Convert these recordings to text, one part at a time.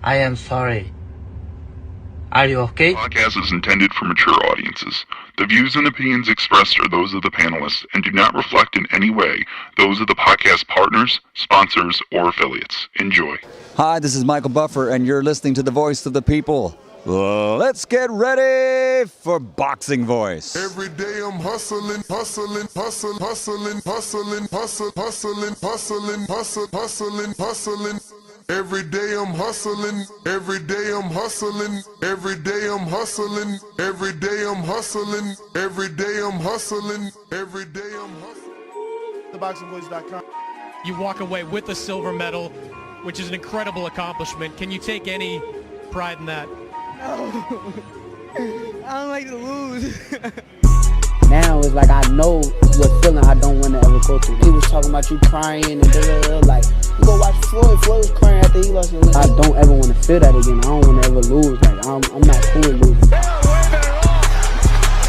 I am sorry. Are you okay? The podcast is intended for mature audiences. The views and opinions expressed are those of the panelists and do not reflect in any way those of the podcast partners, sponsors, or affiliates. Enjoy. Hi, this is Michael Buffer, and you're listening to the voice of the people. Let's get ready for Boxing Voice. Every day I'm hustling, hustling, hustling, hustling, hustling, hustling, hustling, hustling, hustling, hustling, hustling. Every day I'm hustling, every day I'm hustling, every day I'm hustling, every day I'm hustling, every day I'm hustling, every day I'm hustling. TheBoxingVoice.com. You walk away with a silver medal, which is an incredible accomplishment. Can you take any pride in that? No. I don't like to lose. Now it's like I know what feeling I don't want to ever go through. He was talking about you crying and like, you go watch Floyd. Floyd was crying after he lost. I don't ever want to feel that again. I don't want to ever lose. Like I'm not cool with losing.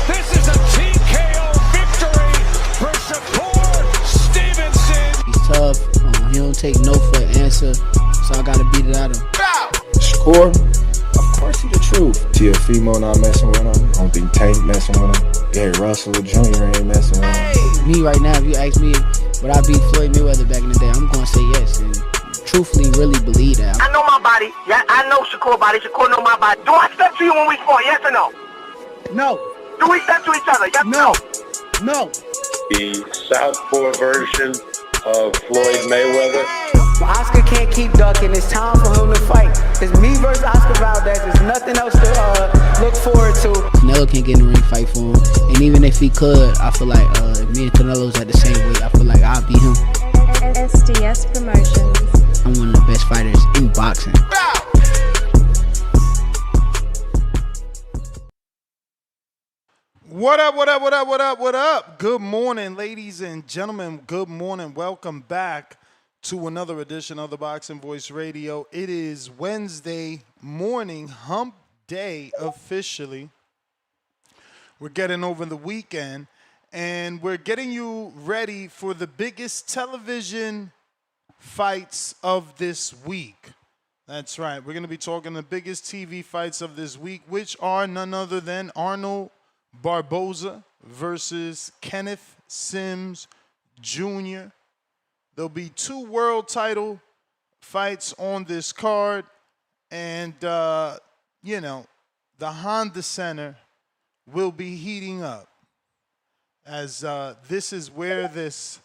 This is a TKO victory for Shakur Stevenson. He's tough. He don't take no for an answer, so I gotta beat it out of him. Shakur, of course he the truth. Teofimo not messing with him. I don't think Tank messing with him. Gary Russell Jr. ain't messing with him. Me right now, if you ask me, would I beat Floyd Mayweather back in the day? I'm gonna say yes, and truthfully, really believe that. I know my body. Yeah, I know Shakur body. Shakur know my body. Do I step to you when we fought? Yes or no? No. Do we step to each other? Yes or no? No. The southpaw version of Floyd Mayweather. Oscar can't keep ducking. It's time for him to fight. It's me versus Oscar Valdez. There's nothing else to look forward to. Canelo can't get in the ring fight for him. And even if he could, I feel like if me and Canelo was at the same weight, I feel like I'll beat him. SDS Promotions. I'm one of the best fighters in boxing. What up, what up, what up, what up, what up? Good morning, ladies and gentlemen. Good morning. Welcome back to another edition of the Boxing Voice Radio. It is Wednesday morning, hump day officially. We're getting over the weekend, and we're getting you ready for the biggest television fights of this week. That's right. We're going to be talking the biggest TV fights of this week, which are none other than Arnold Barboza versus Kenneth Sims Jr. There'll be 2 world title fights on this card. And, the Honda Center will be heating up as this is where this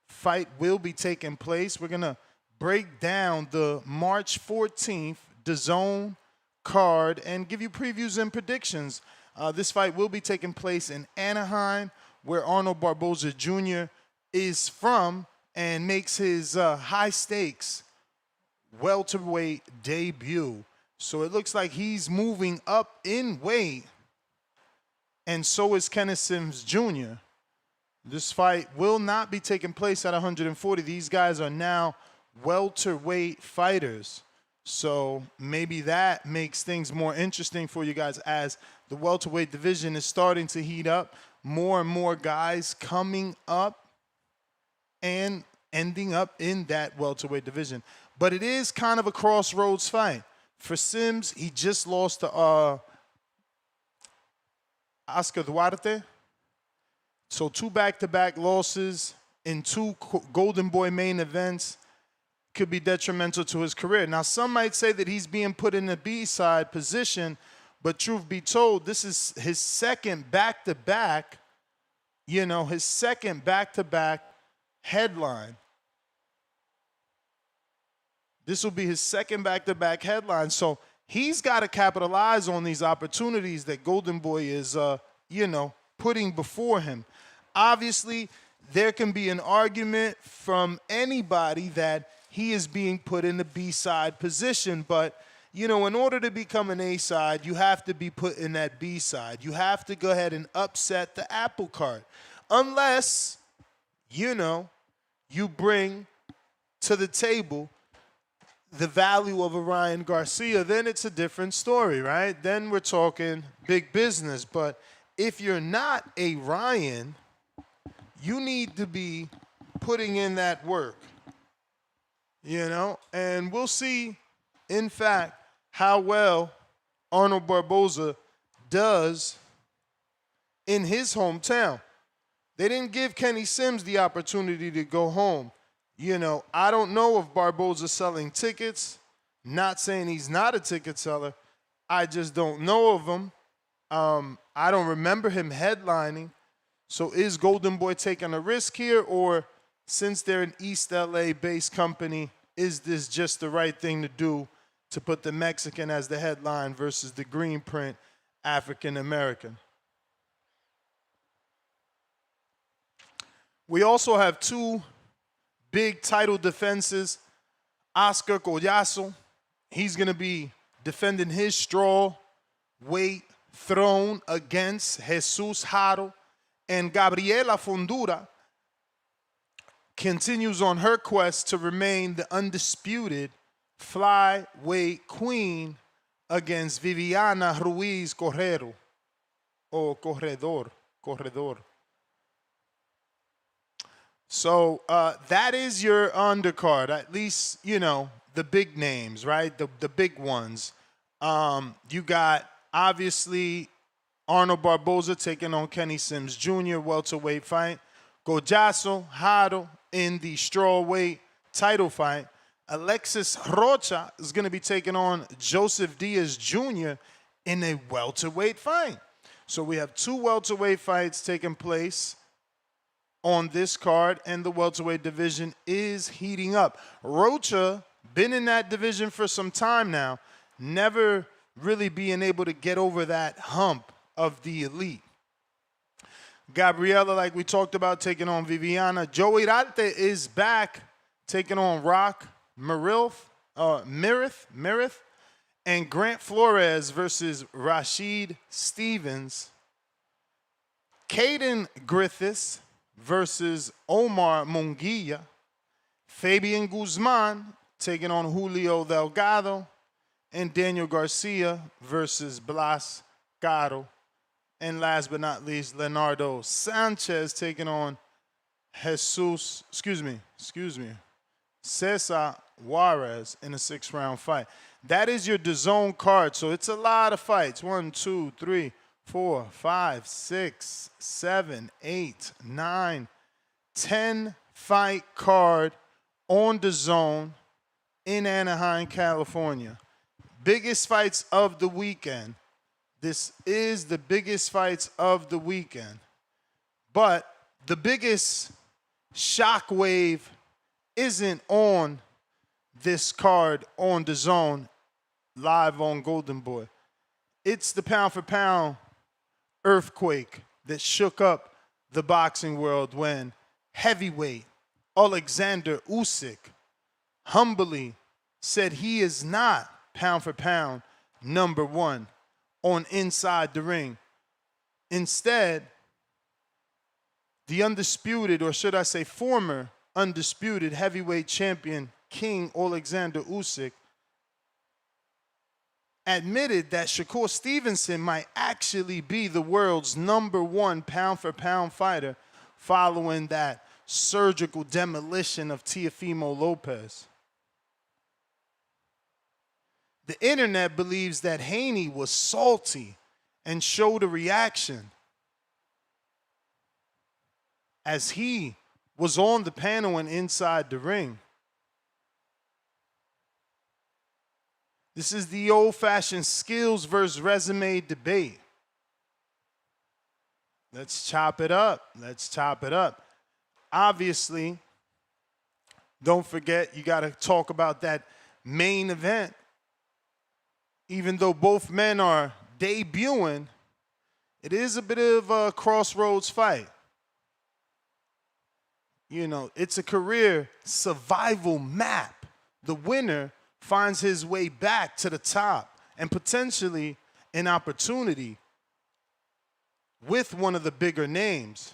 fight will be taking place. We're going to break down the March 14th DAZN card and give you previews and predictions. This fight will be taking place in Anaheim, where Arnold Barboza Jr. is from and makes his high-stakes welterweight debut. So it looks like he's moving up in weight, and so is Kenneth Sims Jr. This fight will not be taking place at 140. These guys are now welterweight fighters. So maybe that makes things more interesting for you guys as the welterweight division is starting to heat up. More and more guys coming up and ending up in that welterweight division. But it is kind of a crossroads fight. For Sims, he just lost to Oscar Duarte. So 2 back-to-back losses in 2 Golden Boy main events could be detrimental to his career. Now, some might say that he's being put in the B-side position, but truth be told, this is his second back-to-back, his second back-to-back headline. This will be his second back-to-back headline. So he's got to capitalize on these opportunities that Golden Boy is, putting before him. Obviously, there can be an argument from anybody that he is being put in the B-side position. But, in order to become an A-side, you have to be put in that B-side. You have to go ahead and upset the apple cart. Unless, you bring to the table the value of a Ryan Garcia, then it's a different story, right? Then we're talking big business. But if you're not a Ryan, you need to be putting in that work, and we'll see in fact, how well Arnold Barboza does in his hometown. They didn't give Kenny Sims the opportunity to go home. You know, I don't know if Barboza's selling tickets. Not saying he's not a ticket seller. I just don't know of him. I don't remember him headlining. So is Golden Boy taking a risk here, or since they're an East LA-based company, is this just the right thing to do to put the Mexican as the headline versus the green print African-American? We also have two big title defenses. Oscar Collazo, he's going to be defending his straw weight throne against Jesus Haro. And Gabriela Fundora continues on her quest to remain the undisputed flyweight queen against Viviana Ruiz Corredor. So that is your undercard, at least, you know, the big names, right? The big ones. You got, obviously, Arnold Barboza taking on Kenneth Sims Jr. welterweight fight. Jesus Haro in the strawweight title fight. Alexis Rocha is going to be taking on Joseph Diaz Jr. in a welterweight fight. So we have two welterweight fights taking place on this card, and the welterweight division is heating up. Rocha, been in that division for some time now, never really being able to get over that hump of the elite. Gabriela, like we talked about, taking on Viviana. Joey Ralte is back, taking on Rock Mirith, and Grant Flores versus Rashid Stevens. Caden Griffiths versus Omar Munguia. Fabian Guzman taking on Julio Delgado. And Daniel Garcia versus Blas Caro. And last but not least, Leonardo Sanchez taking on Cesar Juarez in a 6-round fight. That is your DAZN card, so it's a lot of fights. 1, 2, 3, 4, 5, 6, 7, 8, 9, 10 fight card on DAZN in Anaheim, California. Biggest fights of the weekend. This is the biggest fights of the weekend. But the biggest shockwave isn't on this card on DAZN live on Golden Boy. It's the pound-for-pound earthquake that shook up the boxing world when heavyweight Oleksandr Usyk humbly said he is not pound-for-pound number one on inside the ring. Instead, the undisputed, or should I say former undisputed heavyweight champion King Oleksandr Usyk admitted that Shakur Stevenson might actually be the world's number one pound-for-pound fighter following that surgical demolition of Teofimo Lopez. The internet believes that Haney was salty and showed a reaction as he was on the panel and inside the ring. This is the old-fashioned skills versus resume debate. Let's chop it up. Let's chop it up. Obviously, don't forget, you got to talk about that main event. Even though both men are debuting, it is a bit of a crossroads fight. You know, it's a career survival map. The winner finds his way back to the top and potentially an opportunity with one of the bigger names.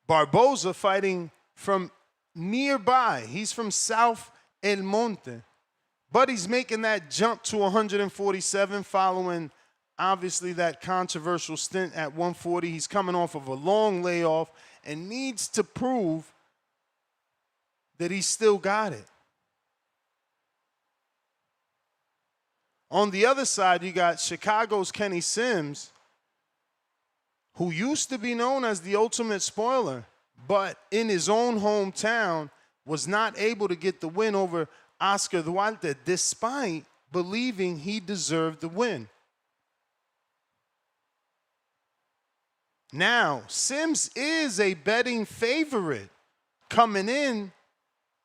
Barboza fighting from nearby. He's from South El Monte. But he's making that jump to 147 following, obviously, that controversial stint at 140. He's coming off of a long layoff and needs to prove that he still got it. On the other side, you got Chicago's Kenny Sims, who used to be known as the ultimate spoiler, but in his own hometown was not able to get the win over Oscar Duarte despite believing he deserved the win. Now, Sims is a betting favorite coming in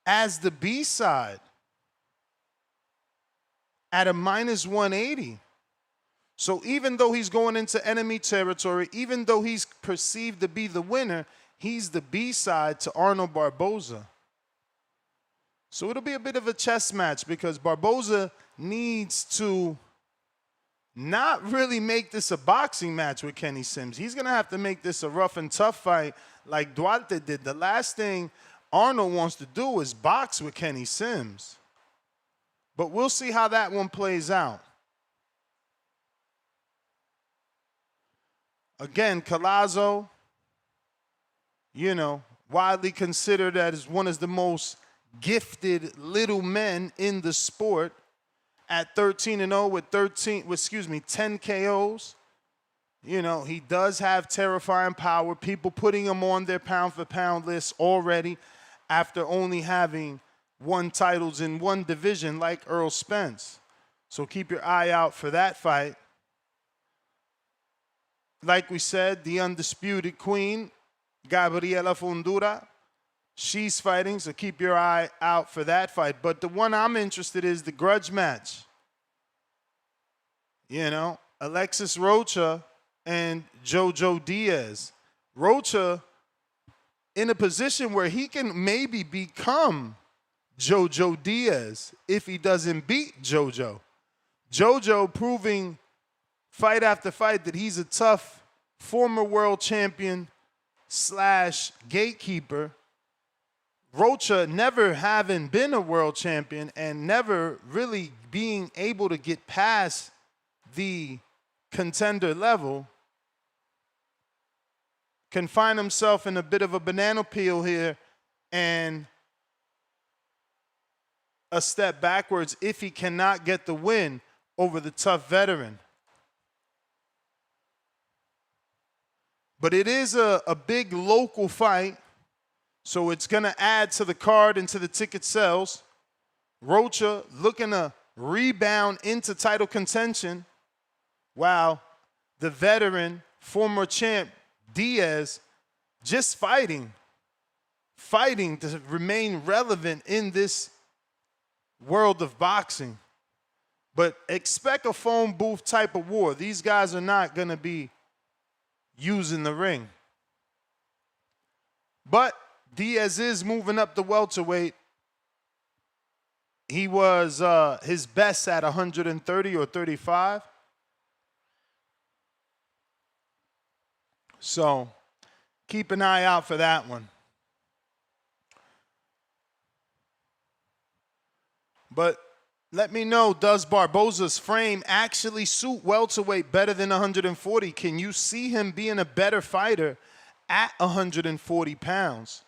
as the B-side at a -180. So even though he's going into enemy territory, even though he's perceived to be the winner, he's the B-side to Arnold Barboza. So it'll be a bit of a chess match because Barboza needs to not really make this a boxing match with Kenny Sims. He's going to have to make this a rough and tough fight like Duarte did. The last thing Arnold wants to do is box with Kenny Sims. But we'll see how that one plays out. Again, Collazo, you know, widely considered as one of the most gifted little men in the sport at 13-0 with 10 KOs. You know, he does have terrifying power. People putting him on their pound-for-pound list already after only having won titles in one division like Earl Spence. So keep your eye out for that fight. Like we said, the undisputed queen, Gabriela Fundora, she's fighting, so keep your eye out for that fight. But the one I'm interested in is the grudge match. You know, Alexis Rocha and Jojo Diaz. Rocha in a position where he can maybe become Jojo Diaz if he doesn't beat Jojo. Jojo proving fight after fight that he's a tough former world champion / gatekeeper. Rocha never having been a world champion and never really being able to get past the contender level can find himself in a bit of a banana peel here and a step backwards if he cannot get the win over the tough veteran. But it is a big local fight, so it's going to add to the card and to the ticket sales. Rocha looking to rebound into title contention, while the veteran, former champ Diaz, just fighting to remain relevant in this world of boxing. But expect a phone booth type of war. These guys are not going to be using the ring. But Diaz is moving up the welterweight. He was his best at 130 or 35. So keep an eye out for that one. But let me know, does Barboza's frame actually suit welterweight better than 140? Can you see him being a better fighter at 140 pounds?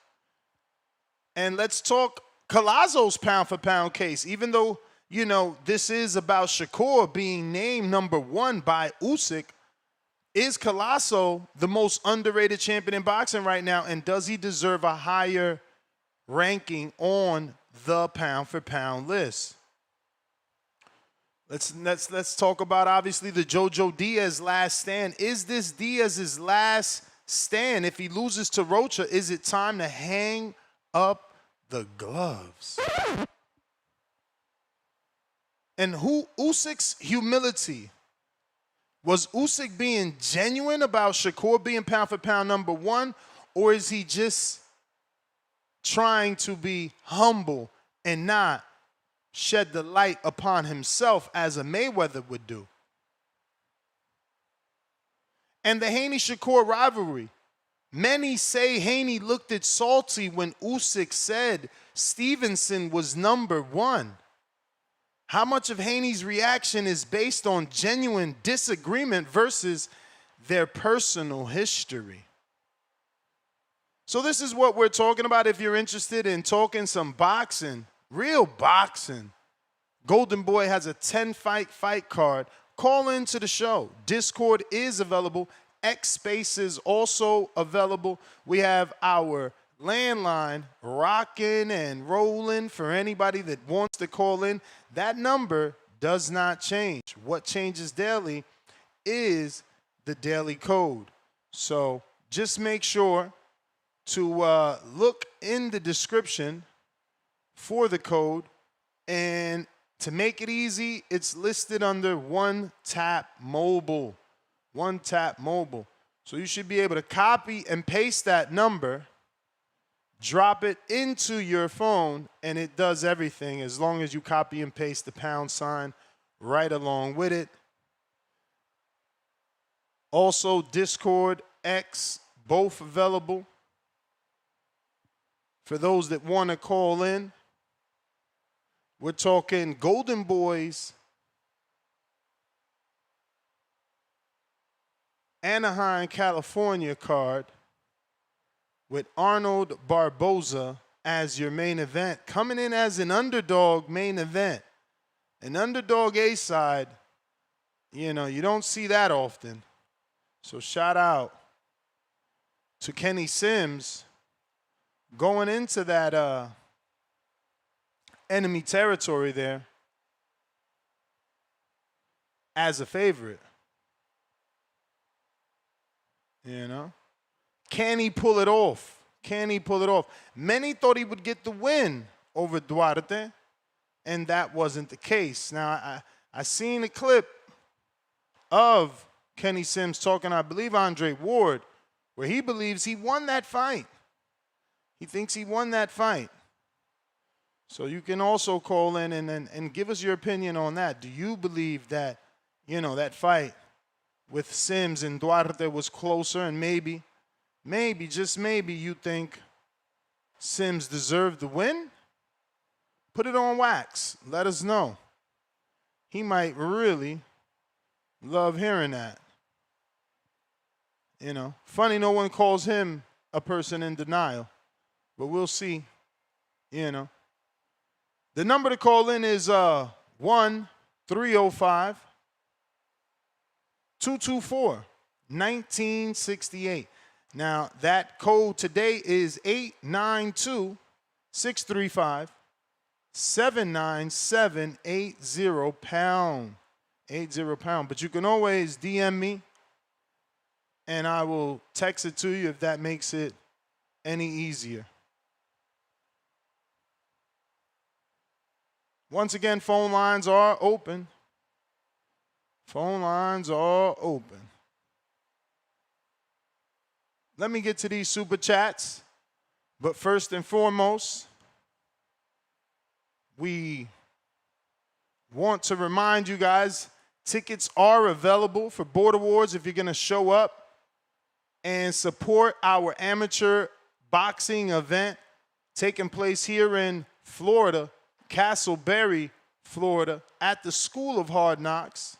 And let's talk Collazo's pound-for-pound case. Even though, you know, this is about Shakur being named #1 by Usyk, is Collazo the most underrated champion in boxing right now, and does he deserve a higher ranking on the pound-for-pound list? Let's talk about, obviously, the Jojo Diaz last stand. Is this Diaz's last stand? If he loses to Rocha, is it time to hang up the gloves? And Usyk's humility. Was Usyk being genuine about Shakur being pound-for-pound #1, or is he just trying to be humble and not shed the light upon himself as a Mayweather would do? And the Haney-Shakur rivalry. Many say Haney looked at salty when Usyk said Stevenson was #1. How much of Haney's reaction is based on genuine disagreement versus their personal history? So this is what we're talking about. If you're interested in talking some boxing, real boxing, Golden Boy has a 10-fight card. Call into the show. Discord is available. X Space is also available. We have our landline rocking and rolling for anybody that wants to call in. That number does not change. What changes daily is the daily code. So just make sure to look in the description for the code, and to make it easy, it's listed under One Tap Mobile. One Tap Mobile. So you should be able to copy and paste that number, drop it into your phone, and it does everything as long as you copy and paste the pound sign right along with it. Also, Discord, X, both available. For those that want to call in, we're talking Golden Boys, Anaheim, California card with Arnold Barboza as your main event, coming in as an underdog main event. An underdog A-side, you know, you don't see that often. So shout out to Kenny Sims going into that enemy territory there as a favorite. You know? Can he pull it off? Can he pull it off? Many thought he would get the win over Duarte, and that wasn't the case. Now, I seen a clip of Kenny Sims talking, I believe, Andre Ward, where he believes he won that fight. He thinks he won that fight. So you can also call in and give us your opinion on that. Do you believe that, you know, that fight with Sims and Duarte was closer, and maybe, just maybe, you think Sims deserved the win? Put it on wax. Let us know. He might really love hearing that. You know, funny no one calls him a person in denial. But we'll see, you know. The number to call in is 1-305-224-1968. Now, that code today is 892-635-79780 £80. But you can always DM me, and I will text it to you if that makes it any easier. Once again, phone lines are open. Phone lines are open. Let me get to these super chats. But first and foremost, we want to remind you guys, tickets are available for Border Wars if you're going to show up and support our amateur boxing event taking place here in Florida, Castleberry, Florida, at the School of Hard Knocks,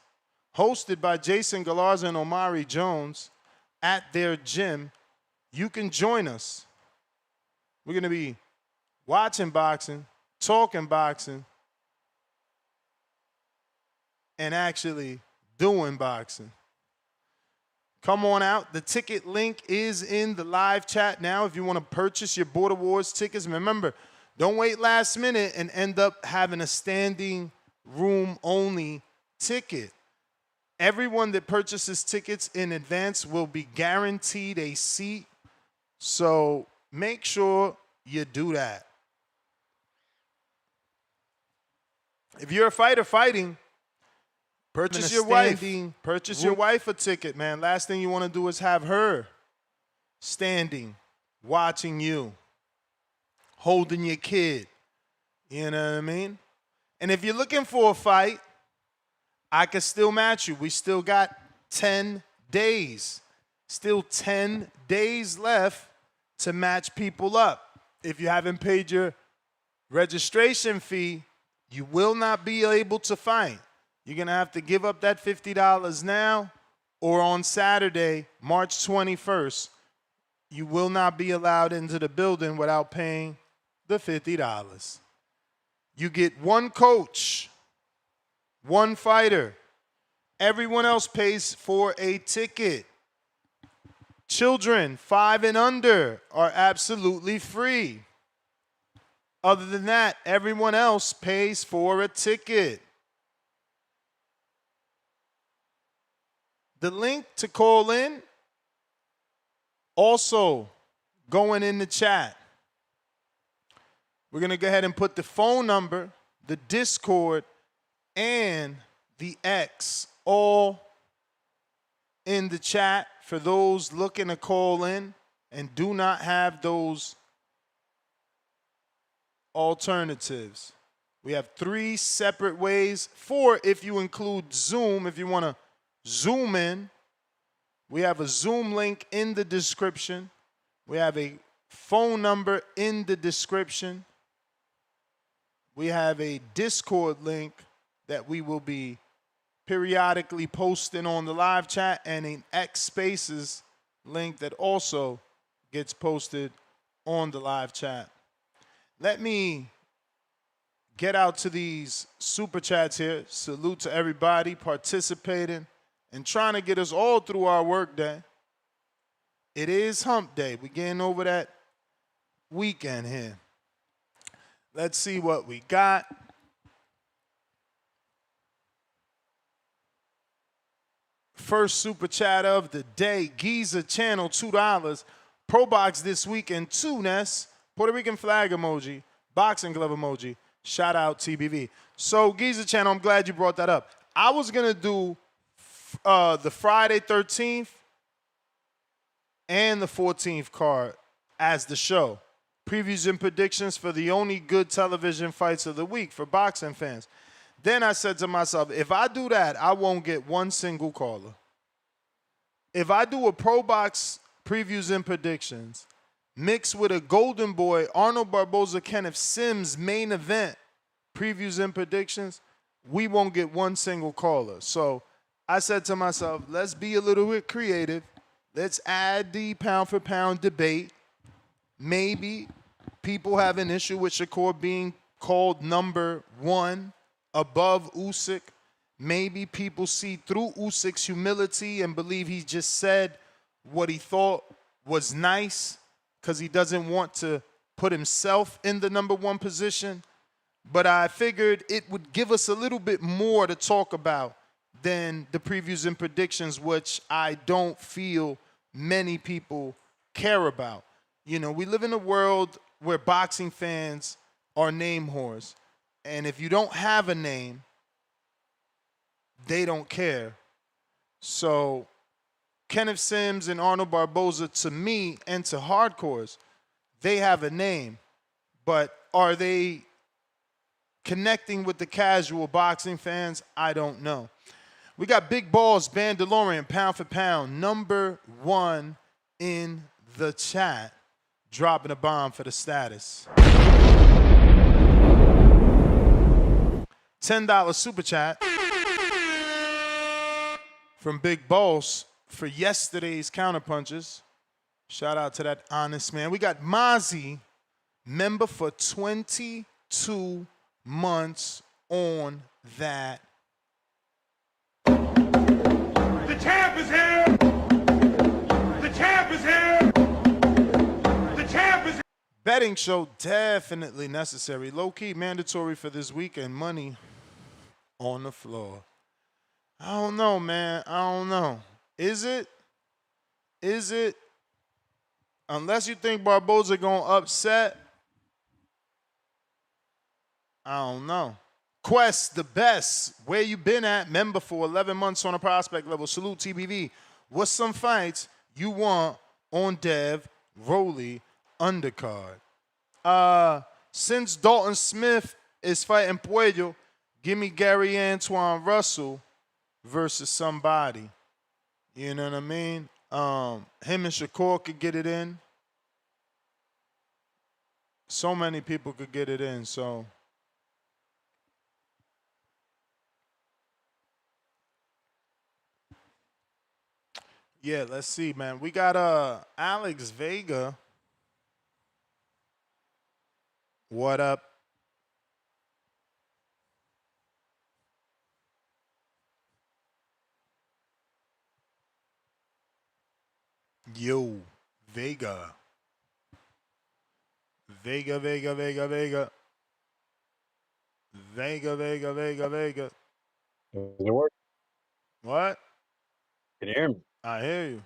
hosted by Jason Galarza and Omari Jones at their gym. You can join us. We're going to be watching boxing, talking boxing, and actually doing boxing. Come on out. The ticket link is in the live chat now if you want to purchase your Border Wars tickets. Remember, don't wait last minute and end up having a standing room only ticket. Everyone that purchases tickets in advance will be guaranteed a seat. So make sure you do that. If you're a fighter fighting, purchase your wife a ticket, man. Last thing you want to do is have her standing, watching you, holding your kid. You know what I mean? And if you're looking for a fight, I can still match you. We still got 10 days. Still 10 days left to match people up. If you haven't paid your registration fee, you will not be able to fight. You're going to have to give up that $50 now, or on Saturday, March 21st, you will not be allowed into the building without paying the $50. You get one coach, one fighter. Everyone else pays for a ticket. Children 5 and under are absolutely free. Other than that, everyone else pays for a ticket. The link to call in also going in the chat. We're going to go ahead and put the phone number, the Discord, and the X all in the chat for those looking to call in and do not have those alternatives. We have 3 separate ways, 4 if you include Zoom, if you want to Zoom in. We have a Zoom link in the description. We have a phone number in the description. We have a Discord link that we will be periodically posting on the live chat, and an X Spaces link that also gets posted on the live chat. Let me get out to these super chats here. Salute to everybody participating and trying to get us all through our work day. It is hump day. We're getting over that weekend here. Let's see what we got. First super chat of the day. Giza Channel, $2. Pro Box this weekend, 2 Ness. Puerto Rican flag emoji. Boxing glove emoji. Shout out TBV. So Giza Channel, I'm glad you brought that up. I was going to do the Friday 13th and the 14th card as the show. Previews and predictions for the only good television fights of the week for boxing fans. Then I said to myself, if I do that, I won't get one single caller. If I do a Pro Box previews and predictions mixed with a Golden Boy, Arnold Barboza, Kenneth Sims main event previews and predictions, we won't get one single caller. So I said to myself, let's be a little bit creative. Let's add the pound for pound debate. Maybe people have an issue with Shakur being called number 1 above Usyk. Maybe people see through Usyk's humility and believe he just said what he thought was nice because he doesn't want to put himself in the number 1 position. But I figured it would give us a little bit more to talk about than the previews and predictions, which I don't feel many people care about. You know, we live in a world where boxing fans are name whores. And if you don't have a name, they don't care. So Kenneth Sims and Arnold Barboza, to me and to hardcores, they have a name. But are they connecting with the casual boxing fans? I don't know. We got Big Balls, Bandalorian, pound for pound, number 1 in the chat, dropping a bomb for the status. $10 super chat from Big Boss for yesterday's counterpunches. Shout out to that honest man. We got Mozzie, member for 22 months on that. The champ is here! The champ is here! The champ is here! Betting show definitely necessary. Low-key mandatory for this weekend. Money on the floor. I don't know, man. I don't know. Is it? Is it? Unless you think Barboza gonna upset, I don't know. Quest, the best. Where you been at? Member for 11 months on a prospect level. Salute TBV. What's some fights you want on Dev Roley undercard? Since Dalton Smith is fighting Puello, give me Gary Antoine Russell versus somebody. You know what I mean? Him and Shakur could get it in. So many people could get it in, so. Yeah, let's see, man. We got Alex Vega. What up? Yo, Vega. Vega, Vega, Vega, Vega. Vega, Vega, Vega, Vega. Does it work? What? Can you hear me? I hear you.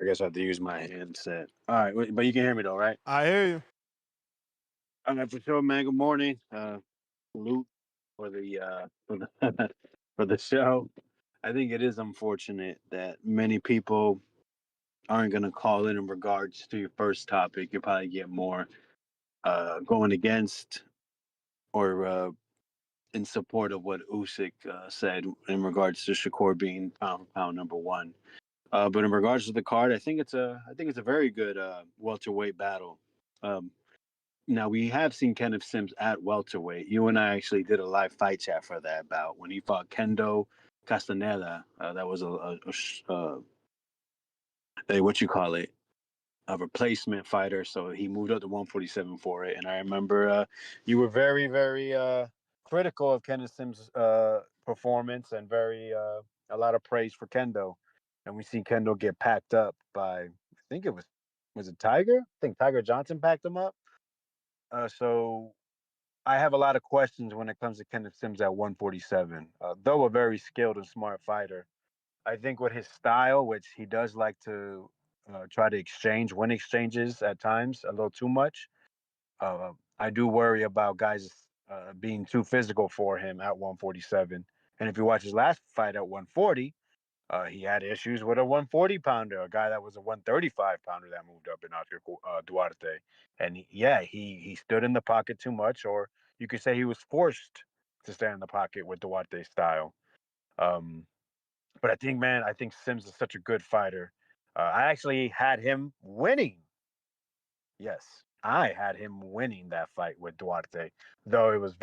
I guess I have to use my handset. All right, but you can hear me though, right? I hear you. All right, for sure, man. Good morning. Salute for the for the show. I think it is unfortunate that many people aren't going to call in regards to your first topic. You'll probably get more going against or in support of what Usyk said in regards to Shakur being pound for pound number one. But in regards to the card, I think it's a very good welterweight battle. Now we have seen Kenneth Sims at welterweight. You and I actually did a live fight chat for that bout when he fought Kendo Castaneda. That was a what you call it, a replacement fighter. So he moved up to 147 for it. And I remember you were very, very critical of Kenneth Sims' performance and very a lot of praise for Kendo. And we see Kendo get packed up by, I think it was it Tiger? I think Tiger Johnson packed him up. So I have a lot of questions when it comes to Kenneth Sims at 147. Though a very skilled and smart fighter, I think with his style, which he does like to try to win exchanges at times a little too much, I do worry about guys being too physical for him at 147. And if you watch his last fight at 140, he had issues with a 140 pounder, a guy that was a 135 pounder that moved up in Oscar Duarte. And he stood in the pocket too much, or you could say he was forced to stand in the pocket with Duarte's style. But I think Sims is such a good fighter. I actually had him winning. Yes, I had him winning that fight with Duarte, though it was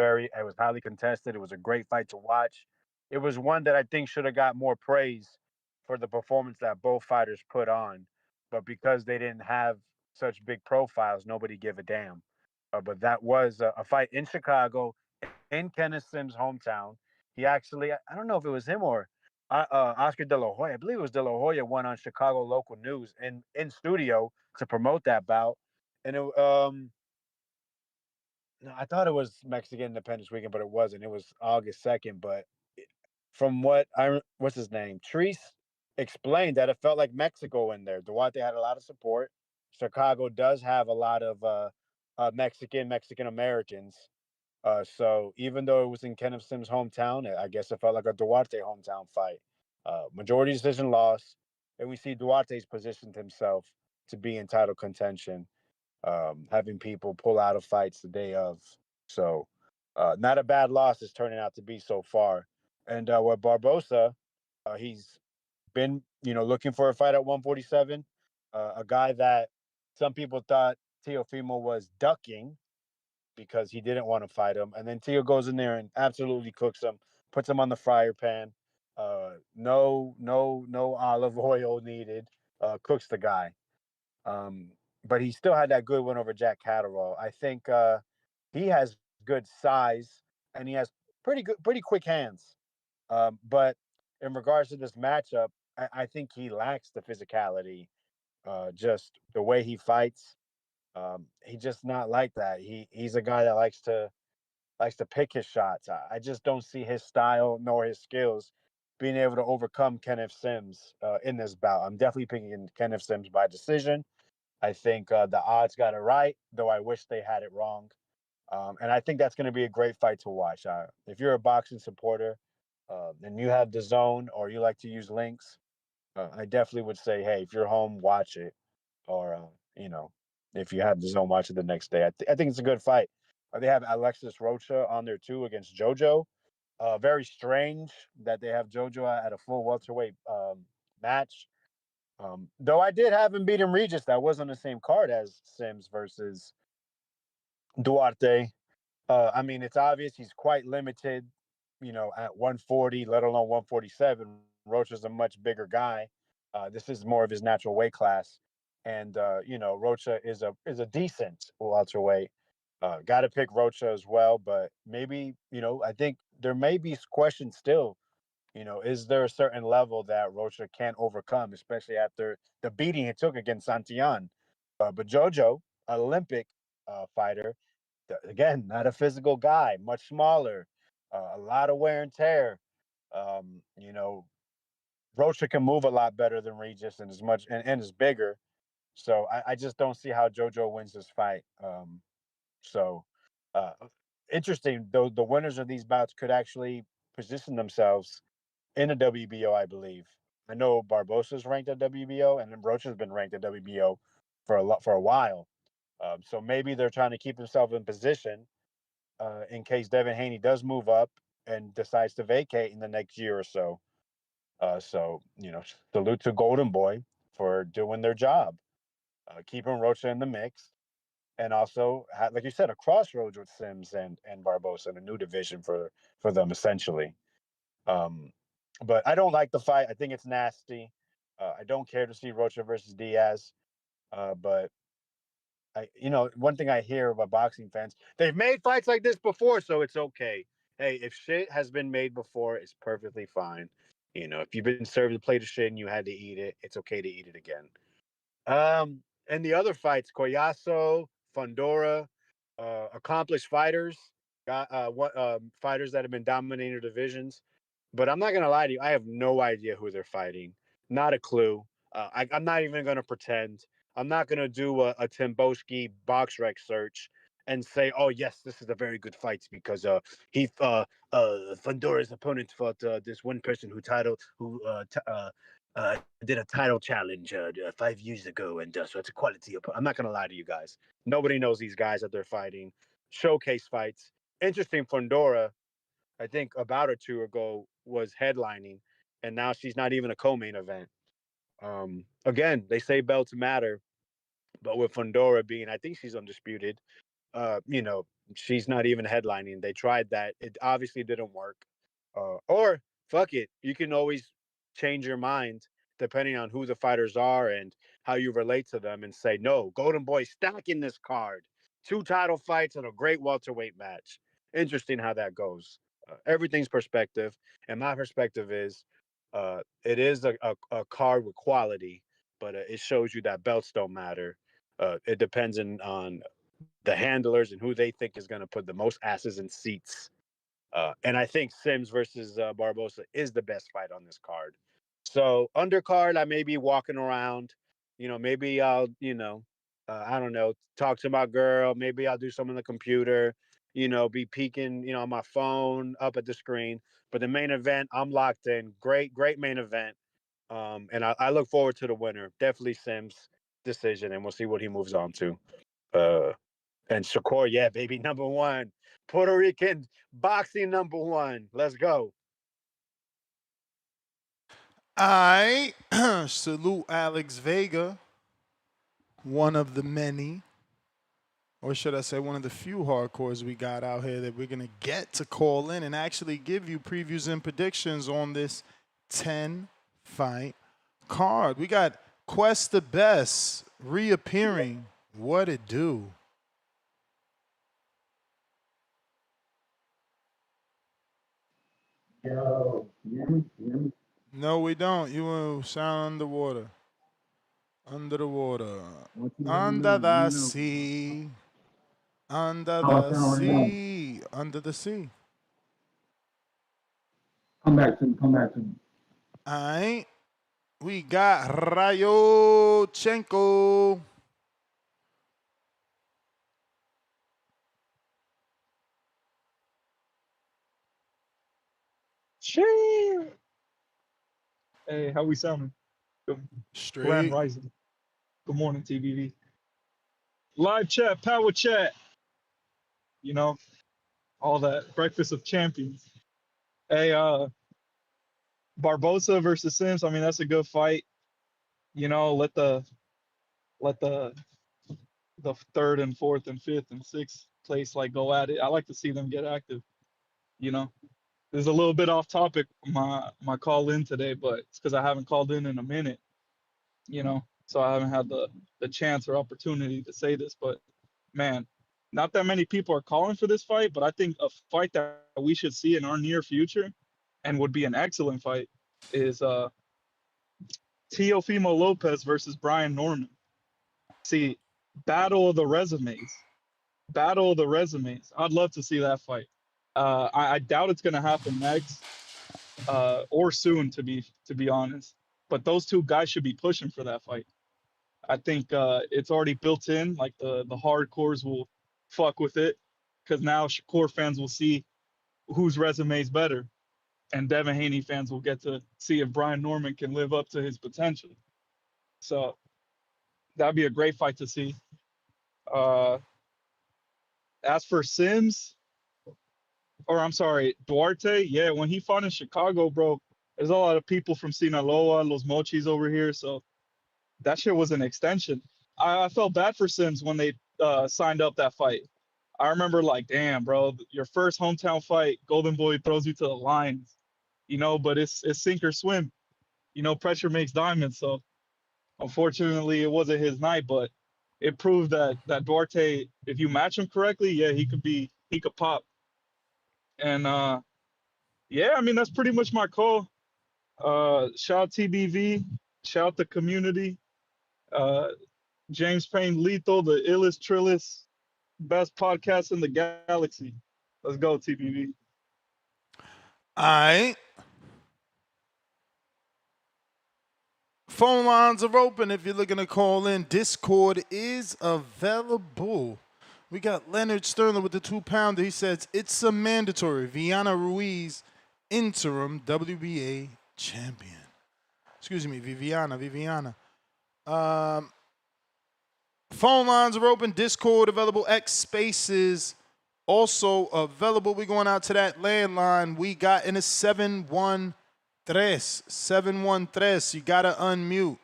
highly contested. It was a great fight to watch. It was one that I think should have got more praise for the performance that both fighters put on, but because they didn't have such big profiles, nobody gave a damn. But that was a fight in Chicago, in Kenneth Sims' hometown. He actually, I don't know if it was him or Oscar De La Hoya. I believe it was De La Hoya went on Chicago local news in studio to promote that bout. And no, I thought it was Mexican Independence Weekend, but it wasn't. It was August 2nd. But from what's his name? Treese explained that it felt like Mexico in there. Duarte had a lot of support. Chicago does have a lot of Mexican Americans. So even though it was in Kenneth Sims' hometown, I guess it felt like a Duarte hometown fight. Majority decision loss, and we see Duarte's positioned himself to be in title contention, having people pull out of fights the day of. So not a bad loss it's turning out to be so far. And with Barboza, he's been looking for a fight at 147, a guy that some people thought Teofimo was ducking because he didn't want to fight him. And then Tio goes in there and absolutely cooks him, puts him on the fryer pan. No olive oil needed. Cooks the guy. But he still had that good win over Jack Catterall. I think he has good size and he has pretty quick hands. But in regards to this matchup, I think he lacks the physicality. Just the way he fights. He's just not like that. He's a guy that likes to pick his shots. I just don't see his style nor his skills being able to overcome Kenneth Sims in this bout. I'm definitely picking Kenneth Sims by decision. I think the odds got it right, though I wish they had it wrong. And I think that's going to be a great fight to watch. If you're a boxing supporter and you have DAZN or you like to use links, I definitely would say, hey, if you're home, watch it. Or, if you have DAZN, watch it the next day. I think it's a good fight. They have Alexis Rocha on there too against JoJo. Very strange that they have JoJo at a full welterweight match. Though I did have him beating Regis, that was on the same card as Sims versus Duarte. I mean, it's obvious he's quite limited, at 140, let alone 147. Rocha's a much bigger guy. This is more of his natural weight class. And Rocha is a decent welterweight. Got to pick Rocha as well, but maybe, I think there may be questions still. Is there a certain level that Rocha can't overcome, especially after the beating he took against Santillan? But Jojo, an Olympic fighter, again, not a physical guy, much smaller, a lot of wear and tear. Rocha can move a lot better than Regis and is bigger. So I just don't see how Jojo wins this fight. So interesting, though, the winners of these bouts could actually position themselves in the WBO, I believe. I know Barboza's ranked at WBO, and then Rocha's been ranked at WBO for a while. So maybe they're trying to keep themselves in position in case Devin Haney does move up and decides to vacate in the next year or so. Salute to Golden Boy for doing their job, keeping Rocha in the mix, and also, like you said, a crossroads with Sims and Barboza in a new division for them, essentially. But I don't like the fight. I think it's nasty. I don't care to see Rocha versus Diaz. But one thing I hear about boxing fans, they've made fights like this before, so it's okay. Hey, if shit has been made before, it's perfectly fine. If you've been served a plate of shit and you had to eat it, it's okay to eat it again. And the other fights, Collazo, Fundora, accomplished fighters, fighters that have been dominating their divisions. But I'm not going to lie to you. I have no idea who they're fighting. Not a clue. I'm not even going to pretend. I'm not going to do a Timboski BoxRec search and say, oh, yes, this is a very good fight because Fundora's opponent fought this one person who did a title challenge 5 years ago. And so it's a quality opponent. I'm not going to lie to you guys. Nobody knows these guys that they're fighting. Showcase fights. Interesting, Fundora, I think a bout or two ago, was headlining, and now she's not even a co-main event. Again, they say belts matter, but with Fundora being, I think she's undisputed, she's not even headlining. They tried that. It obviously didn't work. Or, fuck it, you can always change your mind depending on who the fighters are and how you relate to them and say, no, Golden Boy stacking this card. 2 title fights and a great welterweight match. Interesting how that goes. Everything's perspective, and my perspective is it is a card with quality, but it shows you that belts don't matter. It depends on the handlers and who they think is going to put the most asses in seats. And I think Sims versus Barboza is the best fight on this card. So undercard, I may be walking around, maybe I'll, I don't know, talk to my girl. Maybe I'll do some on the computer, be peeking, on my phone up at the screen. But the main event, I'm locked in. Great main event. And I look forward to the winner. Definitely Sims decision, and we'll see what he moves on to. And Shakur, yeah, baby, number 1. Puerto Rican boxing number 1. Let's go. I salute Alex Vega, one of the many, or should I say one of the few hardcores we got out here that we're going to get to call in and actually give you previews and predictions on this 10-fight card. We got Quest the Best reappearing. What it do? Yo, you hear me? No, we don't. You will sound underwater. Under the water. Under the sea. Under the sea. Under the sea. Come back to me. All right. We got Rayochenko. Shit. Hey, how we sounding? Good. Straight. Grand Rising. Good morning, TBV. Live chat, power chat. All that. Breakfast of Champions. Hey, Barboza versus Sims. I mean, that's a good fight. You know, let the third and fourth and fifth and sixth place like go at it. I like to see them get active. You know, there's a little bit off topic my call in today, but it's because I haven't called in a minute. You know, so I haven't had the chance or opportunity to say this. But man, not that many people are calling for this fight, but I think a fight that we should see in our near future and would be an excellent fight is Teofimo Lopez versus Brian Norman. See, battle of the resumes. Battle of the resumes. I'd love to see that fight. I doubt it's gonna happen next or soon, to be honest. But those two guys should be pushing for that fight. I think it's already built in. Like the hardcores will fuck with it because now Shakur fans will see whose resume is better, and Devin Haney fans will get to see if Brian Norman can live up to his potential. So that'd be a great fight to see. As for Sims, or I'm sorry, Duarte, yeah, when he fought in Chicago, bro, there's a lot of people from Sinaloa, Los Mochis over here, so that shit was an extension. I felt bad for Sims when they signed up that fight. I remember like, damn, bro, your first hometown fight, Golden Boy throws you to the lines, you know, but it's sink or swim. You know, pressure makes diamonds, so unfortunately it wasn't his night, but it proved that Duarte, if you match him correctly, yeah, he could pop. And yeah, I mean that's pretty much my call. Shout out TBV, shout out the community. James Payne Lethal, the illest trillest, best podcast in the galaxy. Let's go, TBV. All right. Phone lines are open if you're looking to call in. Discord is available. We got Leonard Sterling with the 2-pounder. He says, it's a mandatory. Viviana Ruiz, interim WBA champion. Excuse me, Viviana. Phone lines are open. Discord available. X Spaces also available. We're going out to that landline. We got in a 713. 713. You got to unmute.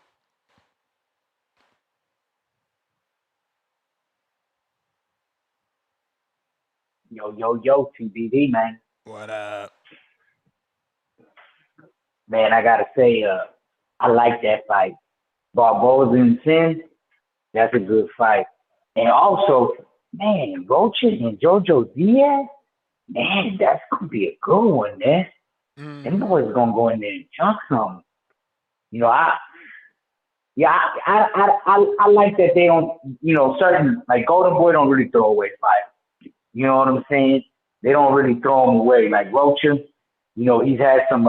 Yo, TBD, man. What up? Man, I got to say, I like that fight. Barboza and Sims, that's a good fight. And also, man, Rocha and Jojo Diaz, man, that's going to be a good one, man. Them boys going to go in there and chunk something. You know, I like that they don't, you know, certain, like Golden Boy don't really throw away fights. You know what I'm saying? They don't really throw them away. Like Rocha, you know, he's had some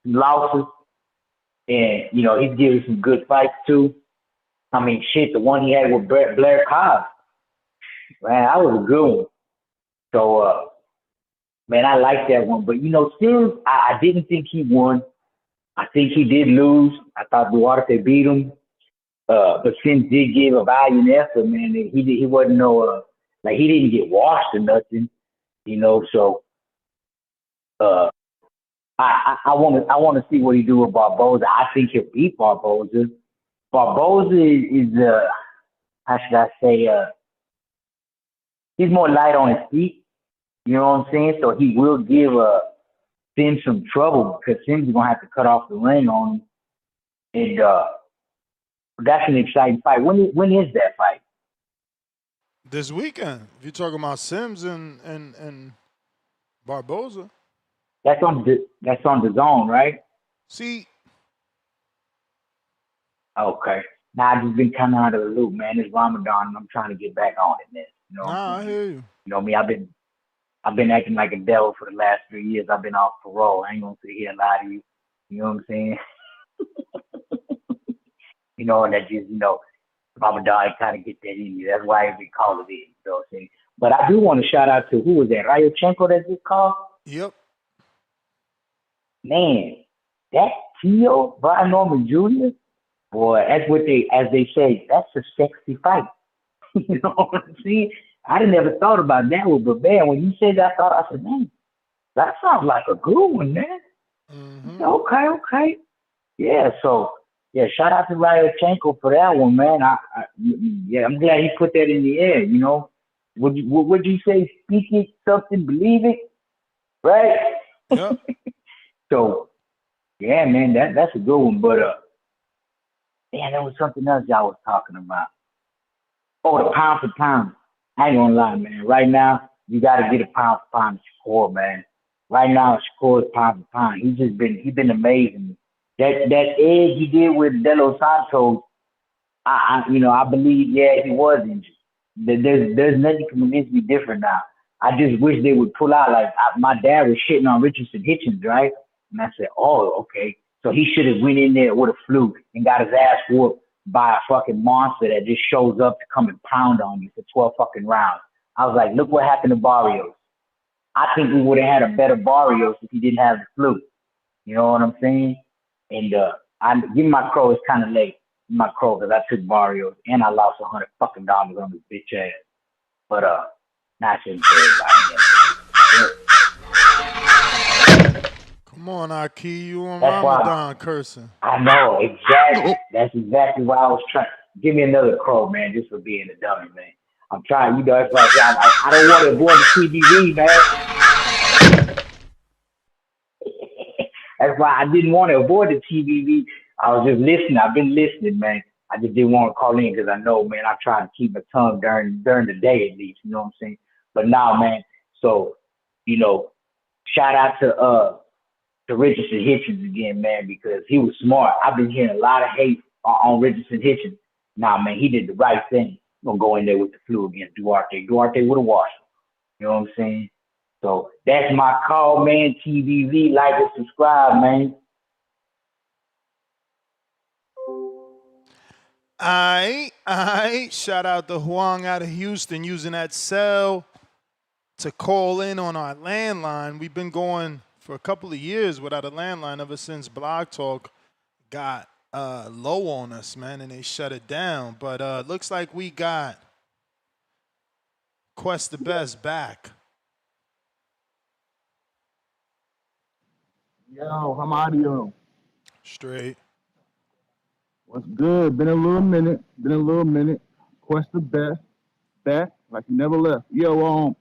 losses. And, you know, he's giving some good fights, too. I mean, shit, the one he had with Blair Cobb, man, that was a good one. So, man, I like that one. But, you know, Sims, I didn't think he won. I think he did lose. I thought Duarte beat him. But Sims did give a valiant effort, man. He wasn't no, like, he didn't get washed or nothing, you know. So, I want to see what he do with Barboza. I think he'll beat Barboza. Barboza is how should I say, he's more light on his feet. You know what I'm saying? So he will give Sims some trouble because Sims is gonna have to cut off the ring on him. And that's an exciting fight. When is that fight? This weekend. If you're talking about Sims and Barboza. That's on the DAZN, right? See. Okay. Now I've just been kind of out of the loop, man. It's Ramadan, and I'm trying to get back on it, man. You know I hear you. You know me. I've been acting like a devil for the last 3 years. I've been off parole. I ain't gonna sit here and lie to you. You know what I'm saying? You know, and that just, you know, Ramadan kind of get that in you. That's why we call it in. You know what I'm saying? But I do want to shout out to who was that? Ryochenko that just called? Yep. Man, that Tio, Brian Norman Jr., boy, that's what as they say, that's a sexy fight. You know what I'm saying? I didn't ever thought about that one, but man, when you said that, I said, man, that sounds like a good one, man. Okay. Yeah, so Yeah, shout out to Ryochenko for that one, man. Yeah, I'm glad he put that in the air. You know, would you say? Speak it, something, believe it, right? Yep. So yeah, man, that's a good one. But man, there was something else y'all was talking about. Oh, the pound for pound. I ain't gonna lie, man. Right now, you gotta get a pound for pound to Shakur, man. Right now, Shakur is pound for pound. He been amazing. That edge he did with De Los Santos, I believe, yeah, he was injured. There's nothing can convince me different now. I just wish they would pull out. Like my dad was shitting on Richardson Hitchens, right? And I said, oh, okay. So he should have went in there with a fluke and got his ass whooped by a fucking monster that just shows up to come and pound on you for 12 fucking rounds. I was like, look what happened to Barrios. I think we would have had a better Barrios if he didn't have the fluke. You know what I'm saying? And I'm giving my crow. It's kind of late. My crow because I took Barrios and I lost $100 fucking dollars on this bitch ass. But not shouldn't say everybody. Come on, Aki, you on Ramadan cursing. I know, exactly. That's exactly why I was trying. Give me another crow, man, just for being a dummy, man. I'm trying, it's like I don't want to avoid the TVV, man. That's why I didn't want to avoid the TVV. I was just listening. I've been listening, man. I just didn't want to call in because I know, man, I try to keep my tongue during the day at least, you know what I'm saying? But now, man, so, shout out to Richardson Hitchens again, man, because he was smart. I've been hearing a lot of hate on Richardson Hitchens. Nah, man, he did the right thing. I'm going to go in there with the flu against Duarte. Duarte would have washed him. You know what I'm saying? So that's my call, man. TVV, like and subscribe, man. All right. Shout out to Huang out of Houston using that cell to call in on our landline. We've been going for a couple of years without a landline ever since Blog Talk got low on us, man, and they shut it down. But looks like we got Quest the Best back. Yo, I'm audio. Straight. What's good? Been a little minute. Quest the Best back like you never left. Yo,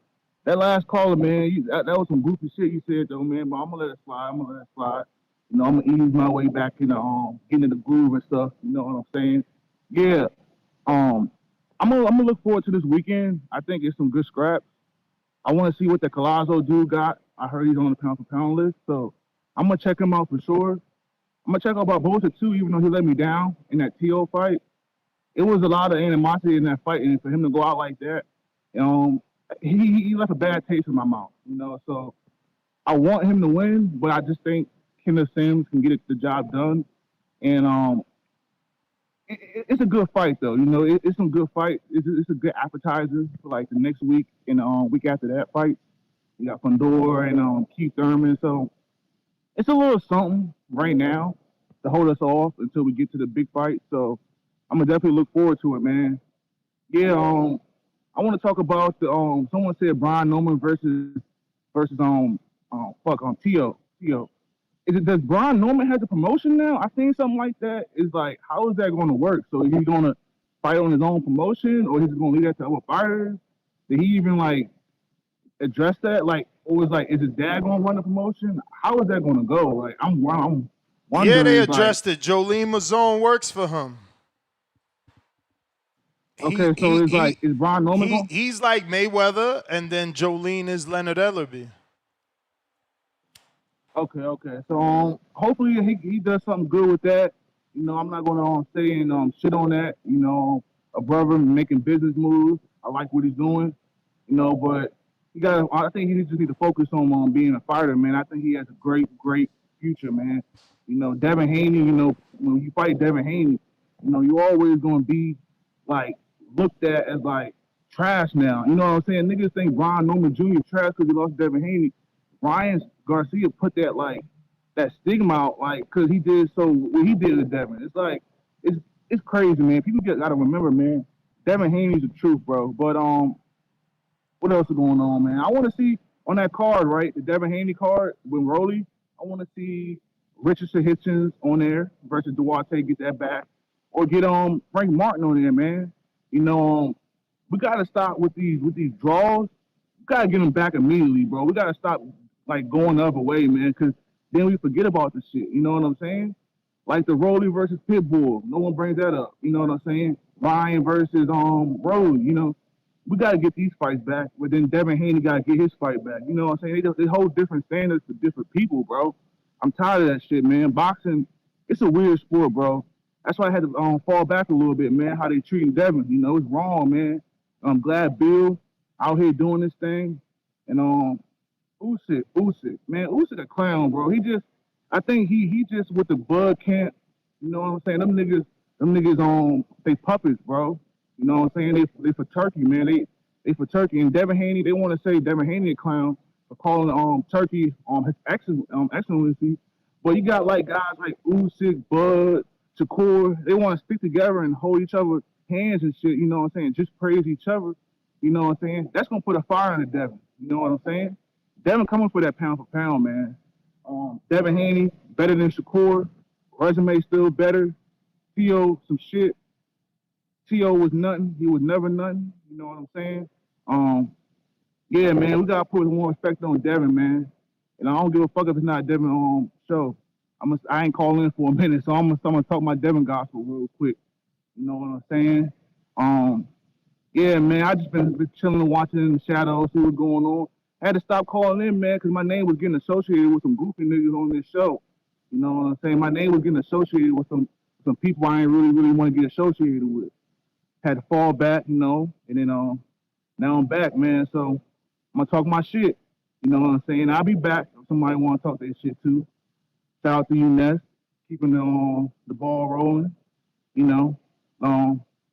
that last caller, man, that was some goofy shit you said though, man. But I'm gonna let it slide. You know, I'm gonna ease my way back into getting in the groove and stuff. You know what I'm saying? Yeah. I'm gonna look forward to this weekend. I think it's some good scraps. I want to see what the Collazo dude got. I heard he's on the pound for pound list, so I'm gonna check him out for sure. I'm gonna check out Barboza too, even though he let me down in that TO fight. It was a lot of animosity in that fight, and for him to go out like that, he left a bad taste in my mouth, you know. So I want him to win, but I just think Kenneth Sims can get the job done. And it's a good fight, though. You know, it's some good fight. It's a good appetizer for like the next week and week after that fight. We got Fundora and Keith Thurman. So it's a little something right now to hold us off until we get to the big fight. So I'm gonna definitely look forward to it, man. Yeah. I want to talk about the someone said Brian Norman versus Tio. Does Brian Norman have the promotion now? I seen something like that. It's like, how is that going to work? So is he going to fight on his own promotion, or is he going to leave that to other fighters? Did he even like address that? Like, or is his dad going to run the promotion? How is that going to go? Like, I'm wondering. Yeah, they addressed it. Jolene Mazzone works for him. Okay, is Brian Norman? He's like Mayweather, and then Jolene is Leonard Ellerby. Okay. So hopefully he does something good with that. You know, I'm not gonna say and shit on that. You know, a brother making business moves. I like what he's doing. You know, but I think he just need to focus on being a fighter, man. I think he has a great future, man. You know, Devin Haney. You know, when you fight Devin Haney, you know, you're always gonna be like looked at as like trash now. You know what I'm saying? Niggas think Brian Norman Jr. trash because he lost Devin Haney. Ryan Garcia put that stigma out because he did what he did to Devin. It's like it's crazy, man. People gotta remember, man. Devin Haney's the truth, bro. But what else is going on, man? I want to see on that card, right? The Devin Haney card with Rolly. I want to see Richardson Hitchens on there versus Duarte, get that back, or get Frank Martin on there, man. You know, we gotta stop with these draws. We gotta get them back immediately, bro. We gotta stop like going the other way, man, because then we forget about the shit. You know what I'm saying? Like the Rolly versus Pitbull, no one brings that up. You know what I'm saying? Ryan versus Rolly. You know, we gotta get these fights back. But then Devin Haney gotta get his fight back. You know what I'm saying? They hold different standards for different people, bro. I'm tired of that shit, man. Boxing, it's a weird sport, bro. That's why I had to fall back a little bit, man. How they treating Devin, you know, it's wrong, man. I'm glad Bill out here doing this thing, and Usyk, man, Usyk a clown, bro. I think he just with the bud camp. You know what I'm saying? Them niggas they puppets, bro. You know what I'm saying? They for Turkey, man. They for Turkey. And Devin Haney, they want to say Devin Haney a clown for calling Turkey his excellency. But you got like guys like Usyk, Bud, Shakur, they want to stick together and hold each other's hands and shit, you know what I'm saying? Just praise each other, you know what I'm saying? That's going to put a fire into Devin, you know what I'm saying? Devin coming for that pound for pound, man. Devin Haney, better than Shakur. Resume still better. Tio, some shit. Tio was nothing. He was never nothing, you know what I'm saying? Yeah, man, we got to put more respect on Devin, man. And I don't give a fuck if it's not Devin show. I ain't calling in for a minute, so I'm gonna talk my Devin gospel real quick. You know what I'm saying? Yeah, man, I just been chilling and watching in the shadows, see what's going on. I had to stop calling in, man, because my name was getting associated with some goofy niggas on this show. You know what I'm saying? My name was getting associated with some people I ain't really want to get associated with. Had to fall back, you know, and then now I'm back, man. So I'm gonna talk my shit. You know what I'm saying? I'll be back if somebody want to talk that shit too. Shout out to you, Ness, keeping the ball rolling. You know,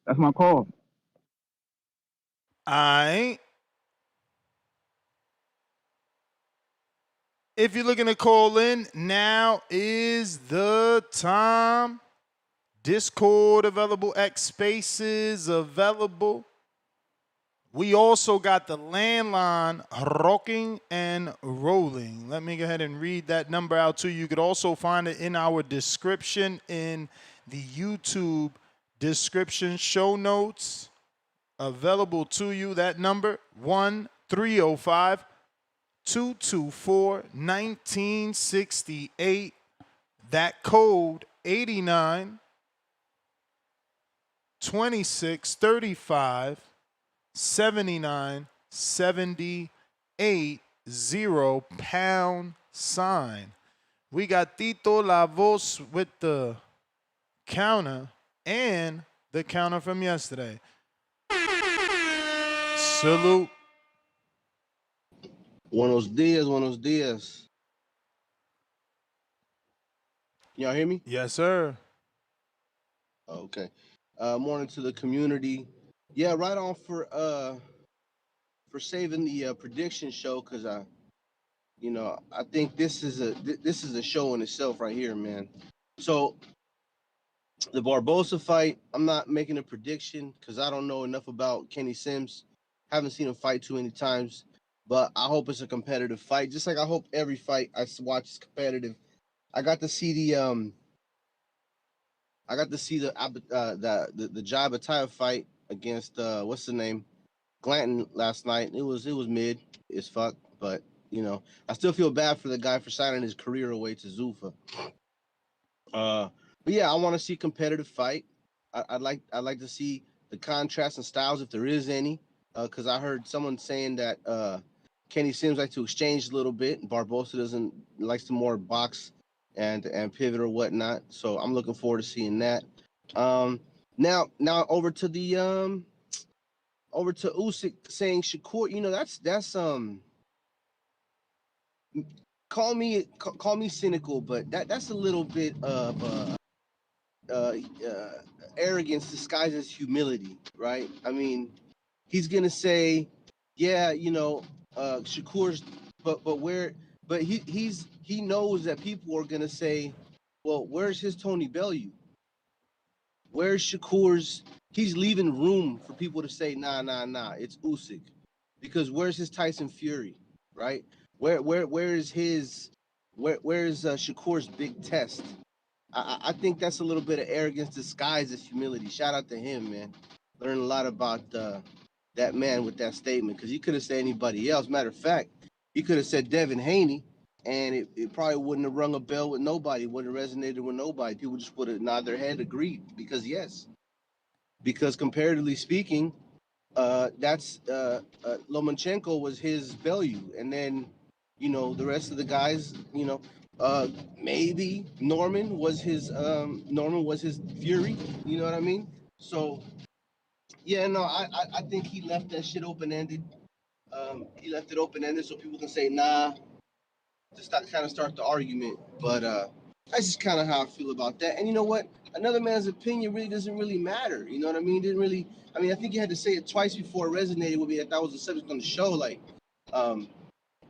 that's my call. If you're looking to call in, now is the time. Discord available, X Spaces available. We also got the landline rocking and rolling. Let me go ahead and read that number out to you. You could also find it in our description in the YouTube description show notes. Available to you, that number, 1-305-224-1968. That code, 89 26 35 79 78 $. We got Tito Lavos with the counter and the counter from yesterday. Salute. Buenos dias. Y'all hear me? Yes, sir. Okay. Morning to the community. Yeah, right on for saving the prediction show, because I think this is a show in itself right here, man. So the Barboza fight, I'm not making a prediction because I don't know enough about Kenny Sims. Haven't seen him fight too many times, but I hope it's a competitive fight. Just like I hope every fight I watch is competitive. I got to see the Jai Bataille fight against what's the name, Glanton last night. It was mid as fuck, but you know I still feel bad for the guy for signing his career away to Zuffa. But yeah, I want to see a competitive fight. I'd like to see the contrast in styles if there is any, because I heard someone saying that Kenny Sims likes to exchange a little bit, and Barboza likes to more box and pivot or whatnot. So I'm looking forward to seeing that. Now over to Usyk saying Shakur. You know that's call me cynical, but that's a little bit of arrogance disguised as humility, right? I mean, he's gonna say, yeah, Shakur's, but he knows that people are gonna say, well, where's his Tony Bellew? Where's Shakur's? He's leaving room for people to say, nah, it's Usyk, because where's his Tyson Fury, right? Where is his Where's Shakur's big test? I think that's a little bit of arrogance disguised as humility. Shout out to him, man. Learned a lot about that man with that statement, because he could have said anybody else. Matter of fact, he could have said Devin Haney, and it probably wouldn't have rung a bell with nobody, wouldn't have resonated with nobody. People just would have nodded their head, agreed, because yes. Because comparatively speaking, that's Lomachenko was his value, and then the rest of the guys, maybe Norman was his Fury. You know what I mean? So yeah, no, I think he left that shit open ended. He left it open ended so people can say nah, just kind of start the argument. But that's just kind of how I feel about that. And you know what? Another man's opinion really doesn't really matter. You know what I mean? Didn't really. I mean, I think you had to say it twice before it resonated with me. That was the subject on the show. Like, oh,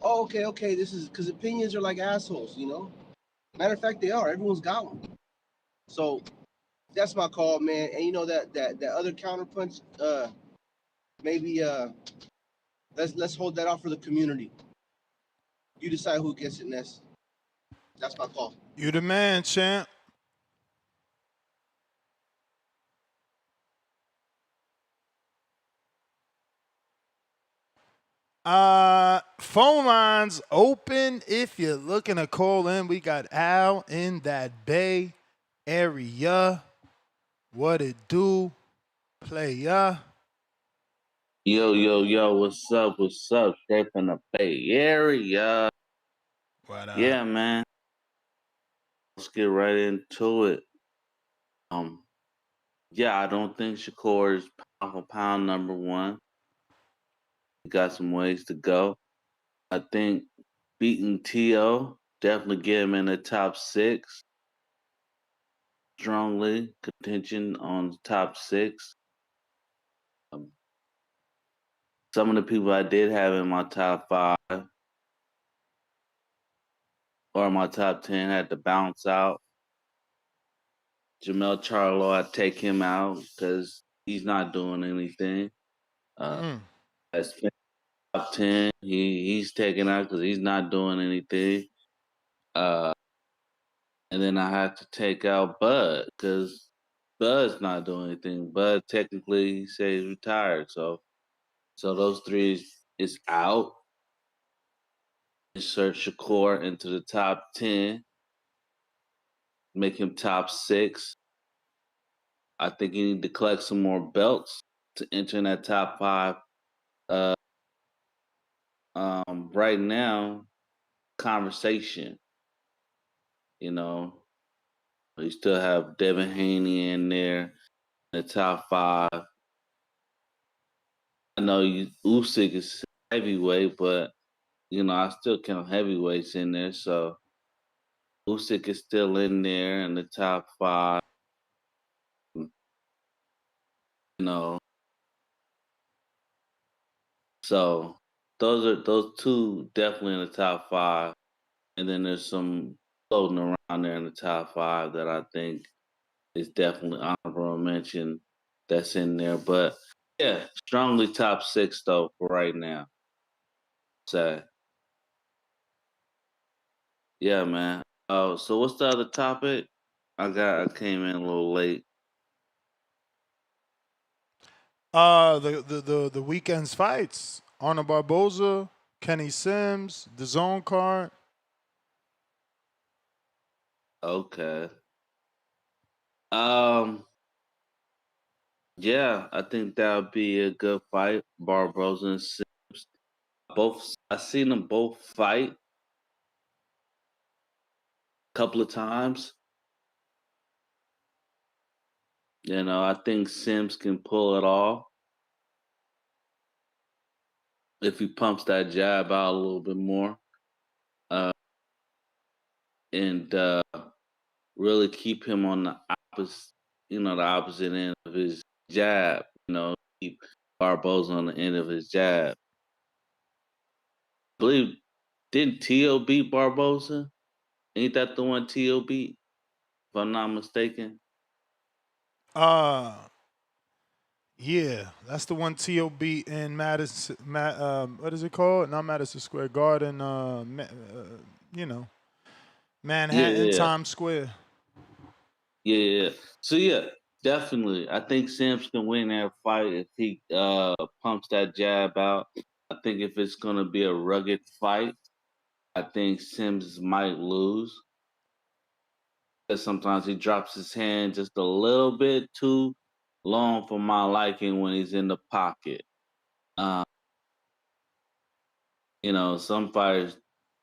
okay. This is because opinions are like assholes. Matter of fact, they are. Everyone's got one. So that's my call, man. And that other counterpunch. Maybe let's hold that out for the community. You decide who gets it next. That's my call. You the man, champ. Phone lines open if you're looking to call in. We got Al in that Bay area. What it do? Playa. Yo, what's up? Straight from the Bay Area. What up? Yeah, man. Let's get right into it. Yeah, I don't think Shakur is pound for pound number one. He got some ways to go. I think beating T.O. definitely get him in the top 6. Strongly contention on the top 6. Some of the people I did have in my top 5 or my top 10 had to bounce out. Jamel Charlo, I'd take him out because he's not doing anything. That's top 10. He's taken out because he's not doing anything. And then I have to take out Bud because Bud's not doing anything. Bud technically he says he's retired, so those 3 is out. Insert Shakur into the top 10. Make him top 6. I think you need to collect some more belts to enter in that top 5. Right now, conversation. You still have Devin Haney in there in the top 5. I know Usyk is heavyweight, but I still count heavyweights in there. So Usyk is still in there in the top 5. So those 2 definitely in the top 5, and then there's some floating around there in the top 5 that I think is definitely honorable mention that's in there. But yeah, strongly top 6 though for right now. So yeah, man. So what's the other topic? I came in a little late. The weekend's fights. Arnold Barboza, Kenneth Sims, the zone card. Okay. Yeah, I think that would be a good fight. Barboza and Sims. I seen them both fight a couple of times. I think Sims can pull it off if he pumps that jab out a little bit more, and really keep him on the opposite end of his jab. Keep Barboza on the end of his jab. I believe, didn't T.O. beat Barboza? Ain't that the one T.O. beat, if I'm not mistaken? Yeah, that's the one T.O. beat in what is it called? Not Madison Square Garden. Manhattan, Times Square. Yeah. So yeah, definitely. I think Sims can win that fight if he pumps that jab out. I think if it's gonna be a rugged fight, I think Sims might lose. Because sometimes he drops his hand just a little bit too long for my liking when he's in the pocket. Uh, some fighters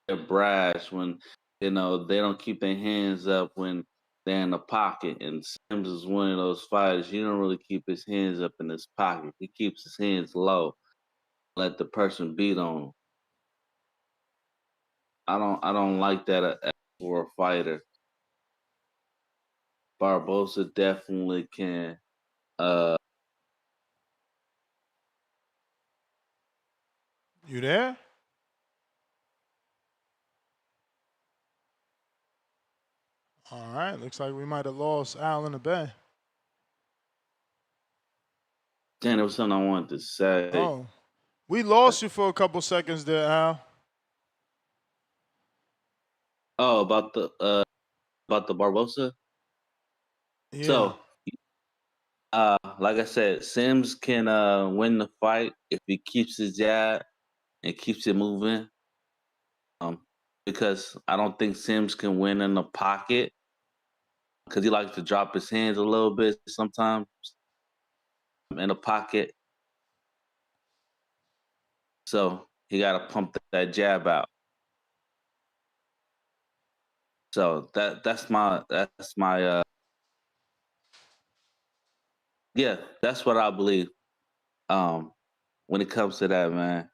they're brash when they don't keep their hands up when they're in the pocket. And Sims is one of those fighters. He don't really keep his hands up in his pocket. He keeps his hands low, let the person beat on him. I don't like that for a fighter. Barboza definitely can. You there? All right, looks like we might have lost Al in the bay. Damn, there was something I wanted to say. Oh, we lost you for a couple seconds there, Al. Oh, about the Barboza. Yeah. So, like I said, Sims can win the fight if he keeps his jab and keeps it moving. Because I don't think Sims can win in the pocket because he likes to drop his hands a little bit sometimes in the pocket. So he got to pump that jab out. So that's my yeah, that's what I believe. When it comes to that, man.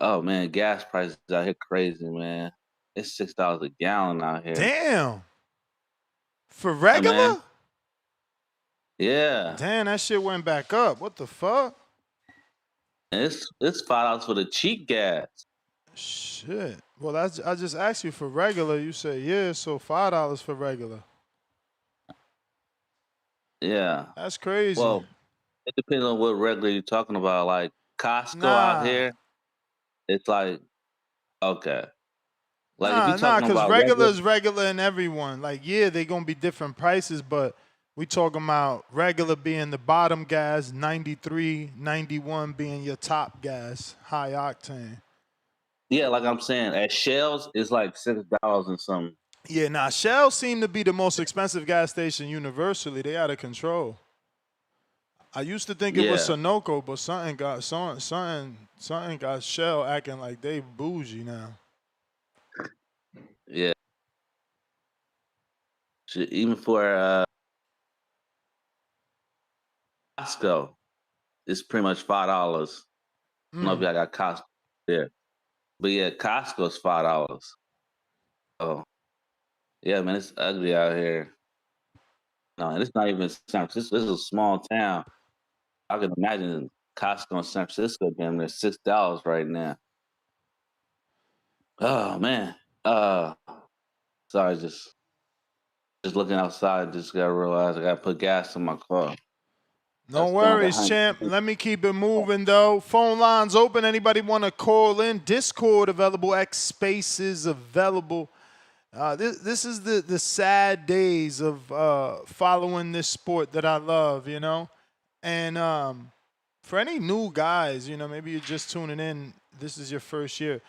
Oh man, gas prices out here crazy, man. It's $6 a gallon out here. Damn. For regular? Yeah. Damn, that shit went back up. What the fuck? And it's $5 for the cheap gas. Shit. Well, I just asked you for regular. You said yeah, so $5 for regular. Yeah. That's crazy. Well, it depends on what regular you're talking about. Like Costco out here, it's like okay. Like if you're talking because about regular is regular in everyone. Like, yeah, they gonna be different prices, but we talking about regular being the bottom gas, 93, 91 being your top gas, high octane. Yeah, like I'm saying, at Shell's it's like $6 and something. Yeah, Shell seem to be the most expensive gas station universally. They out of control. I used to think it was Sunoco, but something got Shell acting like they bougie now. Yeah. Shit, even for Costco, it's pretty much $5. I don't know if y'all got Costco there. But yeah, Costco's $5. Oh. Yeah, man, it's ugly out here. No, and it's not even San Francisco. This is a small town. I can imagine Costco in San Francisco damn near $6 right now. Oh man. Sorry, just looking outside, just gotta realize I gotta put gas in my car. No worries, champ. Let me keep it moving, though. Phone lines open. Anybody want to call in? Discord available. X Spaces available. This is the sad days of following this sport that I love, you know? And for any new guys, you know, maybe you're just tuning in. This is your first year.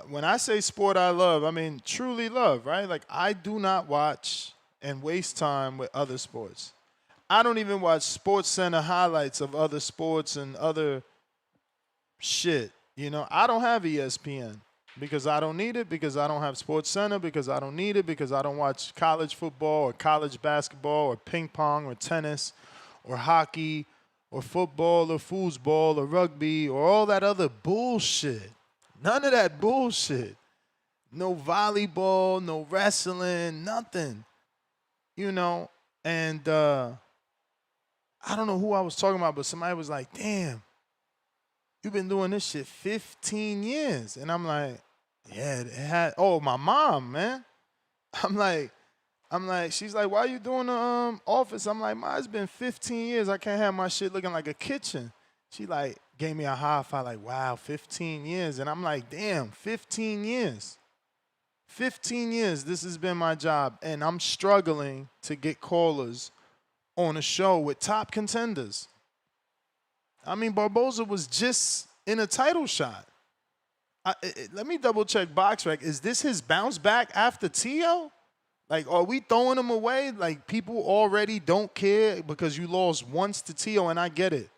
When I say sport I love, I mean truly love, right? Like, I do not watch and waste time with other sports. I don't even watch Sports Center highlights of other sports and other shit. You know, I don't have ESPN because I don't need it, because I don't have Sports Center, because I don't need it, because I don't watch college football or college basketball or ping pong or tennis or hockey or football or foosball or rugby or all that other bullshit. None of that bullshit. No volleyball, no wrestling, nothing. You know, and I don't know who I was talking about, but somebody was like, damn, you've been doing this shit 15 years. And I'm like, yeah, it had, my mom, man. I'm like, she's like, why you doing the office? I'm like, it's been 15 years. I can't have my shit looking like a kitchen. She like gave me a high five, like, wow, 15 years. And I'm like, damn, 15 years. 15 years, this has been my job, and I'm struggling to get callers on a show with top contenders. I mean, Barboza was just in a title shot. Let me double check BoxRec. Is this his bounce back after Tio? Like, are we throwing him away? Like, people already don't care because you lost once to Tio, and I get it.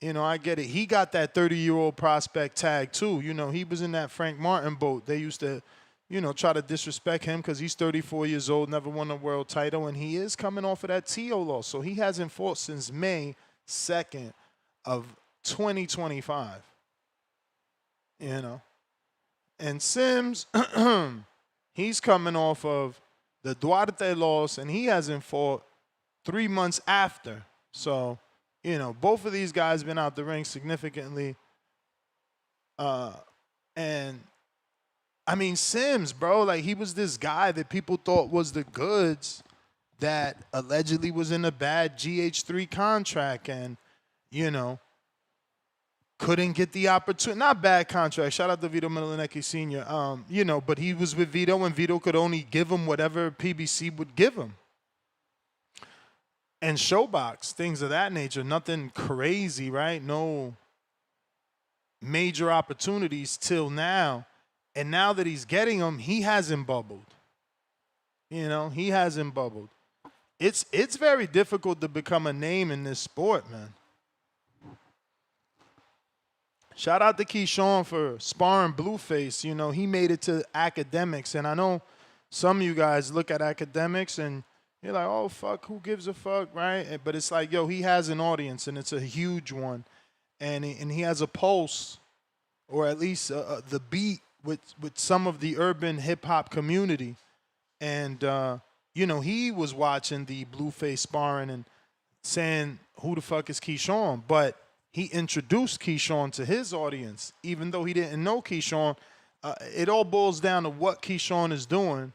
You know, I get it. He got that 30-year-old prospect tag, too. You know, he was in that Frank Martin boat. They used to, you know, try to disrespect him because he's 34 years old, never won a world title, and he is coming off of that Tio loss. So he hasn't fought since May 2nd of 2025. You know. And Sims, he's coming off of the Duarte loss, and he hasn't fought 3 months after. So, you know, both of these guys been out the ring significantly. And, I mean, Sims, bro, like, he was this guy that people thought was the goods that allegedly was in a bad GH3 contract and, you know, couldn't get the opportunity. Not bad contract. Shout out to Vito Milanecki Sr. You know, but he was with Vito, and Vito could only give him whatever PBC would give him. And Showbox, things of that nature. Nothing crazy, right? No major opportunities till now. And now that he's getting them, he hasn't bubbled. You know, he hasn't bubbled. It's very difficult to become a name in this sport, man. Shout out to Keyshawn for sparring Blueface. You know, he made it to academics. And I know some of you guys look at academics and you're like, oh, fuck, who gives a fuck, right? But it's like, yo, he has an audience, and it's a huge one. And he has a pulse, or at least the beat with some of the urban hip-hop community. And, you know, he was watching the Blueface sparring and saying, who the fuck is Keyshawn? But he introduced Keyshawn to his audience, even though he didn't know Keyshawn. It all boils down to what Keyshawn is doing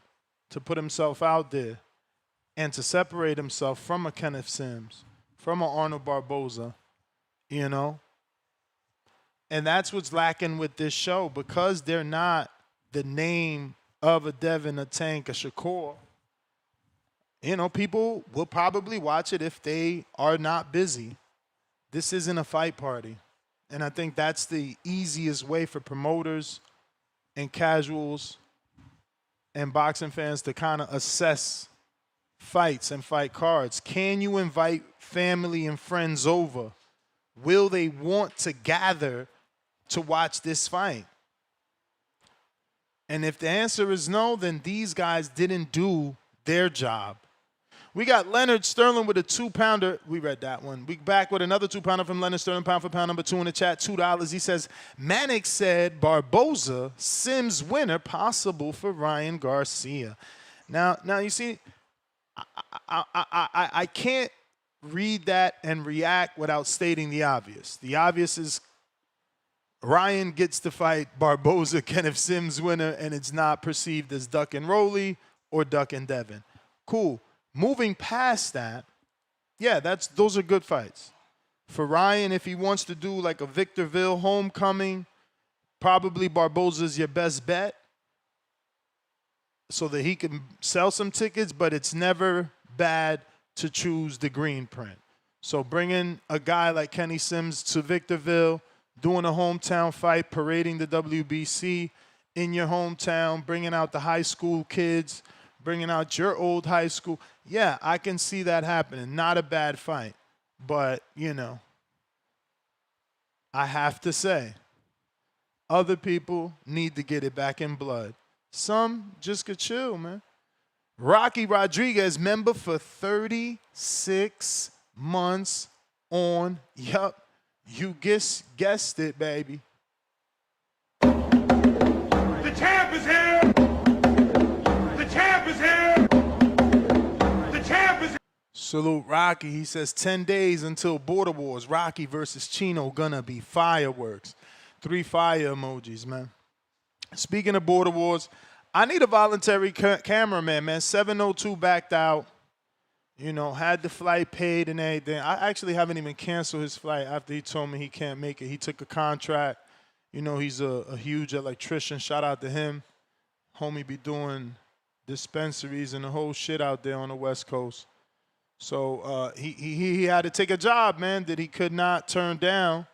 to put himself out there and to separate himself from a Kenneth Sims, from an Arnold Barboza, you know. And that's what's lacking with this show, because they're not the name of a Devin, a Tank, a Shakur. You know, people will probably watch it if they are not busy. This isn't a fight party. And I think that's the easiest way for promoters and casuals and boxing fans to kind of assess fights and fight cards. Can you invite family and friends over? Will they want to gather to watch this fight? And if the answer is no, then these guys didn't do their job. We got Leonard Sterling with a 2-pounder. We read that one. We back with another 2-pounder from Leonard Sterling, pound for pound number 2 in the chat, $2. He says, Manic said Barboza, Sims winner, possible for Ryan Garcia. Now you see, I can't read that and react without stating the obvious. The obvious is Ryan gets to fight Barboza, Kenneth Sims winner, and it's not perceived as Duck and Rolly or Duck and Devin. Cool. Moving past that, yeah, those are good fights. For Ryan, if he wants to do like a Victorville homecoming, probably Barboza's your best bet so that he can sell some tickets, but it's never bad to choose the green print. So bringing a guy like Kenny Sims to Victorville, doing a hometown fight, parading the WBC in your hometown, bringing out the high school kids, bringing out your old high school. Yeah, I can see that happening. Not a bad fight. But, you know, I have to say, other people need to get it back in blood. Some just could chill, man. Rocky Rodriguez, member for 36 months on. Yup, you guessed it, baby. The champ is here! The champ is here! The champ is here! Salute Rocky. He says 10 days until Border Wars. Rocky versus Chino gonna be fireworks. 3 fire emojis, man. Speaking of Border Wars, I need a voluntary cameraman, man. 702 backed out. You know, had the flight paid and everything. I actually haven't even canceled his flight after he told me he can't make it. He took a contract. You know, he's a huge electrician. Shout out to him. Homie be doing dispensaries and the whole shit out there on the West Coast. So he had to take a job, man, that he could not turn down.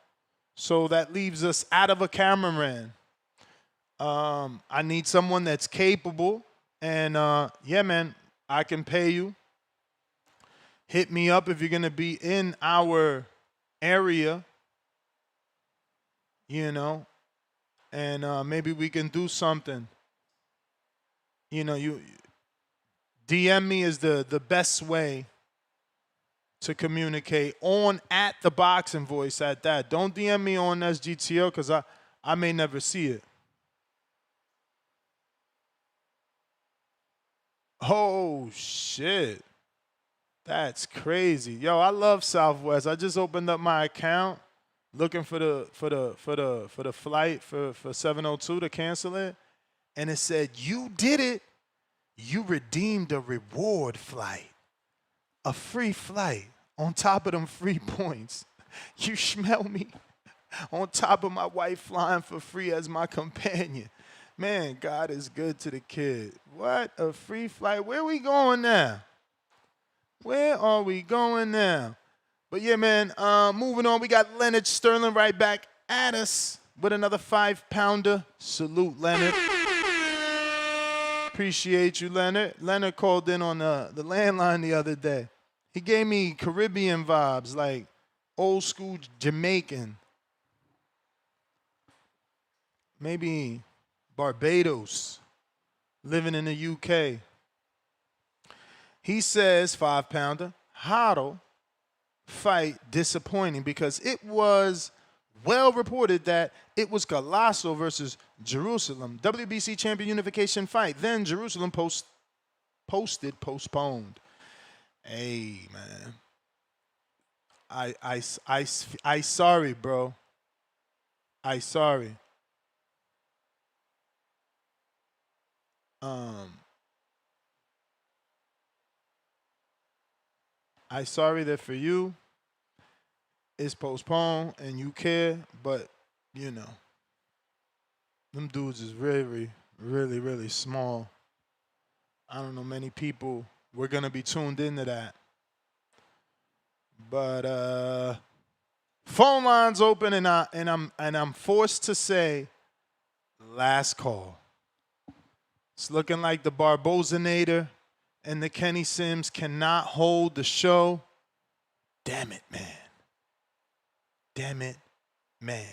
So that leaves us out of a cameraman. I need someone that's capable. And, yeah, man, I can pay you. Hit me up if you're going to be in our area, you know, and maybe we can do something. You know, you DM me is the best way to communicate on at the boxing voice at that. Don't DM me on SGTO because I may never see it. Oh shit. That's crazy. Yo, I love Southwest. I just opened up my account looking for the flight for 702 to cancel it. And it said, you did it. You redeemed a reward flight. A free flight on top of them free points. You smell me on top of my wife flying for free as my companion. Man, God is good to the kid. What a free flight. Where we going now? Where are we going now? But yeah, man, moving on. We got Leonard Sterling right back at us with another 5-pounder. Salute, Leonard. Appreciate you, Leonard. Leonard called in on the landline the other day. He gave me Caribbean vibes, like old school Jamaican. Maybe Barbados, living in the UK. He says, 5-pounder, Haro fight disappointing because it was well reported that it was Collazo versus Jerusalem. WBC champion unification fight. Then Jerusalem posted postponed. Hey, man. I sorry, bro. I sorry. I sorry that for you it's postponed and you care, but you know, them dudes is really, really, really small. I don't know many people were gonna be tuned into that. But phone lines open and I'm forced to say last call. It's looking like the Barbozanator and the Kenny Sims cannot hold the show. Damn it, man. Damn it, man.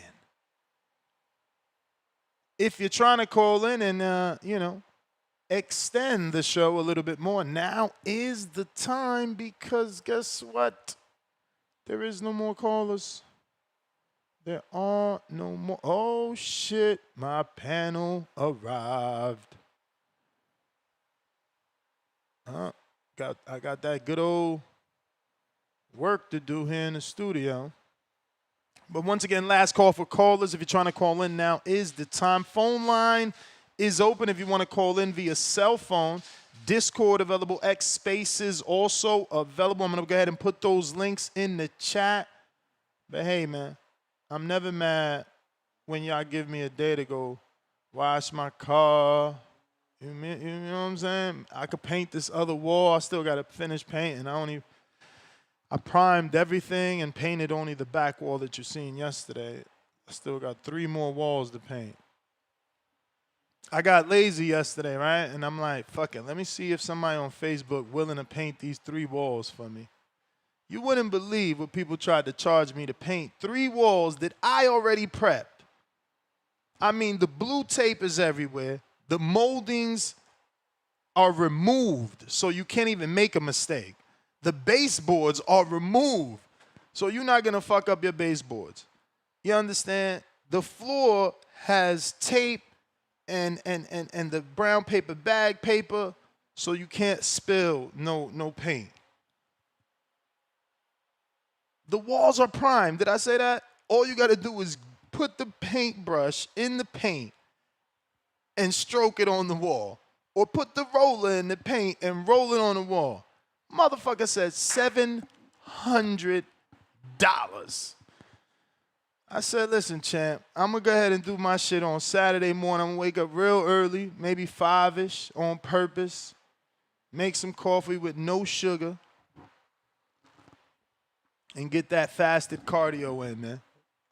If you're trying to call in and, you know, extend the show a little bit more, now is the time because guess what? There is no more callers. There are no more. Oh, shit. My panel arrived. I got that good old work to do here in the studio. But once again, last call for callers. If you're trying to call in, now is the time. Phone line is open if you want to call in via cell phone. Discord available. X Spaces also available. I'm going to go ahead and put those links in the chat. But hey, man, I'm never mad when y'all give me a day to go wash my car. You know what I'm saying? I could paint this other wall. I still got to finish painting. I primed everything and painted only the back wall that you seen yesterday. I still got 3 more walls to paint. I got lazy yesterday, right? And I'm like, fuck it. Let me see if somebody on Facebook willing to paint these 3 walls for me. You wouldn't believe what people tried to charge me to paint 3 walls that I already prepped. I mean, the blue tape is everywhere. The moldings are removed, so you can't even make a mistake. The baseboards are removed, so you're not going to fuck up your baseboards. You understand? The floor has tape and the brown paper bag paper, so you can't spill no paint. The walls are primed. Did I say that? All you got to do is put the paintbrush in the paint and stroke it on the wall. Or put the roller in the paint and roll it on the wall. Motherfucker said $700. I said, listen, champ, I'm going to go ahead and do my shit on Saturday morning. I'm going to wake up real early, maybe 5-ish on purpose, make some coffee with no sugar, and get that fasted cardio in, man.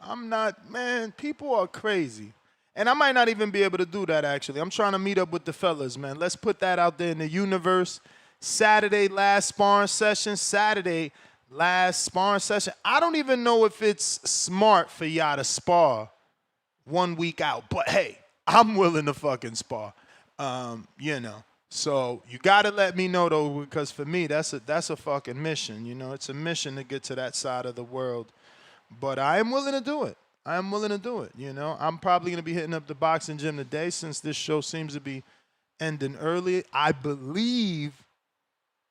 I'm not, man, people are crazy. And I might not even be able to do that, actually. I'm trying to meet up with the fellas, man. Let's put that out there in the universe. Saturday, last sparring session. I don't even know if it's smart for y'all to spar 1 week out. But, hey, I'm willing to fucking spar, you know. So you got to let me know, though, because for me, that's a fucking mission. You know, it's a mission to get to that side of the world. But I am willing to do it. You know. I'm probably going to be hitting up the boxing gym today since this show seems to be ending early. I believe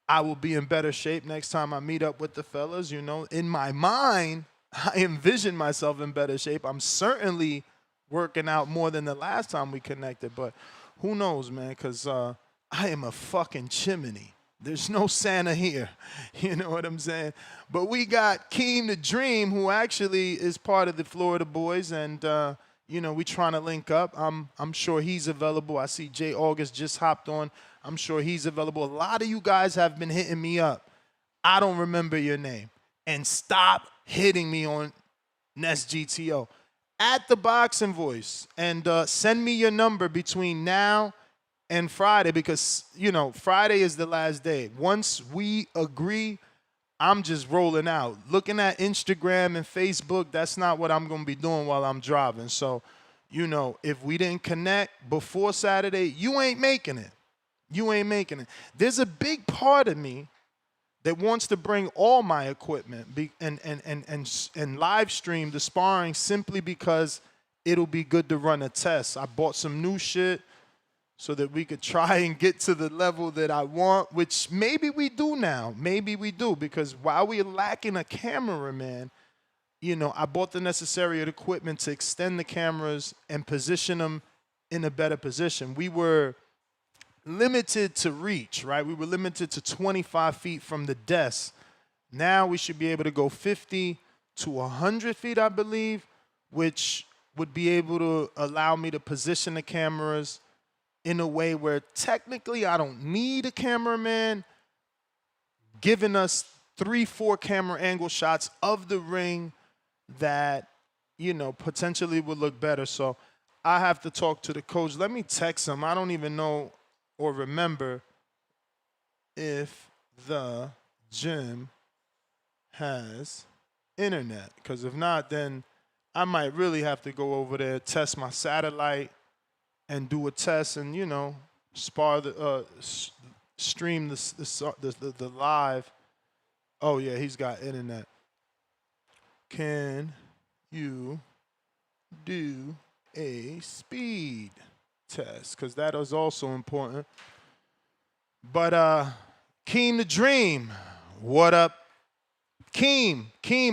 I will be in better shape next time I meet up with the fellas. You know, in my mind, I envision myself in better shape. I'm certainly working out more than the last time we connected, but who knows, man, because I am a fucking chimney. There's no Santa here. You know what I'm saying? But we got Keem the Dream, who actually is part of the Florida Boys, and, you know, we trying to link up. I'm sure he's available. I see Jay August just hopped on. I'm sure he's available. A lot of you guys have been hitting me up. I don't remember your name. And stop hitting me on Nest GTO. At the Boxing Voice. And send me your number between now and Friday because, you know, Friday is the last day. Once we agree, I'm just rolling out. Looking at Instagram and Facebook, that's not what I'm going to be doing while I'm driving. So, you know, if we didn't connect before Saturday, you ain't making it. There's a big part of me that wants to bring all my equipment and live stream the sparring simply because it'll be good to run a test. I bought some new shit so that we could try and get to the level that I want, which maybe we do now. Maybe we do, because while we're lacking a cameraman, you know, I bought the necessary equipment to extend the cameras and position them in a better position. We were limited to reach, right? We were limited to 25 feet from the desk. Now we should be able to go 50 to 100 feet, I believe, which would be able to allow me to position the cameras in a way where technically I don't need a cameraman, giving us 3-4 camera angle shots of the ring that, you know, potentially would look better. So I have to talk to the coach. Let me text him. I don't even know or remember if the gym has internet, because if not, then I might really have to go over there, test my satellite, and do a test, and you know, spar the stream the live. Oh yeah, he's got internet. Can you do a speed test? Because that is also important. But Keem the Dream, what up? Keem,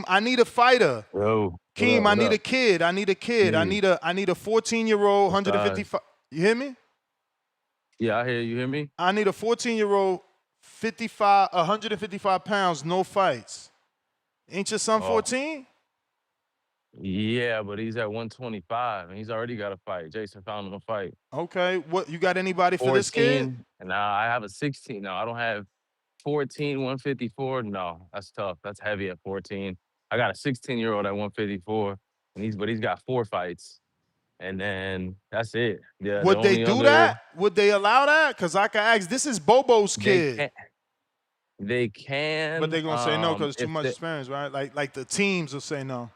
I need a fighter. Yo, Keem, I need up? a kid. I need a 14-year-old, 155. You hear me? Yeah, I hear you. Hear me? I need a 14-year-old, 155 pounds, no fights. Ain't your son 14? Yeah, but he's at 125, and he's already got a fight. Jason found him a fight. Okay, what you got? Anybody for this kid? 14, and now I have a 16. No, I don't have 14, 154. No, that's tough. That's heavy at 14. I got a 16-year-old at 154, and he's got 4 fights, and then that's it. Yeah. Would they do that? Would they allow that? Because I can ask. This is Bobo's kid. They can. But they're gonna say no because it's too much experience, right? Like the teams will say no.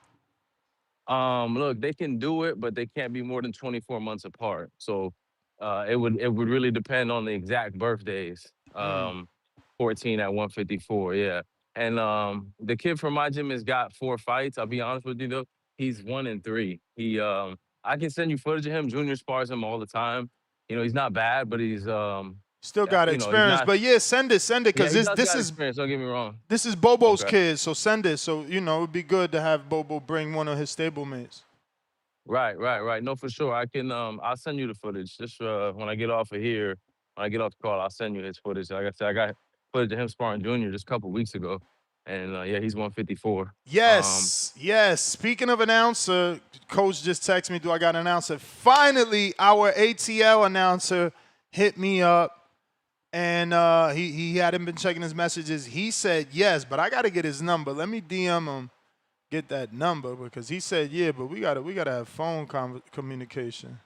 Look, they can do it, but they can't be more than 24 months apart. So it would really depend on the exact birthdays. 14 at 154, yeah. And the kid from my gym has got 4 fights. I'll be honest with you though, he's 1-3. He I can send you footage of him. Junior spars him all the time. You know, he's not bad, but he's still got experience. But yeah, send it because this is experience. Don't get me wrong. This is Bobo's kid, so send it. So you know, it'd be good to have Bobo bring one of his stablemates. Right. No, for sure. I can. I'll send you the footage. Just when I get off of here, when I get off the call, I'll send you his footage. Like I said, I got footage of him sparring Junior just a couple weeks ago. and yeah, he's 154. Yes. Speaking of announcer, Coach just texted me, do I got an announcer? Finally, our ATL announcer hit me up. And he hadn't been checking his messages. He said yes, but I got to get his number. Let me DM him, get that number, because he said yeah, but we gotta have phone communication.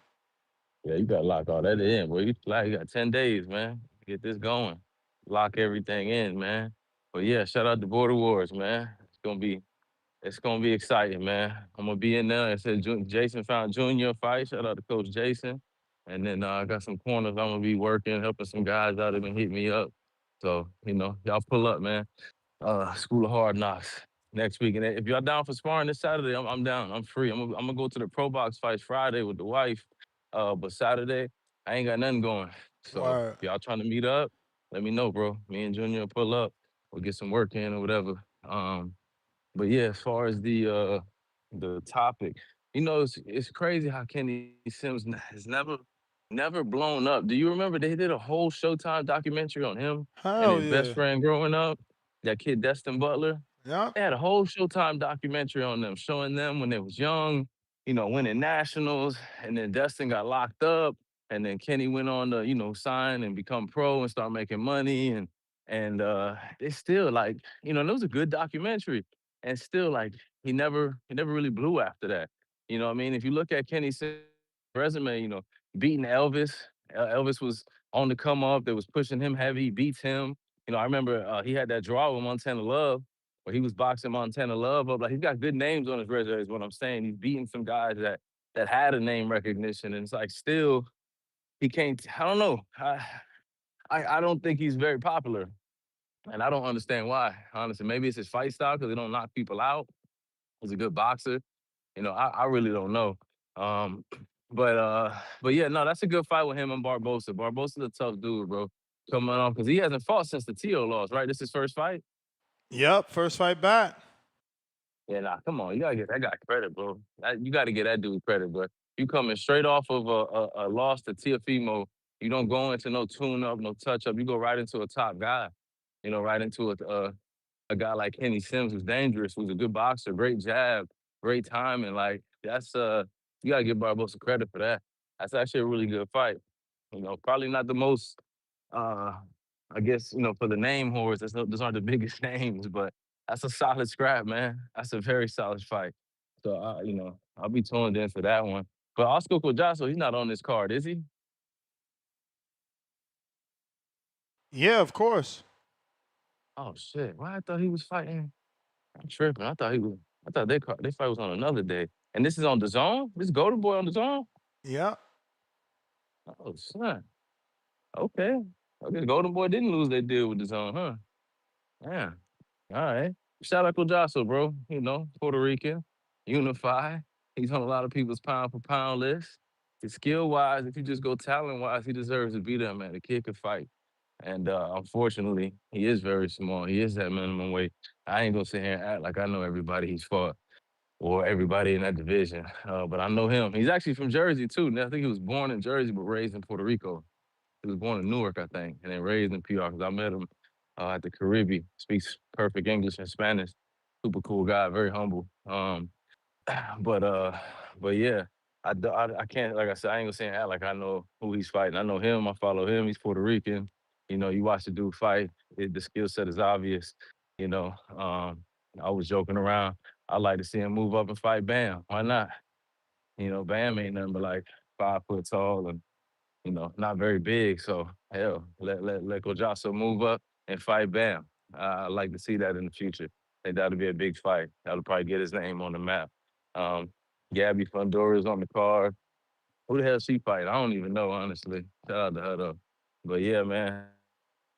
Yeah, you got to lock all that in, boy. You got 10 days, man. Get this going. Lock everything in, man. But yeah, shout out to Border Wars, man. It's gonna be exciting, man. I'm gonna be in there. It said Jason found Junior fight. Shout out to Coach Jason. And then I got some corners I'm gonna be working, helping some guys out that been hit me up. So, y'all pull up, man. School of Hard Knocks next week. And if y'all down for sparring this Saturday, I'm down. I'm free. I'm gonna go to the Pro Box fights Friday with the wife. But Saturday, I ain't got nothing going. So if y'all trying to meet up, let me know, bro. Me and Junior will pull up. We'll get some work in or whatever. But yeah, as far as the topic, it's crazy how Kenny Sims has never blown up. Do you remember they did a whole Showtime documentary on him and Hell his best yeah. friend growing up? That kid Destin Butler. Yep. They had a whole Showtime documentary on them, showing them when they was young, winning nationals, and then Destin got locked up, and then Kenny went on to, sign and become pro and start making money, and it's still like, it was a good documentary, and still like he never really blew after that. You know what I mean? If you look at Kenny Sims' resume, beating Elvis, Elvis was on the come up, they was pushing him heavy, he beats him. I remember he had that draw with Montana Love, where he was boxing Montana Love up. Like he's got good names on his resume, is what I'm saying. He's beating some guys that had a name recognition, and it's like still he can't. I don't know. I don't think he's very popular, and I don't understand why. Honestly, maybe it's his fight style because he don't knock people out. He's a good boxer. I really don't know. Um, but yeah, no, that's a good fight with him and Barboza. Barboza's a tough dude, bro. Coming off because he hasn't fought since the Tio loss, right? This is his first fight. Yep, first fight back. Yeah, nah, come on. You gotta get that guy credit, bro. You gotta get that dude credit, bro. You coming straight off of a loss to Teofimo. You don't go into no tune-up, no touch-up. You go right into a top guy. Right into a guy like Kenny Sims, who's dangerous, who's a good boxer, great jab, great timing. Like, that's, you gotta give Barboza credit for that. That's actually a really good fight. Probably not the most, uh, I guess, for the name horse, those aren't the biggest names, but that's a solid scrap, man. That's a very solid fight. So, I'll be tuned in for that one. But Oscar Collazo, he's not on this card, is he? Yeah, of course. Oh, shit. Why I thought he was fighting? I'm tripping. I thought their fight was on another day. And this is on DAZN? This Golden Boy on DAZN? Yeah. Oh, son. Okay. Okay, Golden Boy didn't lose their deal with DAZN, huh? Yeah. All right. Shout out Collazo, bro. Puerto Rican, unify. He's on a lot of people's pound for pound list. His skill wise, if you just go talent wise, he deserves to be there, man. The kid can fight. And unfortunately, he is very small. He is that minimum weight. I ain't gonna sit here and act like I know everybody he's fought or everybody in that division. But I know him. He's actually from Jersey too. And I think he was born in Jersey but raised in Puerto Rico. He was born in Newark, I think, and then raised in PR because I met him at the Caribbean. Speaks perfect English and Spanish. Super cool guy, very humble. But yeah, I can't, like I said, I ain't gonna say and act like I know who he's fighting. I know him. I follow him. He's Puerto Rican. You watch the dude fight. The skill set is obvious. I was joking around. I like to see him move up and fight Bam. Why not? Bam ain't nothing but like 5 foot tall and not very big. So hell, let Collazo move up and fight Bam. I'd like to see that in the future. I think that'll be a big fight. That'll probably get his name on the map. Gabby Fundora is on the card. Who the hell she fight? I don't even know, honestly. Shout out to her though. But yeah, man.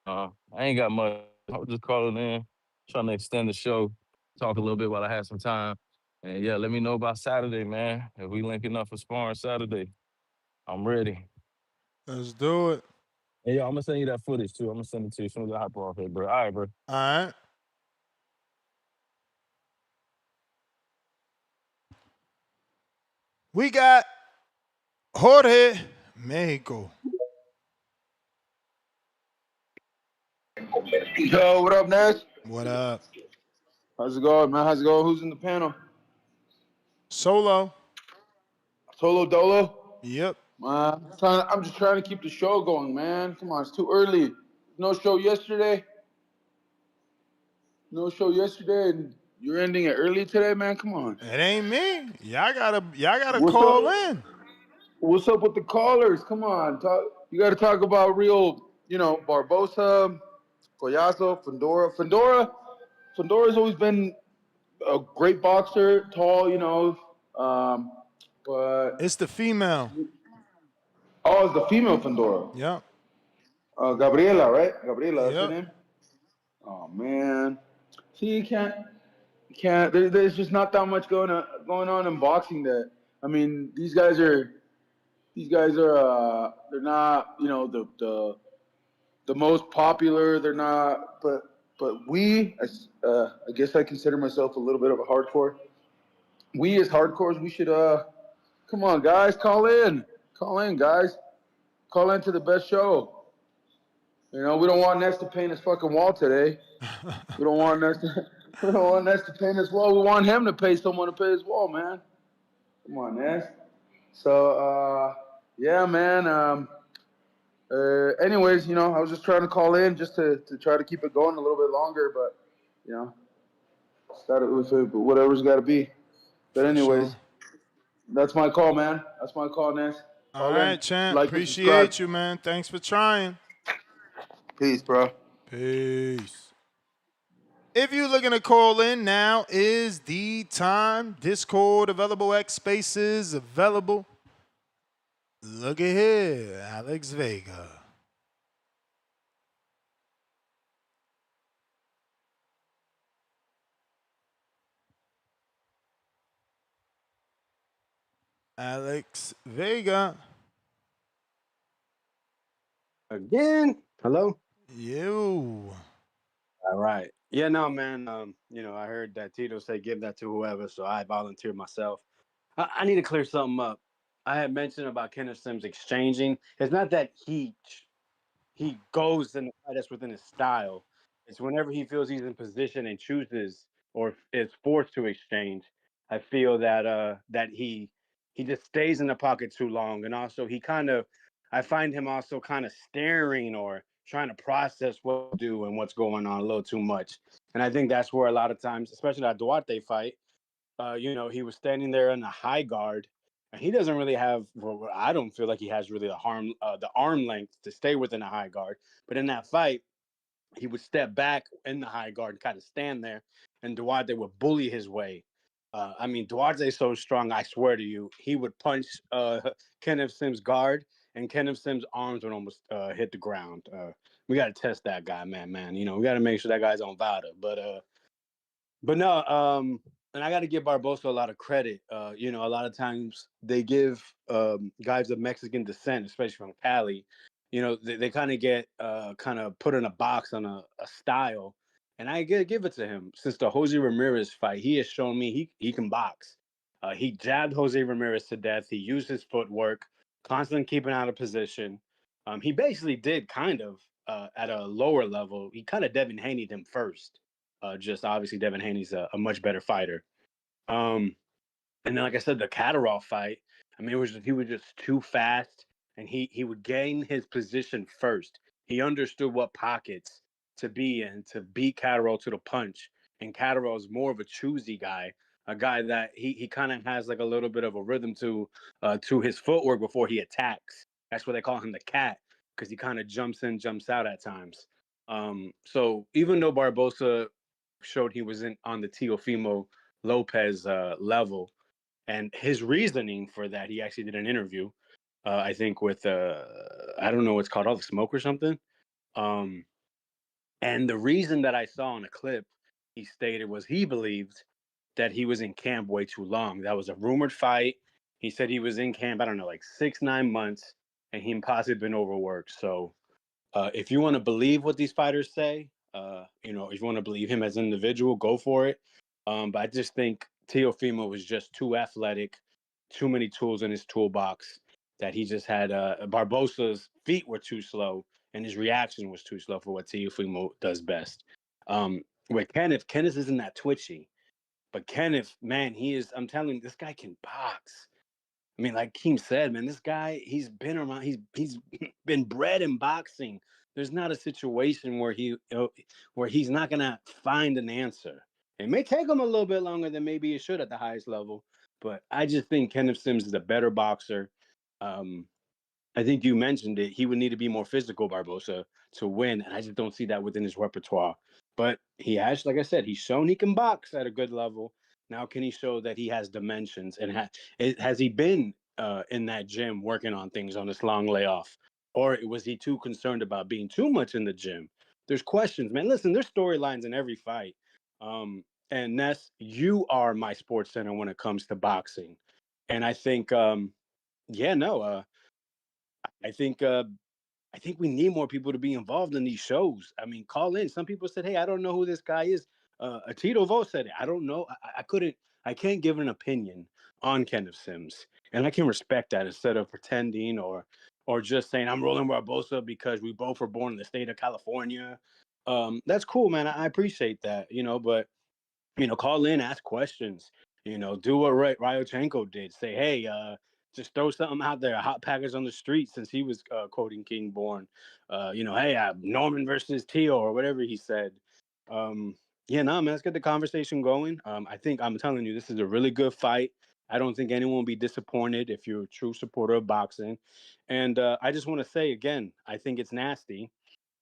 I ain't got much. I was just calling in, trying to extend the show, talk a little bit while I had some time. And yeah, let me know about Saturday, man. If we linking up for sparring Saturday, I'm ready. Let's do it. Hey, yo, I'm gonna send you that footage too. I'm gonna send it to you as soon as I hop off here, bro. All right, bro. All right. We got Jorge, Mexico. Yo, what up, Ness? What up? How's it going, man? How's it going? Who's in the panel? Solo. Solo Dolo? Yep. I'm just trying to keep the show going, man. Come on, it's too early. No show yesterday. And you're ending it early today, man. Come on. It ain't me. Y'all gotta call in. What's up with the callers? Come on, you got to talk about real, Barboza, Collazo, Fundora. Fundora's always been a great boxer, tall, but it's the female. Oh, it's the female Fundora. Yeah. Gabriela, right? Gabriela, that's yep. her name. Oh man, see, you can't. There's just not that much going on in boxing. That I mean, these guys are. They're not, the most popular. They're not, but we, I guess I consider myself a little bit of a hardcore. We as hardcores, we should, come on, guys, call in, guys, call into the best show. We don't want Ness to paint his fucking wall today. We don't want Ness to paint his wall. We want him to pay someone to pay his wall, man. Come on, Ness. So, yeah, man. Anyways, I was just trying to call in just to try to keep it going a little bit longer, but, whatever's got to be. But anyways, that's my call, man. That's my call, Ness. All right, champ. Appreciate you, man. Thanks for trying. Peace, bro. Peace. If you're looking to call in, now is the time. Discord available, X Spaces available. Look at here, Alex Vega. Alex Vega. Again? Hello? You. All right. Yeah, no, man. I heard that Tito say give that to whoever, so I volunteered myself. I need to clear something up. I had mentioned about Kenneth Sims exchanging. It's not that he goes in the fight that's within his style. It's whenever he feels he's in position and chooses or is forced to exchange. I feel that he just stays in the pocket too long, and also I find him also kind of staring or trying to process what to do and what's going on a little too much. And I think that's where a lot of times, especially that Duarte fight, he was standing there in a high guard, and he doesn't really have. Well, I don't feel like he has really the arm length to stay within a high guard. But in that fight, he would step back in the high guard and kind of stand there, and Duarte would bully his way. Duarte's so strong, I swear to you, he would punch Kenneth Sims' guard, and Kenneth Sims' arms would almost hit the ground. We got to test that guy, man. We got to make sure that guy's on Vada. But no, and I got to give Barboza a lot of credit. A lot of times they give guys of Mexican descent, especially from Cali, they kind of get kind of put in a box on a style. And I give it to him. Since the Jose Ramirez fight, he has shown me he can box. He jabbed Jose Ramirez to death. He used his footwork, constantly keeping out of position. He basically did kind of at a lower level. He kind of Devin Haney'd him first. Just obviously Devin Haney's a much better fighter. And then, like I said, the Catterall fight, he was just too fast, and he would gain his position first. He understood what pockets to be in to beat Catterall to the punch. And Catterall is more of a choosy guy, a guy that he kind of has like a little bit of a rhythm to his footwork before he attacks. That's why they call him the cat, because he kind of jumps in, jumps out at times. So even though Barboza showed he was on the Teofimo Lopez level, and his reasoning for that, he actually did an interview, I think with I don't know what's called, All the Smoke or something. And the reason that I saw in a clip he stated was he believed that he was in camp way too long. That was a rumored fight. He said he was in camp, I don't know, like 6-9 months, and he possibly been overworked. So if you want to believe what these fighters say, if you want to believe him as an individual, go for it. But I just think Teofimo was just too athletic, too many tools in his toolbox, that he just had Barboza's feet were too slow and his reaction was too slow for what Teofimo does best. with Kenneth isn't that twitchy. But Kenneth, man, he is. I'm telling you, this guy can box. I mean, like Keem said, man, this guy, he's been around. He's been bred in boxing. There's not a situation where he's not gonna find an answer. It may take him a little bit longer than maybe it should at the highest level, but I just think Kenneth Sims is a better boxer. I think you mentioned it. He would need to be more physical, Barboza, to win, and I just don't see that within his repertoire. But he has, like I said, he's shown he can box at a good level. Now, can he show that he has dimensions? And has he been in that gym working on things on this long layoff? Or was he too concerned about being too much in the gym? There's questions, man. Listen, there's storylines in every fight. And Ness, you are my sports center when it comes to boxing. And I think, I think we need more people to be involved in these shows. I mean, call in. Some people said, "Hey, I don't know who this guy is." Tito Lavos said it. I don't know. I can't give an opinion on Kenneth Sims, and I can respect that instead of pretending or just saying I'm rolling Barboza because we both were born in the state of California. That's cool, man. I appreciate that, but call in, ask questions. Do what Ryochenko did. Say, hey, just throw something out there. Hot packers on the street, since he was quoting King Born. Hey, Norman versus Tio or whatever he said. Man, let's get the conversation going. I think I'm telling you, this is a really good fight. I don't think anyone will be disappointed if you're a true supporter of boxing. And I just want to say again, I think it's nasty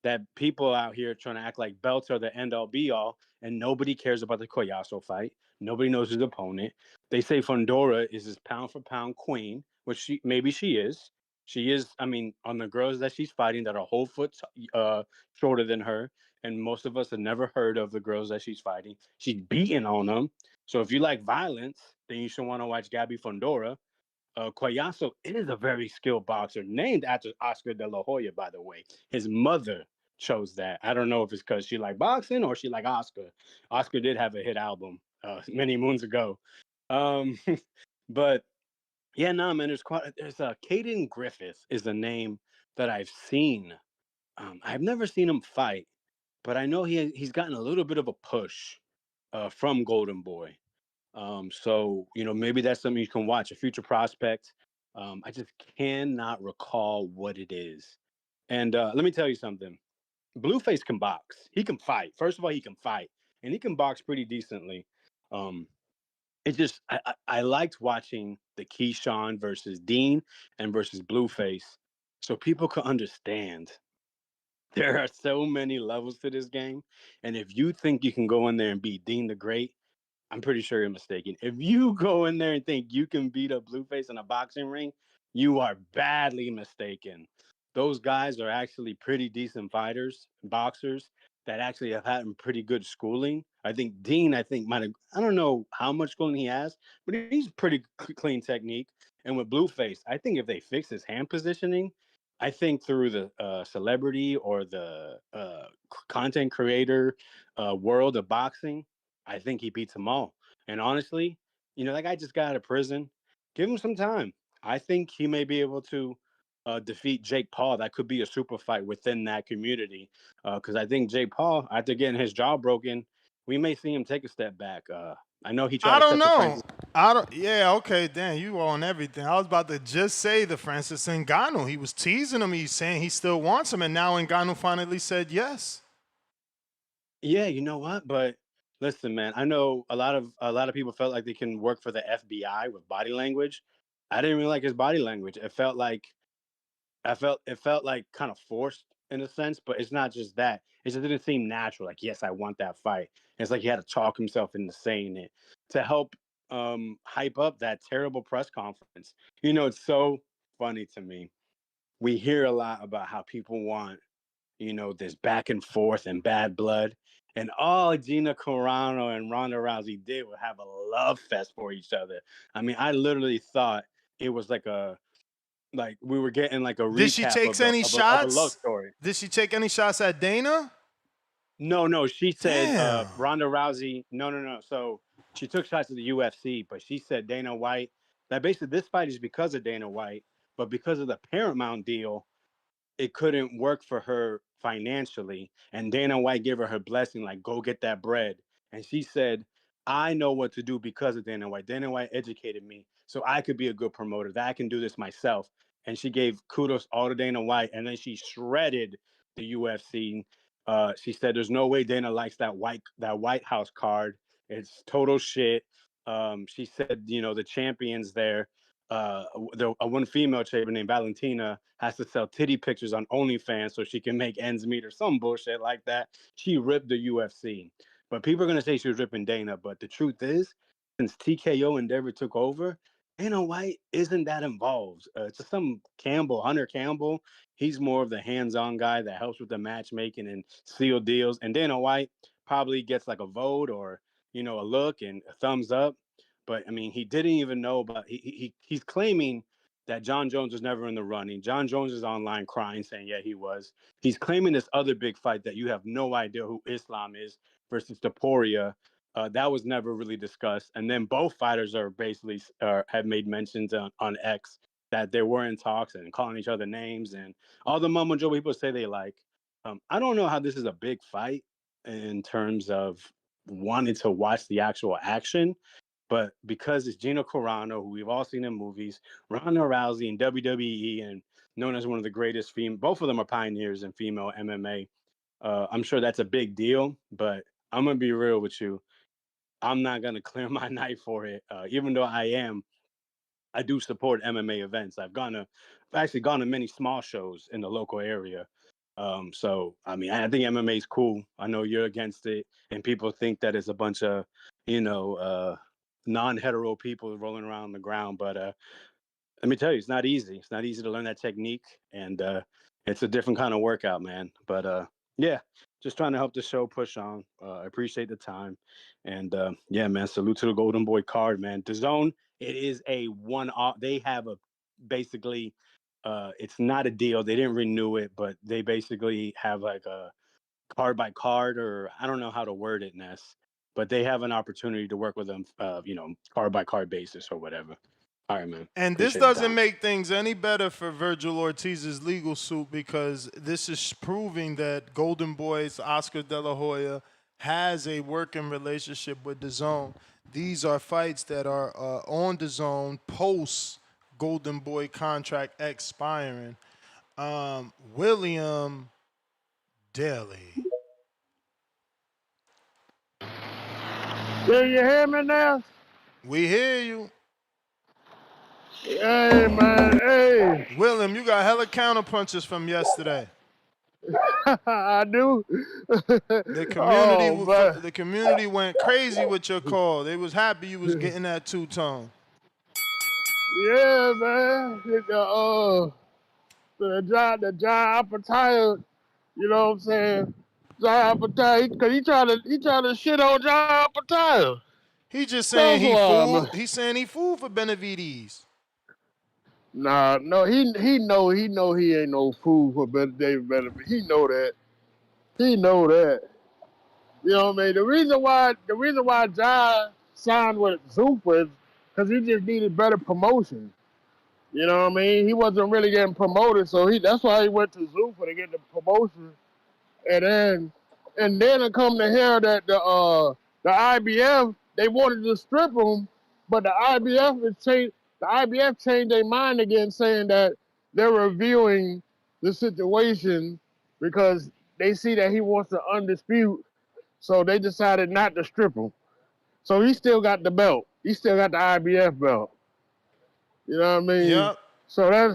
that people out here trying to act like belts are the end-all be-all, and nobody cares about the Collazo fight. Nobody knows his opponent. They say Fundora is his pound-for-pound queen, which she is. She is, I mean, on the girls that she's fighting that are a whole foot shorter than her, and most of us have never heard of the girls that she's fighting. She's beating on them. So if you like violence, then you should want to watch Gabby Fundora. Collazo is a very skilled boxer, named after Oscar de la Hoya, by the way. His mother chose that. I don't know if it's because she liked boxing or she liked Oscar. Oscar did have a hit album many moons ago. But yeah, man, there's Caden Griffith is a name that I've seen. I've never seen him fight, but I know he's gotten a little bit of a push from Golden Boy. So, maybe that's something you can watch, a future prospect. I just cannot recall what it is. And let me tell you something. Blueface can box. He can fight. First of all, he can fight. And he can box pretty decently. It just, I liked watching the Keyshawn versus Dean and versus Blueface so people could understand. There are so many levels to this game. And if you think you can go in there and beat Dean the Great, I'm pretty sure you're mistaken. If you go in there and think you can beat a Blueface in a boxing ring, you are badly mistaken. Those guys are actually pretty decent fighters, boxers that actually have had pretty good schooling. I think Dean, I don't know how much schooling he has, but he's pretty clean technique. And with Blueface, I think if they fix his hand positioning, I think through the celebrity or the content creator world of boxing, I think he beats them all. And honestly, that guy just got out of prison. Give him some time. I think he may be able to defeat Jake Paul. That could be a super fight within that community. Because I think Jake Paul, after getting his jaw broken, we may see him take a step back. I know he tried I to don't set the know. Francis. Yeah, okay, damn, you on everything. I was about to just say the Francis Ngannou. He was teasing him. He's saying he still wants him, and now Ngannou finally said yes. Yeah, you know what? But listen, man, I know a lot of people felt like they can work for the FBI with body language. I didn't really like his body language. It felt like kind of forced in a sense, but it's not just that. It just didn't seem natural. Like, yes, I want that fight. It's like he had to talk himself into saying it to help hype up that terrible press conference. It's so funny to me. We hear a lot about how people want, this back and forth and bad blood. And all Gina Carano and Ronda Rousey did was have a love fest for each other. I mean, I literally thought it was like we were getting like a recap Did she take any shots? Of a love story. Did she take any shots at Dana? No. She said Damn. Ronda Rousey. No. So she took shots at the UFC, but she said Dana White. That basically this fight is because of Dana White, but because of the Paramount deal, it couldn't work for her financially. And Dana White gave her blessing, like, go get that bread. And she said, I know what to do because of Dana White. Dana White educated me so I could be a good promoter, that I can do this myself. And she gave kudos all to Dana White. And then she shredded the UFC. She said, there's no way Dana likes that White House card. It's total shit. She said, the champions there, one female champion named Valentina has to sell titty pictures on OnlyFans so she can make ends meet or some bullshit like that. She ripped the UFC. But people are going to say she was ripping Dana. But the truth is, since TKO Endeavor took over, Dana White isn't that involved. It's just some Hunter Campbell. He's more of the hands-on guy that helps with the matchmaking and seal deals. And Dana White probably gets like a vote or, a look and a thumbs up. But, I mean, he didn't even know about he's claiming that John Jones was never in the running. John Jones is online crying, saying, yeah, he was. He's claiming this other big fight that you have no idea who Islam is versus Taporia. That was never really discussed. And then both fighters are basically have made mentions on X that they were in talks and calling each other names and all the mumbo jumbo people say they like. I don't know how this is a big fight in terms of wanting to watch the actual action. But because it's Gina Carano, who we've all seen in movies, Ronda Rousey in WWE, and known as one of the greatest both of them are pioneers in female MMA. I'm sure that's a big deal, but I'm going to be real with you. I'm not going to clear my night for it. Even though I do support MMA events. I've actually gone to many small shows in the local area. So, I mean, I think MMA is cool. I know you're against it, and people think that it's a bunch of, non-hetero people rolling around on the ground. But let me tell you, it's not easy. It's not easy to learn that technique, and it's a different kind of workout, man. But yeah, just trying to help the show push on. I appreciate the time, and yeah, man, salute to the Golden Boy card, man. DAZN, it is a one-off. They have basically, it's not a deal. They didn't renew it, but they basically have like a card by card, or I don't know how to word it, Ness. But they have an opportunity to work with them, card by card basis or whatever. All right, man. And this doesn't make things any better for Virgil Ortiz's legal suit because this is proving that Golden Boy's Oscar De La Hoya has a working relationship with DAZN. These are fights that are on DAZN post Golden Boy contract expiring. William Daly. Can you hear me now? We hear you. Hey, man, hey. William, you got hella counter punches from yesterday. I do. The community went crazy with your call. They was happy you was getting that two-tone. Yeah, man. The John Appetite, you know what I'm saying? John Appetite, because he trying to shit on John Appetite. He just saying he fooled. He's saying he fooled for Benavides. Nah, no, he know he ain't no fool for David Benavides. He know that. You know what I mean? The reason why John signed with Zuffa is because he just needed better promotion. You know what I mean? He wasn't really getting promoted, so that's why he went to Zuffa to get the promotion. And then it come to hear that the IBF, they wanted to strip him, but the IBF changed their mind again, saying that they're reviewing the situation because they see that he wants to undisputed, so they decided not to strip him. So he still got the belt. He still got the IBF belt. You know what I mean? Yep. So that's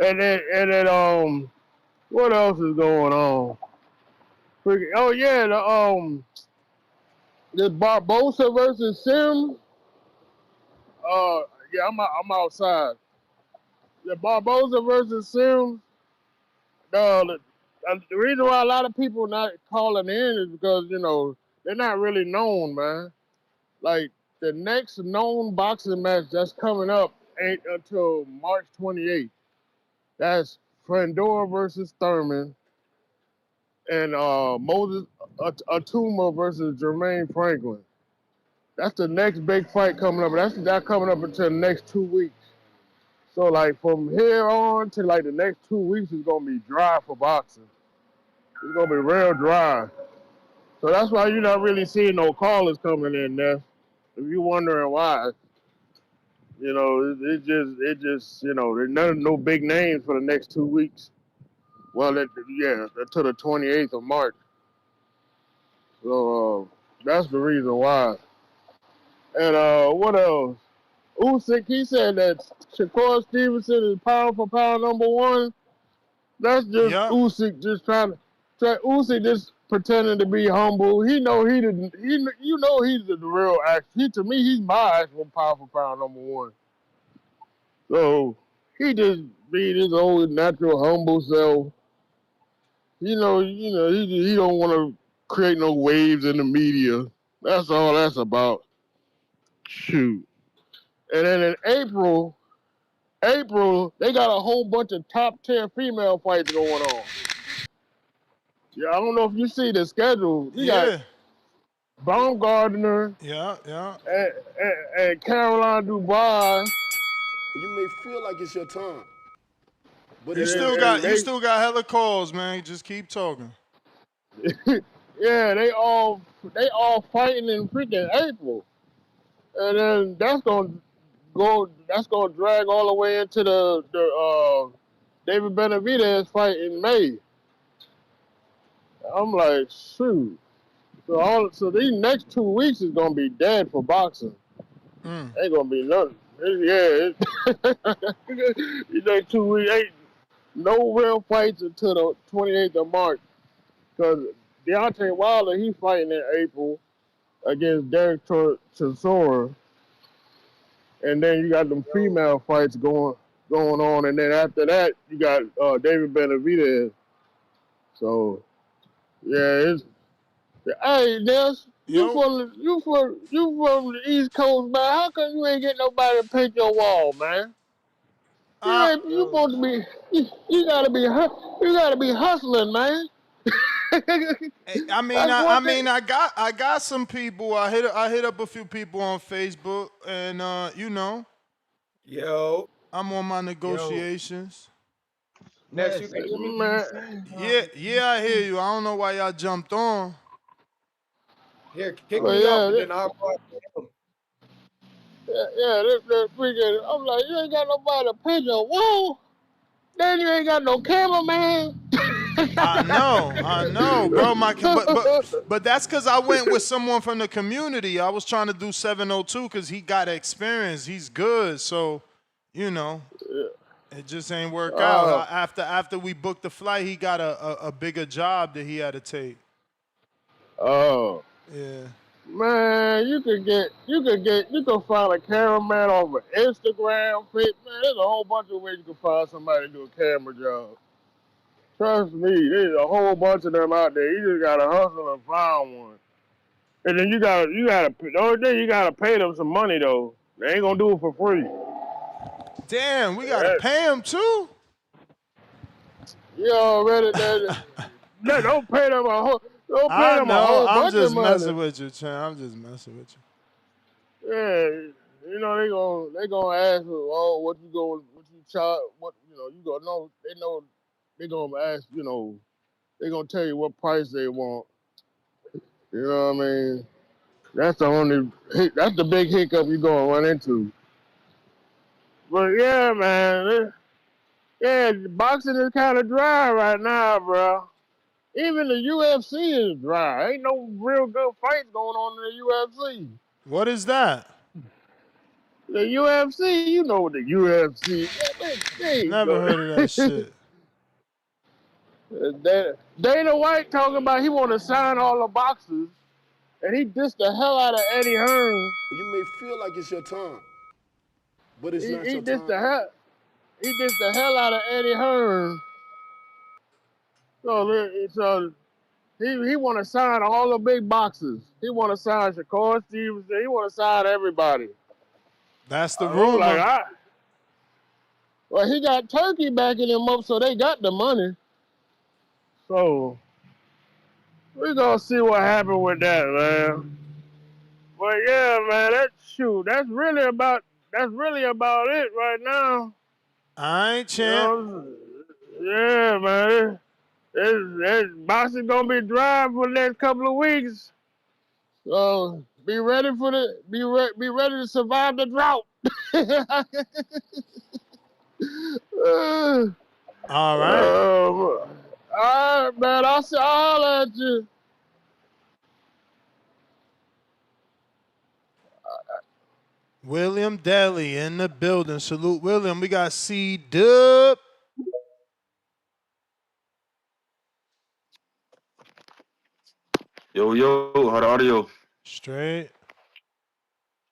and then what else is going on? Oh yeah, the Barboza versus Sims. Yeah, I'm outside. The Barboza versus Sims. The reason why a lot of people not calling in is because they're not really known, man. Like the next known boxing match that's coming up ain't until March 28th. That's Fundora versus Thurman and Moses Atuma versus Jermaine Franklin. That's the next big fight coming up. That's not coming up until the next 2 weeks. So like from here on to like the next 2 weeks is gonna be dry for boxing. It's gonna be real dry. So that's why you're not really seeing no callers coming in there. If you're wondering why, it just there's no big names for the next 2 weeks. Well, until the 28th of March. So that's the reason why. And what else? Usyk, he said that Shakur Stevenson is pound for pound #1. That's just Usyk just Usyk just pretending to be humble. He know he didn't. He's the real act. To me, he's my actual pound for pound #1. So he just be his old natural humble self. He don't want to create no waves in the media. That's all that's about. Shoot. And then in April, they got a whole bunch of top 10 female fights going on. Yeah, I don't know if you see the schedule. You got Baumgardner. Yeah. And Caroline Dubois. You may feel like it's your time. But You still got hella calls, man. Just keep talking. Yeah, they all fighting in freaking April. And then that's gonna drag all the way into the David Benavidez fight in May. I'm like, shoot. So these next 2 weeks is gonna be dead for boxing. Ain't gonna be nothing. These next 2 weeks ain't no real fights until the 28th of March. Because Deontay Wilder, he's fighting in April against Derek Chisora. And then you got them female fights going on, and then after that you got David Benavidez. So yeah, hey Ness, you from the East Coast, man. How come you ain't get nobody to paint your wall, man? You supposed to be you gotta be hustling, man. I got some people. I hit up a few people on Facebook, and I'm on my negotiations. Next, you Yeah, I hear you. I don't know why y'all jumped on. Here, kick me off, and then I'll go after him. This freaking. I'm like, you ain't got nobody to paint your wall. Then you ain't got no cameraman. I know, bro. But that's because I went with someone from the community. I was trying to do 702 because he got experience. He's good, so it just ain't work out. After we booked the flight, he got a bigger job that he had to take. Oh. Yeah. Man, you could find a cameraman off of Instagram. Man, there's a whole bunch of ways you can find somebody to do a camera job. Trust me, there's a whole bunch of them out there. You just gotta hustle and find one. And then the only thing you gotta pay them some money though. They ain't gonna do it for free. Damn, we gotta pay them too? You already don't pay them a whole bunch of money. I'm just messing with you, Chan. I'm just messing with you. Yeah, they gonna ask, what you charge, you gonna know. They gonna ask, they gonna tell you what price they want. You know what I mean? That's the big hiccup you gonna run into. But yeah, man, boxing is kind of dry right now, bro. Even the UFC is dry. Ain't no real good fights going on in the UFC. What is that? The UFC, you know the UFC. Never heard of that shit. Dana White talking about he want to sign all the boxers, and he dissed the hell out of Eddie Hearn. You may feel like it's your time, but it's not your dissed time. He dissed the hell out of Eddie Hearn. So he want to sign all the big boxers. He want to sign Shakur Stevenson. He want to sign everybody. That's the rumor. Well, he got Turkey backing him up, so they got the money. So we're gonna see what happens with that, man. But yeah, man, that's really about it right now. All right, You champ. know, yeah, man. Boxing gonna be dry for the next couple of weeks. So be ready for be ready to survive the drought. All right. All right, man. I'll holler at you. William Daly in the building. Salute, William. We got C-Dub. Yo, how the audio? Straight.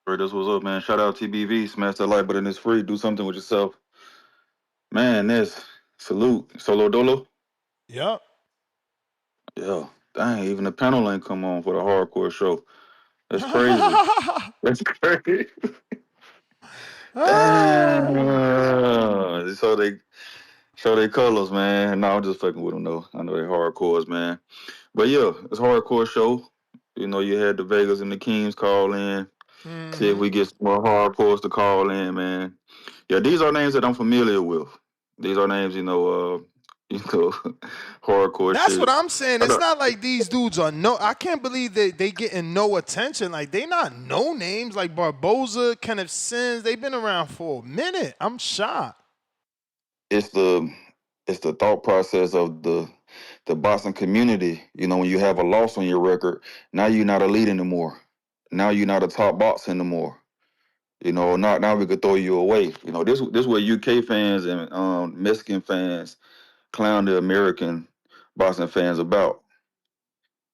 Straight, that's what's up, man. Shout out TBV. Smash that like button. It's free. Do something with yourself. Man, this. Salute. Solo Dolo? Yup. Yeah. Dang, even the panel ain't come on for the hardcore show. That's crazy. That's crazy. Damn. So they show their colors, man. No, I'm just fucking with them, though. I know they hardcores, man. But yeah, it's a hardcore show. You know, you had the Vegas and the Kings call in. See if we get some more hardcores to call in, man. Yeah, these are names that I'm familiar with. These are names, hardcore That's shit. what I'm saying. It's not like these dudes are I can't believe they getting no attention. Like, they not no names like Barboza, Kenneth Sims. They've been around for a minute. I'm shocked. It's the thought process of the boxing community. You know, when you have a loss on your record, now you're not elite anymore. Now you're not a top boxer anymore. You know, now we could throw you away. You know, this what UK fans and Mexican fans clown the American boxing fans about.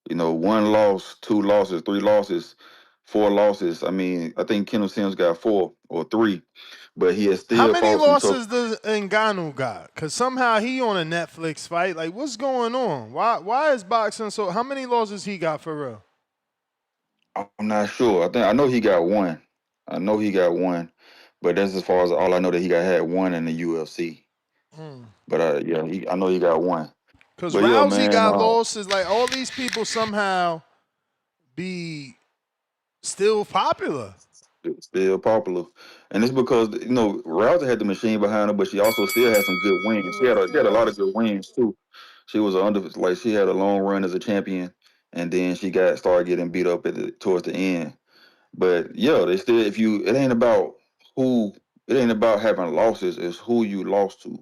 You know, 1 loss, 2 losses, 3 losses, 4 losses. I mean, I think Kenneth Sims got 4 or 3, but he has How still many fought some tough. losses does Ngannou got? Because somehow he on a Netflix fight. Like, what's going on? Why is boxing so? How many losses he got for real? I'm not sure. I know he got 1. I know he got 1, but that's as far as all I know that he had 1 in the UFC. But I know he got 1. Because But yeah, Rousey man, got losses. Like, all these people somehow be still popular. still popular, and it's because Rousey had the machine behind her, but she also still had some good wins. She had a lot of good wins too. She was she had a long run as a champion, and then she started getting beat up towards the end. But yeah, they still it ain't about having losses. It's who you lost to.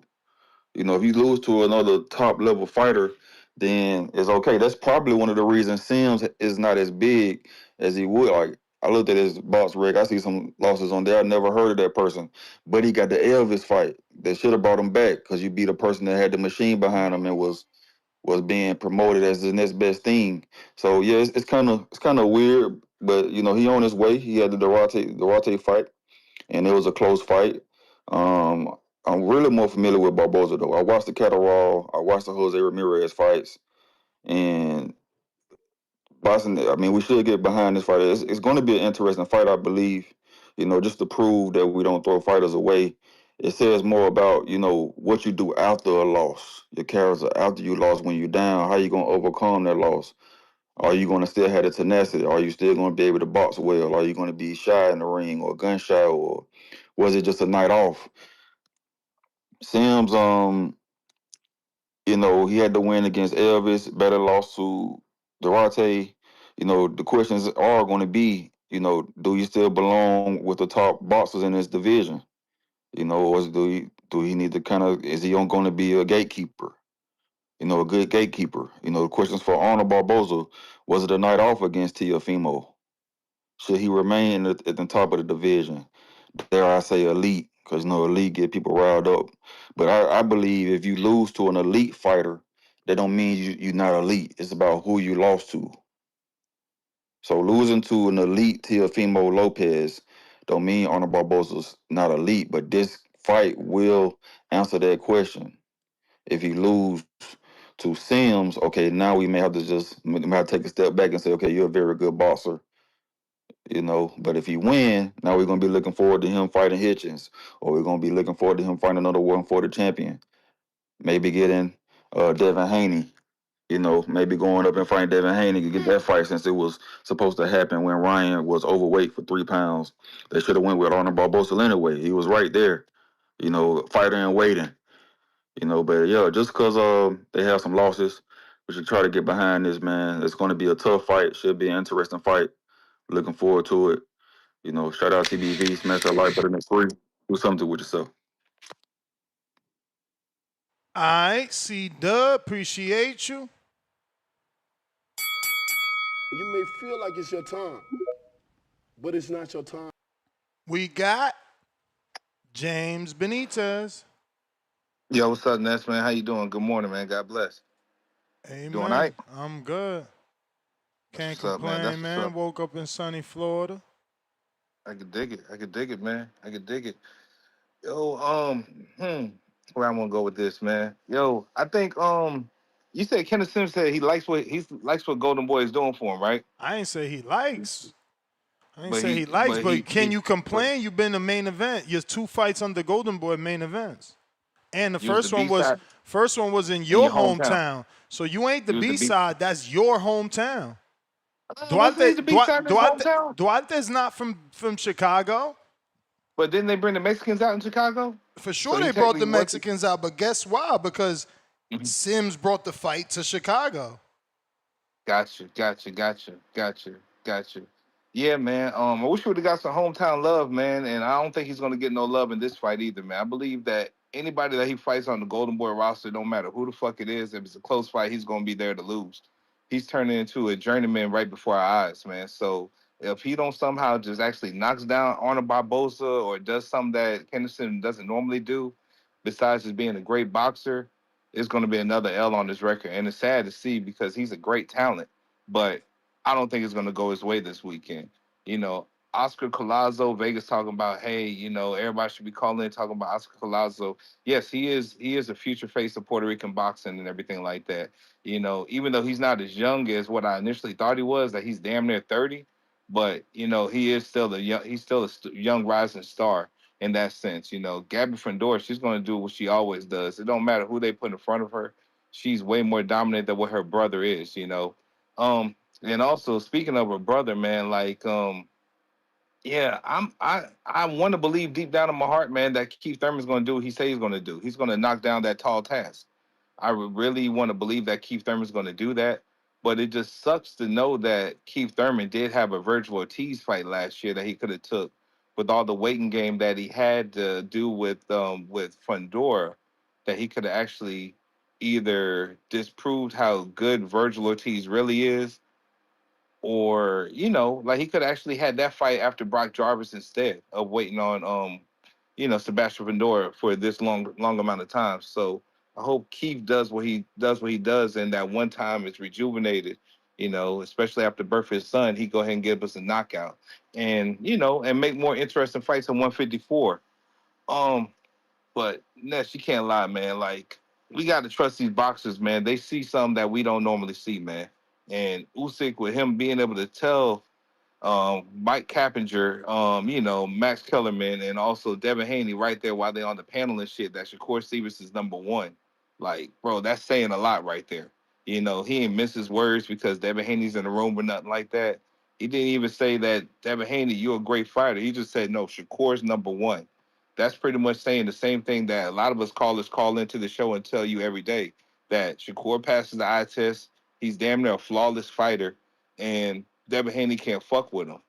You know, if you lose to another top level fighter, then it's okay. That's probably one of the reasons Sims is not as big as he would. Like, I looked at his box rec. I see some losses on there. I never heard of that person, but he got the Elvis fight. They should have brought him back because you beat a person that had the machine behind him and was being promoted as the next best thing. So yeah, it's kind of weird, but he on his way. He had the Duarte fight, and it was a close fight. I'm really more familiar with Barboza though. I watched the Catterall, I watched the Jose Ramirez fights, and boxing. I mean, we should get behind this fight. It's going to be an interesting fight, I believe. Just to prove that we don't throw fighters away. It says more about what you do after a loss, your character after you lost, when you're down. How you going to overcome that loss? Are you going to still have the tenacity? Are you still going to be able to box well? Are you going to be shy in the ring or gun shy, or was it just a night off? Sims, he had to win against Elvis, better lost to Duarte. The questions are going to be, do you still belong with the top boxers in this division? Or do he need to is he going to be a gatekeeper? A good gatekeeper. The questions for Arnold Barboza, was it a night off against Teofimo? Should he remain at the top of the division? Dare I say elite? Because elite get people riled up. But I believe if you lose to an elite fighter, that don't mean you're not elite. It's about who you lost to. So losing to an elite Teofimo Lopez don't mean Arnold Barboza's not elite, but this fight will answer that question. If you lose to Sims, okay, now we may have to take a step back and say, okay, you're a very good boxer. But if he win, now we're gonna be looking forward to him fighting Hitchens, or we're gonna be looking forward to him fighting another 140 champion. Maybe getting Devin Haney. Maybe going up and fighting Devin Haney to get that fight, since it was supposed to happen when Ryan was overweight for 3 pounds. They should have went with Arnold Barboza anyway. He was right there. fighter in waiting. But yeah, just because they have some losses, we should try to get behind this, man. It's going to be a tough fight. Should be an interesting fight. Looking forward to it. Shout out TBV, smash that like button and free. Do something with yourself. All right, C-Dub, appreciate you. You may feel like it's your time, but it's not your time. We got James Bonitez. Yo, what's up, Ness, man? How you doing? Good morning, man. God bless. Amen. Doing all right? I'm good. Can't That's what's up, man. complain, That's what's man. up. Woke up in sunny Florida. I could dig it. I could dig it, man. I could dig it. Yo, where I want to go with this, man? Yo, I think you said Kenneth Sims said he likes what Golden Boy is doing for him, right? I ain't say he likes. I ain't But say he, he likes, but but can he, you complain? You've been the main event. Your 2 fights on the Golden Boy main events. And the you was first one was in in your your hometown. hometown. So you ain't the You was the B side, that's your hometown. Wasn't he the B side in his hometown? Duarte's not from Chicago. But didn't they bring the Mexicans out in Chicago? For So sure he they brought the technically wasn't- Mexicans out, but guess why? Because Sims brought the fight to Chicago. Gotcha. Yeah, man. I wish we would have got some hometown love, man. And I don't think he's gonna get no love in this fight either, man. I believe that anybody that he fights on the Golden Boy roster, no matter who the fuck it is, if it's a close fight, he's gonna be there to lose. He's turning into a journeyman right before our eyes, man. So if he don't somehow just actually knocks down Arnold Barboza or does something that Henderson doesn't normally do, besides just being a great boxer, it's going to be another L on his record. And it's sad to see because he's a great talent, but I don't think it's going to go his way this weekend. Oscar Collazo, Vegas talking about, hey, everybody should be calling in talking about Oscar Collazo. Yes, he is a future face of Puerto Rican boxing and everything like that. Even though he's not as young as what I initially thought he was, that he's damn near 30, but he is still a young rising star in that sense. Gabriela Fundora, she's going to do what she always does. It don't matter who they put in front of her. She's way more dominant than what her brother is, And also speaking of her brother, man, yeah, I want to believe deep down in my heart, man, that Keith Thurman's going to do what he says he's going to do. He's going to knock down that tall task. I really want to believe that Keith Thurman's going to do that. But it just sucks to know that Keith Thurman did have a Virgil Ortiz fight last year that he could have took with all the waiting game that he had to do with Fundora, that he could have actually either disproved how good Virgil Ortiz really is, or he could have actually had that fight after Brock Jarvis instead of waiting on Sebastian Fundora for this long amount of time. So I hope Keith does what he does, and that one time is rejuvenated, especially after the birth of his son, he go ahead and give us a knockout and and make more interesting fights in 154. But Ness, you can't lie, man. We got to trust these boxers, man. They see something that we don't normally see, man. And Usyk, with him being able to tell Mike Cappinger, Max Kellerman, and also Devin Haney right there while they're on the panel and shit, that Shakur Stevenson is number one. Bro, that's saying a lot right there. He ain't miss his words because Devin Haney's in the room or nothing like that. He didn't even say that, Devin Haney, you're a great fighter. He just said, no, Shakur's number one. That's pretty much saying the same thing that a lot of us callers call into the show and tell you every day, that Shakur passes the eye test. He's damn near a flawless fighter, and Devin Haney can't fuck with him.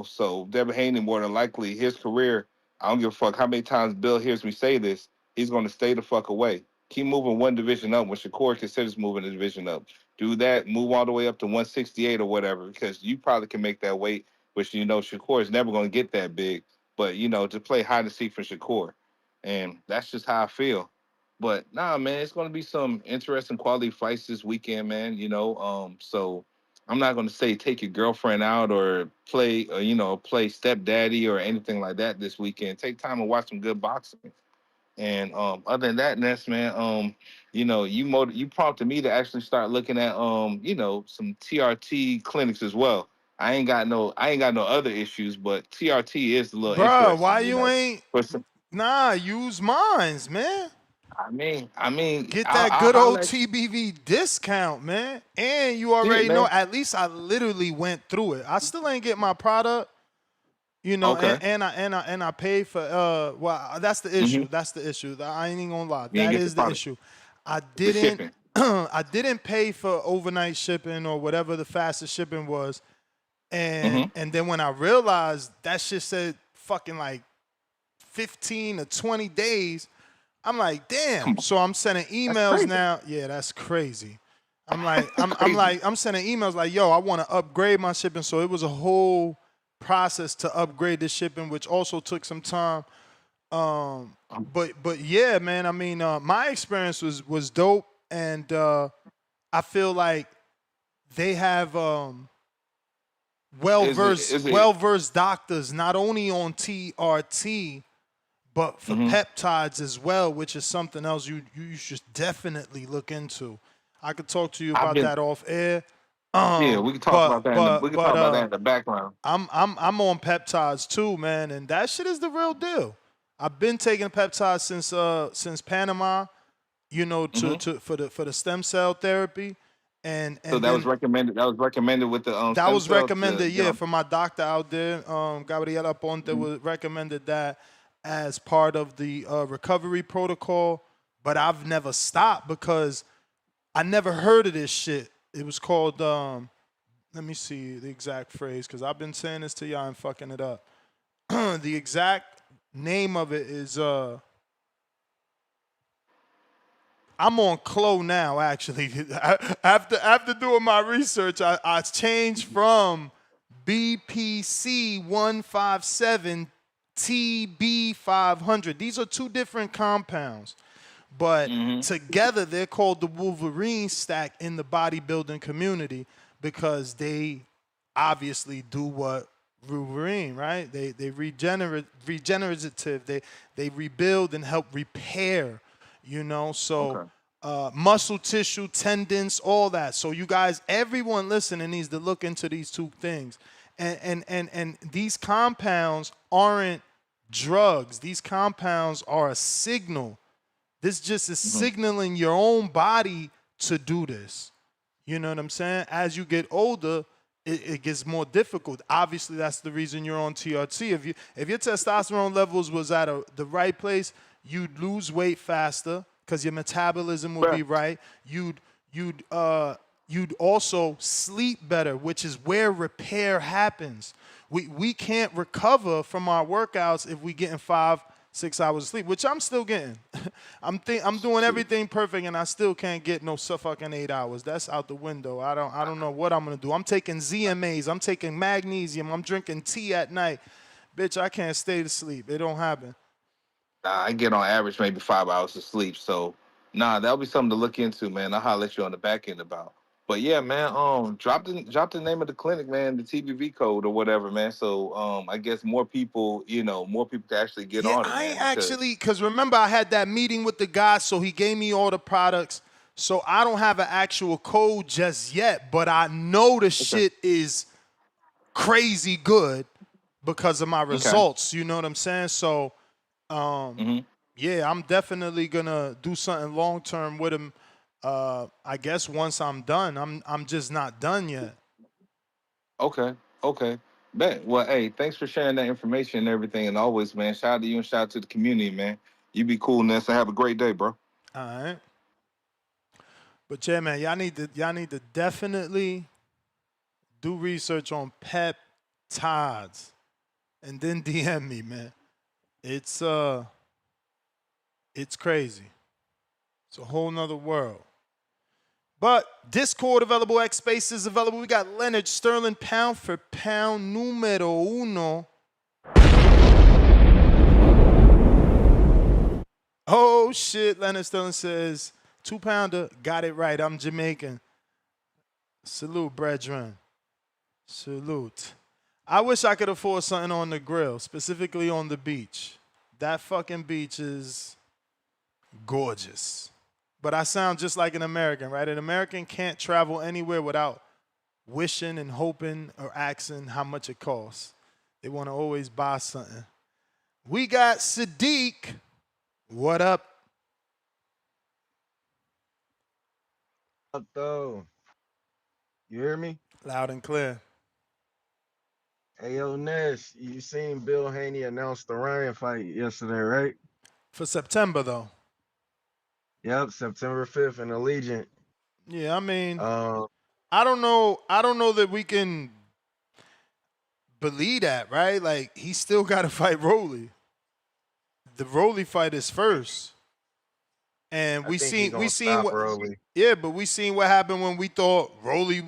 So Devin Haney, more than likely, his career, I don't give a fuck how many times Bill hears me say this, he's going to stay the fuck away. Keep moving one division up when Shakur considers moving the division up. Do that, move all the way up to 168 or whatever, because you probably can make that weight, which, Shakur is never going to get that big. But, to play hide and seek for Shakur. And that's just how I feel. But, nah, man, it's going to be some interesting quality fights this weekend, man, So I'm not going to say take your girlfriend out or play stepdaddy or anything like that this weekend. Take time and watch some good boxing. And other than that, Ness, man, you prompted me to actually start looking at some TRT clinics as well. I ain't got no other issues, but TRT is a little Bruh, interesting. why you ain't? Nah, use mines, man. I mean, get that good old TBV discount, man. And you already know, at least I literally went through it. I still ain't get my product, You know, Okay. and I paid for well that's the issue. That's the issue. I ain't even gonna lie. You didn't That get the is the product. issue. I The didn't shipping. I didn't pay for overnight shipping or whatever the fastest shipping was. And then when I realized that shit said fucking like 15 to 20 days, I'm like, damn. So I'm sending emails now. Yeah, that's crazy. I'm like, I'm sending emails like, yo, I want to upgrade my shipping. So it was a whole process to upgrade the shipping, which also took some time. But yeah, man. I mean, my experience was dope, and I feel like they have Is it? well-versed doctors not only on TRT but for peptides as well, which is something else you should definitely look into. I could talk to you I've about been. that off air. Yeah, we can talk about that. We can talk about that in the background. I'm on peptides too, man, and that shit is the real deal. I've been taking peptides since Panama, you know, for the stem cell therapy, and So that was then recommended. That was recommended with the that stem was cells. recommended, yeah, from my doctor out there. Gabriela Fundora was recommended that as part of the recovery protocol, but I've never stopped because I never heard of this shit. It was called, let me see the exact phrase because I've been saying this to y'all and fucking it up. The exact name of it is, I'm on Clo now, actually. After doing my research, I changed from BPC 157 TB 500. These are two different compounds, but together they're called the Wolverine stack in the bodybuilding community because they obviously do what Wolverine, right? They regenerative. They rebuild and help repair. You know, so muscle tissue, tendons, all that. So you guys, everyone listening needs to look into these two things. And these compounds aren't drugs. These compounds are a signal. This just is signaling your own body to do this. You know what I'm saying? As you get older, it gets more difficult. Obviously, that's the reason you're on TRT. If your testosterone levels was at the right place, you'd lose weight faster because your metabolism would be right. You'd also sleep better, which is where repair happens. We can't recover from our workouts if we getting 5-6 hours of sleep, which I'm still getting. I'm doing everything perfect, and I still can't get no fucking 8 hours. That's out the window. I don't know what I'm gonna do. I'm taking ZMAs. I'm taking magnesium. I'm drinking tea at night. Bitch, I can't stay to sleep. It don't happen. I get on average maybe 5 hours of sleep. So that'll be something to look into, man. I'll holler at you on the back end about. But yeah, man, drop the name of the clinic, man, the TBV code or whatever, man. So I guess more people can actually get Yeah, on it, I man. ain't actually, because remember I had that meeting with the guy, so he gave me all the products. So I don't have an actual code just yet, but I know the shit is crazy good because of my results. You know what I'm saying? So, yeah, I'm definitely gonna do something long term with him. I guess once I'm done, I'm just not done yet. Okay. Bet. Well, hey, thanks for sharing that information and everything. And always, man, shout out to you and shout out to the community, man. You be cool, Ness, and have a great day, bro. All right. But yeah, man, y'all need to definitely do research on peptides and then DM me, man. It's crazy. It's a whole nother world. But Discord available, X Spaces available. We got Leonard Sterling pound for pound numero uno. Oh shit, Leonard Sterling says 2-pounder, got it right. I'm Jamaican. Salute, brethren. Salute. I wish I could afford something on the grill, specifically on the beach. That fucking beach is gorgeous. But I sound just like an American, right? An American can't travel anywhere without wishing and hoping or asking how much it costs. They want to always buy something. We got Sadique. What up? Up though. You hear me? Loud and clear. Hey, yo, Ness, you seen Bill Haney announce the Ryan fight yesterday, right? For September though. Yep, September 5th in Allegiant. Yeah, I mean, Um, I don't know. I don't know that we can believe that, right? Like he still got to fight Rolly. The Rolly fight is first, and I think he we gonna seen stop what. early. Yeah, but we seen what happened when we thought Rolly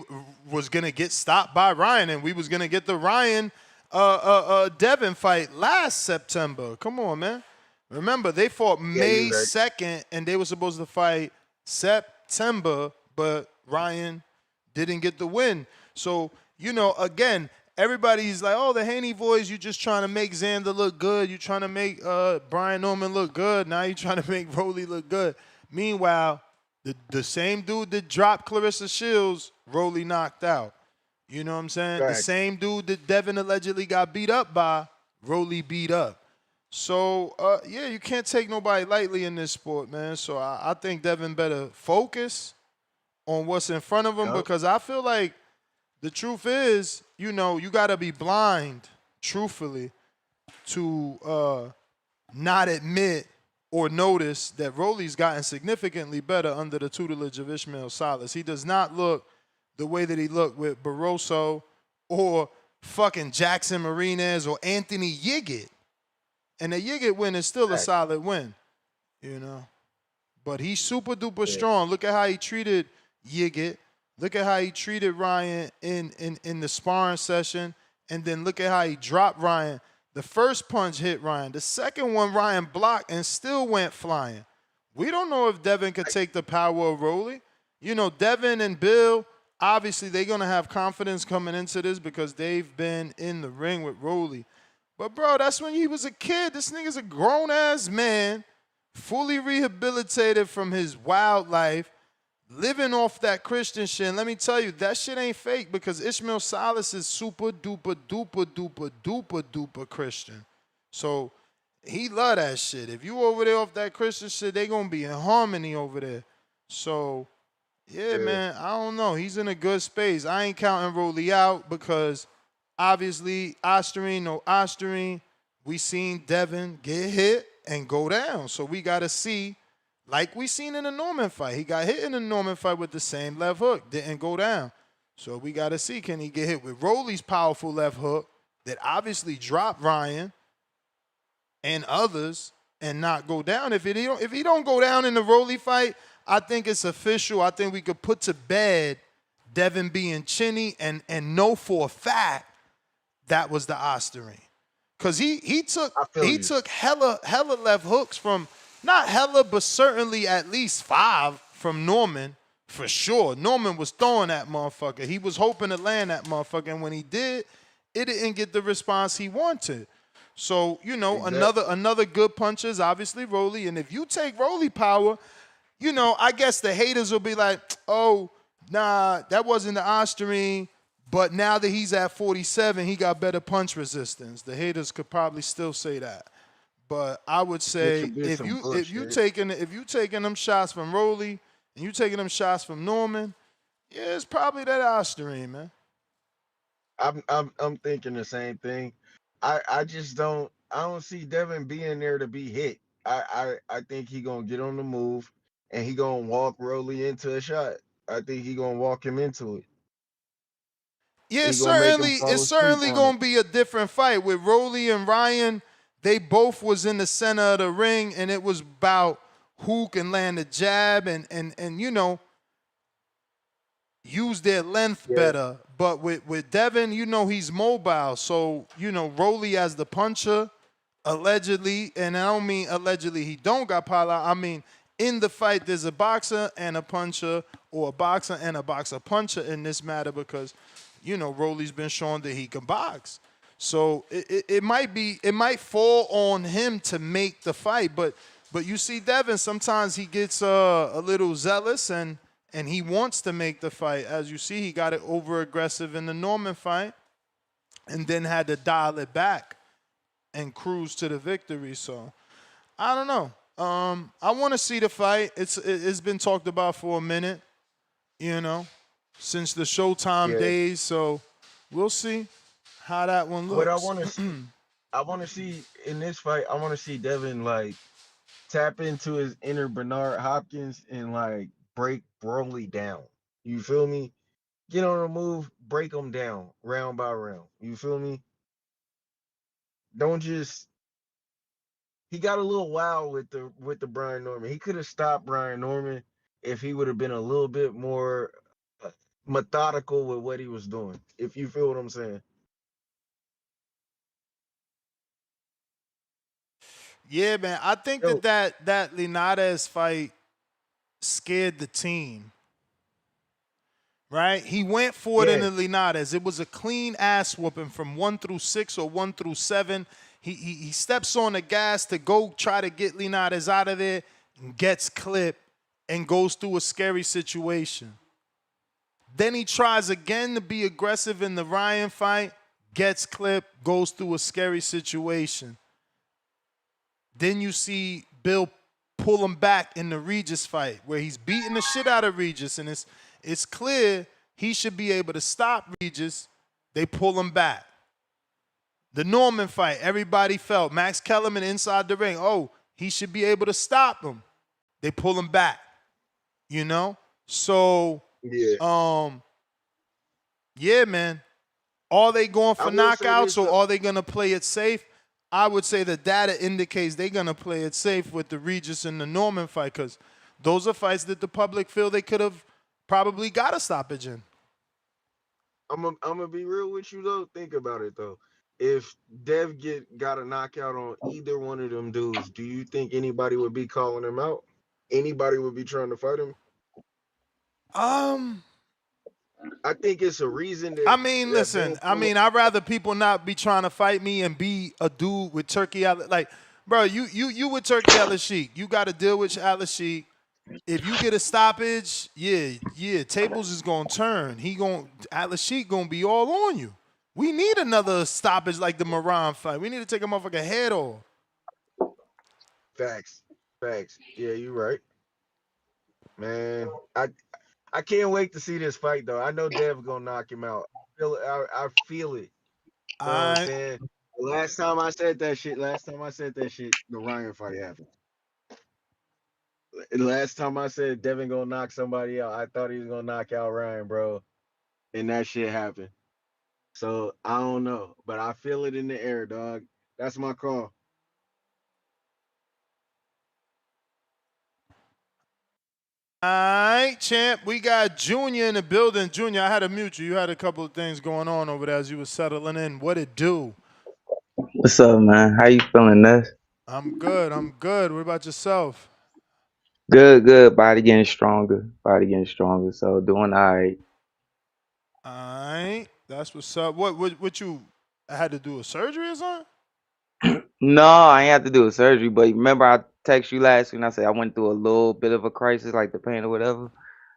was gonna get stopped by Ryan, and we was gonna get the Ryan Devin fight last September. Come on, man. Remember they fought Yeah, May you right. 2nd, and they were supposed to fight September, but Ryan didn't get the win. So, again, everybody's like, oh, the Haney boys, you just trying to make Xander look good. You trying to make Brian Norman look good. Now you trying to make Rolly look good. Meanwhile, the same dude that dropped Clarissa Shields, Rolly knocked out. You know what I'm saying? The Correct. same dude that Devin allegedly got beat up by, Rolly beat up. So, yeah, you can't take nobody lightly in this sport, man. So I think Devin better focus on what's in front of him Yup. because I feel like the truth is, you got to be blind, truthfully, to not admit or notice that Rolly's gotten significantly better under the tutelage of Ishmael Salas. He does not look the way that he looked with Barroso or fucking Jackson Marinez or Anthony Yiggett. And the Yiggett win is still a solid win, But he's super duper strong. Look at how he treated Yiggett. Look at how he treated Ryan in the sparring session. And then look at how he dropped Ryan. The first punch hit Ryan. The second one, Ryan blocked and still went flying. We don't know if Devin could take the power of Rolly. Devin and Bill, obviously they're going to have confidence coming into this because they've been in the ring with Rolly. But, bro, that's when he was a kid. This nigga's a grown-ass man, fully rehabilitated from his wild life, living off that Christian shit. And let me tell you, that shit ain't fake because Ishmael Salas is super duper duper duper duper duper Christian. So he love that shit. If you over there off that Christian shit, they gonna be in harmony over there. So yeah, man, I don't know. He's in a good space. I ain't counting Rolly out because obviously Osterine, no Osterine. We seen Devin get hit and go down. So we gotta see. Like we seen in the Norman fight. He got hit in the Norman fight with the same left hook. Didn't go down. So we got to see, can he get hit with Rolly's powerful left hook that obviously dropped Ryan and others and not go down. If he don't go down in the Rolly fight, I think it's official. I think we could put to bed Devin being chinny and know for a fact that was the Osterine. Because he took hella left hooks from not hella, but certainly at least 5 from Norman, for sure. Norman was throwing that motherfucker. He was hoping to land that motherfucker, and when he did, it didn't get the response he wanted. So, another good puncher is obviously Rolly, and if you take Rolly power, I guess the haters will be like, oh, nah, that wasn't the Osterine, but now that he's at 47, he got better punch resistance. The haters could probably still say that. But I would say if you taking them shots from Rolly and you taking them shots from Norman, yeah, it's probably that Osterine, man. I'm thinking the same thing. I just don't see Devin being there to be hit. I think he gonna get on the move and he gonna walk Rolly into a shot. I think he gonna walk him into it. Yeah, it's certainly gonna be a different fight with Rolly and Ryan. They both was in the center of the ring, and it was about who can land a jab and use their length better. But with Devin, he's mobile. So, Rolly as the puncher, allegedly, and I don't mean allegedly he don't got power. I mean, in the fight, there's a boxer and a puncher, or a boxer and a boxer puncher in this matter because, Rolly's been shown that he can box. So it might fall on him to make the fight, but you see Devin, sometimes he gets a little zealous and he wants to make the fight. As you see, he got it over aggressive in the Norman fight and then had to dial it back and cruise to the victory. So I don't know. I want to see the fight. It's been talked about for a minute, since the Showtime days. So we'll see how that one But looks. I want to see in this fight. I want to see Devin like tap into his inner Bernard Hopkins and like break Broly down. You feel me? Get on the move, break him down round by round. You feel me? Don't just. He got a little wild with the Brian Norman. He could have stopped Brian Norman if he would have been a little bit more methodical with what he was doing. If you feel what I'm saying. Yeah, man. I think Yo, that Linares fight scared the team. Right? He went for it in yeah, the Linares. It was a clean ass whooping from 1 through 6 or 1 through 7. He steps on the gas to go try to get Linares out of there, and gets clipped and goes through a scary situation. Then he tries again to be aggressive in the Ryan fight, gets clipped, goes through a scary situation. Then you see Bill pull him back in the Regis fight where he's beating the shit out of Regis, and it's clear he should be able to stop Regis. They pull him back. The Norman fight, everybody felt Max Kellerman inside the ring. Oh, he should be able to stop him. They pull him back. You know? So, yeah. Yeah, man. Are they going I for will say knockouts this or though. are they going to play it safe? I would say the data indicates they're going to play it safe with the Regis and the Norman fight because those are fights that the public feel they could have probably got a stoppage in. I'm gonna be real with you though. Think about it though. If Dev got a knockout on either one of them dudes, do you think anybody would be calling him out? Anybody would be trying to fight him? Um, I think it's a reason I that mean, that Bill listen, pull up. I'd rather people not be trying to fight me and be a dude with Turkey Atlas. Like, bro, you with Turkey Atlas Sheik. You got to deal with Atlas Sheik. If you get a stoppage, tables is gonna turn. Atlas Sheik gonna be all on you. We need another stoppage like the Moran fight. We need to take a motherfucker head off. Facts, facts. Yeah, you right, man. I can't wait to see this fight though. I know Dev gonna knock him out. I feel it. You know what I'm I saying? Last time I said that shit, the Ryan fight happened. The last time I said Devin gonna knock somebody out, I thought he was gonna knock out Ryan, bro. And that shit happened. So I don't know. But I feel it in the air, dog. That's my call. All right, champ. We got Junior in the building. Junior, I had to mute you. You had a couple of things going on over there as you were settling in. What it do? What's up, man? How you feeling, Ness? I'm good. I'm good. What about yourself? Good, good. Body getting stronger. Body getting stronger. So doing all right. All right. That's what's up. What you had to do a surgery or something? No, I ain't have to do a surgery, but remember I texted you last week and I said I went through a little bit of a crisis, like the pain or whatever.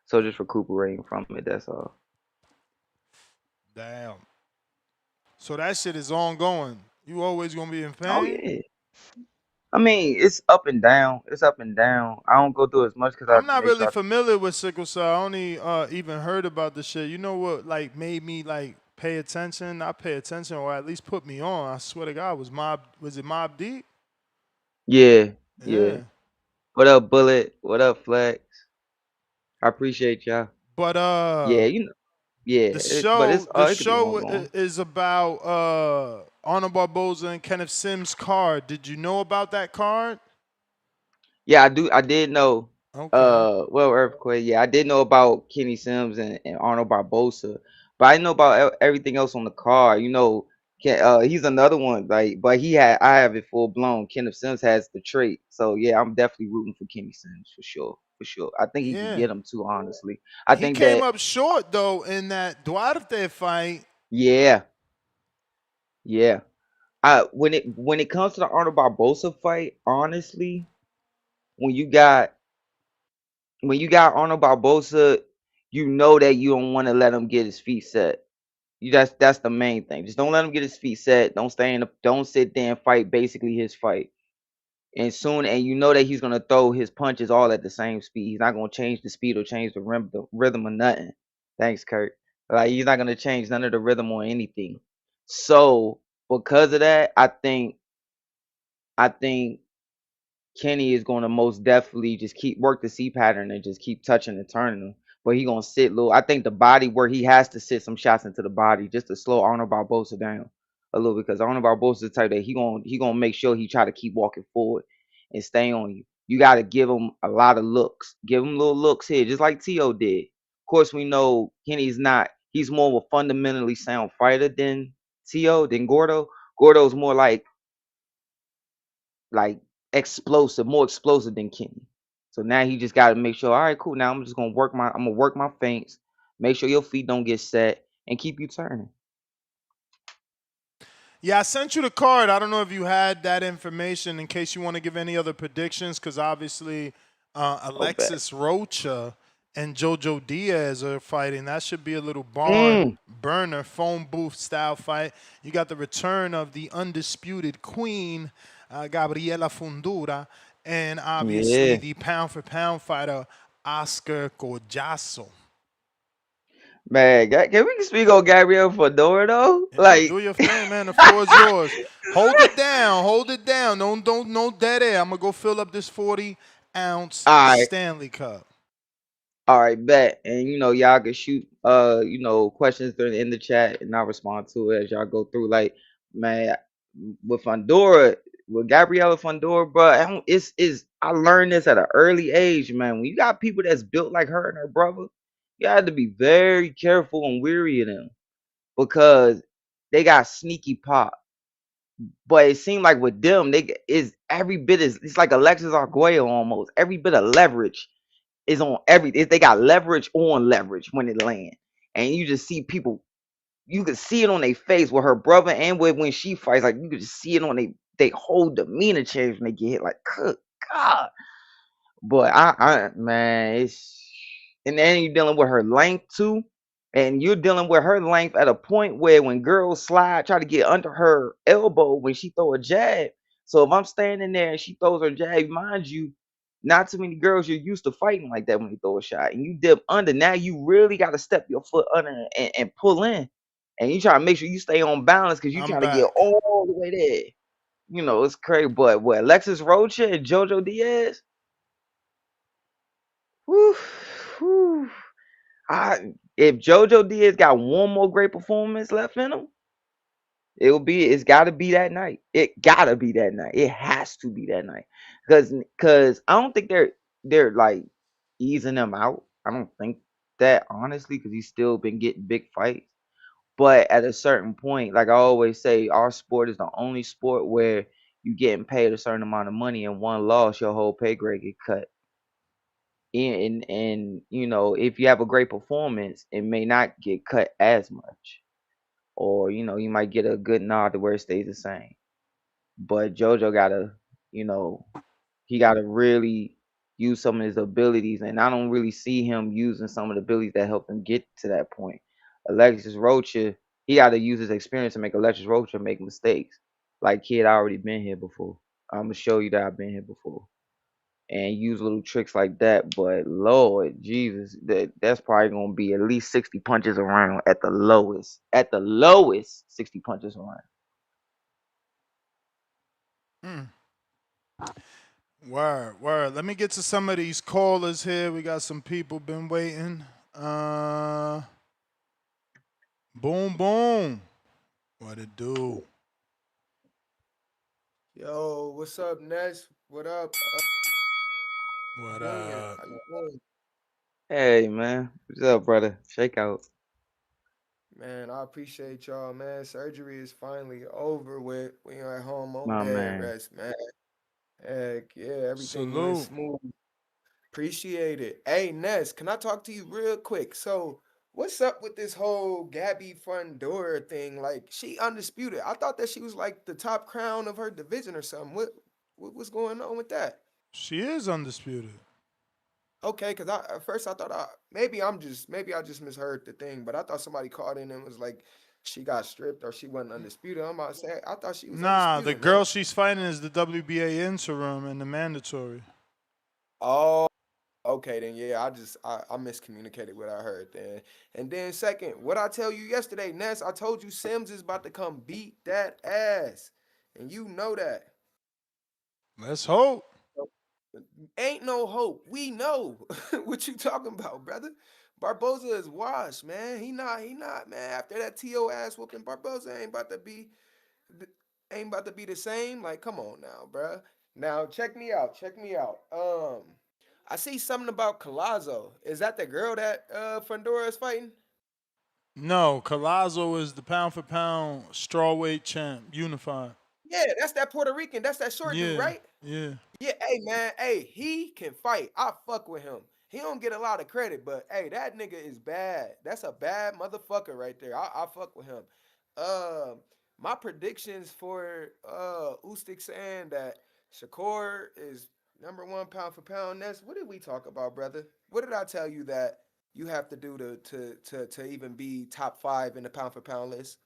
So just recuperating from it. That's all. Damn. So that shit is ongoing. You always gonna be in Oh pain? yeah. I mean, it's up and down. It's up and down. I don't go through as much because I I'm not make really sure. familiar with sickle cell. I only even heard about the shit. You know what like made me like pay attention? Not pay attention or at least put me on. I swear to God, was it Mob Deep? Yeah, yeah. Yeah. What up, Bullet? What up, Flex? I appreciate y'all. But Yeah, you know. Yeah, but it's the it could be show ongoing. is about Arnold Barboza and Kenneth Sims card. Did you know about that card? Yeah, I did know. Okay. Well, earthquake. Yeah, I did know about Kenny Sims and Arnold Barboza, but I didn't know about everything else on the card. You know, he's another one. Like, but I have it full blown. Kenneth Sims has the trait, so yeah, I'm definitely rooting for Kenny Sims for sure, for sure. I think he could Yeah. get him too. Honestly, I He think came that. up short though in that Duarte fight. Yeah, yeah. When it comes to the Arnold Barboza fight, honestly, when you got Arnold Barboza, you know that you don't want to let him get his feet set. That's the main thing. Just don't let him get his feet set. Don't sit there and fight basically his fight. And you know that he's gonna throw his punches all at the same speed. He's not gonna change the speed or change the rhythm or nothing. Thanks, Kurt. Like he's not gonna change none of the rhythm or anything. So because of that, I think Kenny is going to most definitely just keep work the C pattern and just keep touching and turning him. But he gonna sit low. I think the body where he has to sit some shots into the body just to slow Arnold Barboza down a little, because Arnold Barboza is the type that he gonna make sure he try to keep walking forward and stay on you. You got to give him a lot of looks. Give him little looks here, just like T.O. did. Of course, we know Kenny's not. He's more of a fundamentally sound fighter than T.O. than Gordo. Gordo's more like explosive, more explosive than Kenny. So now he just got to make sure. All right, cool. Now I'm gonna work my feints. Make sure your feet don't get set and keep you turning. Yeah, I sent you the card. I don't know if you had that information in case you want to give any other predictions, because obviously Oh, bet. Alexis Rocha and Jojo Diaz are fighting. That should be a little barn Mm, burner, phone booth style fight. You got the return of the undisputed queen, Gabriela Fundora, and obviously yeah, the pound for pound fighter, Oscar Collazo. man. Can we speak on Gabriel Fundora though? Yeah, Like, do your thing, man. The floor is yours. Hold it down. Hold it down. Don't no dead air. I'm gonna go fill up this 40-ounce all right. Stanley Cup. All right, bet. And y'all can shoot questions in the chat and I'll respond to it as y'all go through. Like, man, with Fundora, with Gabriela Fundora, bro, I learned this at an early age, man. When you got people that's built like her and her brother, you have to be very careful and weary of them because they got sneaky pop. But it seemed like with them, is every bit is it's like Alexis Arguello almost. Every bit of leverage is on they got leverage on leverage when it land. And you just see people, you can see it on their face with her brother and with when she fights, like you can just see it on they whole demeanor change when they get hit. Like, good God. But man, and then you're dealing with her length too. And you're dealing with her length at a point where when girls slide, try to get under her elbow when she throw a jab. So if I'm standing there and she throws her jab, mind you, not too many girls you're used to fighting like that when you throw a shot. And you dip under. Now you really got to step your foot under and pull in. And you try to make sure you stay on balance because you I'm trying to get back. all the way there. It's crazy. But what Alexis Rocha and Jojo Diaz, whew, whew. If Jojo Diaz got one more great performance left in him, it's gotta be that night. It gotta be that night. It has to be that night. Cause I don't think they're like easing him out. I don't think that honestly, because he's still been getting big fights. But at a certain point, like I always say, our sport is the only sport where you getting paid a certain amount of money and one loss, your whole pay grade get cut. And if you have a great performance, it may not get cut as much, or you might get a good nod to where it stays the same. But Jojo gotta, you know, he gotta really use some of his abilities, and I don't really see him using some of the abilities that helped him get to that point. Alexis Rocha, he gotta use his experience to make Alexis Rocha make mistakes. Like, kid, I already been here before. I'm gonna show you that I've been here before, and use little tricks like that. But Lord Jesus, that's probably gonna be at least 60 punches around at the lowest. At the lowest, 60 punches around. Mm. Word, word. Let me get to some of these callers here. We got some people been waiting. Boom, boom. What it do? Yo, what's up, Ness? What up, What Junior? up? How you doing? Hey man, what's up, brother? Shake out, Man, I appreciate y'all, man. Surgery is finally over with. We are at home on my bed man. rest, man. Heck yeah, everything went Salute. smooth. Appreciate it. Hey, Ness, can I talk to you real quick? So, what's up with this whole Gabby Fundora thing? Like, she undisputed. I thought that she was like the top crown of her division or something. What's going on with that? She is undisputed. Okay, because at first I thought maybe I just misheard the thing, but I thought somebody called in and was like she got stripped or she wasn't undisputed. I'm about to say I thought she was Nah, the undisputed, man. girl she's fighting is the WBA interim and the mandatory. Oh, Okay, then yeah, I miscommunicated what I heard then. And then second, what I tell you yesterday, Ness, I told you Sims is about to come beat that ass. And you know that. Let's hope. Ain't no hope. We know what you talking about, brother. Barboza is washed, man. He not, man. After that TO ass whooping, Barboza ain't about to be the same. Like, come on now, bruh. Now check me out. Check me out. I see something about Collazo. Is that the girl that Fundora is fighting? No, Collazo is the pound for pound strawweight champ, unified. Yeah, that's that Puerto Rican. That's that short dude, Yeah, right? yeah. Yeah, hey man, hey, he can fight. I fuck with him. He don't get a lot of credit, but hey, that nigga is bad. That's a bad motherfucker right there. I fuck with him. My predictions for Usyk saying that Shakur is #1 pound for pound. That's what did we talk about, brother? What did I tell you that you have to do to even be top 5 in the pound for pound list?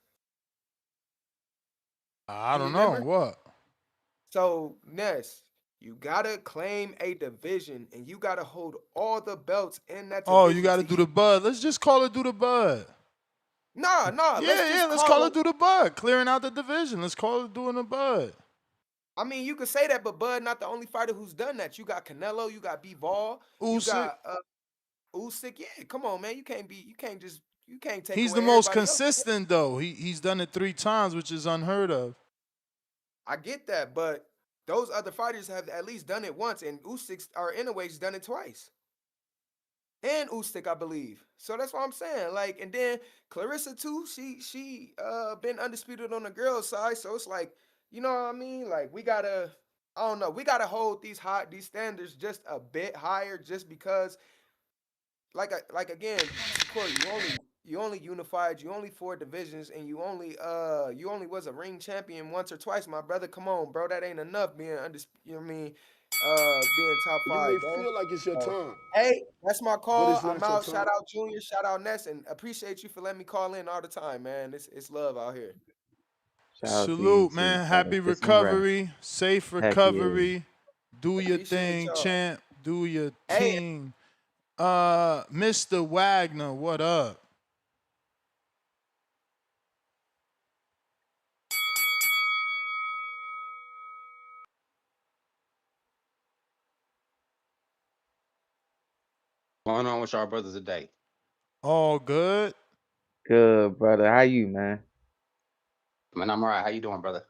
I Do you don't know remember? what. So, Ness, you gotta claim a division and you gotta hold all the belts in that Oh, you division got to to do the even. bud. Let's just call it do the bud. Nah, let's Yeah, yeah. just Let's call call it it. do the bud. Clearing out the division. Let's call it doing the bud. I mean, you could say that, but Bud not the only fighter who's done that. You got Canelo, you got B-Ball, you Usyk. got Usyk. Yeah, come on, man. You can't take He's the away most everybody else. consistent though. He's done it 3 times, which is unheard of. I get that, but those other fighters have at least done it once, and Usyk or Inouye's done it twice. And Usyk, I believe. So that's what I'm saying. Like, and then Clarissa too. She been undisputed on the girls' side. So it's like, you know what I mean? Like I don't know. We gotta hold these standards just a bit higher, just because like again, Shakur, you only unified, you only 4 divisions, and you only was a ring champion once or twice, my brother. Come on, bro. That ain't enough being undisputed, you know what I mean? Being top You may 5, bro. feel like it's your So, time, hey, that's my but call. it's I'm not your out. Shout time. out Junior, shout out Ness, and appreciate you for letting me call in all the time, man. It's love out here. Shout out to you Salute, too, man. brother. Happy Get some rest. recovery. Safe Heck yeah. recovery. Do your Appreciate thing, y'all. champ. Do your Hey, thing. Mr. Wagner, what up? Going on with y'all brothers today? All good? Good, brother. How you, man? Man, I'm all right. How you doing, brother?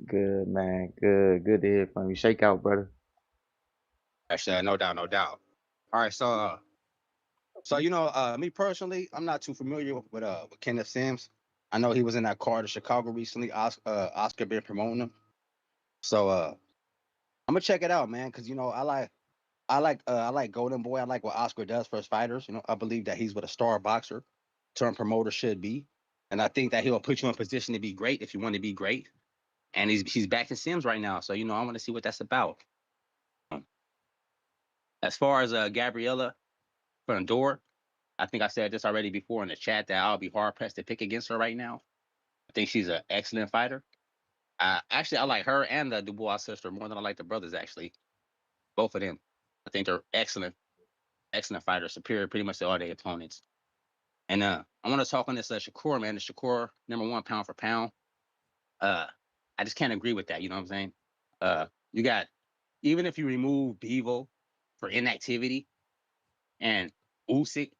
Good, man. Good. Good to hear from you. Shake out, brother. Actually, no doubt, no doubt. All right, so me personally, I'm not too familiar with Kenneth Sims. I know he was in that card in Chicago recently. Oscar been promoting him, so I'm gonna check it out, man. Because I like Golden Boy. I like what Oscar does for his fighters. I believe that he's what a star boxer turned promoter should be, and I think that he'll put you in position to be great if you want to be great. And he's backing Sims right now, so I want to see what that's about. As far as Gabriela Fundora, I think I said this already before in the chat that I'll be hard pressed to pick against her right now. I think she's an excellent fighter. Actually, I like her and the Dubois sister more than I like the brothers. Actually, both of them. I think they're excellent, excellent fighters, superior pretty much to all their opponents. And I want to talk on this Shakur, man. The Shakur #1 pound for pound. Uh, I just can't agree with that. You know what I'm saying? You got even if you remove Bevo for inactivity and Usyk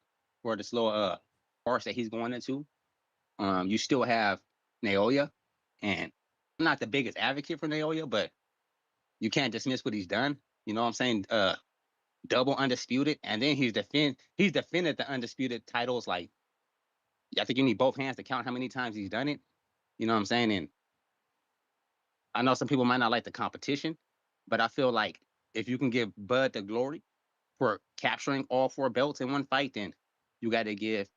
for the slow horse that he's going into, you still have Naoya, and I'm not the biggest advocate for Naoya, but you can't dismiss what he's done. You know what I'm saying? Double undisputed, and then he's defended the undisputed titles. Like I think you need both hands to count how many times he's done it. You know what I'm saying? And I know some people might not like the competition, but I feel like if you can give Bud the glory for capturing all 4 belts in one fight, then you got to give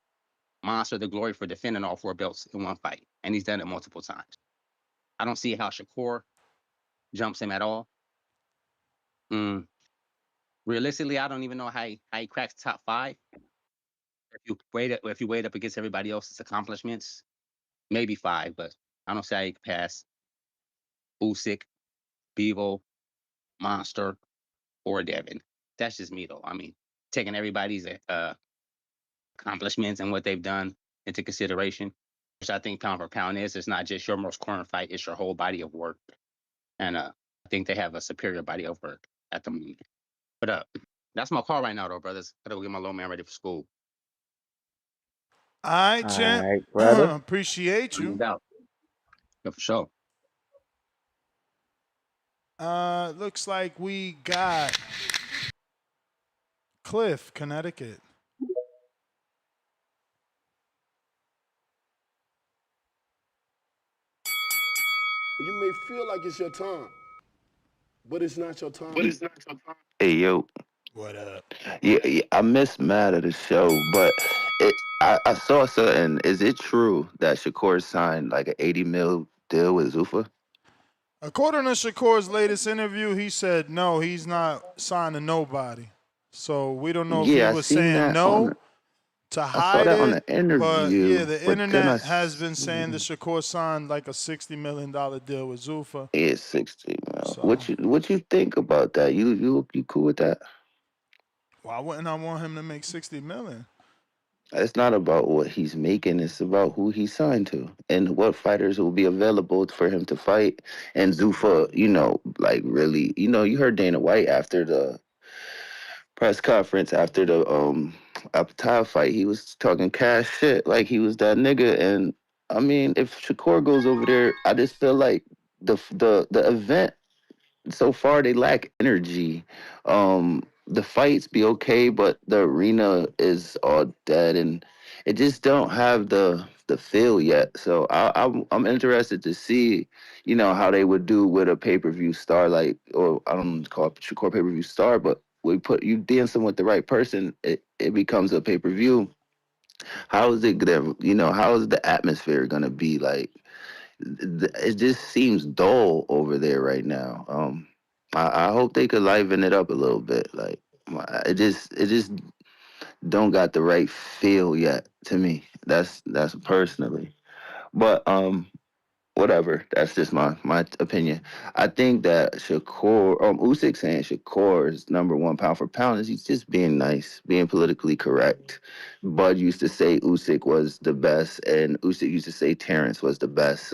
Monster the glory for defending all 4 belts in one fight, and he's done it multiple times. I don't see how Shakur jumps him at all. Mm, Realistically, I don't even know how he cracks top 5. If you weighed up against everybody else's accomplishments, maybe 5, but I don't see how he could pass Usyk, Bevo, Monster, or Devin. That's just me though. I mean, taking everybody's accomplishments and what they've done into consideration, which I think pound for pound is. It's not just your most current fight; it's your whole body of work. And I think they have a superior body of work at the moment. But that's my call right now, though, brothers. I gotta go get my little man ready for school. All right, All champ. right, brother. Appreciate No you. doubt. Yeah, for sure. Looks like we got Cliff, Connecticut. You may feel like it's your time, but it's not your time. Hey yo, What up? yeah, I missed mad of the show, but I saw something. Is it true that Shakur signed like an 80 mil deal with Zufa? According to Shakur's latest interview, he said no, he's not signing nobody. So we don't know if he Yeah, was saying no to I saw hide that on it, the but yeah, interview, the but then internet has been saying that Shakur signed like a $60 million deal with Zufa. yeah, 60 mil. So What you think about that? You cool with that? why wouldn't I want him to make 60 million? It's not about what he's making. It's about who he signed to and what fighters will be available for him to fight. And Zufa, like really, you heard Dana White after the press conference after the Apatow fight. He was talking cash shit like he was that nigga. And I mean, if Shakur goes over there, I just feel like the event so far they lack energy. The fights be okay, but the arena is all dead, and it just don't have the feel yet. So I'm interested to see, how they would do with a pay-per-view star, like, or I don't call it Shakur pay-per-view star, but we put you dancing with the right person, it becomes a pay-per-view. How is it gonna, how is the atmosphere gonna be like? It just seems dull over there right now. I hope they could liven it up a little bit. Like it just don't got the right feel yet to me. That's personally, but whatever. That's just my opinion. I think that Shakur, Usyk saying Shakur is number one pound for pound is he's just being nice, being politically correct. Bud used to say Usyk was the best, and Usyk used to say Terrence was the best.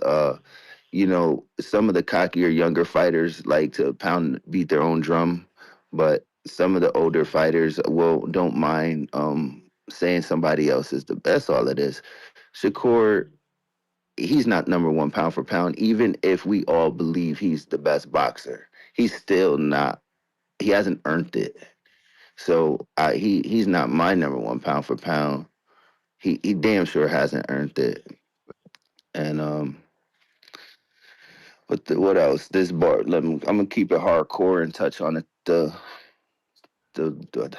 Some of the cockier younger fighters like to beat their own drum, but some of the older fighters don't mind saying somebody else is the best. All it is, Shakur, he's not number one pound for pound. Even if we all believe he's the best boxer, he's still not. He hasn't earned it. So he's not my number one pound for pound. He damn sure hasn't earned it. And what else? This bar. I'm gonna keep it hardcore and touch on it. The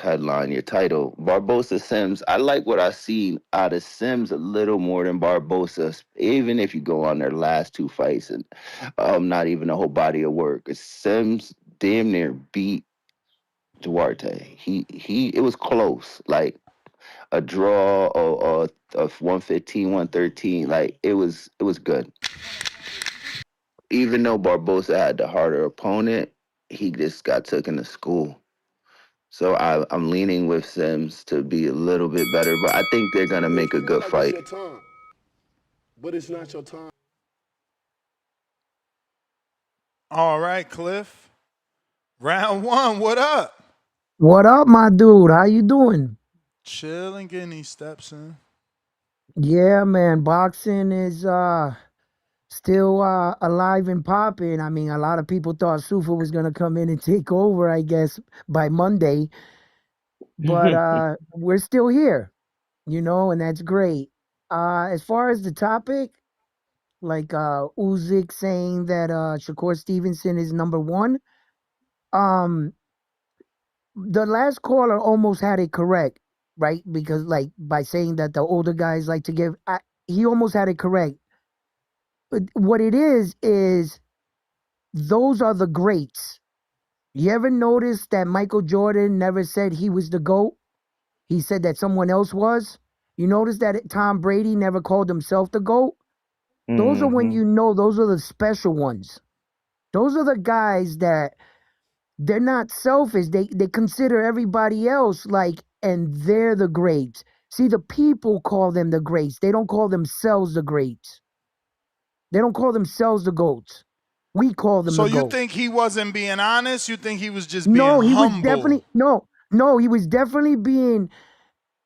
headline, your title, Barboza Sims. I like what I seen out of Sims a little more than Barboza. Even if you go on their last two fights and not even a whole body of work, Sims damn near beat Duarte. It was close, like a draw or a 115, 113. Like it was good. Even though Barboza had the harder opponent, he just got taken to school. So I'm leaning with Sims to be a little bit better, but I think they're You gonna may make a feel good like it's fight. your time, but it's not your time. All right, Cliff. Round one, what up? What up, my dude? How you doing? Chilling, getting these steps in. Yeah, man. Boxing is still alive and popping. I mean, a lot of people thought Sufa was gonna come in and take over, I guess, by Monday, but we're still here, and that's great. As far as the topic, like Usyk saying that Shakur Stevenson is number one, um, the last caller almost had it correct, right? Because like by saying that the older guys like to give, he almost had it correct. But what it is those are the greats. You ever notice that Michael Jordan never said he was the GOAT? He said that someone else was. You notice that Tom Brady never called himself the GOAT? Those are when Mm-hmm. those are the special ones. Those are the guys that They're not selfish. They consider everybody else like, and they're the greats. See, the people call them the greats. They don't call themselves the greats. They don't call themselves the goats. We call them So the you GOAT. think he wasn't being honest? You think he was just being No, he was humble? definitely no, he was definitely being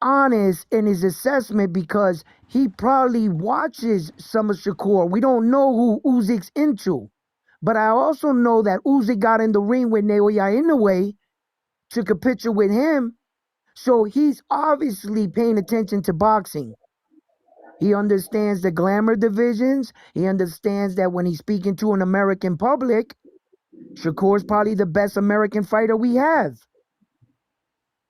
honest in his assessment because he probably watches some of Shakur. We don't know who Usyk's into. But I also know that Usyk got in the ring with Naoya Inoue, took a picture with him. So he's obviously paying attention to boxing. He understands the glamour divisions. He understands that when he's speaking to an American public, Shakur's probably the best American fighter we have.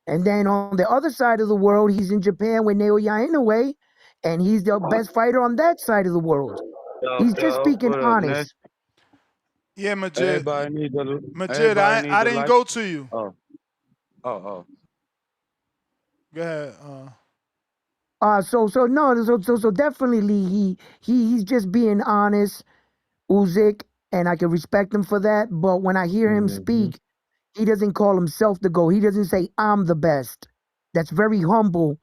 And then on the other side of the world, he's in Japan with Naoya Inoue, and he's the best fighter on that side of the world. He's just speaking What up, Ness? honest. Yeah, Majid. Everybody need to. Majid, Everybody need I to didn't like. go to you. Oh, oh. Go ahead. So definitely he's just being honest, Usyk, and I can respect him for that. But when I hear him Mm-hmm. speak, he doesn't call himself the GOAT. He doesn't say I'm the best. That's very humble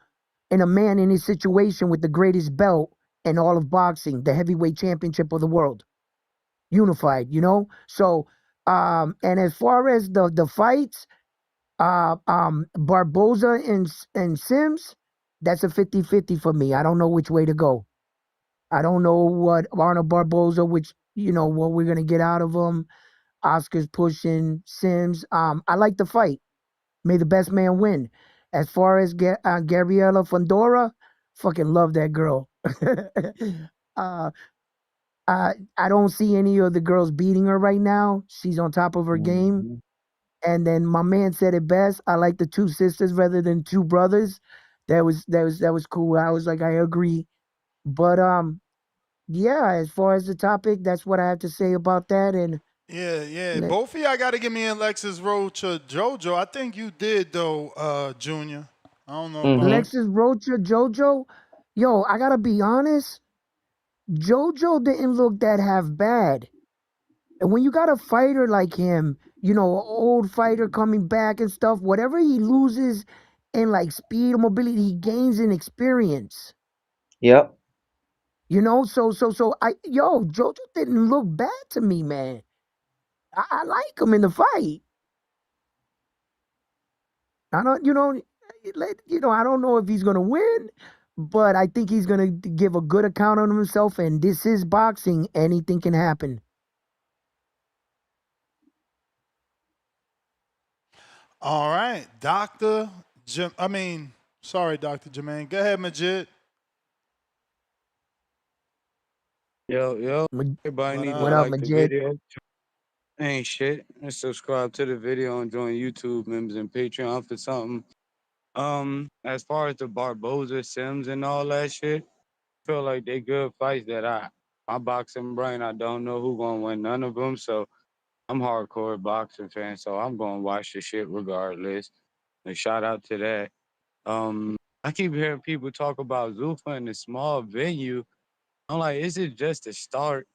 in a man in his situation with the greatest belt in all of boxing, the heavyweight championship of the world, unified. So and as far as the fights, Barboza and Sims, that's a 50-50 for me. I don't know which way to go. I don't know what Arnold Barboza, what we're gonna get out of him. Oscar's pushing Sims. I like the fight. May the best man win. As far as Gabriela Fundora, fucking love that girl. uh, I don't see any of the girls beating her right now. She's on top of her game. Mm-hmm. And then my man said it best. I like the two sisters rather than two brothers. That was cool. I was like, I agree. But yeah, as far as the topic, that's what I have to say about that. And Yeah. Both of y'all got to give me Alexis Rocha, JoJo. I think you did though, Junior. I don't know about. Alexis Rocha, JoJo, yo, I gotta be honest. JoJo didn't look that half bad. And when you got a fighter like him, an old fighter coming back and stuff, whatever he loses in like speed or mobility, he gains in experience. Yep. JoJo didn't look bad to me, man. I like him in the fight. I don't, I don't know if he's gonna win, but I think he's gonna give a good account of himself. And this is boxing; anything can happen. All right, Doctor. Sorry, Doctor Jermaine. Go ahead, Majid. Yo. Everybody What need to What up? up, like the Majid? video. Ain't shit. And subscribe to the video and join YouTube members and Patreon for something. As far as the Barboza, Sims, and all that shit, feel like they good fights that my boxing brain, I don't know who gonna win none of them. So I'm hardcore boxing fan, so I'm gonna watch the shit regardless. And shout out to that. I keep hearing people talk about Zuffa in a small venue. I'm like, is it just a start?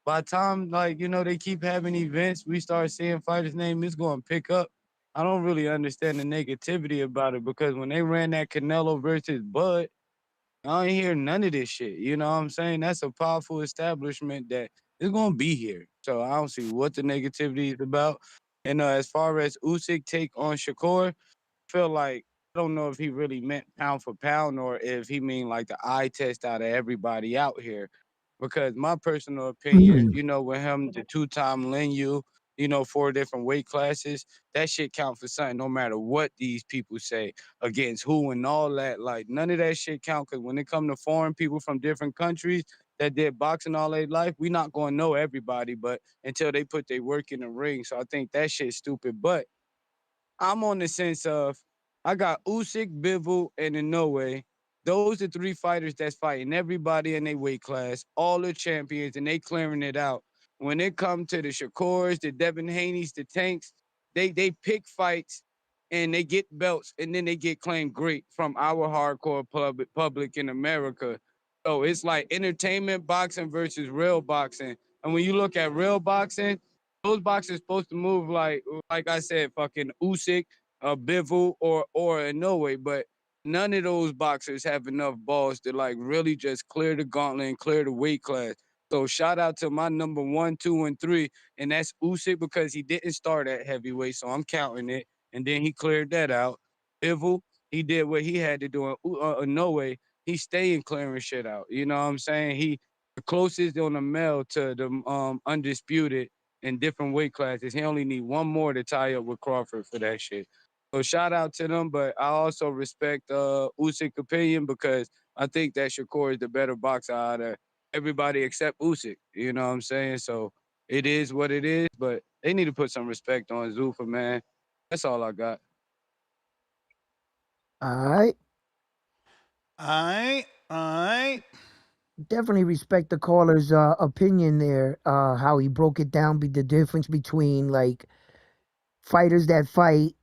By the time, they keep having events, we start seeing fighters' name is going to pick up. I don't really understand the negativity about it because when they ran that Canelo versus Bud, I ain't hear none of this shit. You know what I'm saying? That's a powerful establishment that is going to be here. So I don't see what the negativity is about. And as far as Usyk take on Shakur, feel like I don't know if he really meant pound for pound or if he mean like the eye test out of everybody out here. Because my personal opinion, with him, the two-time Linyu, 4 different weight classes, that shit count for something no matter what these people say against who and all that. Like none of that shit count because when it come to foreign people from different countries that did boxing all their life, we not gonna know everybody, but until they put their work in the ring. So I think that shit's stupid. But I'm on the sense of I got Usyk, Bivol, and Inoue. Those are 3 fighters that's fighting everybody in their weight class, all the champions, and they clearing it out. When it comes to the Shakurs, the Devin Haneys, the Tanks, they pick fights and they get belts and then they get claimed great from our hardcore public in America. So it's like entertainment boxing versus real boxing. And when you look at real boxing, those boxers supposed to move like I said, fucking Usyk, Bivol, or Inoue, but none of those boxers have enough balls to like really just clear the gauntlet and clear the weight class. So shout out to my number 1, 2, and 3, and that's Usyk because he didn't start at heavyweight, so I'm counting it, and then he cleared that out. Bivol, he did what he had to do. Inoue, he staying clearing shit out. You know what I'm saying? He the closest on the male to the undisputed in different weight classes. He only need one more to tie up with Crawford for that shit. So shout out to them, but I also respect Usyk's opinion because I think that Shakur is the better boxer out of everybody except Usyk. You know what I'm saying? So it is what it is, but they need to put some respect on Zuffa, man. That's all I got. All right. All right. Definitely respect the caller's opinion there. How he broke it down, the difference between like fighters that fight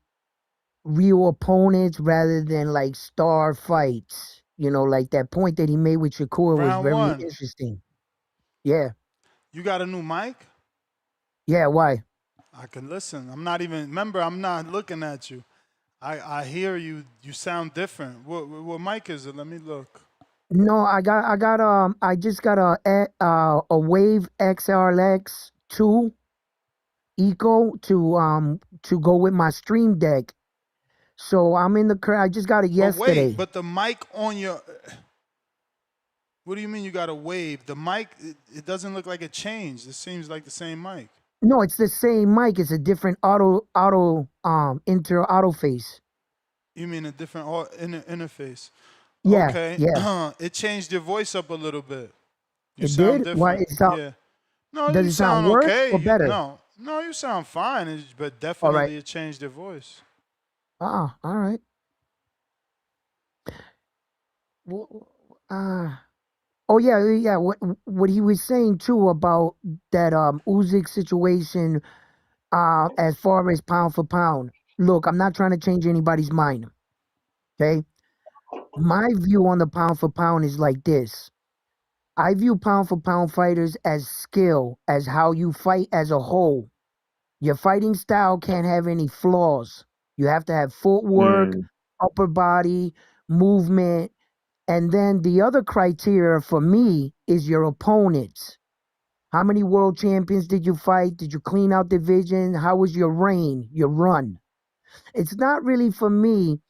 real opponents rather than like star fights. You know, like that point that he made with Shakur was Round very one. interesting. Yeah. You got a new mic? Yeah, why? I can listen. I'm not even, remember, I'm not looking at you. I hear you. You sound different. What mic is it? Let me look. No, I just got a Wave XRX 2 Eco to go with my Stream Deck. So I'm in the I just got it yesterday. Wait, but the mic on your, what do you mean you got a Wave? The mic, it doesn't look like it changed. It seems like the same mic. No, it's the same mic. It's a different auto face. You mean a different interface? Yeah, Okay. yeah. It changed your voice up a little bit. You It sound did? Why different. it sound, Yeah. No, does you it sound sound worse okay. or better? No, you sound fine. But All definitely right. it changed your voice. Ah, all right. Oh yeah. What he was saying too about that Usyk situation, as far as pound for pound. Look, I'm not trying to change anybody's mind. Okay, my view on the pound for pound is like this. I view pound for pound fighters as skill, as how you fight as a whole. Your fighting style can't have any flaws. You have to have footwork, upper body, movement, and then the other criteria for me is your opponents. How many world champions did you fight? Did you clean out division? How was your reign, your run? It's not really for me.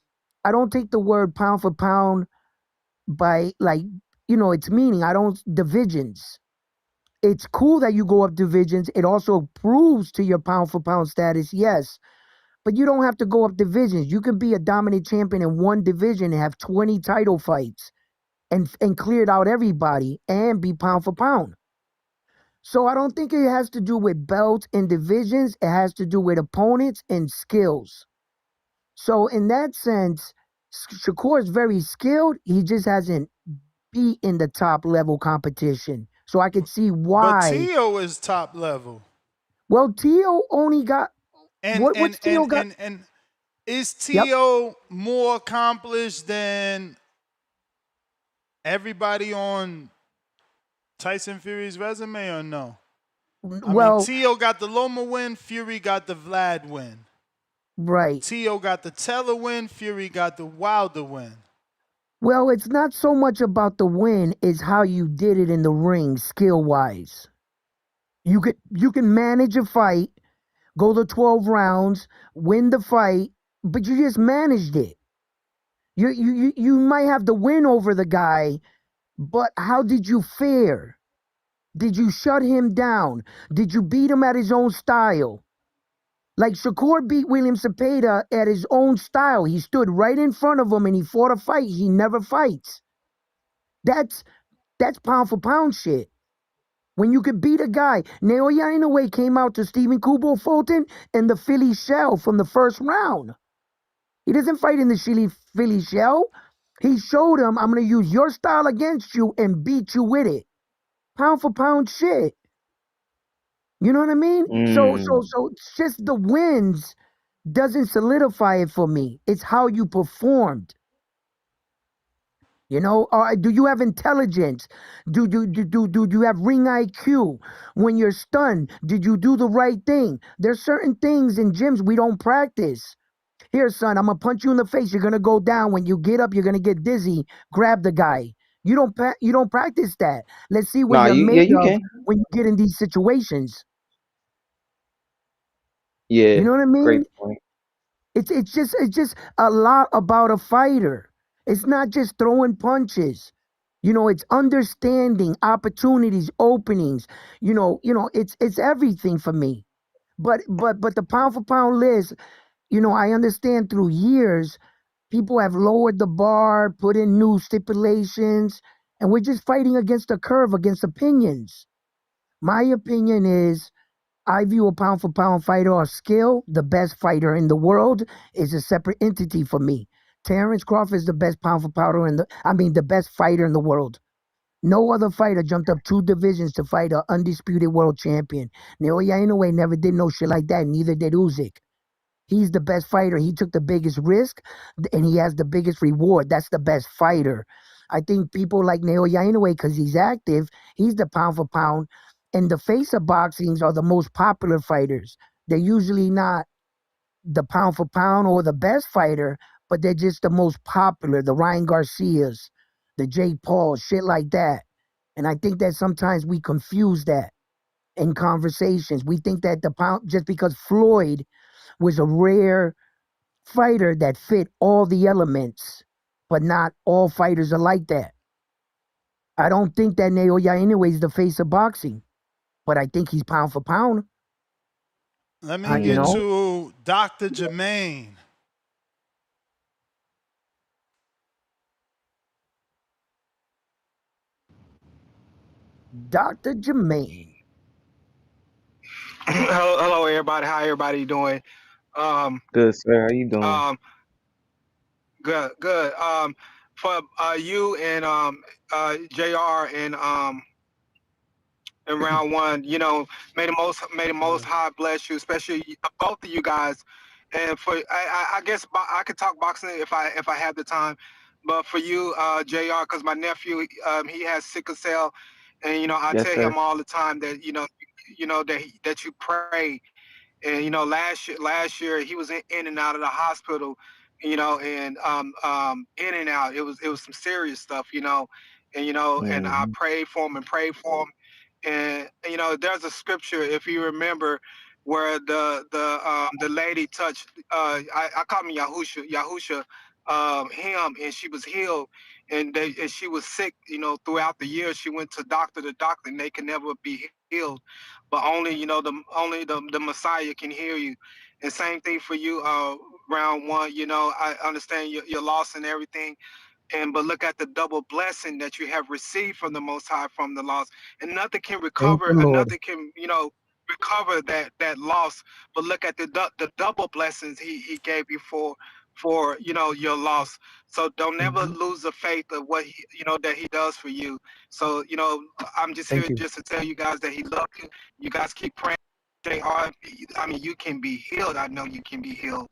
I don't take the word pound for pound by like, its meaning. I don't divisions. It's cool that you go up divisions. It also proves to your pound for pound status, yes. But you don't have to go up divisions. You can be a dominant champion in one division and have 20 title fights and cleared out everybody and be pound for pound. So I don't think it has to do with belts and divisions. It has to do with opponents and skills. So in that sense, Shakur is very skilled. He just hasn't beaten the top level competition. So I could see why. But Tio is top level. Well, Tio only got what's Tio got? And is Tio more accomplished than everybody on Tyson Fury's resume or no? I mean, Tio got the Loma win, Fury got the Vlad win. Right. Tio got the Teller win, Fury got the Wilder win. Well, it's not so much about the win, it's how you did it in the ring, skill-wise. You can manage a fight, go to 12 rounds, win the fight, but you just managed it. You might have the win over the guy, but how did you fare? Did you shut him down? Did you beat him at his own style? Like Shakur beat William Cepeda at his own style. He stood right in front of him and he fought a fight he never fights. That's pound for pound shit. When you could beat a guy, Naoya Inoue came out to Stephen Kubo Fulton in the Philly shell from the first round. He doesn't fight in the Philly shell. He showed him, I'm going to use your style against you and beat you with it. Pound for pound shit. You know what I mean? So it's just the wins doesn't solidify it for me. It's how you performed. You know, do you have intelligence? Do you have ring IQ? When you're stunned, did you do the right thing? There's certain things in gyms we don't practice. Here, son, I'm gonna punch you in the face. You're gonna go down. When you get up, you're gonna get dizzy. Grab the guy. You don't practice that. Let's see what Nah, you're yeah, made you of can. when you get in these situations. You Yeah, know what I great mean? point. It's just a lot about a fighter. It's not just throwing punches. You know, it's understanding opportunities, openings. It's everything for me. But the pound for pound list, I understand through years people have lowered the bar, put in new stipulations, and we're just fighting against the curve, against opinions. My opinion is I view a pound for pound fighter or skill. The best fighter in the world is a separate entity for me. Terrence Crawford is the best pound for pounder the best fighter in the world. No other fighter jumped up 2 divisions to fight an undisputed world champion. Naoya Inoue never did no shit like that. Neither did Usyk. He's the best fighter. He took the biggest risk, and he has the biggest reward. That's the best fighter. I think people like Naoya Inoue, because he's active, he's the pound for pound. And the face of boxings are the most popular fighters. They're usually not the pound for pound or the best fighter, but they're just the most popular. The Ryan Garcias, the Jake Paul, shit like that. And I think that sometimes we confuse that in conversations. We think that the pound, just because Floyd was a rare fighter that fit all the elements, but not all fighters are like that. I don't think that Naoya Inoue is the face of boxing, but I think he's pound for pound. Let me You get know, to Dr. Jermaine. Dr. Jermaine. Hello, everybody. How everybody doing? Um, Good, sir. How you doing? um, good. For you and Jr. In round one, may the most high bless you, especially both of you guys. And for I guess I could talk boxing if I have the time, but for you, Jr. Because my nephew, he has sickle cell, and I Yes, tell sir. him all the time that that you pray. And last year he was in and out of the hospital, and in and out. It was some serious stuff, and I Hmm. prayed for him and prayed for him. And there's a scripture, if you remember, where the lady touched, I call him Yahusha, him, and she was healed. And she was sick, throughout the years. She went to doctor to doctor, and they could never be healed, but only the Messiah can heal you. And same thing for you, round one. I understand your loss and everything, but look at the double blessing that you have received from the Most High from the loss, and nothing can Thank recover, the and Lord. nothing can recover that loss. But look at the double blessings he gave you for your loss. So don't never Mhm. lose the faith of what that he does for you. So I'm just here Thank you. just to tell you guys that he loves you. You guys keep praying. They are. I mean, you can be healed. I know you can be healed.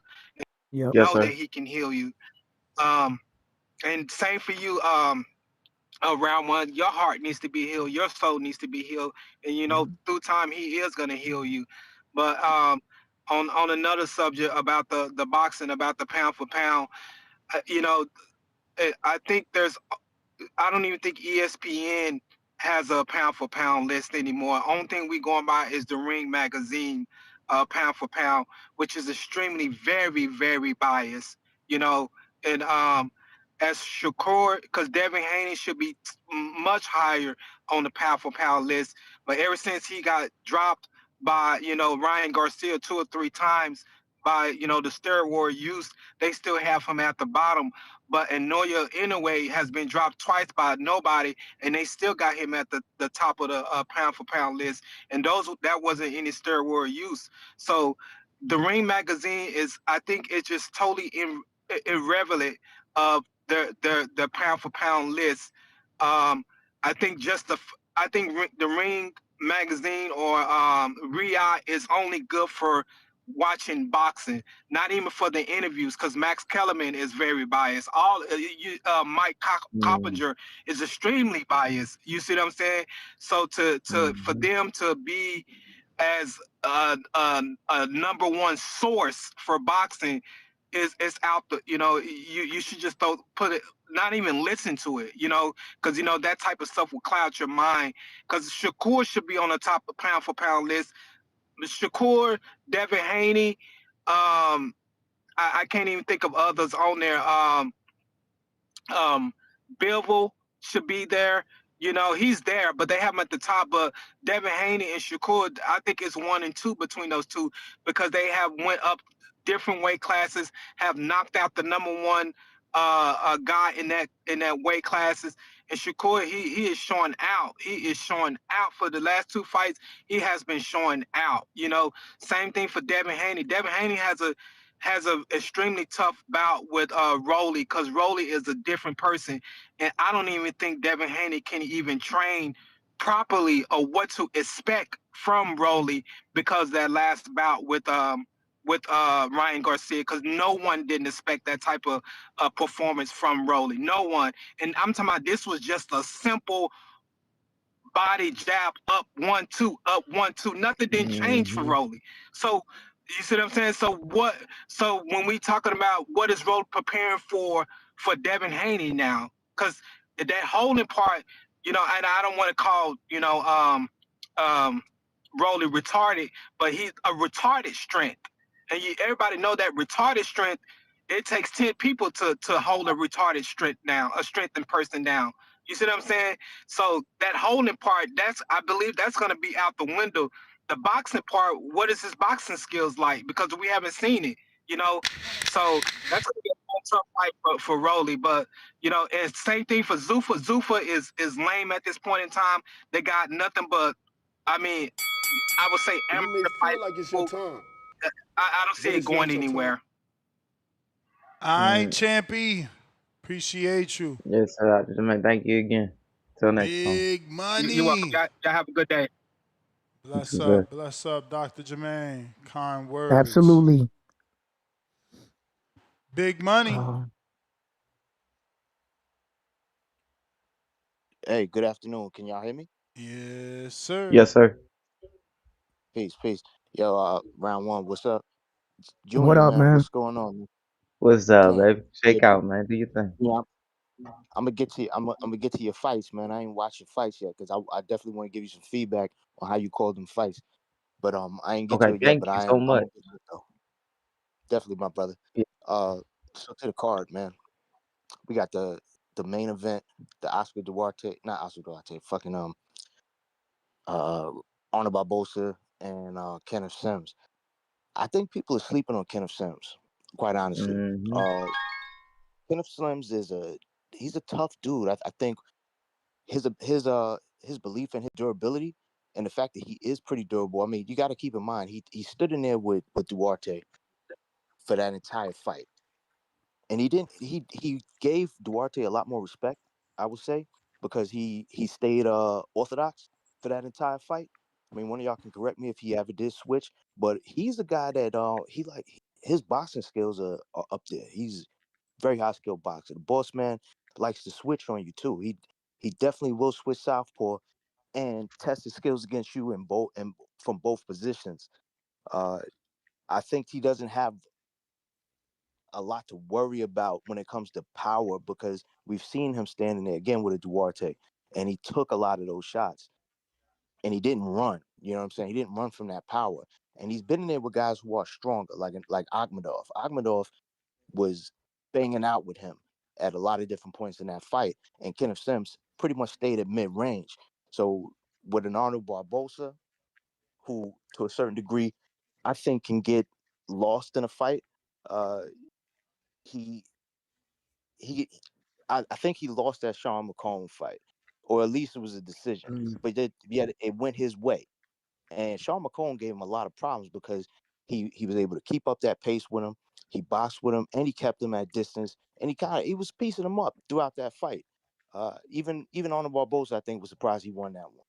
Yep. Yes, Know that sir. he can heal you. Um, and same for you, round one. Your heart needs to be healed. Your soul needs to be healed. And Mhm. through time, he is gonna heal you. But on another subject about the boxing, about the pound for pound, uh, you know, I think I don't even think ESPN has a pound for pound list anymore. Only thing we going by is the Ring magazine, pound for pound, which is extremely very very biased. You know, and as Shakur, because Devin Haney should be much higher on the pound for pound list, but ever since he got dropped by Ryan Garcia 2 or 3 times by the steroid war use, they still have him at the bottom. But Noya Inoue has been dropped twice by nobody, and they still got him at the top of the pound for pound list. And that wasn't any steroid use. So the Ring magazine is, I think, it's just totally irrelevant of the pound for pound list. I think the Ring magazine or RIA is only good for watching boxing, not even for the interviews, because Max Kellerman is very biased. Mike Mm, Coppinger is extremely biased. You see what I'm saying? So for mm-hmm. them to be as a number one source for boxing is out the, you should just put it, not even listen to it, because that type of stuff will cloud your mind. Because Shakur should be on the top of pound for pound list. Shakur, Devin Haney, I can't even think of others on there. Um, Bivol should be there. He's there, but they have him at the top. But Devin Haney and Shakur, I think it's 1 and 2 between those two, because they have went up different weight classes, have knocked out the number one guy in that weight classes. And Shakur, he is showing out. He is showing out for the last two fights. He has been showing out. Same thing for Devin Haney. Devin Haney has a extremely tough bout with Rolly, because Rolly is a different person, and I don't even think Devin Haney can even train properly or what to expect from Rolly, because that last bout with Ryan Garcia, because no one didn't expect that type of performance from Rolly, no one. And I'm talking about, this was just a simple body jab, up 1-2, up 1-2. Nothing didn't change for Mm-hmm. Rolly. So you see what I'm saying? So when we talking about what is Rolly preparing for Devin Haney now, because that holding part, and I don't want to call um Rolly retarded, but he's a retarded strength, and everybody know that retarded strength. It takes 10 people to hold a retarded strength down, a strengthened person down. You see what I'm saying? So that holding part, I believe that's going to be out the window. The boxing part, what is his boxing skills like? Because we haven't seen it, you know. So that's going to be a tough fight for Rolly. But and same thing for Zuffa. Zuffa is lame at this point in time. They got nothing but, I mean, I would say You amateur may fight. feel like it's your time, I don't see but it it's going not your time. anywhere. All right, Mm. Champy. Appreciate you. Yes, sir. Jermaine, thank you again. Till next time. Big You're welcome. money. Y'all have a good day. Bless up, Dr. Jermaine. Kind words. Absolutely. Big money. Uh, Hey, good afternoon. Can y'all hear me? Yes, sir. Yes, sir. Peace, peace. Yo, round one, what's up? what Junior, up, man, man? what's going on, man? What's up, King. baby? Yeah, Shake out, man. Do your thing. yeah. I'm gonna get to I'm gonna get to your fights, man. I ain't watching fights yet because I definitely want to give you some feedback on how you call them fights. But I ain't get Okay, to it yet. thank But you so I'm much. gonna get to it though. Definitely, my brother. Yeah. So to the card, man. We got the main event, the Oscar Duarte, not Oscar Duarte, fucking uh Arnold Barboza and Kenneth Sims. I think people are sleeping on Kenneth Sims, quite honestly. Mm-hmm. Uh, Kenneth Sims he's a tough dude. I think his belief in his durability and the fact that he is pretty durable. I mean, you got to keep in mind he stood in there with Duarte for that entire fight, and he didn't he gave Duarte a lot more respect, I would say, because he stayed orthodox for that entire fight. I mean, one of y'all can correct me if he ever did switch, but he's a guy that his boxing skills are up there. He's very high skilled boxer. The boss man likes to switch on you too. He definitely will switch southpaw and test his skills against you in both and from both positions. Uh, I think he doesn't have a lot to worry about when it comes to power because we've seen him standing there again with a Duarte, and he took a lot of those shots, and he didn't run. You know what I'm saying? He didn't run from that power, and he's been in there with guys who are stronger, like Akhmadov. Akhmadov was banging out with him at a lot of different points in that fight, and Kenneth Sims pretty much stayed at mid range. So with an Arnold Barboza, who to a certain degree, I think can get lost in a fight. Uh, he he I think he lost that Sean McComb fight, or at least it was a decision. But yet it went his way, and Sean McComb gave him a lot of problems because he was able to keep up that pace with him. He boxed with him, and he kept him at distance, and he was piecing him up throughout that fight. Even on the Barboza, I think was surprised he won that one.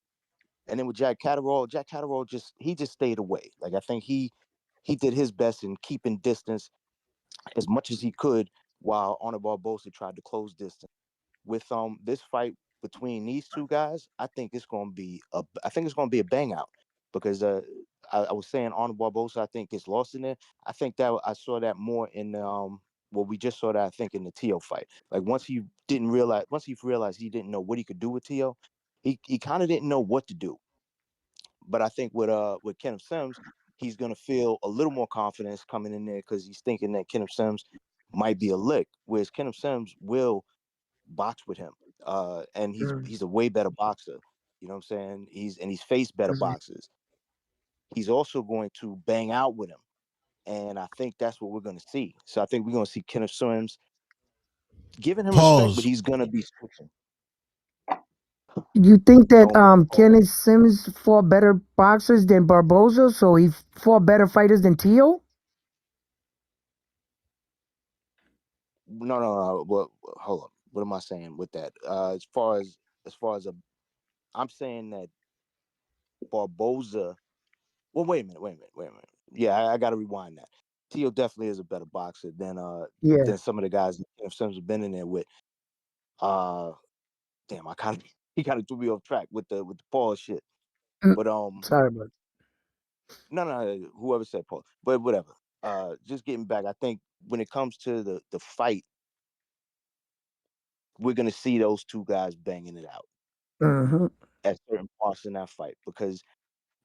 And then with Jack Catterall just stayed away. Like I think he did his best in keeping distance as much as he could, while Arnold Barboza tried to close distance. With this fight between these two guys, I think it's going to be a bang out, because I was saying Arnold Barboza, I think, gets lost in there. I think that I saw that more in well, we just saw that, I think, in the Tio fight. Like, once he realized he didn't know what he could do with Tio, he kind of didn't know what to do. But I think with Kenneth Sims, he's gonna feel a little more confidence coming in there, because he's thinking that Kenneth Sims might be a lick, whereas Kenneth Sims will box with him. And he's a way better boxer. You know what I'm saying? He's faced better boxers. He's also going to bang out with him. And I think that's what we're gonna see. So I think we're gonna see Kenneth Sims giving him respect, but Pause. he's gonna be switching. You think that Don't Kenneth Sims fought better boxers than Barboza, so he fought better fighters than Tio? no. Well, hold on. What am I saying with that? As far as I'm saying that Barboza. Well, wait a minute. Yeah, I got to rewind that. Tio definitely is a better boxer Yeah. than some of the guys that Sims have been in there with. Uh, Damn, I kind of he kind of threw me off track with the Paul shit. Mm, But sorry, but no, whoever said Paul, but whatever. Just getting back, I think when it comes to the fight, we're gonna see those two guys banging it out hmm at certain parts in that fight, because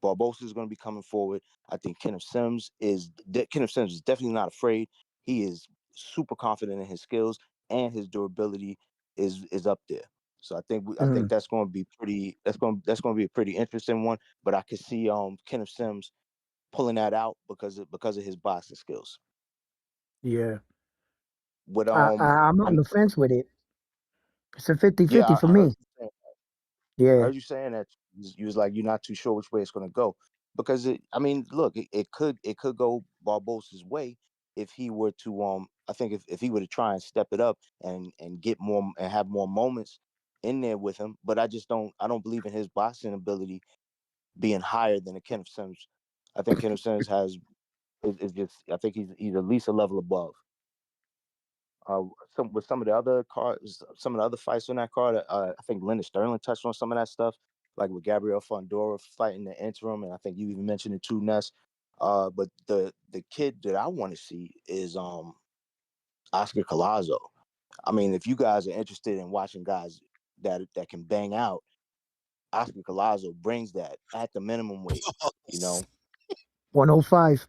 Barbosa is going to be coming forward. I think Kenneth Sims is definitely not afraid. He is super confident in his skills, and his durability is up there. So I think that's going to be pretty. That's going to be a pretty interesting one. But I could see Kenneth Sims pulling that out because of his boxing skills. yeah. With I'm on the fence with it. It's a 50-50 yeah, for I heard me. you saying. I Yeah. heard you saying that you was like, you're not too sure which way it's going to go, because I mean, look, it could go Barbosa's way if he were to I think if he were to try and step it up and get more and have more moments in there with him. But I don't believe in his boxing ability being higher than a Kenneth Sims. I think Kenneth Sims is just, I think he's at least a level above. Some of the other cards, some of the other fights on that card, I think Linda Sterling touched on some of that stuff, like with Gabriela Fundora fighting the interim, and I think you even mentioned it too, Ness. But the kid that I want to see is Oscar Collazo. I mean, if you guys are interested in watching guys that can bang out, Oscar Collazo brings that at the minimum weight. You know, 105.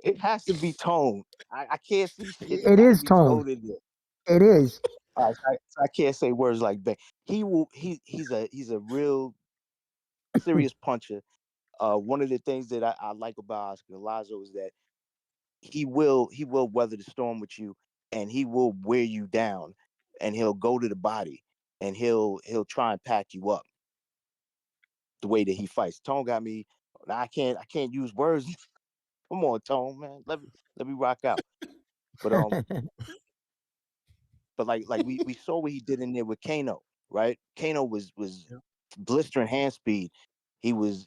it has to be toned. I can't see shit. It It got to is be toned. toned in there. It is. I can't say words like bang. He's a real serious puncher. One of the things that I like about Oscar Lazo is that he will weather the storm with you, and he will wear you down, and he'll go to the body, and he'll try and pack you up the way that he fights. Tone got me. I can't use words. Come on, Tone, man. Let me rock out. But like we saw what he did in there with Kano, right? Kano was blistering hand speed. He was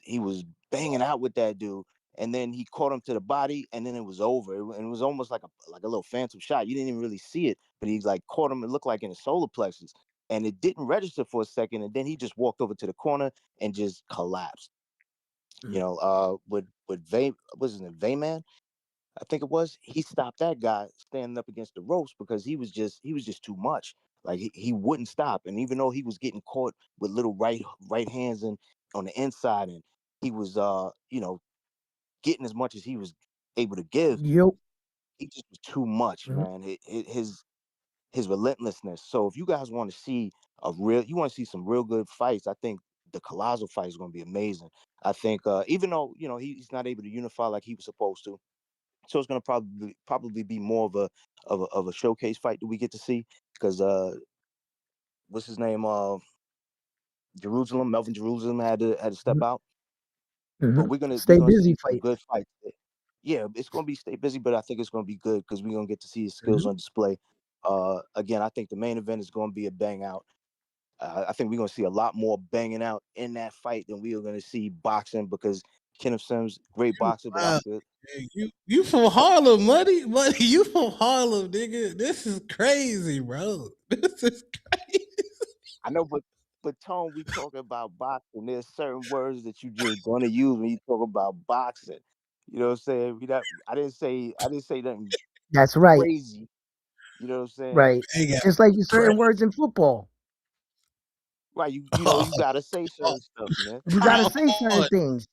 banging out with that dude, and then he caught him to the body, and then it was over. And it was almost like a little phantom shot. You didn't even really see it, but he like caught him. It looked like in the solar plexus, and it didn't register for a second, and then he just walked over to the corner and just collapsed. With was his name, Vayman? I think it was. He stopped that guy standing up against the ropes, because he was just too much. Like he wouldn't stop, and even though he was getting caught with little right hands and on the inside, and he was getting as much as he was able to give, Yup. he just was too much, Mhm. man. His relentlessness. So if you guys want to see you want to see some real good fights, I think the Collazo fight is going to be amazing. I think even though he's not able to unify like he was supposed to, so it's going to probably be more of a showcase fight that we get to see, because what's his name, Melvin Jerusalem had to step out. But we're gonna we're Stay gonna busy see some fight. good fights. Yeah, it's gonna be stay busy, but I think it's gonna be good, because we're gonna get to see his skills Mhm. on display. Again, I think the main event is gonna be a bang out. I think we're gonna see a lot more banging out in that fight than we are gonna see boxing, because Kenneth Sims, great boxer, but I Wow. feel Hey, you from Harlem, money? Money, you from Harlem, nigga. This is crazy, bro. This is crazy. I know, but Tone, we talking about boxing. There's certain words that you just gonna use when you talk about boxing. You know what I'm saying? I didn't say nothing That's right. crazy. You know what I'm saying? Right. They got Just like you certain crazy. words in football. Right, you know, you gotta say certain stuff, man. You gotta say certain things.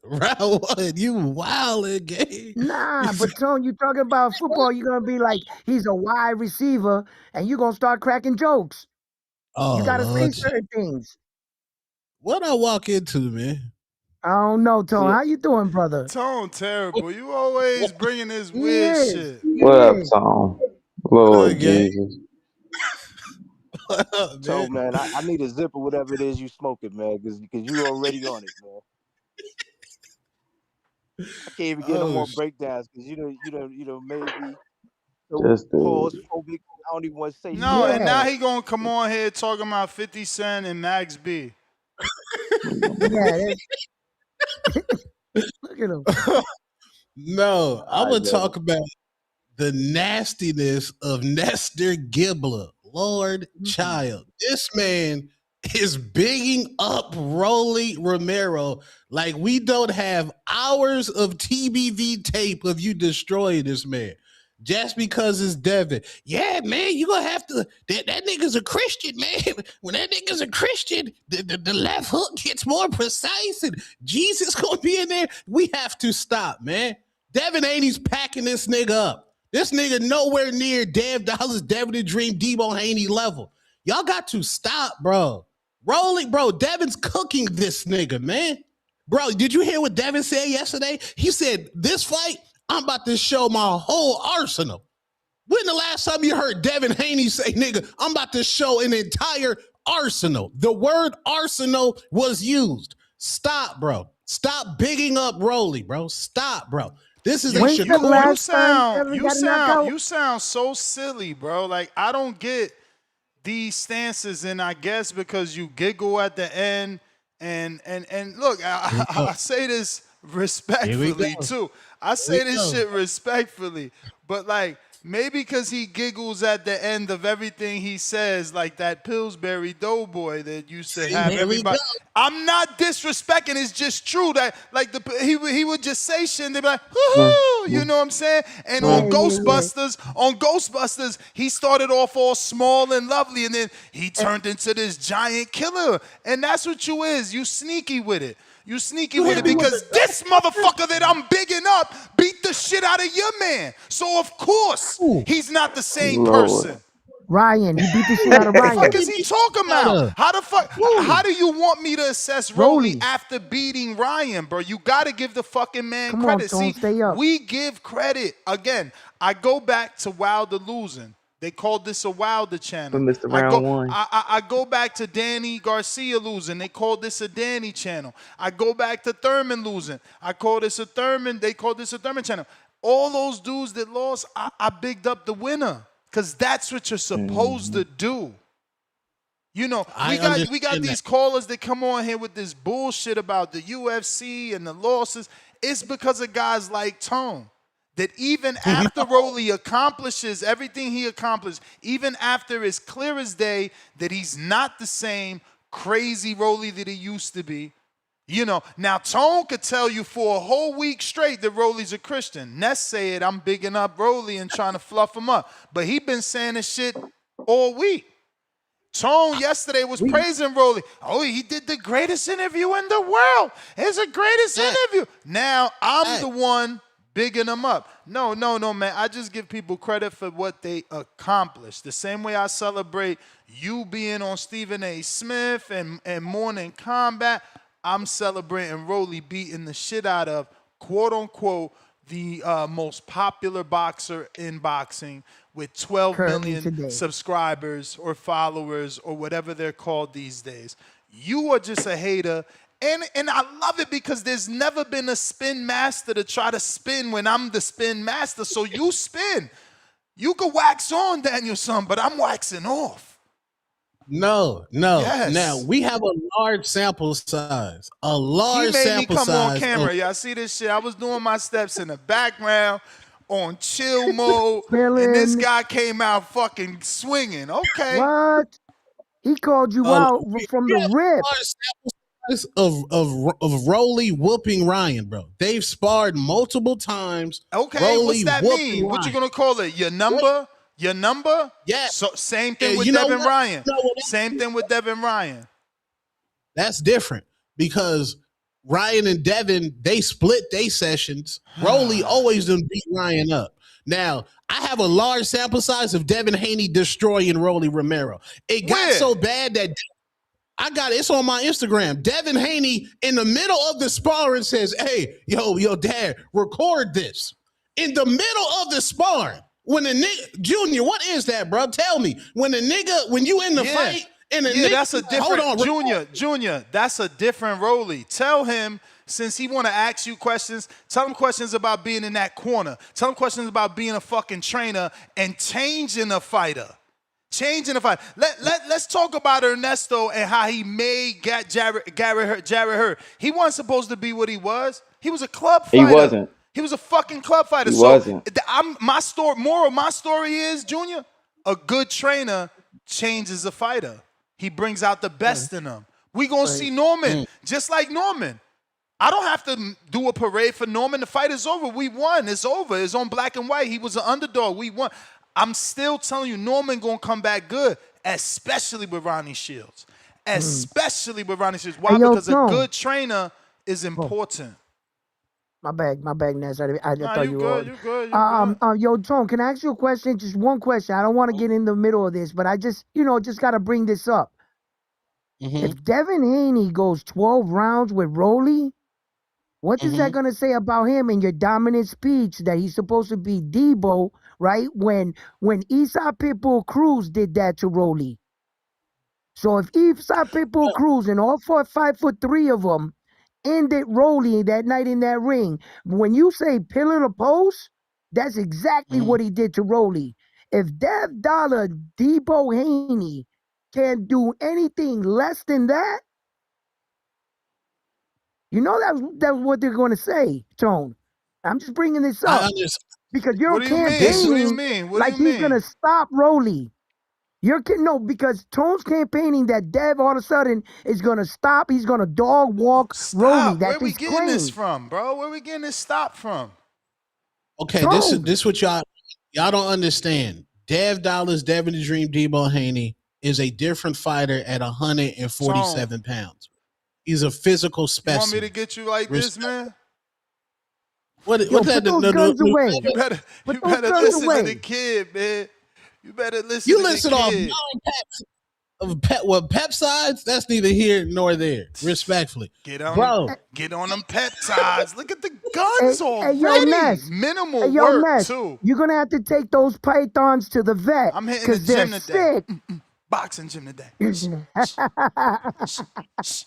Round one, you wildin', gay. You Nah, said, but Tone, you talking about football, you're gonna be like, he's a wide receiver, and you're gonna start cracking jokes. You oh gotta say Lord, certain things. what I walk into, man? I don't know, Tone. See, How you doing, brother? Tone terrible. You always bringing this He weird is. shit. He What up, is. Tom? What up, Lord gay? Jesus. What up, so man? man, I need a zip or whatever it is you smoking, man, because you already on it, man. I can't even get no Oh, more breakdowns because you know maybe so Just pause phobic. I don't even want to say No, shit. and now Yeah. he gonna come on here talking about 50 Cent and Max B. Yeah. Look at him. no, I'm I gonna get talk about the nastiness of Nestor Gibbler. Lord Mm. child. This man is bigging up Rolly Romero like we don't have hours of TBV tape of you destroying this man. Just because it's Devin. Yeah, man, you gonna have to. That nigga's a Christian, man. When that nigga's a Christian, the left hook gets more precise and Jesus gonna be in there. We have to stop, man. Devin Haney's packing this nigga up. This nigga nowhere near Dev Dollars, Devin the Dream, Debo Haney level. Y'all got to stop, bro. Rolling, bro. Devin's cooking this nigga, man. Bro, did you hear what Devin said yesterday? He said, this fight, I'm about to show my whole arsenal. When the last time you heard Devin Haney say, nigga, I'm about to show an entire arsenal? The word arsenal was used. Stop, bro. Stop bigging up Rolly, bro. Stop, bro. This is a When's the You Shakur. last time sound Devin you got a sound knockout? you sound so silly, bro. Like I don't get these stances, and I guess because you giggle at the end, and look, Here we go. I say this Here we go. respectfully too. I Here we say this go. shit respectfully, but like maybe because he giggles at the end of everything he says, like that Pillsbury Doughboy that used to See, have here we go. everybody. I'm not disrespecting. It's just true that like he would just say shit and they'd be like, woohoo, you know what I'm saying? And Yeah, on yeah, Ghostbusters, he started off all small and lovely, and then he yeah. turned into this giant killer. And that's what you is. You sneaky with it. You sneaky You with hit it me with because the this motherfucker that I'm bigging up beat the shit out of your man. So of course Ooh, he's not the same Lord. person. Ryan, he beat the shit who out of The fuck Ryan. is he he beat talking the out about? of? How the fuck? How Who? do you want me to assess Rolly Rolly. after beating Ryan, bro? You got to give the fucking man Come on, credit. Tone, See, stay up. we give credit. Again, I go back to Wilder losing. They called this a Wilder For channel. Mr. I Round go, One. I go back to Danny Garcia losing. They called this a Danny channel. I go back to Thurman losing. I call this a Thurman. They called this a Thurman channel. All those dudes that lost, I bigged up the winner because that's what you're supposed Mm-hmm. to do. You know, I we got understand that. these callers that come on here with this bullshit about the UFC and the losses. It's because of guys like Tone. That even after Rolly accomplishes everything he accomplished, even after it's clear as day that he's not the same crazy Rolly that he used to be. You know, now Tone could tell you for a whole week straight that Rolly's a Christian. Ness said I'm bigging up Rolly and trying to fluff him up. But he been saying this shit all week. Tone yesterday was We praising Rolly. Oh, he did the greatest interview in the world. It's the greatest Hey, interview. Now I'm hey, the one bigging them up. No, man. I just give people credit for what they accomplished. The same way I celebrate you being on Stephen A. Smith and Morning Combat, I'm celebrating Rolly beating the shit out of, quote unquote, the most popular boxer in boxing with 12 currently million today. subscribers or followers or whatever they're called these days. You are just a hater. And I love it because there's never been a spin master to try to spin when I'm the spin master. So you spin. You can wax on, Danielson, but I'm waxing off. No. Now Yes. we have a large sample size. A He large made me sample come on size of camera. Y'all see this shit? I was doing my steps in the background on chill mode, and this Killing. guy came out fucking swinging. Okay. What? He called you out from we the have a rip. large sample size of Rolly whooping Ryan, bro. They've sparred multiple times. Okay, what's Rolly that whooping mean? What you Ryan. gonna call it? Your What? number? Your number? Yeah. So same Yeah, thing with you know Devin what? Ryan. You know what? Same thing with Devin Ryan. That's different because Ryan and Devin, they split their sessions. Rolly always done beat Ryan up. Now, I have a large sample size of Devin Haney destroying Rolly Romero. It got Where? so bad that I got it's on my Instagram. Devin Haney in the middle of the sparring says, "Hey, yo, dad, record this." In the middle of the sparring, when the nigga Junior, what is that, bro? Tell me. When you in the fight and the nigga, that's a different hold on, Junior. That's a different Rolly. Tell him, since he want to ask you questions, tell him questions about being in that corner. Tell him questions about being a fucking trainer and changing a fighter. Changing the fight. Let's talk about Ernesto and how he made Jarrett hurt. He wasn't supposed to be what he was. He was a club fighter. He wasn't. He was a fucking club fighter. He So wasn't. moral of my story is, Junior, a good trainer changes a fighter. He brings out the best in them. We gonna see Norman, just like Norman. I don't have to do a parade for Norman. The fight is over. We won. It's over. It's on black and white. He was an underdog. We won. I'm still telling you, Norman gonna come back good, especially with Ronnie Shields. Especially with Ronnie Shields. Why? Hey, yo, Because a Tone. good trainer is important. My bad, Ness. I Nah, thought you you good, were. you good, you good. Yo, Tone, can I ask you a question? Just one question. I don't want to get in the middle of this, but I just got to bring this up. If Devin Haney goes 12 rounds with Rolly, what is that going to say about him in your dominant speech that he's supposed to be Debo, right? When Esau Pitbull Cruz did that to Rolly. So if Esau Pitbull Cruz and all 5'3" of them ended Rolly that night in that ring, when you say pillar to post, that's exactly what he did to Rolly. If Dev Dollar, Debo Haney can't do anything less than that, you know that's what they're going to say, Tone. I'm just bringing this up because you're campaigning like he's going to stop Rolly. Because Tone's campaigning that Dev all of a sudden is going to stop. He's going to dog walk Rolly. That's Where we his getting claim. this from, bro? Where we getting this stop from? Okay, this what y'all don't understand. Dev Dollars, Devin the Dream, Debo Haney is a different fighter at 147 pounds. He's a physical specimen. You want me to get you like this, man? What put those guns away. You better listen to the kid, man. You better listen to the kid. Off 9 packs of pepsides, that's neither here nor there, respectfully. Get on them peptides. Look at the guns already. Yo, Ness. Minimal work, too. You're going to have to take those pythons to the vet. I'm hitting the gym today. Boxing gym today.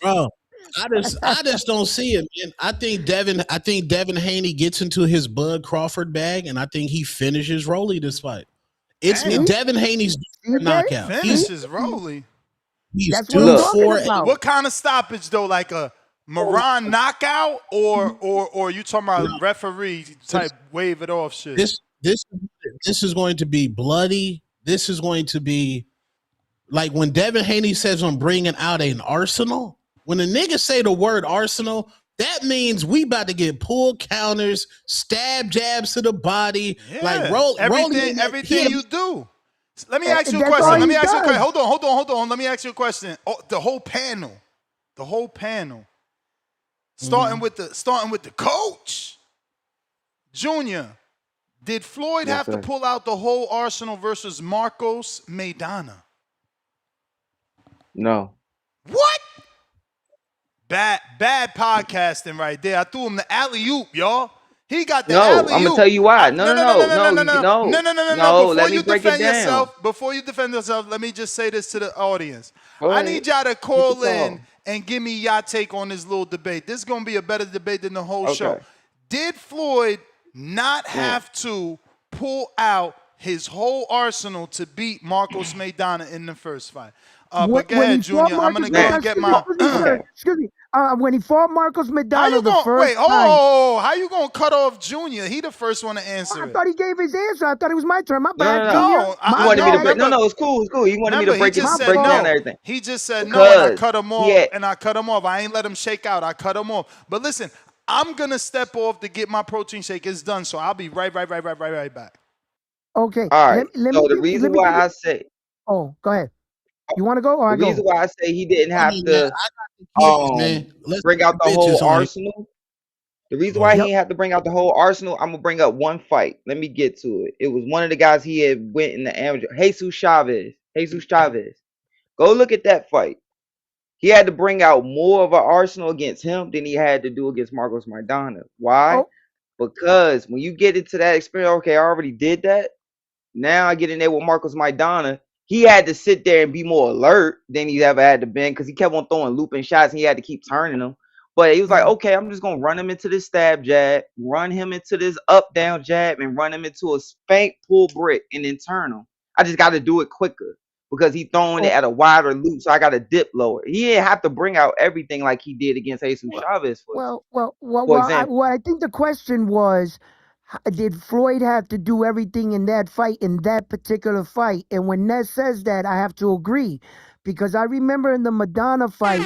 Bro, I just don't see it, man. I think Devin Haney gets into his Bud Crawford bag, and I think he finishes Rolly this fight. It's Devin Haney's knockout. Finishes Rolly. He's due for what kind of stoppage though? Like a Moran knockout, or you talking about referee type wave it off shit? This is going to be bloody. This is going to be like when Devin Haney says I'm bringing out an arsenal. When the niggas say the word arsenal, that means we about to get pull counters, stab jabs to the body, like everything you do. Let me ask you a question. Hold on. Let me ask you a question. The whole panel. Starting with the coach. Junior, did Floyd have to pull out the whole arsenal versus Marcos Maidana? No. What? Bad podcasting right there. I threw him the alley-oop, y'all. He got the alley-oop. I'm gonna tell you why. No. Before you defend yourself, let me just say this to the audience. I need y'all to call in and give me y'all take on this little debate. This is gonna be a better debate than the whole show. Did Floyd not have to pull out his whole arsenal to beat Marcos Maidana in the first fight. When, But go when he ahead, fought Junior. I'm Marcos gonna go Maidana, Man, and get excuse me, my. excuse me, sir, okay. excuse me. When he fought Marcos How Maidana you the gonna first wait? time, How you gonna cut off Junior? He the first one to I answer it. thought he gave his answer. I thought it was my turn. My No, no, bad, no. Junior. No, He My wanted me to bad. break. No, remember, no, it's cool, it's cool. He wanted me to remember, he break it, just My said break down fault. no. everything He just said no, and I because cut him he off. had. I ain't let him shake out. I cut him off. But listen, I'm gonna step off to get my protein shake. It's done, so I'll be right back. Okay, All right. let me So the give reason let me why give you. I say Oh, go ahead. You want to go or the I reason go? why I say he didn't I have mean, man, to I got the kids, man. Let's bring out get the the whole bitches on here. arsenal. The reason why he Oh, Yep. ain't have to bring out the whole arsenal, I'm gonna bring up one fight. Let me get to it. It was one of the guys he had went in the amateur. Jesus Chavez. Jesus Chavez. Go look at that fight. He had to bring out more of an arsenal against him than he had to do against Marcos Maidana. Why? Oh, Because when you get into that experience, okay, I already did that. Now I get in there with Marcos Maidana. He had to sit there and be more alert than he ever had to been because he kept on throwing looping shots and he had to keep turning them. But he was like, okay, I'm just gonna run him into this stab jab, run him into this up down jab, and run him into a spank pull brick and then turn him. I just got to do it quicker because he throwing it oh, at a wider loop, so I got to dip lower. He didn't have to bring out everything like he did against Jesus well, Chavez, for example. I think the question was, did Floyd have to do everything in that fight, in that particular fight? And when Ness says that, I have to agree. Because I remember in the Madonna fight,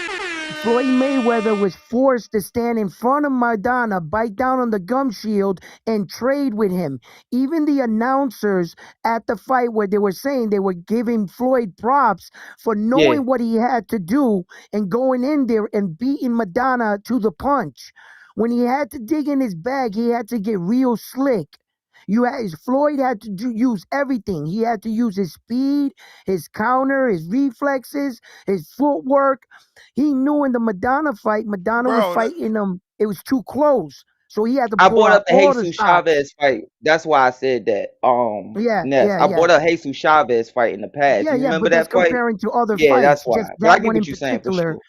Floyd Mayweather was forced to stand in front of Madonna, bite down on the gum shield, and trade with him. Even the announcers at the fight where they were saying they were giving Floyd props for Yeah. knowing what he had to do and going in there and beating Madonna to the punch. When he had to dig in his bag, he had to get real slick. Floyd had to use everything. He had to use his speed, his counter, his reflexes, his footwork. He knew in the Madonna fight, Madonna was Bro, fighting him. It was too close, so he had to I pull brought out up the all the Jesus stops. Chavez fight. That's why I said that. Yeah, Ness. yeah, I yeah. brought up Jesus Chavez fight in the past. Yeah, You yeah, remember but just that fight? comparing to other Yeah, that's fights, why. just But I that get one what in you're saying for particular, sure.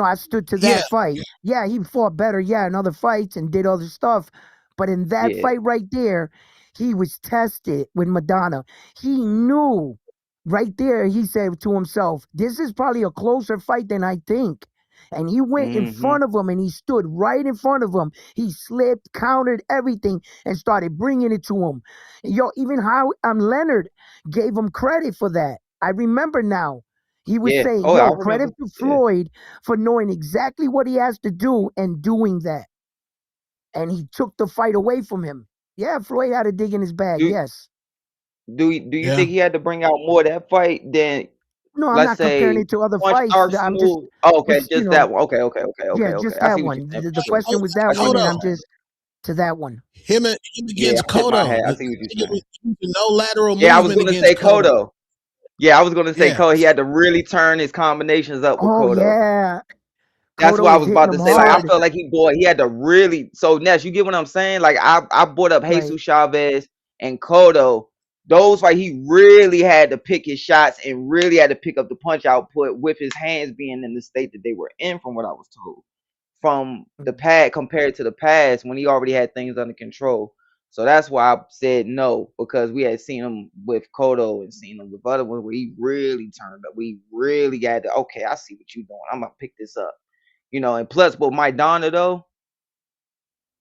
I stood to yeah. that fight. Yeah, he fought better, yeah, in other fights and did other stuff. But in that Yeah. fight right there, he was tested with Madonna. He knew right there, he said to himself, this is probably a closer fight than I think. And he went in Mm-hmm. front of him and he stood right in front of him. He slipped, countered everything, and started bringing it to him. Yo, even how Leonard gave him credit for that. I remember now. He was Yeah. saying, Oh, I yo, remember. credit to Yeah. Floyd for knowing exactly what he has to do and doing that. And he took the fight away from him. Yeah, Floyd had to dig in his bag. Do Yes. do you Yeah. think he had to bring out more of that fight than, No, I'm let's not comparing say, it to other punch fights. I'm arsenal? Oh, okay, just, just that one. Okay, okay, okay, yeah, okay, okay. just I that see what you're one. saying for The sure. question was I that see one, what and you're I'm Kodo. saying. just to that one. Him Yeah, against I tip my hat. Kodo. I The see what you're nigga saying. was using no lateral Yeah, I was movement gonna against say Kodo. Kodo. Yeah, I was gonna say Yeah. Kodo. He had to really turn his combinations up with Oh Kodo. yeah, That's Cotto what I was was hitting about him to say. Like I hard. felt like he had to really. So Ness, you get what I'm saying? Like I brought up Right. Jesus Chavez and Cotto. Those like he really had to pick his shots and really had to pick up the punch output with his hands being in the state that they were in, from what I was told. From the pad compared to the past when he already had things under control. So that's why I said no, because we had seen him with Cotto and seen him with other ones where he really turned up. We really got to, okay, I see what you're doing. I'm gonna pick this up. And plus, but Maidana though,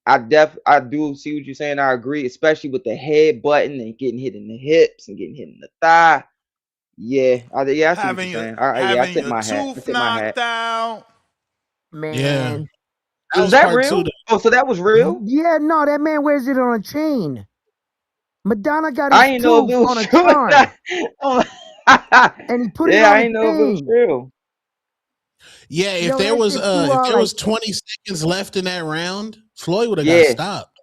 I do see what you're saying. I agree, especially with the head button and getting hit in the hips and getting hit in the thigh. Yeah, I see what you're saying. All right, yeah, I Having tip your my hat. I tooth tip my hat. knocked out. Yeah. Man. That Was was that part two. real? Oh, so that was real? Yeah, no, that man wears it on a chain. Madonna got I his didn't know if tooth it was on a true or charm, not. Oh, and he put it yeah, on I a didn't know if it was chain. real. Yeah, Yo, that shit flew if out there like was 20 seconds left in that round, Floyd would have got Yeah, stopped.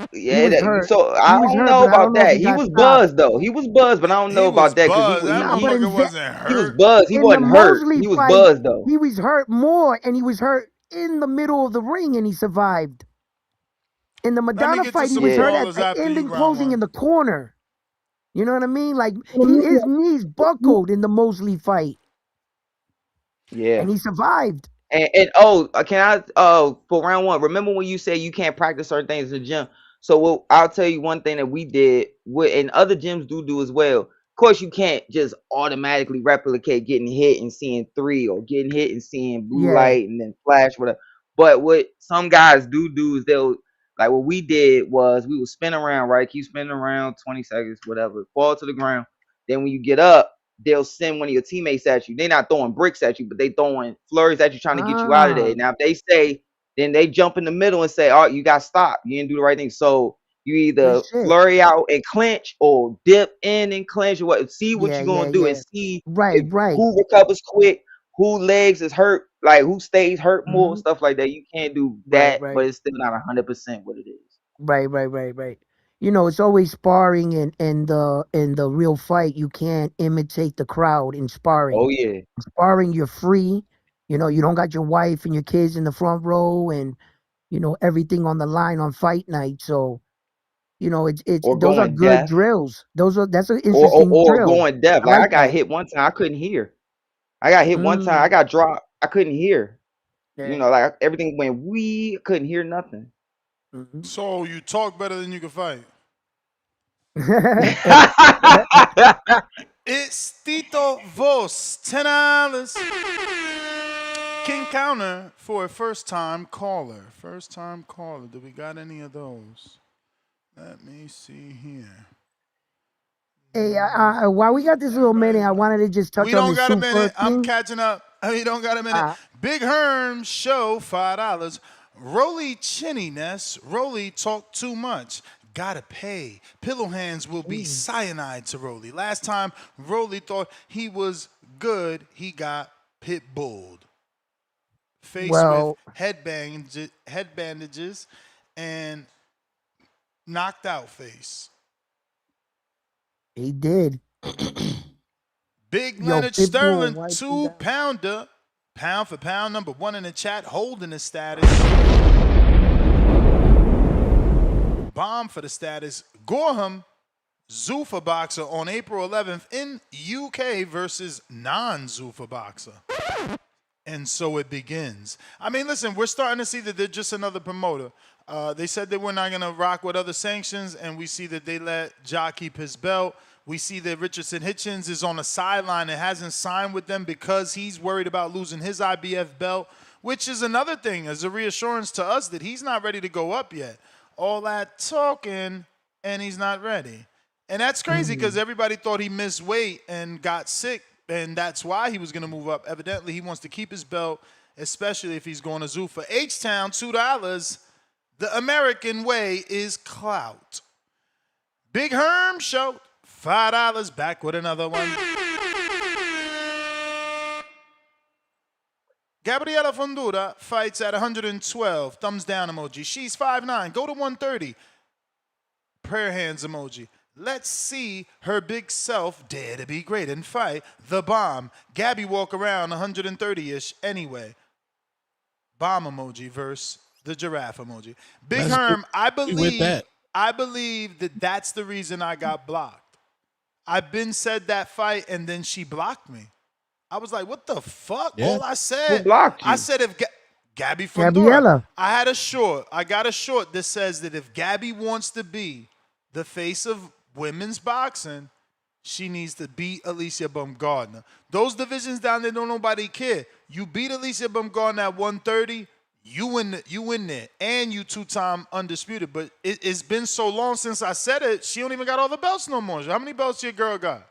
he yeah. was hurt. So I He was don't hurt, know but I don't about know if he that. He got was stopped. buzzed though. He was buzzed, but I don't know He was about that because buzzed. That No, but motherfucker wasn't he was hurt. buzzed. He in the wasn't hurt. Mosley He was fight, buzzed though. he was hurt more, and he was hurt in the middle of the ring, and he survived. In the Let me Madonna get to fight, he some was Yeah. hurt callers at after end you, and round closing in one. the corner. You know what I mean? Like his knees buckled in the Mosley fight, Yeah. and he survived. And can I for round one? Remember when you said you can't practice certain things in the gym? So I'll tell you one thing that we did, and other gyms do as well. Of course, you can't just automatically replicate getting hit and seeing 3 or getting hit and seeing blue Yeah. light and then flash, whatever. But what some guys do is they'll, like what we did was we would spin around, right? Keep spinning around 20 seconds, whatever, fall to the ground. Then when you get up, they'll send one of your teammates at you. They're not throwing bricks at you, but they throwing flurries at you, trying to get you out of there. Ah, Now, if they say, then they jump in the middle and say, "Oh, you got stopped. You didn't do the right thing." So you good either shit. flurry out and clinch, or dip in and clinch, or what? See what Yeah, you're yeah, gonna do, and yeah. see Right, if right. who recovers quick, who legs is hurt, like who stays hurt more, Hmm. stuff like that. You can't do Right, that, right. but it's still not 100% what it is. Right. You know, it's always sparring and the real fight. You can't imitate the crowd in sparring. Oh yeah. In sparring, you're free. You know, you don't got your wife and your kids in the front row, and everything on the line on fight night. So it's Or those are going good deaf, drills. That's an or or, interesting or drill. going deaf. I Like I like got that. hit one time, I couldn't hear. I got hit one time, I Mm, got dropped, I couldn't hear. yeah. Like everything went wee, I couldn't hear nothing. Hmm. So you talk better than you can fight. It's Tito Vos, $10. King counter for a first time caller. First time caller. Do we got any of those? Let me see here. Hey, while we got this little minute, I wanted to just touch We on don't this got a super minute. I'm thing. catching up. We don't got a minute. Uh, Big Herm show $5. Roly Chinniness. Roly talk too much. Gotta pay. Pillow hands will be mm, cyanide to Roly. Last time Roly thought he was good, he got pit bulled. Faced with well, head bandages and knocked out face. he did. Big Yo, Leonard Pitbull Sterling, wiped him down. 2-pounder. Pound for pound, number 1 in the chat, holding the status. Bomb for the status. Gorham, Zuffa boxer on April 11th in UK versus non-Zuffa boxer. And so it begins. I mean, listen, we're starting to see that they're just another promoter. They said they were not going to rock with other sanctions, and we see that they let Ja keep his belt. We see that Richardson Hitchens is on the sideline and hasn't signed with them because he's worried about losing his IBF belt, which is another thing, as a reassurance to us that he's not ready to go up yet. All that talking, and he's not ready. And that's crazy because Mm. everybody thought he missed weight and got sick, and that's why he was going to move up. Evidently, he wants to keep his belt, especially if he's going to Zuffa. H-Town, $2. The American way is clout. Big Herm show, $5. Back with another one. Gabriela Fundora fights at 112. Thumbs down emoji. She's 5'9". Go to 130. Prayer hands emoji. Let's see her big self dare to be great and fight the bomb. Gabby walk around 130-ish anyway. Bomb emoji versus the giraffe emoji. Big Let's Herm, I agree with believe that. that that's the reason I got blocked. I've been said that fight and then she blocked me. I was like, what the fuck? Yeah. All I Who said, blocked I you? said if Gabby Fundora, Gabriela. I got a short that says that if Gabby wants to be the face of women's boxing, she needs to beat Alicia Baumgardner. Those divisions down there don't nobody care. You beat Alicia Baumgardner at 130, you win there, and you 2-time undisputed. But it's been so long since I said it, she don't even got all the belts no more. How many belts your girl got?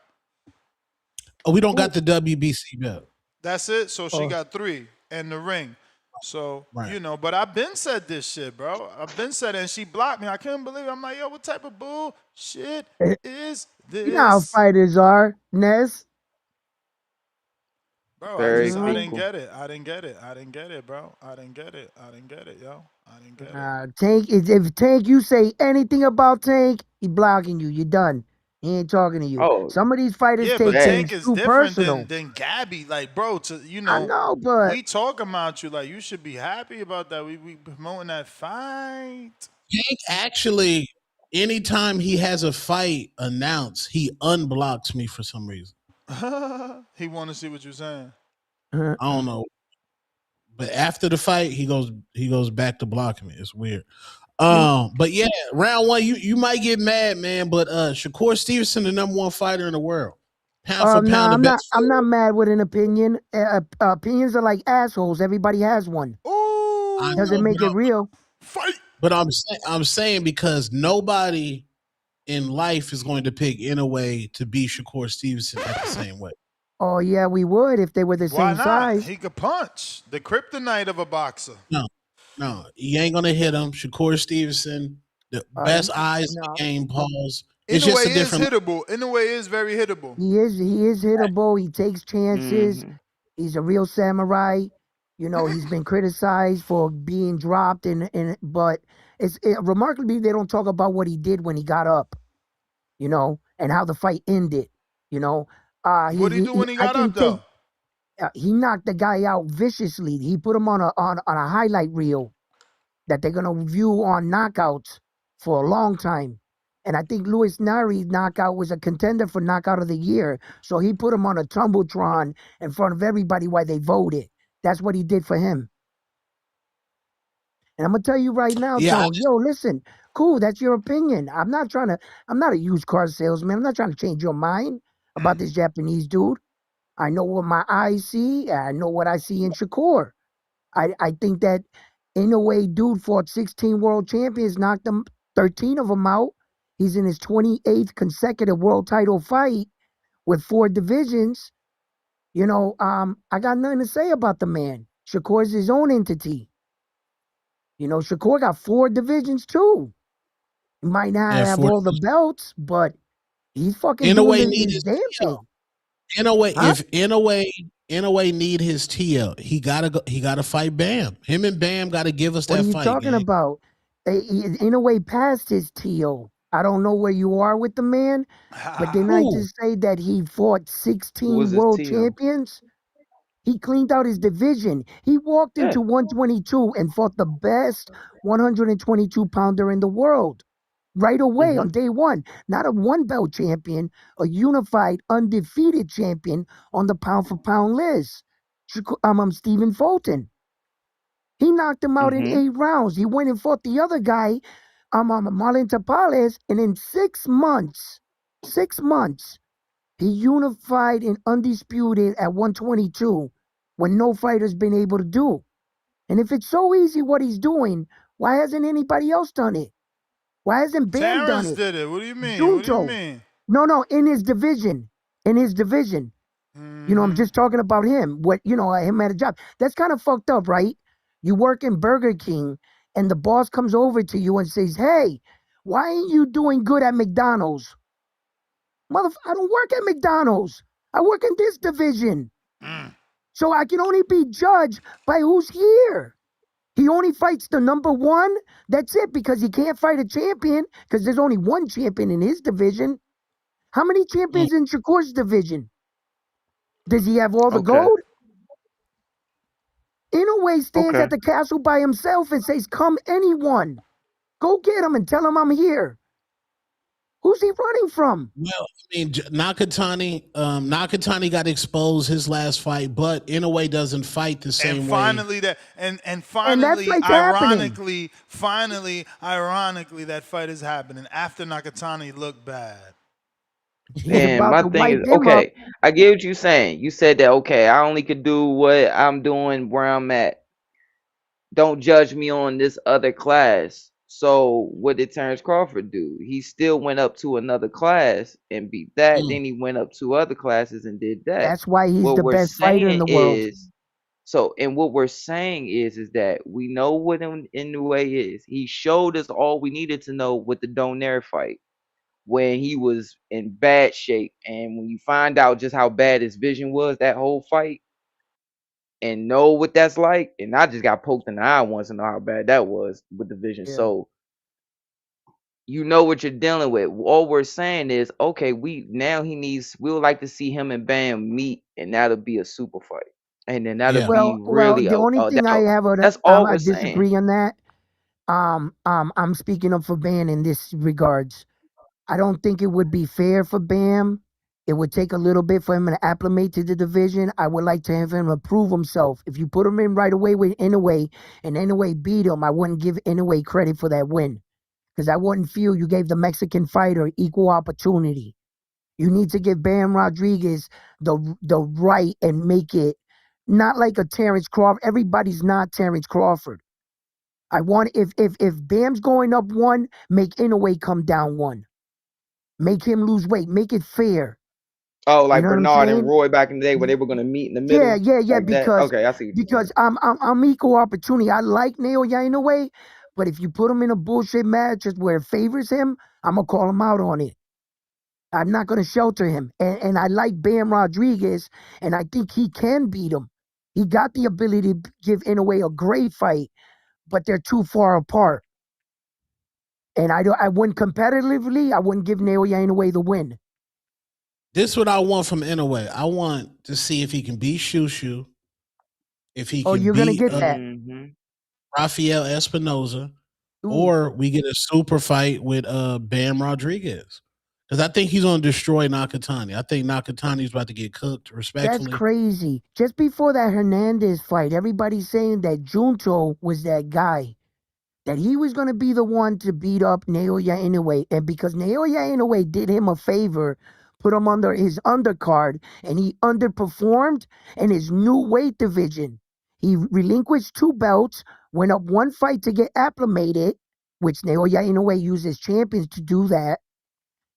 Oh, we don't got the WBC belt. That's it. So she Oh, got 3 and the ring. So, Right. but I've been said this shit, bro. I've been said it, and she blocked me. I couldn't believe it. I'm like, yo, what type of bullshit is you know how this? fighters are, Ness. Bro, Very I Hmm. didn't fickle. get it. I didn't get it, bro. I didn't get it, yo. I didn't get it. Tank is if Tank you say anything about Tank, he blocking you. You're done. He ain't talking to you. Oh, Some of these fighters Yeah, take but that Tank things is too different personal. than Gabby. Like, bro, I know, but we talking about you. Like, you should be happy about that. We promoting that fight. Tank actually, anytime he has a fight announced, he unblocks me for some reason. He want to see what you're saying. I don't know. But after the fight, he goes back to blocking me. It's weird. But yeah, round one, you might get mad, man. But Shakur Stevenson, the number one fighter in the world, pound for No, pound, the best. I'm not mad with an opinion. Opinions are like assholes. Everybody has one. I Doesn't know, make it real. but I'm saying because nobody in life is going to pick Inoue to beat Shakur Stevenson at the same way. Oh yeah, we would if they were the Why same not? size. He could punch. The kryptonite of a boxer. No, he ain't gonna hit him. Shakur Stevenson, the best eyes in No, the game. Pause. In It's a just way, a is different. hittable. In a way, is very hittable. he is hittable. He takes chances. Mm-hmm. He's a real samurai. You know, he's been criticized for being dropped, but remarkably they don't talk about what he did when he got up. You know, and how the fight ended. You know, What did he do when he I got can up, take. though? He knocked the guy out viciously. He put him on a highlight reel that they're gonna view on knockouts for a long time. And I think Luis Nari's knockout was a contender for knockout of the year. So he put him on a tumbletron in front of everybody while they voted. That's what he did for him. And I'm gonna tell you right now, Yeah, Tone. Yo, listen, cool. That's your opinion. I'm not a used car salesman. I'm not trying to change your mind about this Japanese dude. I know what my eyes see. I know what I see in Shakur. I think that in a way, dude fought 16 world champions, knocked them 13 of them out. He's in his 28th consecutive world title fight with 4 divisions. You know, I got nothing to say about the man. Shakur's his own entity. You know, Shakur got 4 divisions too. He might not have all the belts, but he's fucking doing his damn thing. Inoue need his TL. He gotta fight Bam. Him and Bam gotta give us What that are you fight, talking gang. about? In a way, past his TO. I don't know where you are with the man, but didn't I just say that he fought Who 16 was his world TL? champions? He cleaned out his division. He walked Yeah. into 122 and fought the best 122 pounder in the world right away on day one. Not a one belt champion, a unified, undefeated champion on the pound for pound list. Stephen Fulton. He knocked him out in 8 rounds. He went and fought the other guy, Marlon Tapales, and in 6 months, he unified and undisputed at 122 when no fighter's been able to do. And if it's so easy what he's doing, why hasn't anybody else done it? Why hasn't Bam done Terrence it? did it. What do you mean? Junto. What do you mean? No, in his division. In his division. You know, I'm just talking about him. Him at a job. That's kind of fucked up, right? You work in Burger King and the boss comes over to you and says, "Hey, why ain't you doing good at McDonald's?" I don't work at McDonald's. I work in this division. So I can only be judged by who's here. He only fights the number one. That's it, because he can't fight a champion because there's only one champion in his division. How many champions in Shakur's division? Does he have all the gold? Inoue stands at the castle by himself and says, "Come anyone. Go get him and tell him I'm here." Who's he running from? Well, I mean, Nakatani got exposed his last fight, but Inoue doesn't fight the same And way. finally that ironically that fight is happening after Nakatani looked bad. He's And about my to thing wipe is, him up. I get what you're saying. You said that, I only could do what I'm doing where I'm at. Don't judge me on this other class. So what did Terrence Crawford do? He still went up to another class and beat that. Then he went up to other classes and did that. That's why he's What the we're best fighter in saying the world. is, what we're saying is that we know what Inoue is. He showed us all we needed to know with the Donaire fight when he was in bad shape. And when you find out just how bad his vision was that whole fight and know what that's like, and I just got poked in the eye once and know how bad that was with the vision. Yeah. So you know what you're dealing with. All we're saying is, we would like to see him and Bam meet, and that'll be a super fight. And then that'll be Well, really the only thing I have that's all I we're saying. disagree on that. I'm speaking up for Bam in this regards. I don't think it would be fair for Bam It would take a little bit for him to acclimate to the division. I would like to have him improve himself. If you put him in right away with Inoue and Inoue beat him, I wouldn't give Inoue credit for that win because I wouldn't feel you gave the Mexican fighter equal opportunity. You need to give Bam Rodriguez the right and make it not like a Terrence Crawford. Everybody's not Terrence Crawford. I want if Bam's going up one, make Inoue come down one. Make him lose weight. Make it fair. Oh, You like know what I'm Bernard and saying? Roy back in the day where they were gonna meet in the Yeah, middle, like that. because Okay, I see what you're saying. I'm equal opportunity. I like Naoya in a way, but if you put him in a bullshit match where it favors him, I'm gonna call him out on it. I'm not gonna shelter him. And I like Bam Rodriguez, and I think he can beat him. He got the ability to give Inoue a great fight, but they're too far apart. And I wouldn't competitively, I wouldn't give Naoya Inoue the win. This is what I want from Inoue. I want to see if he can beat Shushu, if he can You're gonna beat get that. Rafael Espinoza, Ooh. or we get a super fight with Bam Rodriguez. Because I think he's going to destroy Nakatani. I think Nakatani's about to get cooked, respectfully. That's crazy. Just before that Hernandez fight, everybody's saying that Junto was that guy. That he was going to be the one to beat up Naoya Inoue. And because Naoya Inoue did him a favor, put him under his undercard, and he underperformed in his new weight division. He relinquished 2 belts, went up 1 fight to get acclimated, which Naoya Inoue uses champions to do that.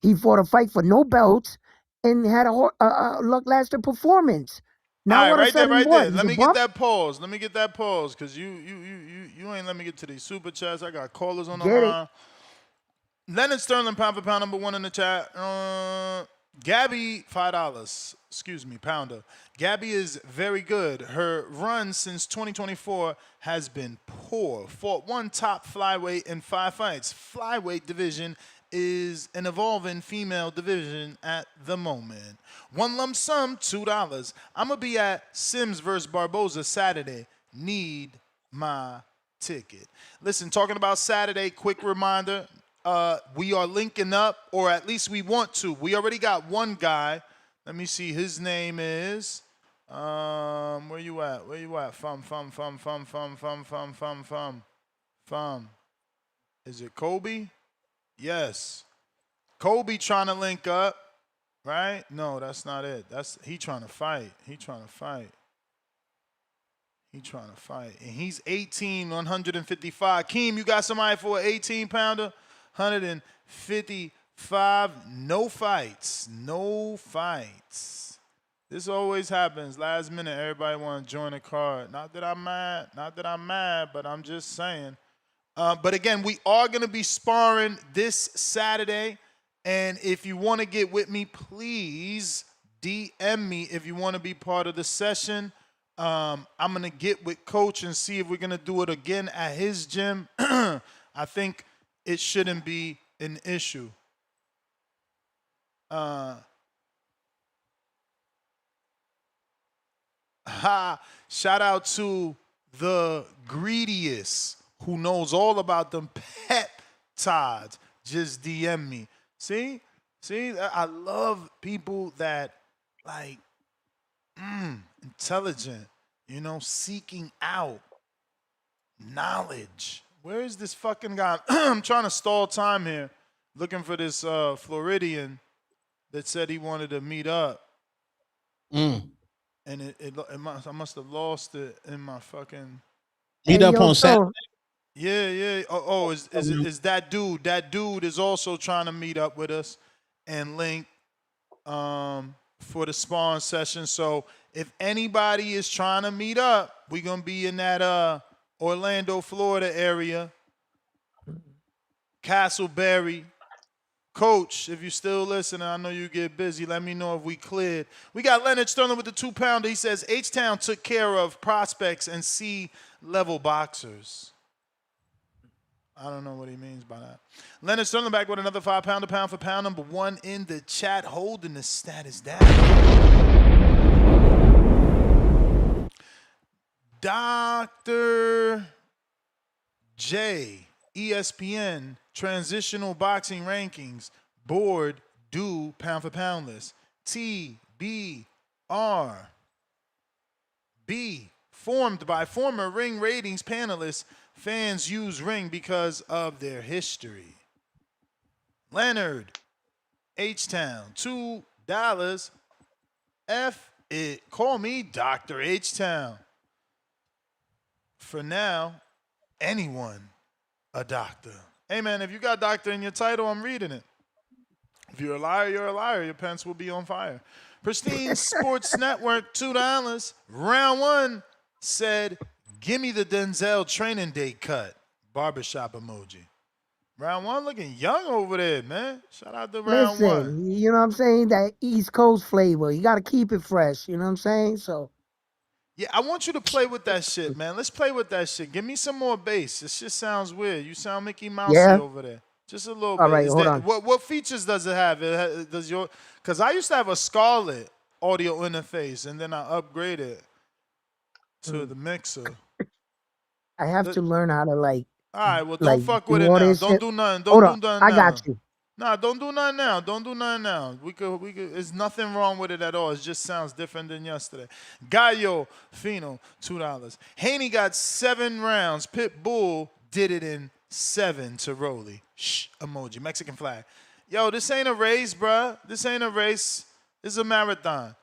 He fought a fight for no belts and had a lackluster performance. Now all what right, right there. He's Let a me bump? get that pause. Let me get that pause because you ain't let me get to these super chats. I got callers on the Get it. line. Leonard Sterling, pound for pound, number 1 in the chat. Gabby, $5. Excuse me, pounder. Gabby is very good. Her run since 2024 has been poor. Fought 1 top flyweight in 5 fights. Flyweight division is an evolving female division at the moment. 1 lump sum, $2. I'm going to be at Sims versus Barboza Saturday. Need my ticket. Listen, talking about Saturday, quick reminder. We are linking up, or at least we want to. We already got 1 guy. Let me see. His name is, where you at? Where you at? Fum. Is it Kobe? Yes. Kobe trying to link up, right? No, that's not it. He trying to fight. And he's 18, 155. Keem, you got somebody for an 18-pounder? 155. No fights. This always happens. Last minute, everybody want to join a card. Not that I'm mad, but I'm just saying. But again, we are going to be sparring this Saturday. And if you want to get with me, please DM me if you want to be part of the session. I'm going to get with Coach and see if we're going to do it again at his gym. I think it shouldn't be an issue. Shout out to the greediest who knows all about them peptides. Just DM me. See, I love people that like intelligent, seeking out knowledge. Where is this fucking guy? I'm trying to stall time here, looking for this Floridian that said he wanted to meet up. And I must have lost it in my fucking meet up on Saturday. Yeah. Is that dude? That dude is also trying to meet up with us and link for the spawn session. So if anybody is trying to meet up, we're gonna be in that Orlando, Florida area. Castleberry. Coach, if you're still listening, I know you get busy. Let me know if we cleared. We got Leonard Sterling with the 2-pounder. He says H-Town took care of prospects and C-level boxers. I don't know what he means by that. Leonard Sterling back with another 5-pounder, pound for pound, number 1 in the chat, holding the status down. Dr. J, ESPN, Transitional Boxing Rankings, board, do, pound for pound list. TBRB, formed by former Ring ratings panelists. Fans use Ring because of their history. Leonard, H-Town, $2. F it. Call me Dr. H-Town. For now, anyone a doctor. Hey, man, if you got doctor in your title, I'm reading it. If you're a liar, you're a liar. Your pants will be on fire. Pristine Sports Network, $2. Round one said, give me the Denzel training day cut. Barbershop emoji. Round one looking young over there, man. Shout out to round one. Listen, you know what I'm saying? That East Coast flavor. You got to keep it fresh. You know what I'm saying? So. Yeah, I want you to play with that shit, man. Let's play with that shit. Give me some more bass. This shit sounds weird. You sound Mickey Mousey Yeah. over there. Just a little All bit. right, Is hold that on. what features does it have? Does your because I used to have a Scarlett audio interface and then I upgraded to the mixer. I have to learn how to All right, well, don't like fuck with do it all now. this Don't shit. do nothing. Hold Don't on, do nothing I now. got you. Nah, don't do nothing now. Don't do nothing now. We could. There's nothing wrong with it at all. It just sounds different than yesterday. Gallo Fino, $2. Haney got 7 rounds. Pitbull did it in 7 to Rolly. Shh, emoji. Mexican flag. Yo, this ain't a race, bruh. This ain't a race. This is a marathon.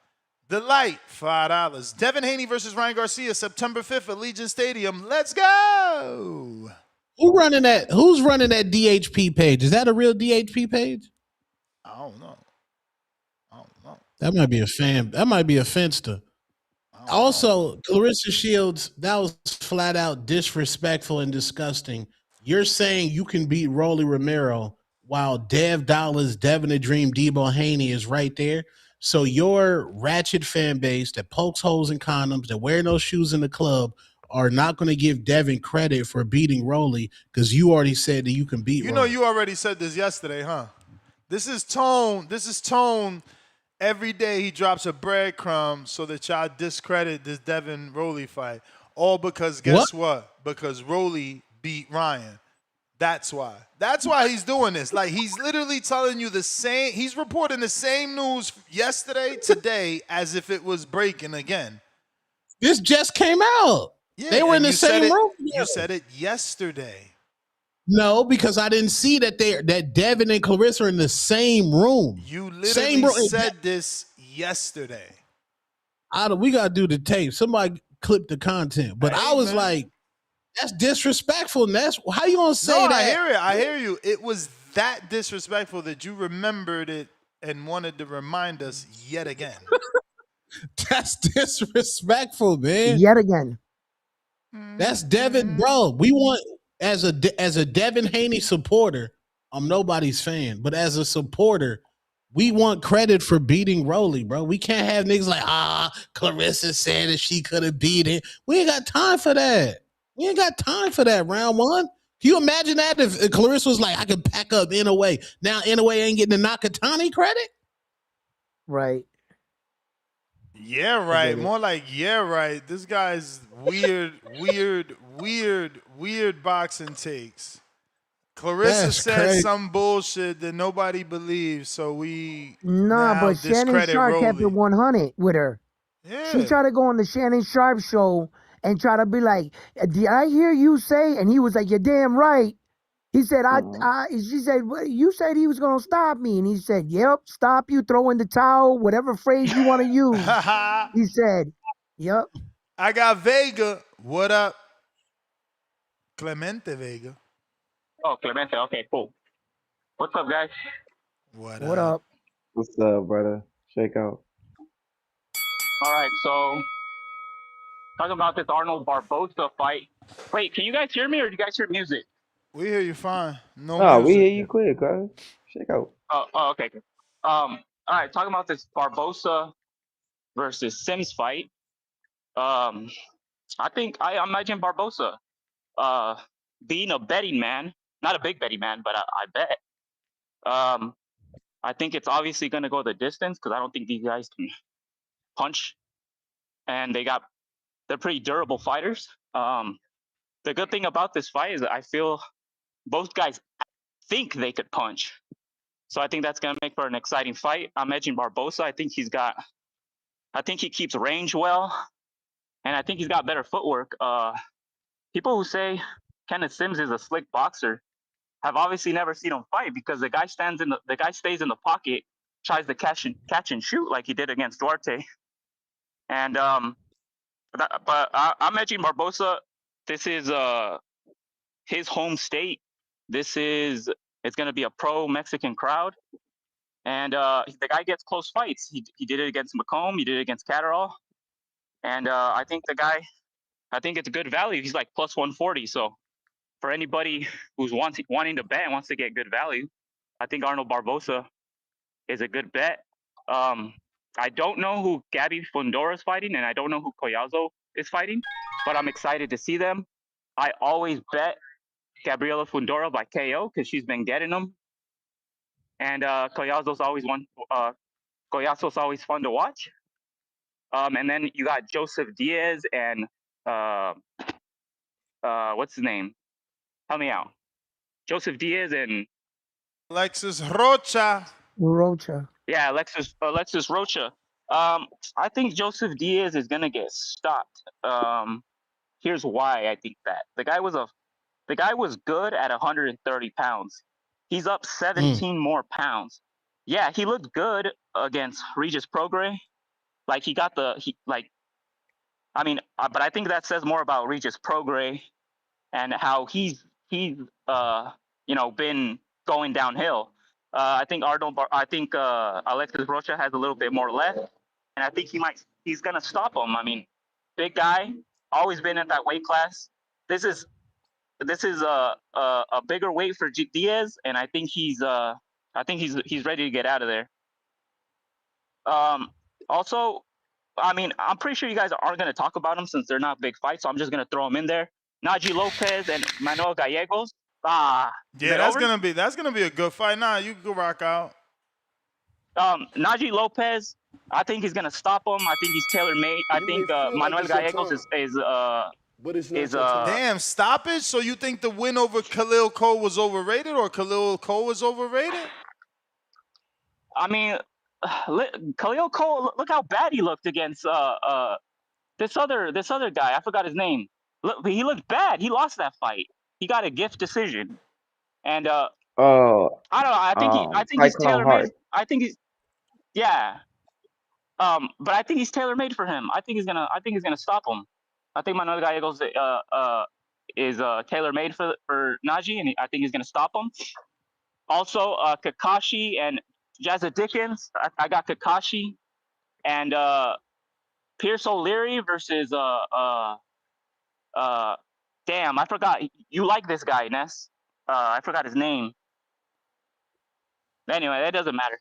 The Light, $5. Devin Haney versus Ryan Garcia, September 5th at Legion Stadium. Let's go. Who's running that DHP page? Is that a real DHP page? I don't know. That might be a fan. That might be a Finsta. Also, Clarissa Shields, that was flat out disrespectful and disgusting. You're saying you can beat Rolly Romero while Dev Dollars, Devin the Dream, Debo Haney is right there. So your ratchet fan base that pokes holes in condoms, that wear no shoes in the club, are not going to give Devin credit for beating Rolly because you already said that you can beat Rolly. You know you already said this yesterday, huh? This is Tone. Every day he drops a breadcrumb so that y'all discredit this Devin Rolly fight. All because guess what? Because Rolly beat Ryan. That's why. That's why he's doing this. Like, he's literally telling you the same. He's reporting the same news yesterday, today, as if it was breaking again. This just came out. Yeah, they were in the same room. You said it yesterday. No, because I didn't see that that Devin and Clarissa are in the same room. You literally said this yesterday. We gotta do the tape. Somebody clip the content. But I was like, that's disrespectful. And that's how you gonna say that? I hear you. It was that disrespectful that you remembered it and wanted to remind us yet again. That's disrespectful, man. Yet again. That's Devin, bro. We want as a Devin Haney supporter. I'm nobody's fan, but as a supporter, we want credit for beating Rolly, bro. We can't have niggas like, Clarissa said that she could have beat it. We ain't got time for that. We ain't got time for that. Round one. Can you imagine that if Clarissa was like, I could pack up Inouye. Now Inouye ain't getting the Nakatani credit? Right. Yeah, right. More like, yeah, right. This guy's weird boxing takes. Clarissa said some bullshit that nobody believes, so we but Shannon Sharp kept it 100 with her. Yeah. She tried to go on the Shannon Sharp show and try to be like, did I hear you say? And he was like, you're damn right. He said, she said, you said he was going to stop me. And he said, yep, stop you, throw in the towel, whatever phrase you want to use. He said, yep. I got Vega. What up? Clemente Vega. Oh, Clemente. Okay, cool. What's up, guys? What up? What's up, brother? Shake out. All right, so talking about this Arnold Barboza fight. Wait, can you guys hear me or do you guys hear music? We hear you fine. No music. We hear you quick, guys. Shake out. Oh, okay. All right, talking about this Barboza versus Sims fight. I imagine Barboza being a betting man, not a big betting man, but I bet. I think it's obviously going to go the distance because I don't think these guys can punch, and they're pretty durable fighters. The good thing about this fight is that I feel both guys think they could punch. So I think that's going to make for an exciting fight. I'm edging Barboza. I think he keeps range well, and I think he's got better footwork. People who say Kenneth Sims is a slick boxer have obviously never seen him fight, because the guy stays in the pocket, tries to catch and shoot like he did against Duarte. And but I'm edging Barboza. This is his home state. It's going to be a pro Mexican crowd, and the guy gets close fights. He did it against Macomb. He did it against Catterall, and I think it's good value. He's like plus 140. So for anybody who's wanting to bet and wants to get good value, I think Arnold Barboza is a good bet. I don't know who Gabby Fundora is fighting, and I don't know who Collazo is fighting, but I'm excited to see them. I always bet Gabriela Fundora by KO because she's been getting them, and Collazo's always fun to watch. And then you got Joseph Diaz and what's his name? Help me out. Joseph Diaz and Alexis Rocha. Rocha. Yeah, Alexis Rocha. I think Joseph Diaz is gonna get stopped. Here's why I think that. The guy was good at 130 pounds. He's up 17 more pounds. Yeah, he looked good against Regis Prograis. Like but I think that says more about Regis Prograis and how he's been going downhill. I think Alexis Rocha has a little bit more left, and I think he's gonna stop him. I mean, big guy, always been at that weight class. This is a bigger weight for Diaz, and I think he's ready to get out of there. Also, I mean, I'm pretty sure you guys aren't going to talk about them since they're not big fights, so I'm just going to throw them in there. Naji Lopez and Manuel Gallegos. Yeah, that's gonna be a good fight. Nah, you can go rock out. Naji Lopez, I think he's going to stop him. I think he's tailor made. I think Manuel Gallegos is but it's not your time. Damn, stoppage. So you think the win over Khalil Cole was overrated, or Khalil Cole was overrated? I mean, Khalil Cole, look how bad he looked against this other guy. I forgot his name. Look, he looked bad. He lost that fight. He got a gift decision, and I don't know. I think he's tailor made. I think he's but I think he's tailor made for him. I think he's gonna stop him. I think Manuel Gallegos is tailor made for Naji, and I think he's gonna stop him. Also, Kakashi and Jazza Dickens. I got Kakashi and Pierce O'Leary versus damn, I forgot. You like this guy, Ness? I forgot his name. Anyway, that doesn't matter.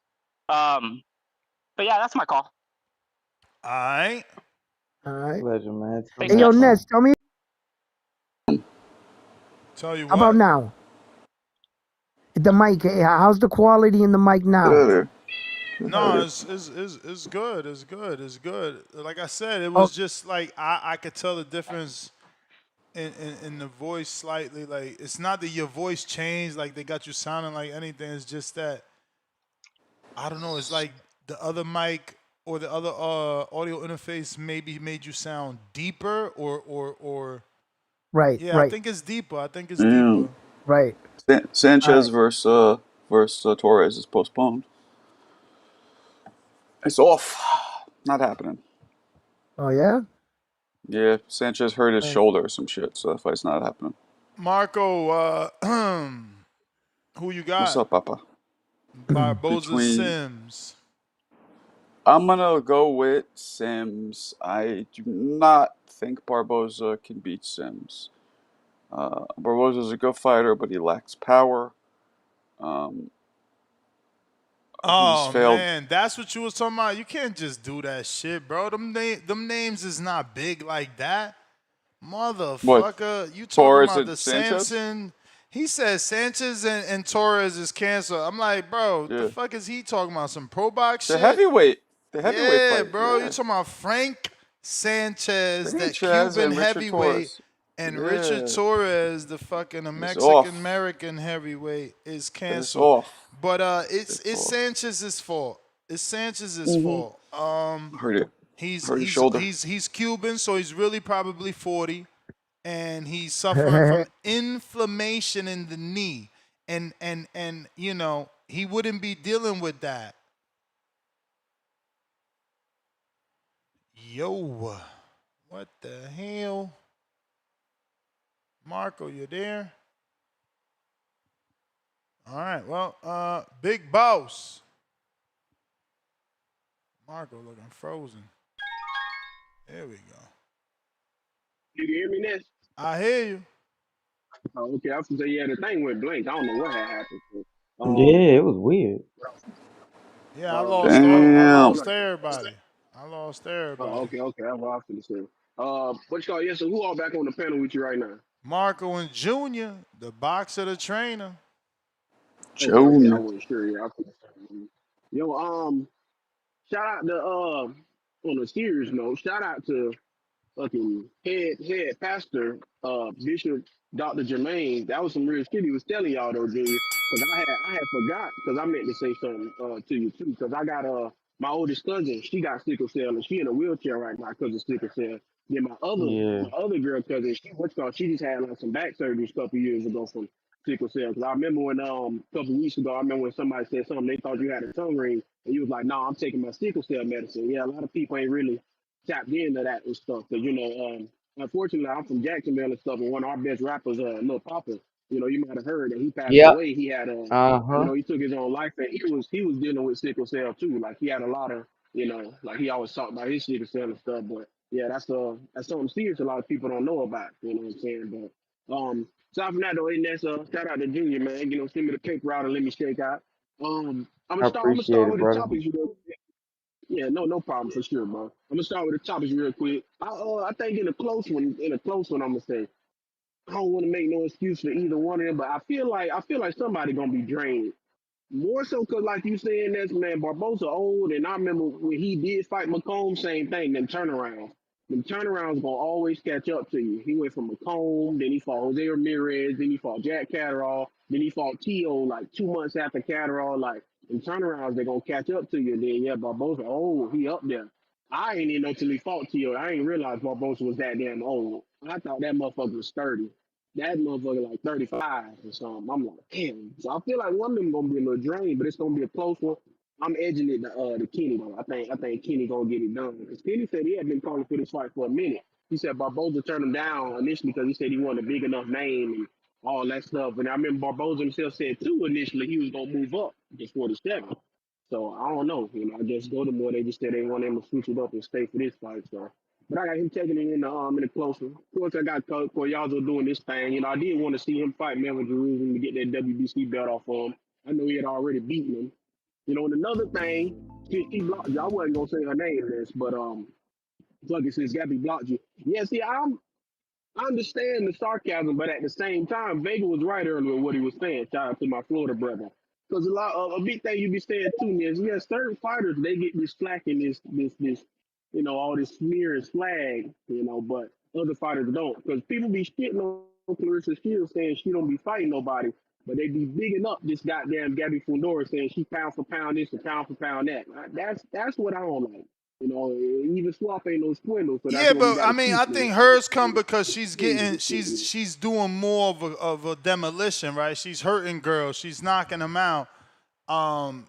But yeah, that's my call. All right. Pleasure, man. Hey, yo, Ness, tell me. Tell you what. How about now? The mic. How's the quality in the mic now? Better. No, it's good. It's good. It's good. Like I said, it was just like I could tell the difference in the voice slightly. Like, it's not that your voice changed, like they got you sounding like anything. It's just that, I don't know, it's like the other mic or the other audio interface maybe made you sound deeper or right. Yeah, right. I think it's deeper. Deeper. Right. Sanchez versus Torres is postponed. It's off. Not happening. Oh, yeah? Yeah, Sanchez hurt his shoulder or some shit, so that fight's not happening. Marco, who you got? What's up, Papa? Barboza Sims. I'm gonna go with Sims. I do not think Barboza can beat Sims. Barboza's a good fighter, but he lacks power. Oh man, that's what you was talking about. You can't just do that shit, bro. Them names is not big like that, motherfucker. What? You talking Torres about and the Sanchez? Samson? He says Sanchez and Torres is cancer. I'm like, bro, the fuck is he talking about? Some pro box shit? The heavyweight Yeah, fight. bro. Yeah. You talking about Frank Sanchez, that Chaz Cuban and Richard heavyweight? Torres. And Richard Yeah, Torres, the fucking it's Mexican off. American heavyweight, is It's canceled. off. But It's it's off. Sanchez's fault. It's Sanchez's Mm-hmm. fault. Hurt it. He's Hurt his he's shoulder. he's he's Cuban, so he's really probably 40, and he's suffering from inflammation in the knee, and you know he wouldn't be dealing with that. Yo, what the hell, Marco? You there? All right. Well, Big Boss. Marco looking frozen. There we go. You can hear me, Ness? I hear you. Oh, okay. I was gonna say, yeah, the thing went blank. I don't know what had happened. So, Yeah, it was weird. Yeah, I Damn. lost everybody. I lost oh, everybody. okay, okay. That's what I was gonna say. What you call? Yeah. So who all back on the panel with you right now? Marco and Junior, the boxer, the trainer. Okay, okay. I Junior. wasn't sure. Yeah, I couldn't say. Yo, shout out to on a serious note, shout out to fucking head pastor, Bishop Dr. Jermaine. That was some real shit he was telling y'all though, Junior. Cause I had forgot because I meant to say something to you too. Cause I got my oldest cousin, she got sickle cell and she in a wheelchair right now because of sickle cell. Then Yeah. my other girl cousin, she just had like some back surgery a couple years ago from sickle cell. Cause I remember when a couple weeks ago, I remember when somebody said something, they thought you had a tongue ring, and you was like, "No, I'm taking my sickle cell medicine." Yeah, a lot of people ain't really tapped into that and stuff. Cause unfortunately, I'm from Jacksonville and stuff, and one of our best rappers, Lil Papa. You might have heard that he passed Yep. away. He had Uh-huh. he took his own life, and he was dealing with sickle cell too. Like he had a lot of, like he always talked about his sickle cell and stuff. But yeah, that's something serious a lot of people don't know about. You know what I'm saying? But aside from that though, and that's shout out to Junior, man. Send me the paper out and let me shake out. I'm gonna I start. I'm gonna appreciate start it, with the brother. topics. Yeah, no problem for sure, bro. I'm gonna start with the topics real quick. I think in a close one, I'm gonna say I don't want to make no excuse for either one of them, but I feel like somebody gonna be drained. More so because, like you saying, that's man, Barbosa old, and I remember when he did fight Macomb, same thing. Them turnarounds, gonna always catch up to you. He went from Macomb, then he fought Jose Ramirez, then he fought Jack Catterall, then he fought Tio like 2 months after Catterall. Like them turnarounds, they gonna catch up to you. And then yeah, Barbosa, oh, he up there. I ain't even know till he fought Tio. I ain't realize Barbosa was that damn old. I thought that motherfucker was 30. That motherfucker like 35 or something. I'm like, damn. So I feel like one of them gonna be a little drained, but it's gonna be a close one. I'm edging it to Kenny though. I think Kenny gonna get it done. Because Kenny said he had been calling for this fight for a minute. He said Barboza turned him down initially because he said he wanted a big enough name and all that stuff. And I remember Barboza himself said too initially he was gonna move up to 47. So I don't know. I guess Baltimore they just said they want him to switch it up and stay for this fight. So, but I got him taking it in the close one. Of course, I got Collazo doing this thing. I did want to see him fight Melvin Jerusalem to get that WBC belt off of him. I know he had already beaten him. And another thing, she blocked you. I wasn't gonna say her name in this, but fuck it, since Gabby blocked you. Yeah, see, I understand the sarcasm, but at the same time, Vega was right earlier with what he was saying. Shout out to my Florida brother. Because a big thing you be saying too is, yeah, certain fighters they get this flack in this, all this smear and flag, but other fighters don't. Because people be shitting on Clarissa Shields saying she don't be fighting nobody, but they be bigging up this goddamn Gabby Fundora saying she pound for pound this and pound for pound that. That's what I don't like. Even Swap ain't no swindle, so that's Yeah, what we but got I to mean, keep I it. think hers come because Yeah, she's doing more of a demolition, right? She's hurting girls, she's knocking them out.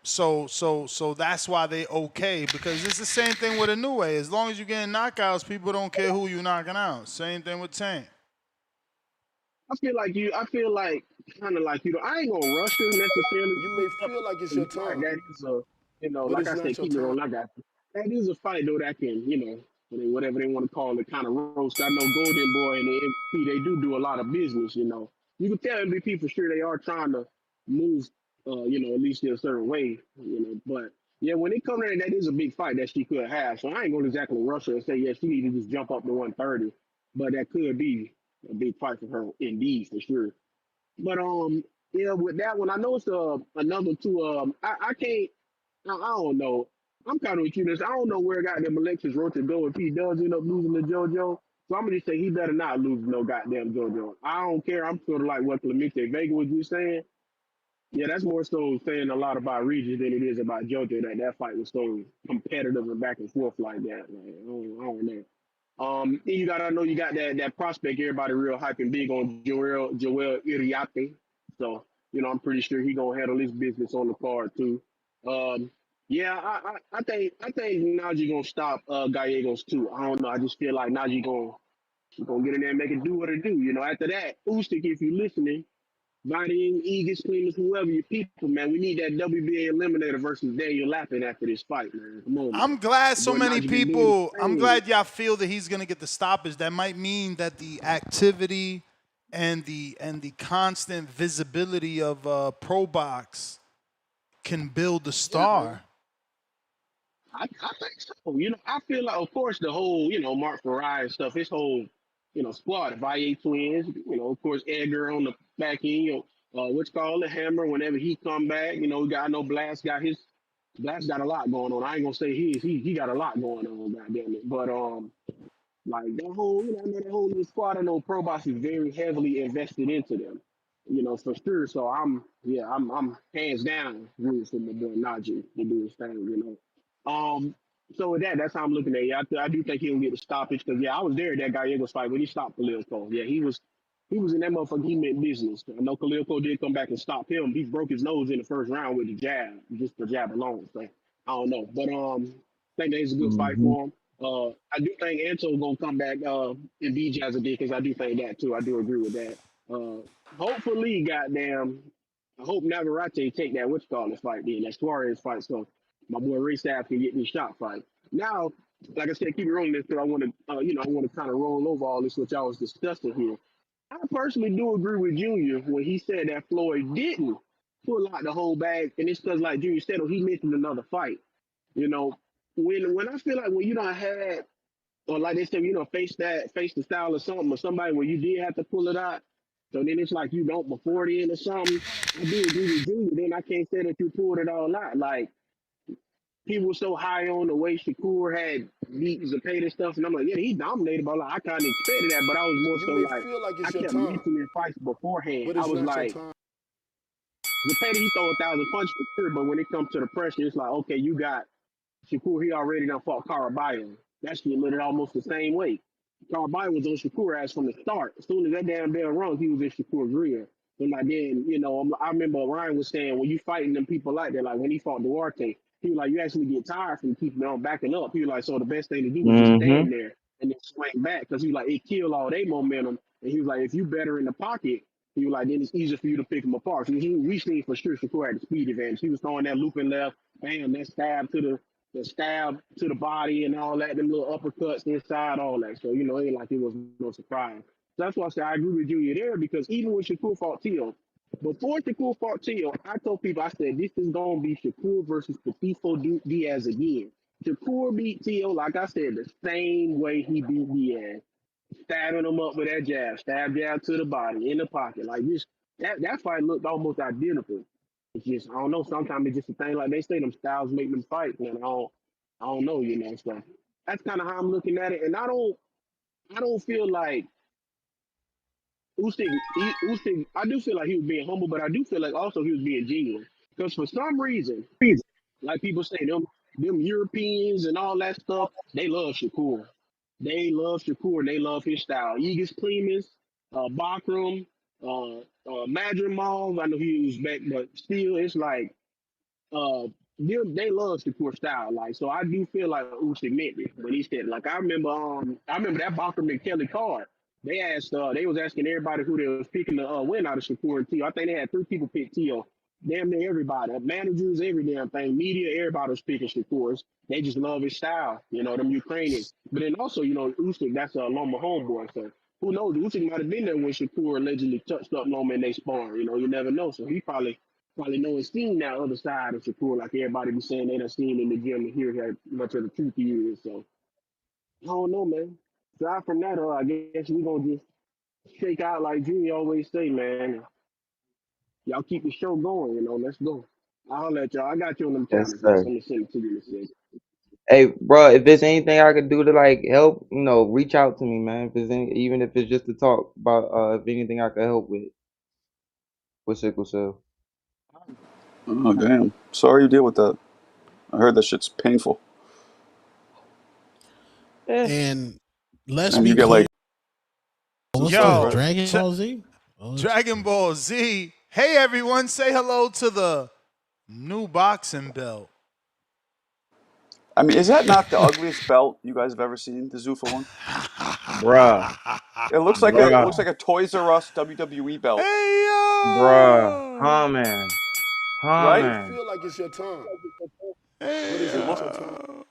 So that's why they okay, because it's the same thing with a new way. As long as you're getting knockouts, people don't care who you knocking out. Same thing with Tank. I feel like kind of like I ain't gonna rush her necessarily. You may feel like it's your Fight time, that is but like it's I not said, your keep it time. on. I got you. That is a fight though that can whatever they want to call it, kind of roast. I know Golden Boy and the MVP they do a lot of business. You can tell MVP for sure they are trying to move, at least in a certain way. But yeah, when it comes to that is a big fight that she could have. So I ain't gonna exactly rush her and say yeah she need to just jump up to 130, but that could be a big fight for her indeed for sure. But yeah, with that one, I know it's another two. I can't. I don't know. I'm kind of with you. This I don't know where goddamn Alexis Rocha go if he does end up losing to JoJo. So I'm gonna just say he better not lose no goddamn JoJo. I don't care. I'm sort of like what Clemente Vega was just saying. Yeah, that's more so saying a lot about Regis than it is about JoJo. That fight was so competitive and back and forth like that. Like, I don't know. Then you gotta know you got that prospect. Everybody real hyping big on Joel Iriarte. So I'm pretty sure he gonna handle his business on the card too. Um, yeah, I think Najee gonna stop Gallegos too. I don't know. I just feel like Najee gonna get in there and make it do what it do. After that, Usyk, if you listening, Vadian, Eagles, Cleaners, whoever your people, man, we need that WBA eliminator versus Daniel Lappin after this fight, man. Come on, man. I'm glad The so boy many Najee been doing his people, I'm thing. glad y'all feel that he's going to get the stoppage. That might mean that the activity and the constant visibility of Pro Box can build a Yeah, man. star. I think so. I feel like, of course, the whole, Mark Farai and stuff, his whole, squad, the Valle twins, of course, Edgar on the back end, what's called the Hammer, whenever he come back, we got, I know Blast got a lot going on. I ain't gonna say he got a lot going on, goddamn it. But, like that whole, I know that whole little squad. I know Pro Box is very heavily invested into them, for sure. So I'm hands down rooting for my boy Najee to do his thing, So with that, that's how I'm looking at it. I do think he'll get a stoppage because I was there at that Gallegos fight when he stopped Khalil Cole. Yeah, he was in that motherfucker. He meant business. I know Khalil Cole did come back and stop him. He broke his nose in the first round with the jab, just the jab alone. So I don't know, but I think that is a good fight Hmm. for him. I do think Anto gonna come back and be Jazzy because I do think that too. I do agree with that. Hopefully, goddamn, I hope Navarrete take that this fight then, that Suarez fight, so my boy Ray Staff can get this shot fight. Now, like I said, keep it rolling this because I want to, I want to kind of roll over all this which I was discussing here. I personally do agree with Junior when he said that Floyd didn't pull out the whole bag, and it's because like Junior said, he mentioned another fight. You know, when I feel like when you don't had or like they said, face the style or something or somebody where you did have to pull it out. So then it's like you don't before the end or something. I do agree with Junior. Then I can't say that you pulled it all out. Like people were so high on the way Shakur had beat Zapata and stuff, and I'm like, yeah, he dominated, but like, I kind of expected that. But I was more You so may like feel like I it's your kept time, mentioning fights beforehand. but I it's was not your like, time. Zapata, he throw 1,000 punches for sure, but when it comes to the pressure, it's like, okay, you got Shakur, he already done fought Caraballo. That shit lit it almost the same way. Caraballo was on Shakur ass from the start. As soon as that damn bell rung, he was in Shakur grill. And like then, I remember Ryan was saying when you fighting them people like that, like when he fought Duarte, he was like, you actually get tired from keeping on backing up. He was like, so the best thing to do was just Hmm. stand there and then swing back because he was like, it killed all their momentum. And he was like, if you better in the pocket, he was like, then it's easier for you to pick them apart. So we seen for sure Shakur had the speed advantage. He was throwing that looping left, bam, that stab to the stab to the body and all that, them little uppercuts inside, all that. So, it ain't like it was no surprise. So that's why I say I agree with Junior there because even when Shakur fought Tio, before Shakur fought Tio, I told people, I said, this is going to be Shakur versus Tifo Diaz again. Shakur beat Tio, like I said, the same way he beat Diaz, stabbing him up with that jab to the body, in the pocket. Like this, that fight looked almost identical. It's just, I don't know, sometimes it's just a thing like they say, them styles make them fight, man. I don't know, so that's kind of how I'm looking at it. And I don't feel like Usyk, I do feel like he was being humble, but I do feel like also he was being genuine. Because for some reason, like people say, them Europeans and all that stuff, they love Shakur. They love Shakur and they love his style. Egis Clemens, Bakram, Madrimov, I know he was back, but still, it's like uh they love Shakur style. Like, so I do feel like Usyk meant it when he said, like, I remember that Bachman McKelly card. They was asking everybody who they was picking to win out of Shakur and Tio. I think they had 3 people pick Tio. Damn near everybody, managers, every damn thing, media, everybody was picking Shakur. They just love his style, them Ukrainians. But then also, Usyk, that's a Loma homeboy. So who knows? Usyk might have been there when Shakur allegedly touched up Loma and they sparring. You never know. So he probably know and seen that other side of Shakur, like everybody be saying they done seen in the gym and hear how much of the truth he is. So I don't know, man. Aside from that, I guess we gonna just shake out like Junior always say, man. Y'all keep the show going, let's go. I'll let y'all. I got you on them Yes, channels, man. sir. So I'm gonna send it to you in a second. Hey, bro, if there's anything I could do to like help, reach out to me, man. If there's even if it's just to talk about, if anything I could help with sickle cell. Oh damn. Sorry you deal with that. I heard that shit's painful. Yeah. And let's And be you get clear. like What's stuff, this? right? Yo, Dragon Ball Z? Oh, Dragon Ball Z. Hey, everyone, say hello to the new boxing belt. I mean, is that not the ugliest belt you guys have ever seen? The Zuffa one. Bruh. It Bruh. looks like a Toys R Us WWE belt, Hey, Bruh. yo. Huh, man. Huh, You right? may man. feel like it's your time, but Hey, it's It not look your time.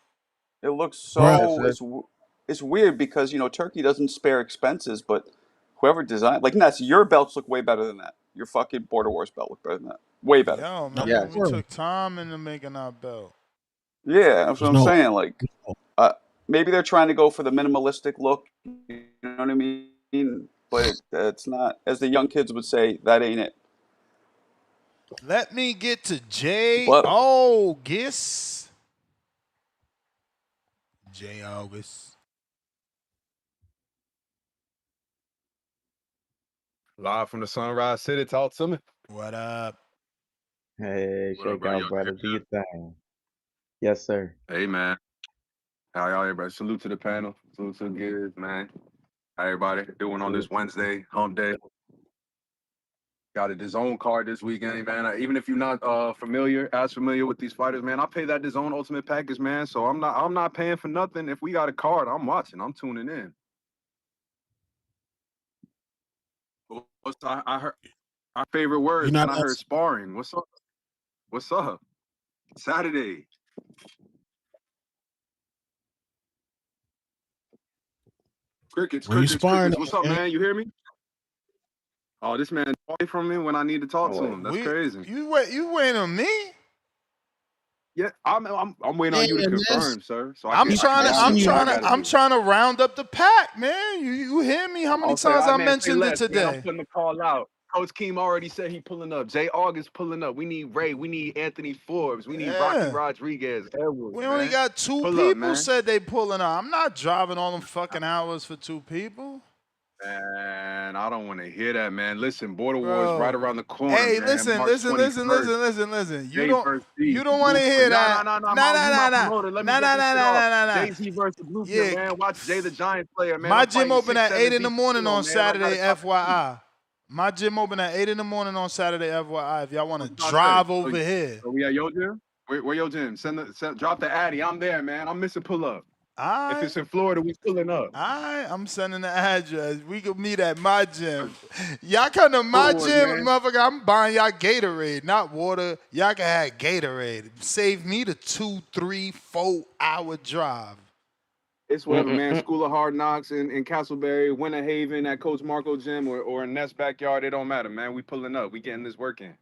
it looks bruh. Yes, so sir. it's weird because Turkey doesn't spare expenses, but whoever designed like Ness, your belts look way better than that. Your fucking Border Wars belt look better than that. Way better. yo, No man, Yes. we more. took time into making our belt. Yeah, that's what There's I'm no. saying. Like, maybe they're trying to go for the minimalistic look. You know what I mean? But that's not, as the young kids would say, that ain't it. Let me get to J. But August. J. August. Live from the Sunrise City. Talk to me. What up? Hey, What up, shake bro? out, Y'all can brother. Do your thing. Yes, sir. Hey, man. How y'all, everybody? Salute to the panel. Salute to the kids, man. How everybody doing on this Salute. Wednesday, hump day? Got a DAZN card this weekend, man. Even if you're not familiar with these fighters, man, I pay that DAZN Ultimate package, man. So I'm not paying for nothing. If we got a card, I'm watching. I'm tuning in. I heard our favorite You're words, not man. I heard us. sparring. What's up? What's up? Saturday. Crickets, Where you crickets, sparring crickets. at, What's up, man? man? You hear me? Oh, this man away from me when I need to talk to Oh, him. That's crazy. You waiting on me? Yeah, I'm waiting on man, you to that's confirm, sir, so I'm he's I can trying to round I'm pressing up you. what I trying to gotta I'm do. trying to round up the pack, man. You hear me? How many I'll say, times I man, say mentioned it less, man. I'm today? putting the call out. Coach Keem already said he pulling up. Jay August pulling up. We need Ray. We need Anthony Forbes. We need Rocky Yeah. Rodriguez. Edwards, We only man. got two Pull up, people man. said they pulling up. I'm not driving all them fucking hours for two people. Man, I don't want to hear that, man. Listen, Border War is right Bro. around the corner, Hey, man. listen, March listen, listen, 21st. listen, listen, listen. You Jay don't versus Z, you the don't want to hear blueprint. No, that. no, no, no, Nah, you nah, my nah, nah. promoter. Let me Nah, get nah, this nah, shit nah, off. nah, nah, nah. Jay-Z versus the blueprint, Yeah. man. Watch Jay the Giant Slayer, man. My I'm gym fighting open at 8 6'7" in the morning Vito, on man. I got Saturday, a top 10. FYI. My gym open at 8 in the morning on Saturday, FYI. If y'all want to What I say? drive over here. So we at your gym? Where your gym? Drop the Addy. I'm there, man. I'm missing pull up. All If right. it's in Florida, we pulling up. All right, I'm sending the address. We can meet at my gym. Y'all come to Border my Wars, gym, man. motherfucker. I'm buying y'all Gatorade, not water. Y'all can have Gatorade. Save me the 2, 3, 4 hour drive. It's whatever, man. School of Hard Knocks in Castleberry, Winter Haven at Coach Marco Gym, or in Nest backyard. It don't matter, man. We pulling up. We getting this work in.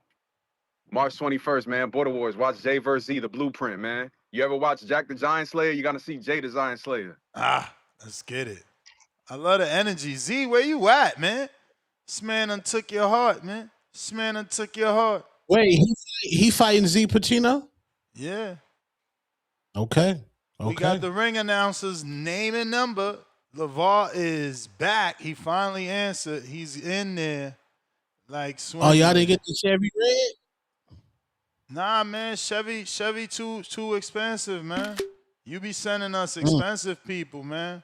March 21st, man. Border Wars. Watch Jay versus Z, the blueprint, man. You ever watch Jack the Giant Slayer? You got to see Jay the Giant Slayer. Let's get it. I love the energy. Z, where you at, man? This man done took your heart, man. This man done took your heart. Wait, he fighting Z Patino? Yeah. Okay. We got the ring announcers name and number. LeVar is back. He finally answered. He's in there like swimming. Oh, y'all didn't get the Chevy Red? Nah, man. Chevy too expensive, man. You be sending us expensive people, man.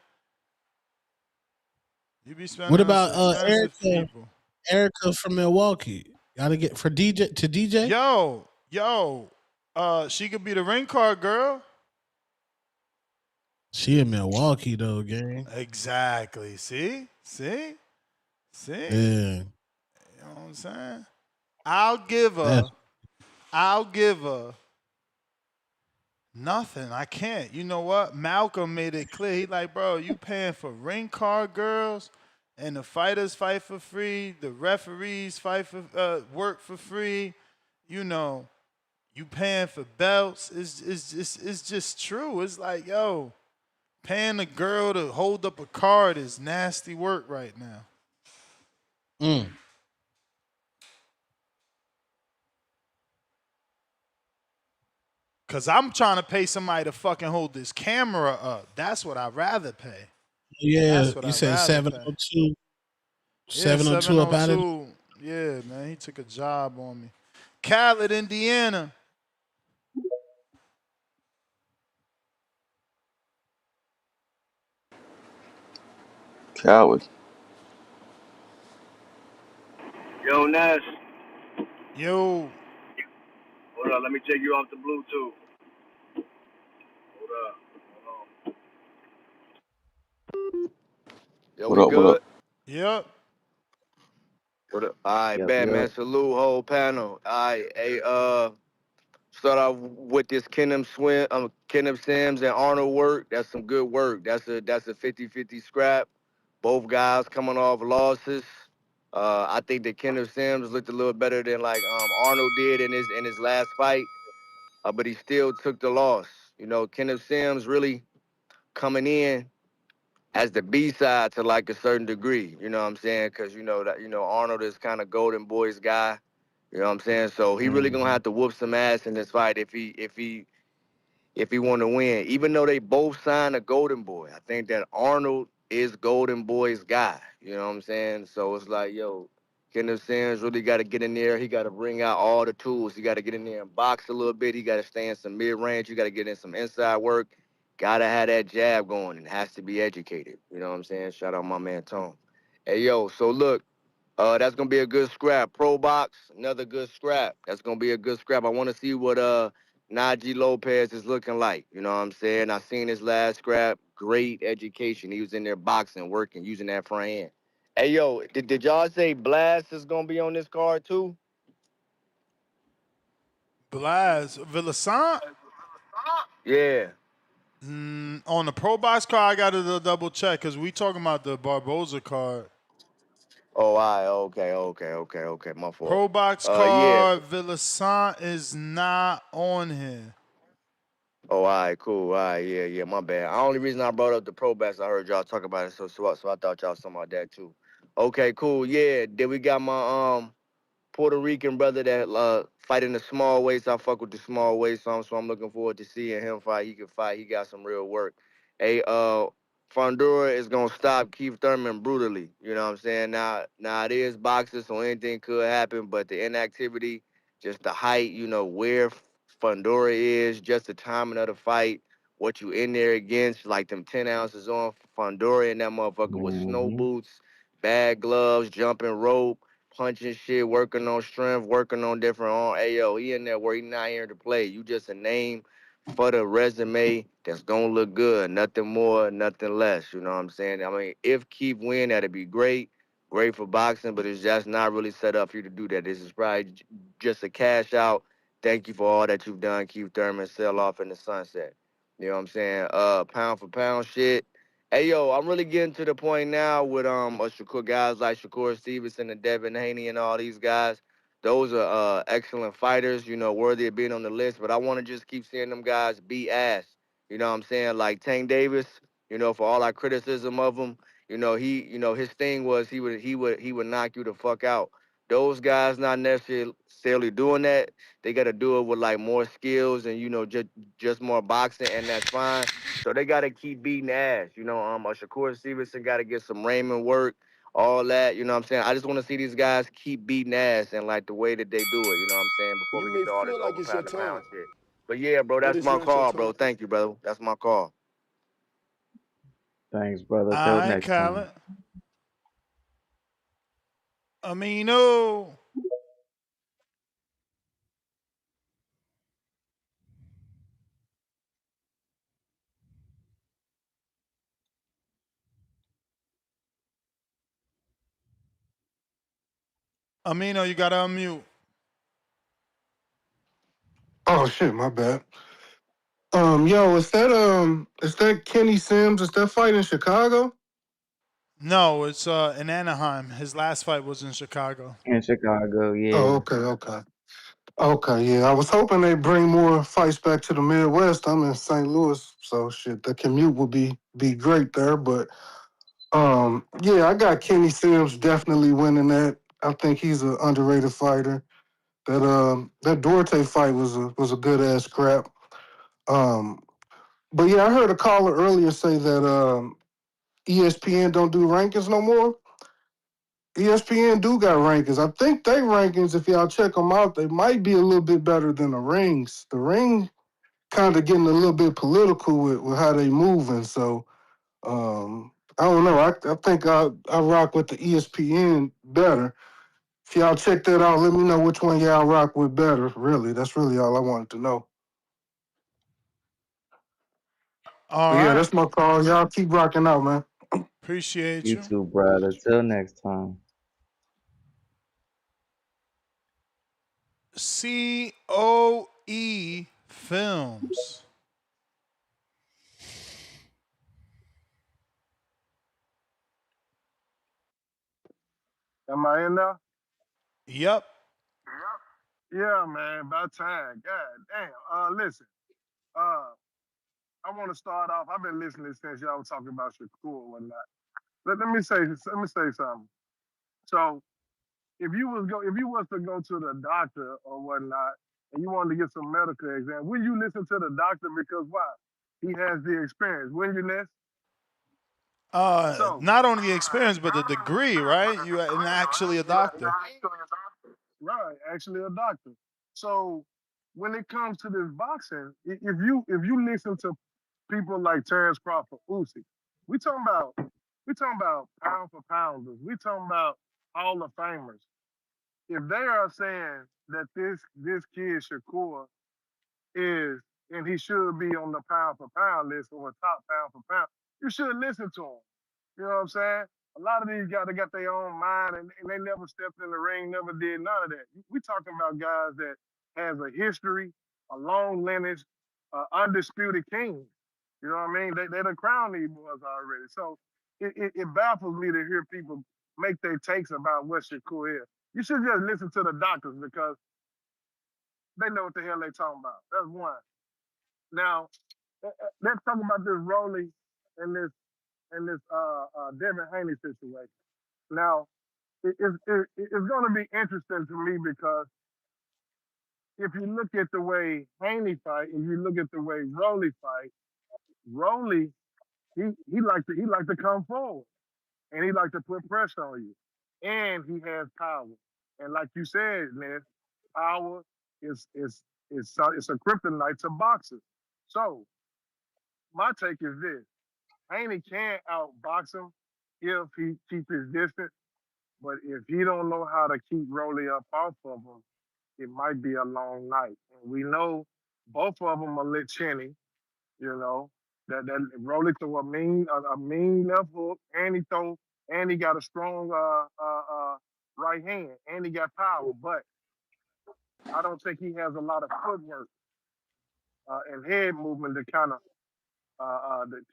You be spending What us about expensive Erica? people. Erica from Milwaukee. Gotta get for DJ. Yo. She could be the ring card girl. She in Milwaukee though, gang. Exactly. See? Yeah. You know what I'm saying? I'll give her nothing. I can't. You know what? Malcolm made it clear. He like, bro, you paying for ring card girls, and the fighters fight for free. The referees fight for work for free. You know, you paying for belts. It's just true. It's like, yo, paying a girl to hold up a card is nasty work right now. Cause I'm trying to pay somebody to fucking hold this camera up. That's what I'd rather pay. Yeah, That's what you I'd said rather pay. 702. Yeah, 702 up out of 702. Yeah, man, he took a job on me. Khaled, Indiana. Coward. Yo, Ness. Yo, Hold up. Let me take you off the Bluetooth. Hold up. Hold Yo, What we up? What good? up? yep. What up? All right, Yep, bad man. yep. Salute, whole panel. All right, hey, start off with this Kenneth Sims and Arnold work. That's some good work. That's a 50-50 scrap. Both guys coming off losses. I think that Kenneth Sims looked a little better than like Arnold did in his last fight, but he still took the loss. You know, Kenneth Sims really coming in as the B side to like a certain degree. You know what I'm saying? Because Arnold is kind of Golden Boy's guy. You know what I'm saying? So he really gonna Mm-hmm. have to whoop some ass in this fight if he want to win. Even though they both signed a Golden Boy, I think that Arnold is Golden Boy's guy. You know what I'm saying? So it's like, yo, Kenneth Sims really got to get in there. He got to bring out all the tools. He got to get in there and box a little bit. He got to stay in some mid range. You got to get in some inside work. Got to have that jab going and has to be educated. You know what I'm saying? Shout out my man Tom. Hey, yo, so look. That's gonna be a good scrap. Pro box, another good scrap. That's gonna be a good scrap. I want to see what Najee Lopez is looking like. You know what I'm saying? I seen his last scrap. Great education. He was in there boxing, working, using that front hand. Hey yo, did y'all say Blast is gonna be on this card too? Blaz. Villasant? Yeah. On the Pro Box card, I got to double check because we talking about the Barboza card. Oh, okay. My fault. Pro Box Yeah. card, Villasant is not on here. Oh, all right, cool. All right, yeah, my bad. The only reason I brought up the pro bats, I heard y'all talk about it, so I thought y'all was talking about that too. Okay, cool. Yeah, then we got my Puerto Rican brother that fight in the small weights. I fuck with the small weights, so I'm looking forward to seeing him fight. He can fight. He got some real work. Hey, Fundora is gonna stop Keith Thurman brutally. You know what I'm saying? Now it is boxing, so anything could happen. But the inactivity, just the height, where Fundora is, just the timing of the fight, what you in there against, like them 10 ounces on Fundora and that motherfucker with snow Mm-hmm. boots, bad gloves, jumping rope, punching shit, working on strength, working on different arm. Hey yo, he in there where he not here to play. You just a name for the resume that's gonna look good. Nothing more, nothing less. You know what I'm saying? I mean, if Keith win, that'd be great. Great for boxing, but it's just not really set up for you to do that. This is probably just a cash out. Thank you for all that you've done, Keith Thurman. Sell off in the sunset. You know what I'm saying? Pound for pound shit. Hey yo, I'm really getting to the point now with guys like Shakur Stevenson and Devin Haney and all these guys. Those are excellent fighters, worthy of being on the list. But I want to just keep seeing them guys beat ass. You know what I'm saying? Like Tank Davis, for all our criticism of him, his thing was he would knock you the fuck out. Those guys not necessarily doing that. They got to do it with like more skills and just more boxing, and that's fine. So they got to keep beating ass. Shakur Stevenson got to get some Raymond work, all that. You know what I'm saying? I just want to see these guys keep beating ass and like the way that they do it. You know what I'm saying? Before You we may get to all this feel like over it's your pound to time, pound shit. But yeah, bro, but that's it's my not your call, bro. time. Thank you, brother. That's my call. Thanks, brother. All Till right, next time. Khaled. Amino. Amino, you got to unmute. Oh shit, my bad. Yo, is that Kenny Sims? Is that fight in Chicago? No, it's in Anaheim. His last fight was in Chicago. In Chicago, Oh, yeah. okay, yeah. I was hoping they bring more fights back to the Midwest. I'm in St. Louis, so shit, the commute would be great there. But yeah, I got Kenny Sims definitely winning that. I think he's an underrated fighter. That Duarte fight was a good ass scrap. Um, but yeah, I heard a caller earlier say that ESPN don't do rankings no more. ESPN do got rankings. I think they rankings, if y'all check them out, they might be a little bit better than the rings. The ring kind of getting a little bit political with how they moving. So I don't know. I think I rock with the ESPN better. If y'all check that out, let me know which one y'all rock with better. Really, that's really all I wanted to know. All But yeah, right. that's my call. Y'all keep rocking out, man. Appreciate You you. too, brother. Till next time. COE Films. Am I in there? Yep. Yeah, man. About time. God damn. Listen. Uh, I want to start off. I've been listening since y'all was talking about Shakur and whatnot. Let me say something. So if you was to go to the doctor or whatnot, and you wanted to get some medical exam, would you listen to the doctor because why? He has the experience, wouldn't you, Ness? So Not only the experience, but the degree, right? You are actually a doctor. right, actually a doctor. So when it comes to this boxing, if you listen to people like Terrence Crawford, Usyk, we talking about pound for pounders. We talking about Hall of Famers. If they are saying that this kid Shakur is and he should be on the pound for pound list or a top pound for pound, you should listen to him. You know what I'm saying? A lot of these guys, they got their own mind and they never stepped in the ring, never did none of that. We talking about guys that has a history, a long lineage, undisputed kings. You know what I mean? They done crowned these boys already. So it baffles me to hear people make their takes about what Shakur is. You should just listen to the doctors because they know what the hell they talking about. That's one. Now, let's talk about this Rolly and this Devin Haney situation. Now, it's going to be interesting to me because if you look at the way Haney fight, if you look at the way Rolly fight, Rolly he like to come forward and he like to put pressure on you, and he has power. And like you said, man, power it's a kryptonite to boxers. So my take is this: Haney can outbox him if he keep his distance. But if he don't know how to keep Rolly up off of him, it might be a long night. And we know both of them are lit chinny, you know. That Rolly throw a mean left hook, and he got a strong right hand, and he got power. But I don't think he has a lot of footwork and head movement to kind of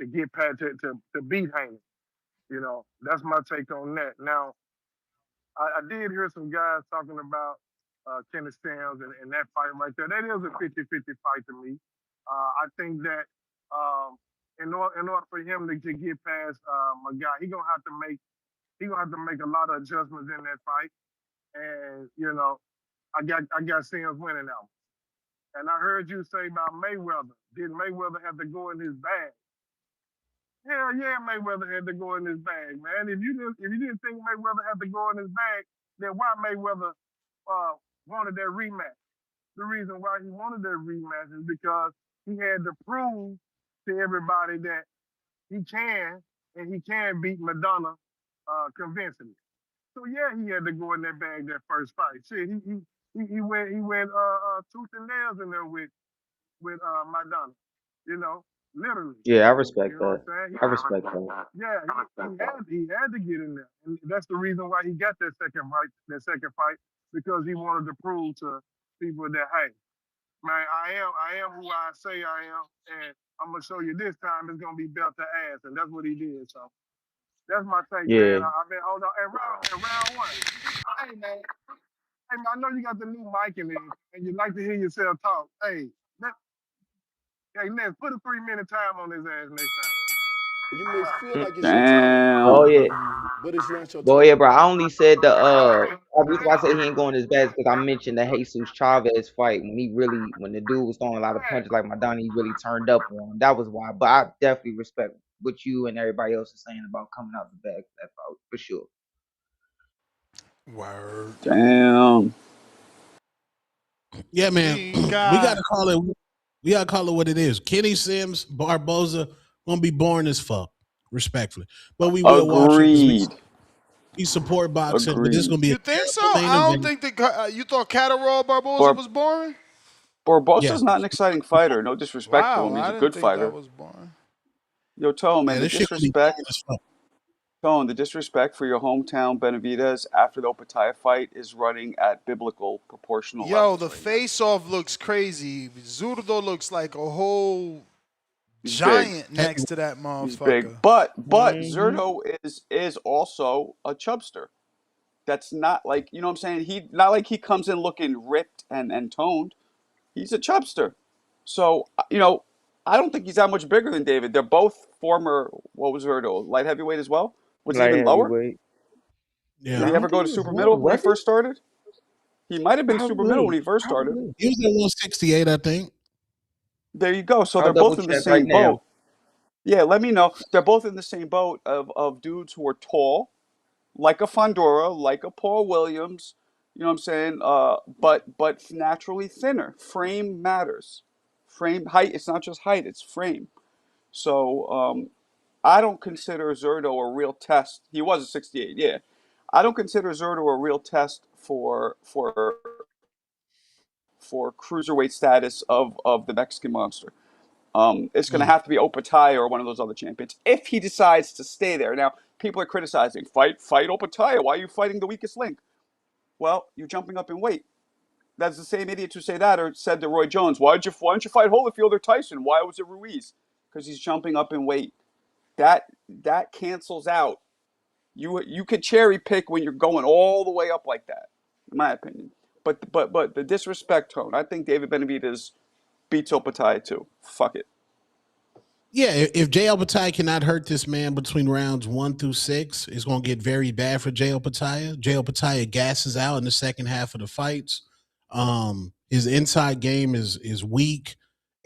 to get past to beat Haney. You know, that's my take on that. Now, I did hear some guys talking about Kenneth Sims and that fight right there. That is a 50-50 fight to me. I think that in order for him to get past my guy, he gonna have to make a lot of adjustments in that fight. And I got Sims winning now. And I heard you say about Mayweather. Did Mayweather have to go in his bag? Hell yeah, Mayweather had to go in his bag, man. If you didn't think Mayweather had to go in his bag, then why Mayweather uh, wanted that rematch? The reason why he wanted that rematch is because he had to prove to everybody that he can beat Madonna convincingly. So yeah, he had to go in that bag that first fight. Shit, he went tooth and nails in there with Madonna. You know, literally. Yeah, I You respect know what that. I'm saying? I respect that. Yeah, he had to get in there, and that's the reason why he got that second fight because he wanted to prove to people that hey, man, I am who I say I am, and I'm gonna show you this time it's gonna be belt to ass, and that's what he did. So that's my take, man. Yeah. I've been hold on and round one. Hey man, I know you got the new mic in there, and you like to hear yourself talk. Hey, Ness, put a 3-minute time on his ass next time. You may feel like it's your time. Oh Damn. yeah. but it's not your Well, yeah, time. bro. I only said the reason why I say he ain't going as bad is because I mentioned the Jesus Chavez fight when the dude was throwing a lot of punches like Madonna, he really turned up on him. That was why. But I definitely respect what you and everybody else is saying about coming out the bag for that fight for sure. Word. Damn. Yeah, man. We we gotta got call it. We gotta call it what it is. Kenny Sims Barboza gonna be boring as fuck, respectfully, but we will watch it because Agreed. we support boxing. But this is Agreed. gonna be a you think so? terrible main I don't event. think that you thought Catterall Barboza Bar- was boring. Yeah, Barbosa's not an exciting fighter. No disrespect to Wow, him. He's I a didn't good think that fighter. was boring. Yo, Tone, man, yeah, the this shit gonna be boring disrespect, as fuck. Tone, the disrespect for your hometown Benavidez after the Opataya fight is running at biblical proportional Yo, levels the right now. face off looks crazy. Zurdo looks like a whole He's big. giant Hey, next to that He's big. motherfucker. But Hmm. Zerto is also a chubster. That's not like, you know what I'm saying? He not like he comes in looking ripped and toned. He's a chubster. So, I don't think he's that much bigger than David. They're both former, what was Zerto, light heavyweight as well? Was he Light even lower? heavyweight. Did yeah, No, he I ever don't go think to he was super lower, middle when he was he? first started? He might have been super middle when Probably. he first started. Probably. he was at 168, I think. There you go. So I'll they're double both in the check right same now. boat. Yeah, let me know. They're both in the same boat of dudes who are tall, like a Fundora, like a Paul Williams. You know what I'm saying? But naturally thinner. Frame matters. Frame height. It's not just height. It's frame. So I don't consider Zerto a real test. He was a 68. Yeah, I don't consider Zerto a real test for cruiserweight status of the Mexican monster. It's going to Mm. have to be Opataya or one of those other champions if he decides to stay there. Now, people are criticizing, fight Opataya. Why are you fighting the weakest link? Well, you're jumping up in weight. That's the same idiots who say that or said to Roy Jones, why don't you fight Holyfield or Tyson? Why was it Ruiz? Because he's jumping up in weight. That cancels out. You could cherry pick when you're going all the way up like that, in my opinion. But the disrespect tone. I think David Benavidez beats Opataya too. Fuck it. Yeah, if JL Patai cannot hurt this man between rounds 1 through 6, it's going to get very bad for JL Patai. JL Patai gasses out in the second half of the fights. His inside game is weak.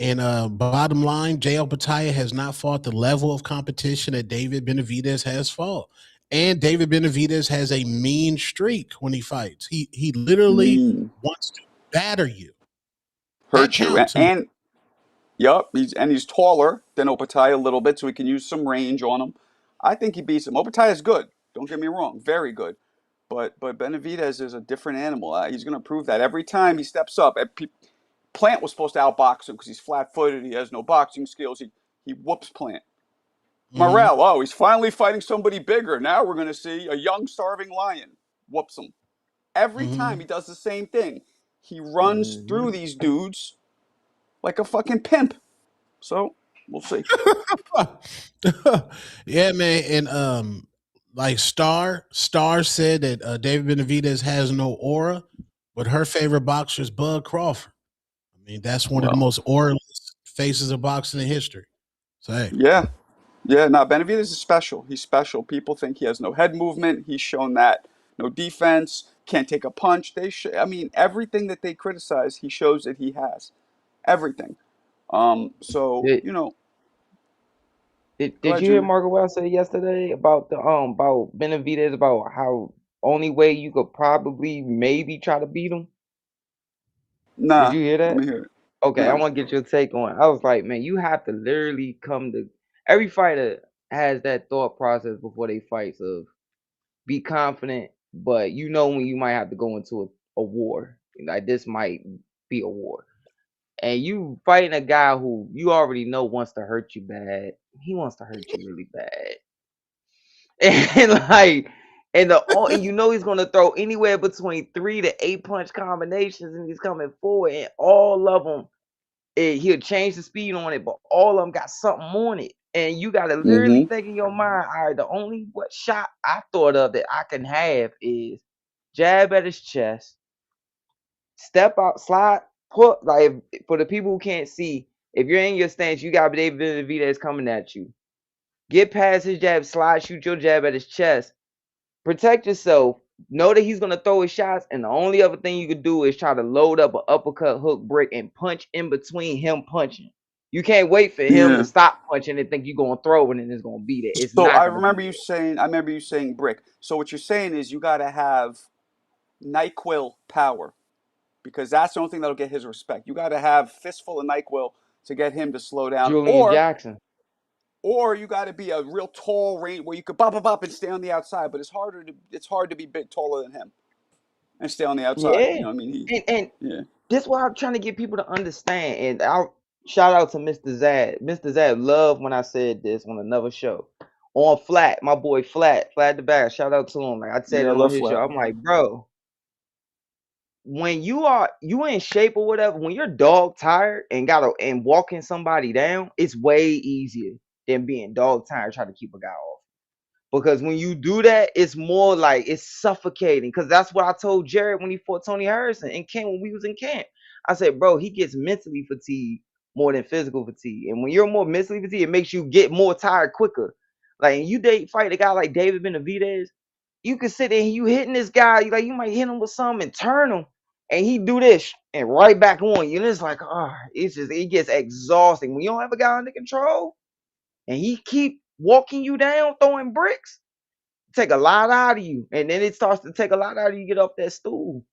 And bottom line, JL Patai has not fought the level of competition that David Benavidez has fought. And David Benavidez has a mean streak when he fights. He literally Mean. wants to batter you. That Hurt you. counts. And yup, he's taller than Opataya a little bit, so he can use some range on him. I think he beats him. Opataya is good. Don't get me wrong, very good. But Benavidez is a different animal. He's going to prove that every time he steps up. Plant was supposed to outbox him because he's flat-footed. He has no boxing skills. He whoops Plant. Mhm. Morrell, oh, he's finally fighting somebody bigger. Now we're going to see a young starving lion. Whoops him. Every time Mhm. he does the same thing. He runs Hmm. through these dudes like a fucking pimp. So we'll see. Yeah, man, and like Star said that David Benavidez has no aura, but her favorite boxer is Bud Crawford. I mean, that's one of the Well, most auraless faces of boxing in history. So hey, yeah. Yeah, now Benavidez is special. He's special. People think he has no head movement. He's shown that. No defense, can't take a punch. I mean, everything that they criticize, he shows that he has. Everything. So, Did, did go did ahead, you hear Junior. Marco Well say yesterday about the about Benavidez about how only way you could probably maybe try to beat him? Did Nah, you hear let that? me hear it. Okay, I Nah. want to get your take on it. I was like, man, you have to literally come to every fighter has that thought process before they fight of be confident, but you know when you might have to go into a war. Like this might be a war. And you fighting a guy who you already know wants to hurt you bad. He wants to hurt you really bad. And like and you know he's gonna throw anywhere between 3 to 8 punch combinations and he's coming forward and all of them he'll change the speed on it, but all of them got something on it. And you gotta literally Mm-hmm. think in your mind, all right, the only what shot I thought of that I can have is jab at his chest, step out, slide, put like for the people who can't see, if you're in your stance, you got David Benavidez coming at you. Get past his jab, slide, shoot your jab at his chest, Protect yourself. Know that he's gonna throw his shots, and the only other thing you could do is try to load up an uppercut, hook, brick, and punch in between him punching. You can't wait for him to Yeah. stop punching and think you're gonna throw it and it's gonna be there. It's So not I gonna be remember you there. saying. I remember you saying brick. So what you're saying is you got to have NyQuil power because that's the only thing that'll get his respect. You got to have fistful of NyQuil to get him to slow down, Julian Jackson. or you got to be a real tall range where you could bop bop bop and stay on the outside. But it's hard to be big taller than him and stay on the outside. Yeah. You know what I mean? And Yeah. this is what I'm trying to get people to understand. And I'll shout out to Mr. Zad. Mr. Zad loved when I said this on another show. On Flat, my boy Flat the Bag. Shout out to him. Like I said Yeah, I it on love his show. flat. I'm like, bro, when you in shape or whatever, when you're dog tired and walking somebody down, it's way easier than being dog tired trying to keep a guy off. Because when you do that, it's more like it's suffocating. Because that's what I told Jared when he fought Tony Harrison in camp when we was in camp. I said, bro, he gets mentally fatigued more than physical fatigue. And when you're more mentally fatigued, it makes you get more tired quicker. Like you fight a guy like David Benavidez, you can sit there and you hitting this guy, you might hit him with something and turn him, and he do this and right back on you. And it's like, it gets exhausting. When you don't have a guy under control and he keep walking you down, throwing bricks, take a lot out of you. And then it starts to take a lot out of you, get off that stool.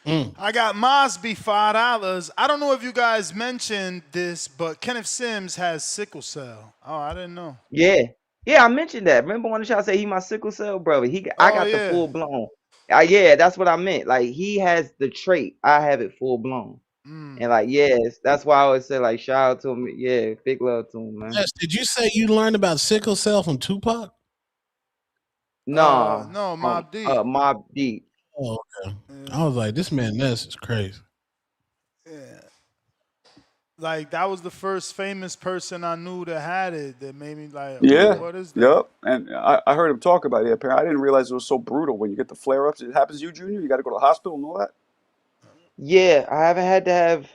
I got Mosby $5. I don't know if you guys mentioned this, but Kenneth Sims has sickle cell. Oh, I didn't know. Yeah. Yeah, I mentioned that. Remember when I said he my sickle cell brother? I Oh got the yeah. full blown. Yeah, that's what I meant. Like he has the trait. I have it full blown. And like, yes, that's why I always say like shout out to him. Yeah, big love to him, man. Yes, did you say you learned about sickle cell from Tupac? Nah, No, Mob Deep. Mob Deep. Oh, okay. I was like, this man Ness is crazy. Yeah. Like that was the first famous person I knew that had it that made me like, Yeah. what is that? Yep. And I heard him talk about it. Apparently, I didn't realize it was so brutal when you get the flare ups. It happens to you, Junior. You got to go to the hospital and all that. Yeah, I haven't had to have,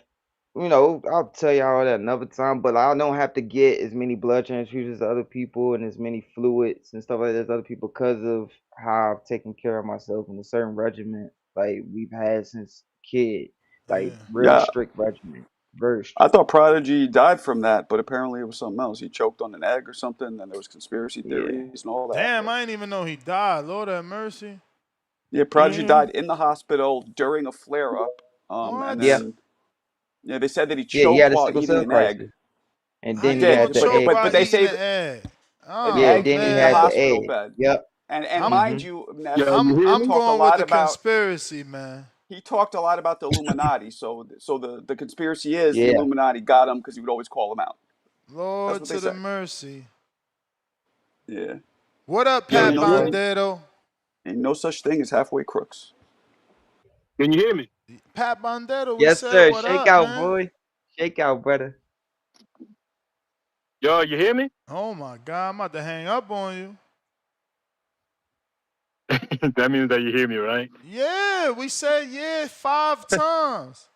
I'll tell y'all that another time, but I don't have to get as many blood transfusions as other people and as many fluids and stuff like that as other people because of how I've taken care of myself in a certain regimen like we've had since kid, like real Yeah. strict regimen, very I strict. thought Prodigy died from that, but apparently it was something else. He choked on an egg or something, and there was conspiracy theories and all that. Damn, I didn't even know he died. Lord have mercy. Yeah, Prodigy died in the hospital during a flare up. And What? Yeah, then they said that he he choked had a while sickle eating cell an egg. crisis, and How He then you he gonna had did, the choke egg. but while they eating say an egg? an Yeah, Oh egg then he in the had the man. hospital egg. bed. Yep. And I'm mind you, Neff, Yo, you he hear I'm me? talked a going with lot the about conspiracy, man. the Illuminati. So the conspiracy is the Yeah. Illuminati got him because he would always call him out. That's Lord what they to the say. mercy. Yeah. What up, Yo, Ain't Pat you no hear such, me? Bondero? ain't no such thing as halfway crooks. Can you hear me? Pat Bondero, we Yes, said sir. what Shake up, out, man? boy. Shake out, brother. Yo, you hear me? Oh my God, I'm about to hang up on you. That means that you hear me, right? Yeah, we said yeah 5 times.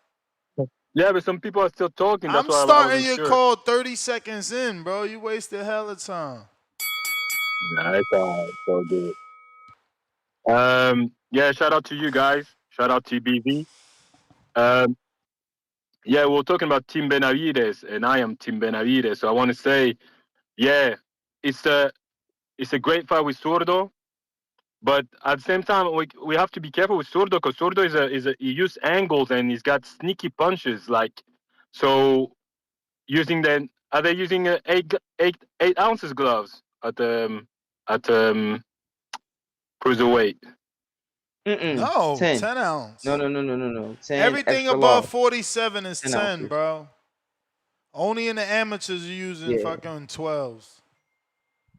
Yeah, but some people are still talking. That's I'm why I starting wasn't your sure. call 30 seconds in, bro. You wasted hella time. Nah, it's all right. It's all good. Yeah, shout out to you guys. Shout out to BV. Um, yeah, we're talking about Team Benavides, and I am Team Benavides. So I want to say, yeah, it's a great fight with Sordo, but at the same time, we have to be careful with Sordo because Sordo he uses angles and he's got sneaky punches. Like, so are they using 8 ounces gloves at cruiserweight? No, 10. 10 ounce. No. 10 Everything extra above large. 47 is 10 10, ounces. bro. Only in the amateurs are using Yeah. fucking 12s.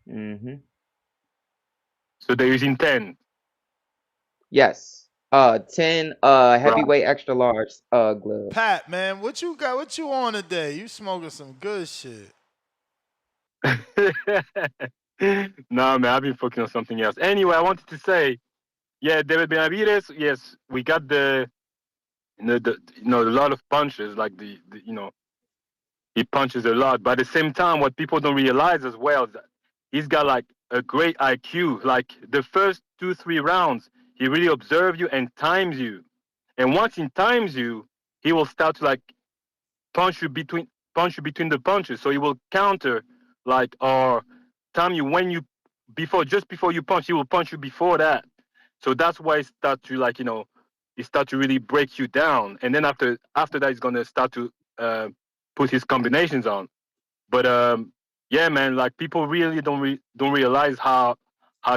Mm-hmm. So they're using 10. Yes. 10 Right. heavyweight extra large gloves. Pat, man, what you got? What you on today? You smoking some good shit. No, man, I've been focusing on something else. Anyway, I wanted to say, yeah, David Benavides, yes, we got a lot of punches, like he punches a lot. But at the same time, what people don't realize as well is that he's got like a great IQ. Like the first 2-3 rounds, he really observes you and times you. And once he times you, he will start to like punch you between punch you between the punches. So he will counter like or time you when you before just before you punch, he will punch you before that. So that's why it start to like he start to really break you down. And then after that, he's gonna start to put his combinations on. But yeah, man, like people really don't realize how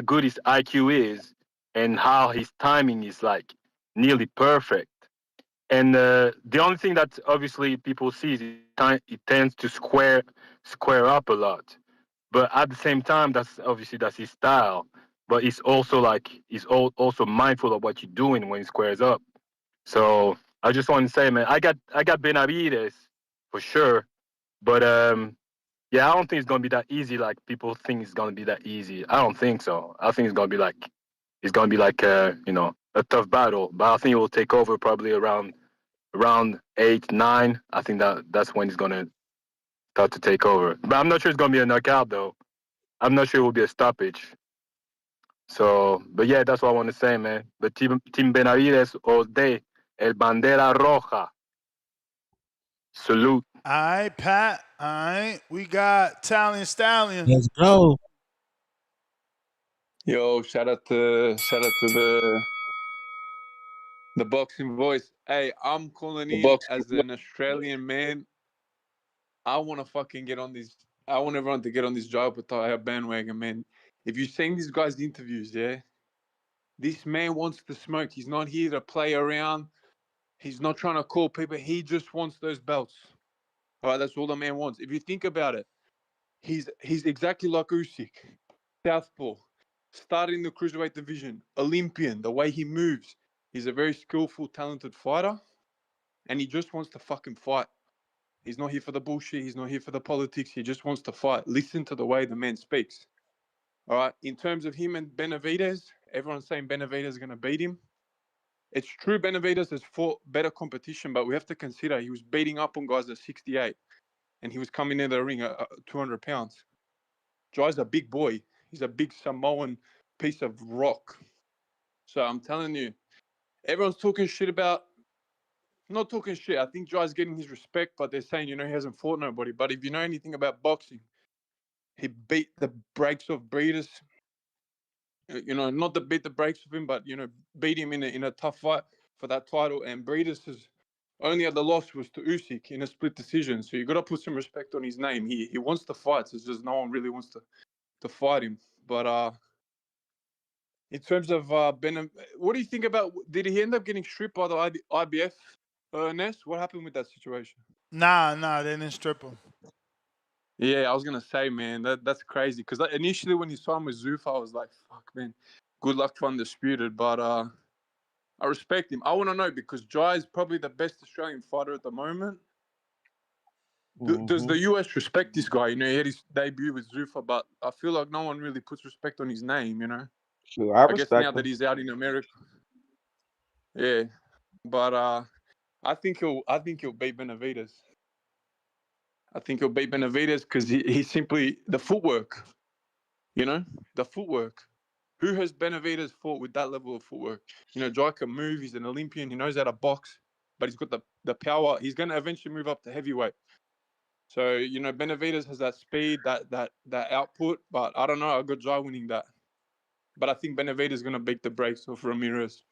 good his IQ is and how his timing is like nearly perfect. And the only thing that obviously people see is it tends to square up a lot. But at the same time, that's his style. But it's also like also mindful of what you're doing when he squares up. So I just want to say, man, I got Benavides for sure. But yeah, I don't think it's gonna be that easy. Like people think it's gonna be that easy. I don't think so. I think it's gonna be like a tough battle. But I think it will take over probably around 8, 9. I think that's when it's gonna start to take over. But I'm not sure it's gonna be a knockout though. I'm not sure it will be a stoppage. So, but yeah, that's what I want to say, man. But Team Benavides all day, El Bandera Roja. Salute. All right, Pat. All right. We got Italian Stallion. Let's go. Yo, shout out to the boxing voice. Hey, I'm calling The in Bucks. as an Australian man. I want to fucking get on this. I want everyone to get on this job with our bandwagon, man. If you're seeing these guys' interviews, yeah, this man wants to smoke. He's not here to play around. He's not trying to call people. He just wants those belts. All right, that's all the man wants. If you think about it, he's exactly like Usyk, southpaw, starting the cruiserweight division, Olympian. The way he moves, he's a very skillful, talented fighter, and he just wants to fucking fight. He's not here for the bullshit. He's not here for the politics. He just wants to fight. Listen to the way the man speaks. All right. In terms of him and Benavides, everyone's saying Benavides is going to beat him. It's true Benavides has fought better competition, but we have to consider he was beating up on guys at 68, and he was coming in the ring at 200 pounds. Jai's a big boy. He's a big Samoan piece of rock. So I'm telling you, everyone's talking shit about. Not talking shit. I think Jai's getting his respect, but they're saying, he hasn't fought nobody. But if you know anything about boxing, he beat the brakes off Breeders. Not to beat the brakes of him, but beat him in a tough fight for that title. And Breeders has only other loss was to Usyk in a split decision. So you got to put some respect on his name. He wants to fight. So it's just no one really wants to fight him. But in terms of Ben, what do you think about? Did he end up getting stripped by the IBF? Ness, what happened with that situation? Nah, they didn't strip him. Yeah, I was gonna say, man, that's crazy. Because initially when he signed with Zuf, I was like, fuck, man, good luck to undisputed. But I respect him. I want to know because Jai is probably the best Australian fighter at the moment. Does the US respect this guy? He had his debut with Zuffa, but I feel like no one really puts respect on his name. Sure, I I guess now respect that him. he's out in America, yeah. But I think he'll beat Benavides. I think he'll beat Benavides because he simply the footwork. The footwork. Who has Benavides fought with that level of footwork? Jai can move. He's an Olympian. He knows how to box, but he's got the power. He's going to eventually move up to heavyweight. So Benavides has that speed, that output. But I don't know. I got Jai winning that. But I think Benavides is going to beat the brakes off Ramirez.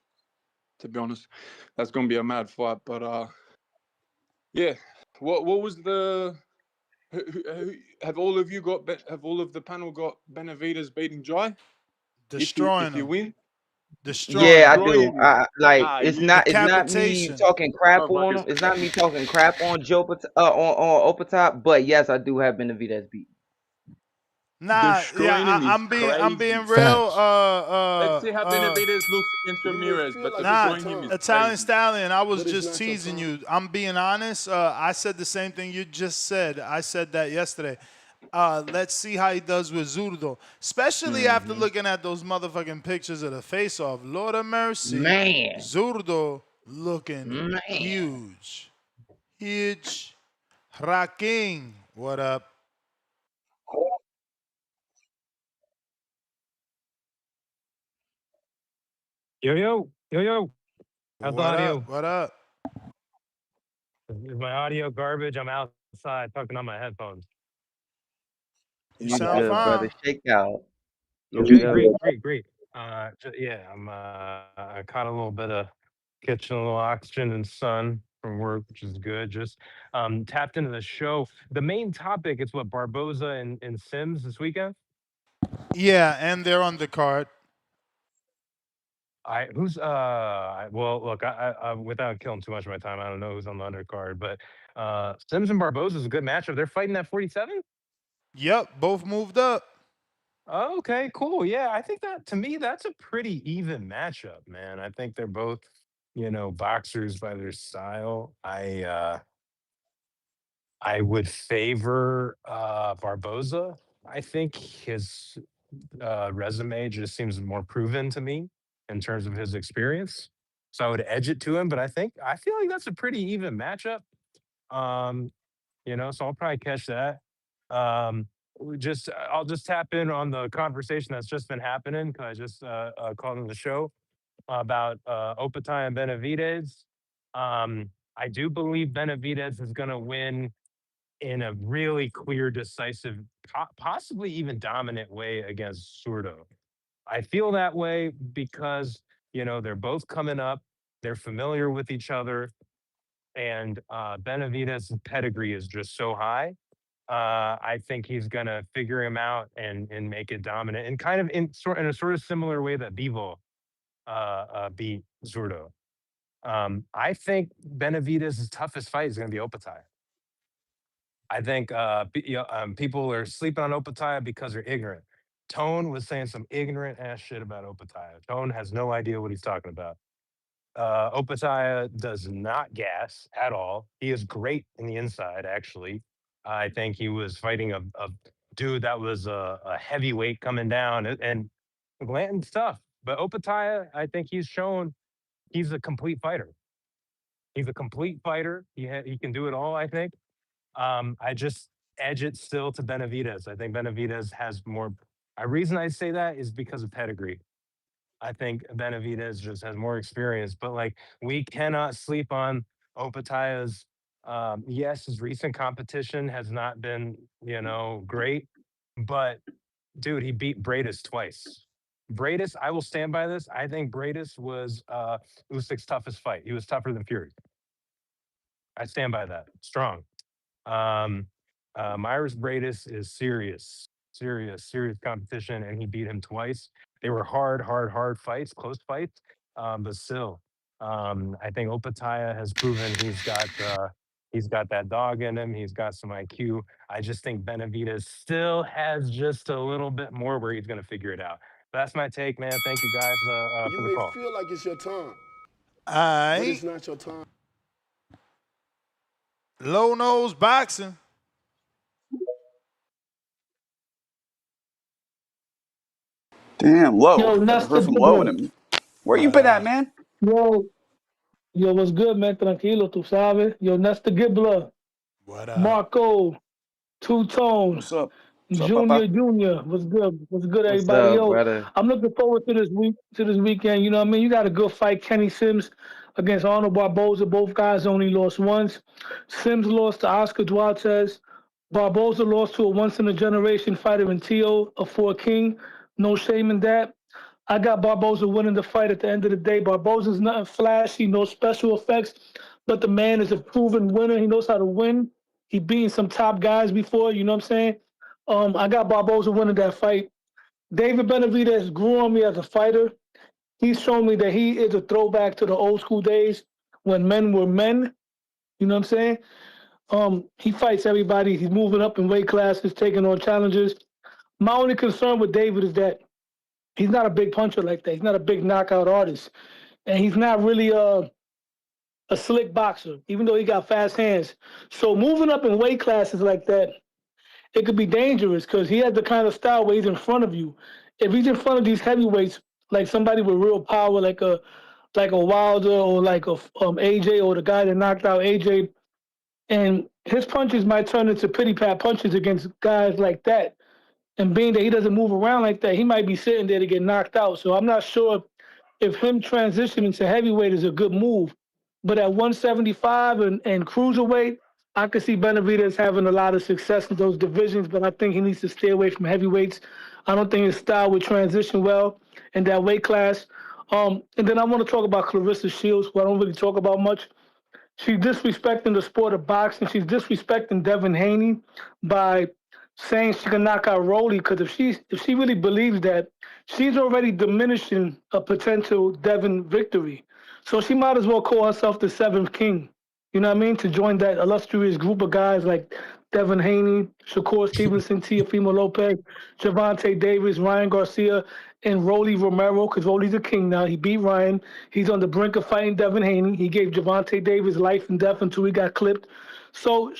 To be honest, that's going to be a mad fight. But yeah. What was the? Have all of the panel got Benavides beating Jai? Destroying If you him. win, Destroying Yeah, I him. do. destroying him. Like Ah, it's not me Decapitation. talking crap on him. motherfuckers It's not crazy. me talking crap on on Opatop. But yes, I do have Benavidez beat. Nah, yeah, Destroying him is I'm being crazy. real. Facts. Let's see how Benavides looks against You may Ramirez, feel but like it's a Nah, destroying him is time, Italian crazy. Stallion, I was but it's just not your teasing time. you. I'm being honest. I said the same thing you just said. I said that yesterday. Let's see how he does with Zurdo, especially after looking at those motherfucking pictures of the face-off. Lord of mercy, Man, Zurdo looking man. huge. Huge. Raking, what up? Yo. How's the What audio? up? What up? Is my audio garbage? I'm outside talking on my headphones. You You sound good, brother? fine. Shake out. Yes, Great, sir. great. Yeah, I caught a little bit of catching a little oxygen and sun from work, which is good. Just tapped into the show. The main topic is what Barboza and Sims this weekend. Yeah, and they're on the card. Well, look, I without killing too much of my time, I don't know who's on the undercard, but Sims and Barboza is a good matchup. They're fighting at 47. Yep, both moved up. Oh, okay, cool. Yeah, I think that to me that's a pretty even matchup, man. I think they're both, boxers by their style. I would favor Barboza. I think his resume just seems more proven to me in terms of his experience. So I would edge it to him, but I feel like that's a pretty even matchup. Um, so I'll probably catch that. I'll just tap in on the conversation that's just been happening because I just called in the show about Opatai and Benavidez. I do believe Benavidez is going to win in a really clear, decisive, possibly even dominant way against Surdo. I feel that way because they're both coming up, they're familiar with each other, and Benavidez's pedigree is just so high. I think he's gonna figure him out and make it dominant, and kind of in a sort of similar way that Bivol beat Zurdo. I think Benavidez's toughest fight is gonna be Opatai. I think people are sleeping on Opatai because they're ignorant. Tone was saying some ignorant ass shit about Opatai. Tone has no idea what he's talking about. Opataya does not gas at all. He is great in the inside, actually. I think he was fighting a dude that was a heavyweight coming down and Blanton's tough. But Opataya, I think he's shown he's a complete fighter. He's a complete fighter. He can do it all, I think. I just edge it still to Benavidez. I think Benavidez has more. A reason I say that is because of pedigree. I think Benavidez just has more experience, but like we cannot sleep on Opataya's. Yes, his recent competition has not been, great, but dude, he beat Bradis twice. Bradis, I will stand by this. I think Bradis was Usyk's toughest fight. He was tougher than Fury. I stand by that. Strong. Um, Myers Bradis is serious competition, and he beat him twice. They were hard fights, close fights, but still, I think Opataya has proven he's got that dog in him. He's got some IQ. I just think Benavidez still has just a little bit more where he's going to figure it out. That's my take, man. Thank you guys You for the may call. feel like it's your time, All but right. it's not your time. Low nose boxing. Damn, low. Yo, Haven't Nesta heard from low in Gibbler. him. Where you What been at, up? man? Yo, yo, what's good, man? Tranquilo, tú sabes. Yo, Nesta Gibbler. What up? Marco, Two Tone, What's up? What's up, Junior, Papa? Junior. What's good? What's good, What's everybody? up, Yo, brother? I'm looking forward to this weekend. You know what I mean? You got a good fight. Kenny Sims against Arnold Barboza. Both guys only lost once. Sims lost to Oscar Duartez. Barboza lost to a once in a generation fighter in Tio, a four king. No shame in that. I got Barboza winning the fight at the end of the day. Barboza's nothing flashy, no special effects, but the man is a proven winner. He knows how to win. He beaten some top guys before, you know what I'm saying? I got Barboza winning that fight. David Benavidez grew on me as a fighter. He's shown me that he is a throwback to the old school days when men were men. You know what I'm saying? He fights everybody. He's moving up in weight classes, taking on challenges. My only concern with David is that he's not a big puncher like that. He's not a big knockout artist. And he's not really a slick boxer, even though he got fast hands. So moving up in weight classes like that, it could be dangerous because he has the kind of style where he's in front of you. If he's in front of these heavyweights, like somebody with real power, like a Wilder or like a AJ or the guy that knocked out AJ, and his punches might turn into pity pat punches against guys like that. And being that he doesn't move around like that, he might be sitting there to get knocked out. So I'm not sure if him transitioning to heavyweight is a good move. But at 175 and cruiserweight, I could see Benavidez having a lot of success in those divisions, but I think he needs to stay away from heavyweights. I don't think his style would transition well in that weight class. And then I want to talk about Clarissa Shields, who I don't really talk about much. She's disrespecting the sport of boxing. She's disrespecting Devin Haney by saying she can knock out Rolly. Because if she really believes that, she's already diminishing a potential Devin victory. So she might as well call herself the seventh king. You know what I mean? To join that illustrious group of guys like Devin Haney, Shakur Stevenson, Teofimo Lopez, Javante Davis, Ryan Garcia, and Rolly Romero, because Rolly's a king now. He beat Ryan. He's on the brink of fighting Devin Haney. He gave Javante Davis life and death until he got clipped. So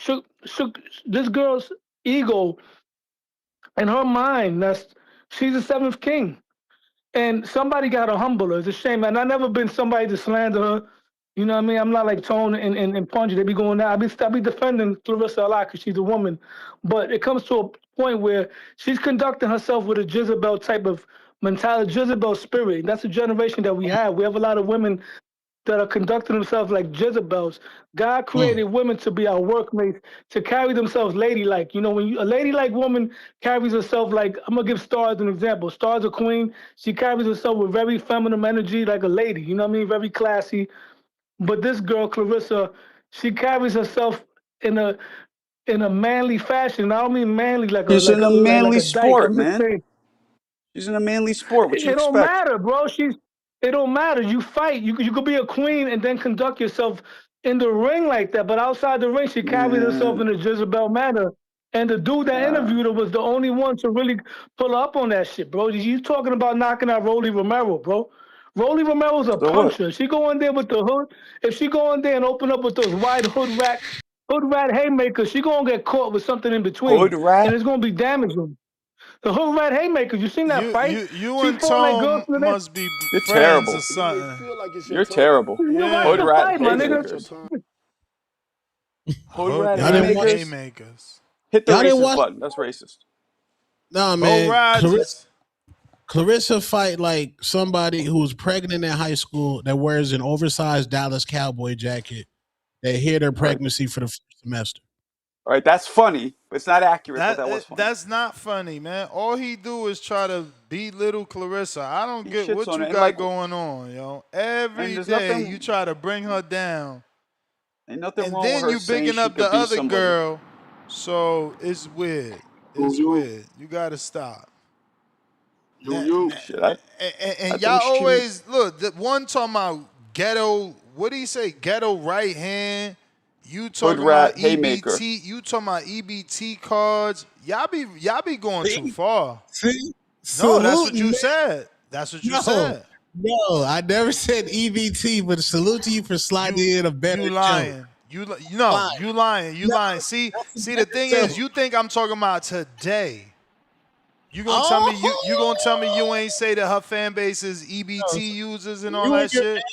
this girl's ego and her mind, she's the seventh king. And somebody got to humble her. It's a shame, man. I've never been somebody to slander her. You know what I mean? I'm not like Tone and Punch. They be going now. I be defending Clarissa a lot because she's a woman. But it comes to a point where she's conducting herself with a Jezebel type of mentality, Jezebel spirit. That's the generation that we have. We have a lot of women that are conducting themselves like Jezebels. God created women to be our workmates, to carry themselves ladylike. You know, when a ladylike woman carries herself like, I'm going to give Stars an example. Stars a queen. She carries herself with very feminine energy like a lady. You know what I mean? Very classy. But this girl, Clarissa, she carries herself in a manly fashion. I don't mean manly like a She's like in a a like manly a dyke. sport, I'm just man. saying She's in a manly sport. What you it don't expect? matter, bro. It don't matter. You fight. You could be a queen and then conduct yourself in the ring like that. But outside the ring, she carries herself Man, in a Jezebel manner. And the dude that interviewed her was the only one to really pull up on that shit, bro. You talking about knocking out Rolly Romero, bro. Rolly Romero's a so what? puncher. She go in there with the hood. If she go in there and open up with those wide hood rat haymakers, she gonna get caught with something in Hood between, and rat? it's gonna be damaging. The hood rat haymakers, you seen that fight? You She and fought like girls Tone to the next. must be You're friends or terrible. You may something. feel like it's your You're time. terrible. You watch Hood the Yeah. rat fight, my It's nigga. not your haymakers. time. Hood Hood rat Y'all didn't rat watch. haymakers. haymakers. Hit the Y'all didn't racist watch. button. That's racist. Nah, Go man. Rogers. Clarissa fight like somebody who's pregnant in high school that wears an oversized Dallas Cowboy jacket that hid her All right. pregnancy for the first semester. All right. That's funny. It's not accurate, but that was funny. That's not funny, man. All he do is try to belittle Clarissa. I don't He get shits what on you it, and got like, going on, yo. and Every there's day you nothing, try to bring her down, ain't nothing and wrong with then her you saying bigging she up the could be other somebody. girl. So it's weird. It's You, weird. You gotta stop. you, Now, you. Shit, I and think y'all she should. always look. The one talking about ghetto. What do you say? Ghetto right hand. You Hood talking about rat haymaker. EBT? You talking about EBT cards? Y'all be going too See, far. see, No, that's what saluting, you man. said. That's what you No, said. no, I never said EBT, but salute to you for sliding You in a better you joke. lying. No, Fine. you lying. You No, lying. that's a See the thing better is, joke. you think I'm talking about today. You gonna tell me you gonna tell me Oh, you ain't say that her fan base is no, EBT users and all you and that your shit?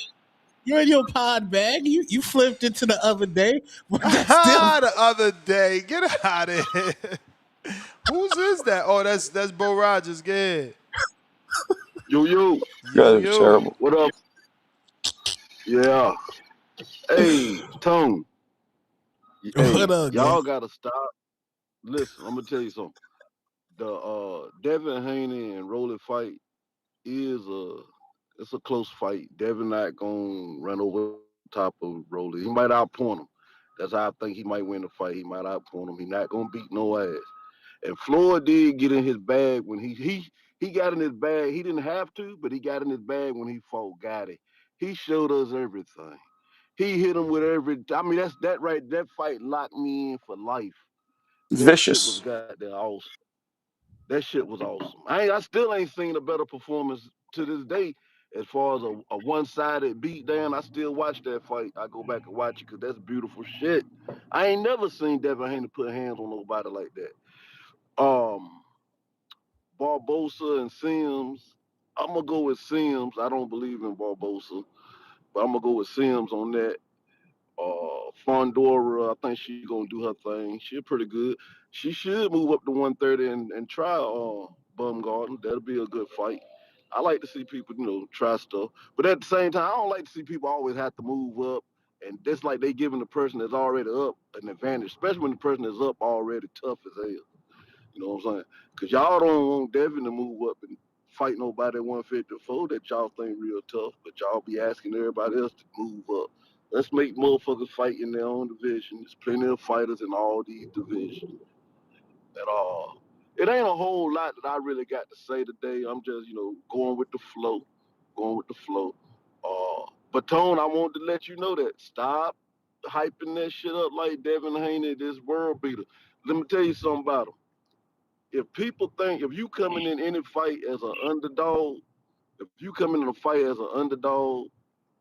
you and your pod bag. You flipped it to the other day, but that's still The other day. Get out of here. Whose is that? Oh, that's Bo Rogers. Good. You. Guys are You. terrible. What up? Yeah. Hey, Tone. what Hey, up, gang? y'all gotta stop. Listen, I'm gonna tell you something. The Devin Haney and Rolly fight is it's a close fight. Devin not gonna run over top of Rolly. He might outpoint him. That's how I think he might win the fight. He might outpoint him. He not gonna beat no ass. And Floyd did get in his bag when he got in his bag. He didn't have to, but he got in his bag when he fought Gotti. He showed us everything. He hit him with every. I mean, that's that right. That fight locked me in for life. That shit was Vicious. goddamn awesome. That shit was awesome. I still ain't seen a better performance to this day. As far as a one-sided beat down, I still watch that fight. I go back and watch it because that's beautiful shit. I ain't never seen Devin Haney put hands on nobody like that. Barbosa and Sims. I'm gonna go with Sims. I don't believe in Barbosa, but I'm gonna go with Sims on that. Fundora, I think she gonna do her thing. She's pretty good. She should move up to 130 and try Bumgarden. That'll be a good fight. I like to see people, try stuff. But at the same time, I don't like to see people always have to move up. And that's like they giving the person that's already up an advantage, especially when the person is up already tough as hell. You know what I'm saying? Because y'all don't want Devin to move up and fight nobody at 154 that y'all think real tough, but y'all be asking everybody else to move up. Let's make motherfuckers fight in their own division. There's plenty of fighters in all these divisions at all. It ain't a whole lot that I really got to say today. I'm just, going with the flow, going with the flow. But Tone, I wanted to let you know that. Stop hyping that shit up like Devin Haney, this world beater. Let me tell you something about him. If people think if you coming in any fight as an underdog, if you come in a fight as an underdog,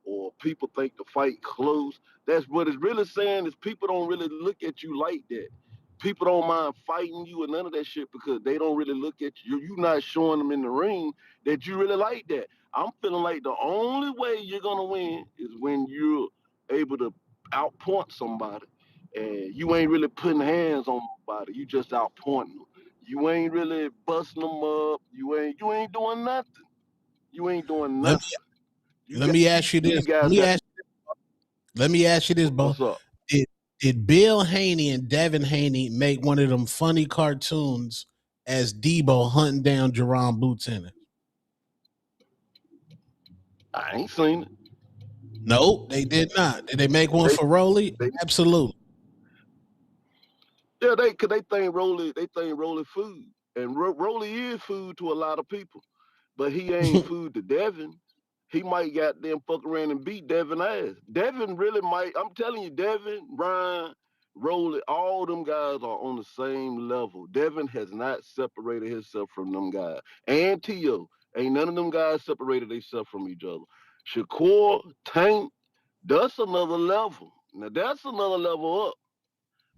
or people think the fight close, that's what it's really saying is people don't really look at you like that. People don't mind fighting you and none of that shit because they don't really look at you. You're not showing them in the ring that you really like that. I'm feeling like the only way you're gonna win is when you're able to outpoint somebody, and you ain't really putting hands on nobody. You just outpointing them. You ain't really busting them up. You ain't doing nothing. You ain't doing Let nothing. You let got me ask you these this. guys got Let me ask you this, Bo. what's up? Did Bill Haney and Devin Haney make one of them funny cartoons as Debo hunting down Jerome Boots in it? I ain't seen it. No, they did not. Did they make one They for Rolly? they Absolutely. yeah they think Rolly food, and Rolly is food to a lot of people, but he ain't food to Devin. He might goddamn fuck around and beat Devin ass. Devin really might. I'm telling you, Devin, Ryan, Rolly, all them guys are on the same level. Devin has not separated himself from them guys, and Tio ain't none of them guys separated themselves from each other. Shakur, Tank, that's another level. Now that's another level up.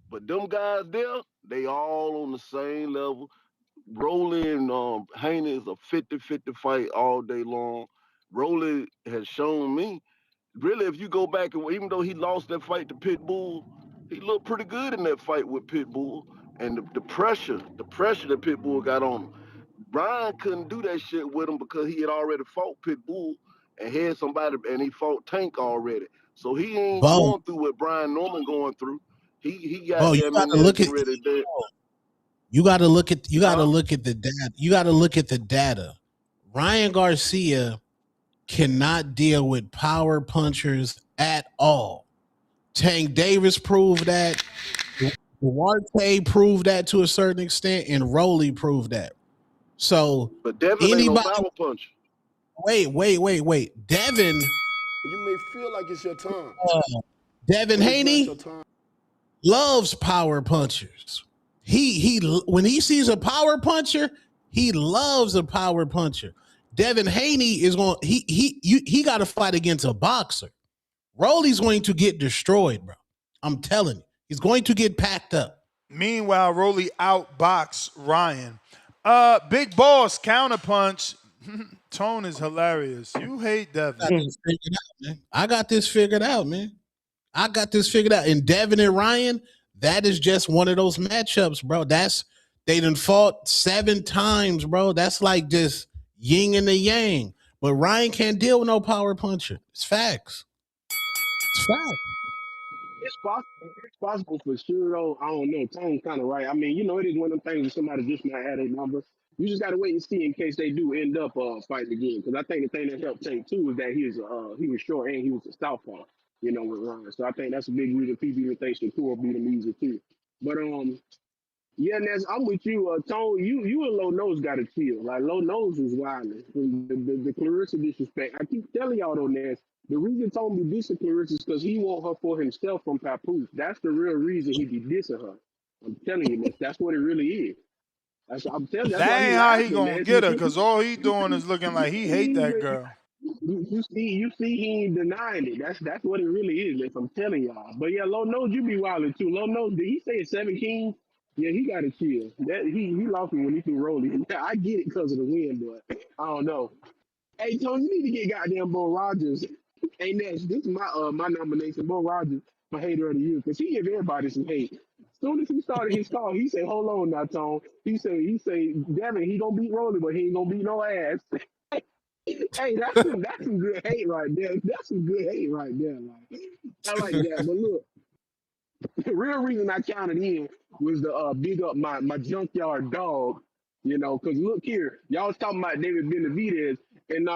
But them guys there, they all on the same level. Rolly and Haney is a 50-50 fight all day long. Rolly has shown me, really, if you go back and even though he lost that fight to Pitbull, he looked pretty good in that fight with Pitbull. And the pressure that Pitbull got on him. Brian couldn't do that shit with him because he had already fought Pitbull and had somebody, and he fought Tank already. So he ain't Bo, going through what Brian Norman going through. He got Bo, them in there getting ready to, you got to look at huh? the data. You got to look at the data. Ryan Garcia cannot deal with power punchers at all. Tank Davis proved that. Duarte proved that to a certain extent, and Rolly proved that. So But Devin ain't no anybody, power puncher. wait. You may feel like it's your time, Uh, Devin but it's not your Haney time. loves power punchers. He when he sees a power puncher, he loves a power puncher. Devin Haney is going. He got to fight against a boxer. Rolly's going to get destroyed, bro. I'm telling you, he's going to get packed up. Meanwhile, Rolly outboxed Ryan. Big Boss counterpunch. Tone is hilarious. You hate Devin. I got this figured out, man. I got this figured out. And Devin and Ryan, that is just one of those matchups, bro. They done fought 7 times, bro. That's like just yin and the yang. But Ryan can't deal with no power puncher. It's facts. It's facts. It's possible. It's possible for sure, though. I don't know. Tone's kind of right. I mean, it is one of them things that somebody just might have their number. You just got to wait and see in case they do end up fighting again. Because I think the thing that helped Tank too is that he was short and he was a southpaw. With Ryan. So I think that's a big reason people even think Shakur beat him easy too. But yeah, Ness, I'm with you. Tone, you and Low Nose got to chill. Like Low Nose was wilding from the Clarissa disrespect. I keep telling y'all on Ness. The reason Tone be dissing Clarissa is because he want her for himself from Papoose. That's the real reason he be dissing her. I'm telling you, Ness. That's what it really is. I'm telling you. That's why That he ain't how he laughing, gonna Ness. get her, because all he doing is looking like he hate that girl. You see, he ain't denying it. That's what it really is. Ness. I'm telling y'all. But yeah, Low Nose, you be wilding too. Low Nose, did he say it's 7 Kings? Yeah, he got to chill. That he lost me when he threw Rolly. I get it because of the win, but I don't know. Hey, Tony, you need to get goddamn Bo Rogers. Hey, Nash, this is my nomination, Bo Rogers for hater of the year, because he give everybody some hate. As soon as he started his call, he said, "Hold on now, Tone." He say, Devin, he gonna beat Rolly, but he ain't gonna beat no ass. Hey, that's some good hate right there. That's some good hate right there. Like I like that. But look, the real reason I counted in was to big up my junkyard dog, you know, because look here, y'all was talking about David Benavidez, and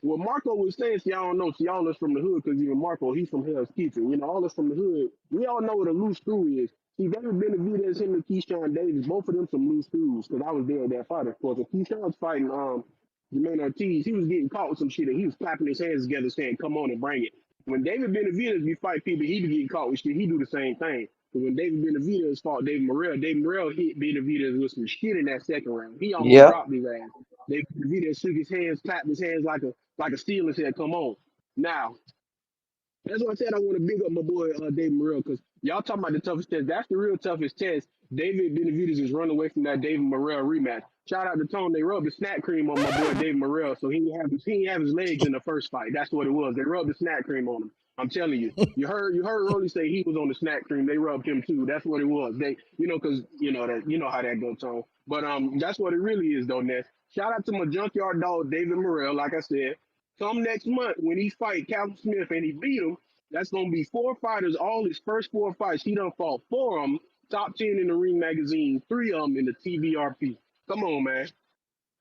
what Marco was saying, so y'all know from the hood, because even Marco, he's from Hell's Kitchen, you know, all us from the hood, we all know what a loose screw is. See, David Benavidez, him and Keyshawn Davis, both of them some loose screws, because I was there at that fight, of course. And Keyshawn's fighting Jermaine Ortiz, he was getting caught with some shit, and he was clapping his hands together saying, come on and bring it. When David Benavidez be fight people, he be getting caught with shit, he do the same thing. But when David Benavidez fought David Morrell hit Benavidez with some shit in that second round. He almost Yep. dropped his ass. David Benavidez shook his hands, clapped his hands like a steel and said, come on. Now, that's why I said I want to big up my boy David Morrell, because y'all talking about the toughest test. That's the real toughest test. David Benavidez is running away from that David Morrell rematch. Shout out to Tone. They rubbed the snack cream on my boy David Morrell, so he didn't have his legs in the first fight. That's what it was. They rubbed the snack cream on him. I'm telling you. You heard Rolly say he was on the snack cream. They rubbed him too. That's what it was. They, because you know how that goes, Tone. But that's what it really is, though, Ness. Shout out to my junkyard dog David Morrell. Like I said, come next month when he fight Calvin Smith and he beat him. That's gonna be four fighters. All his first four fights, he done fought four of them. Top 10 in the Ring magazine, three of them in the TBRP. Come on, man.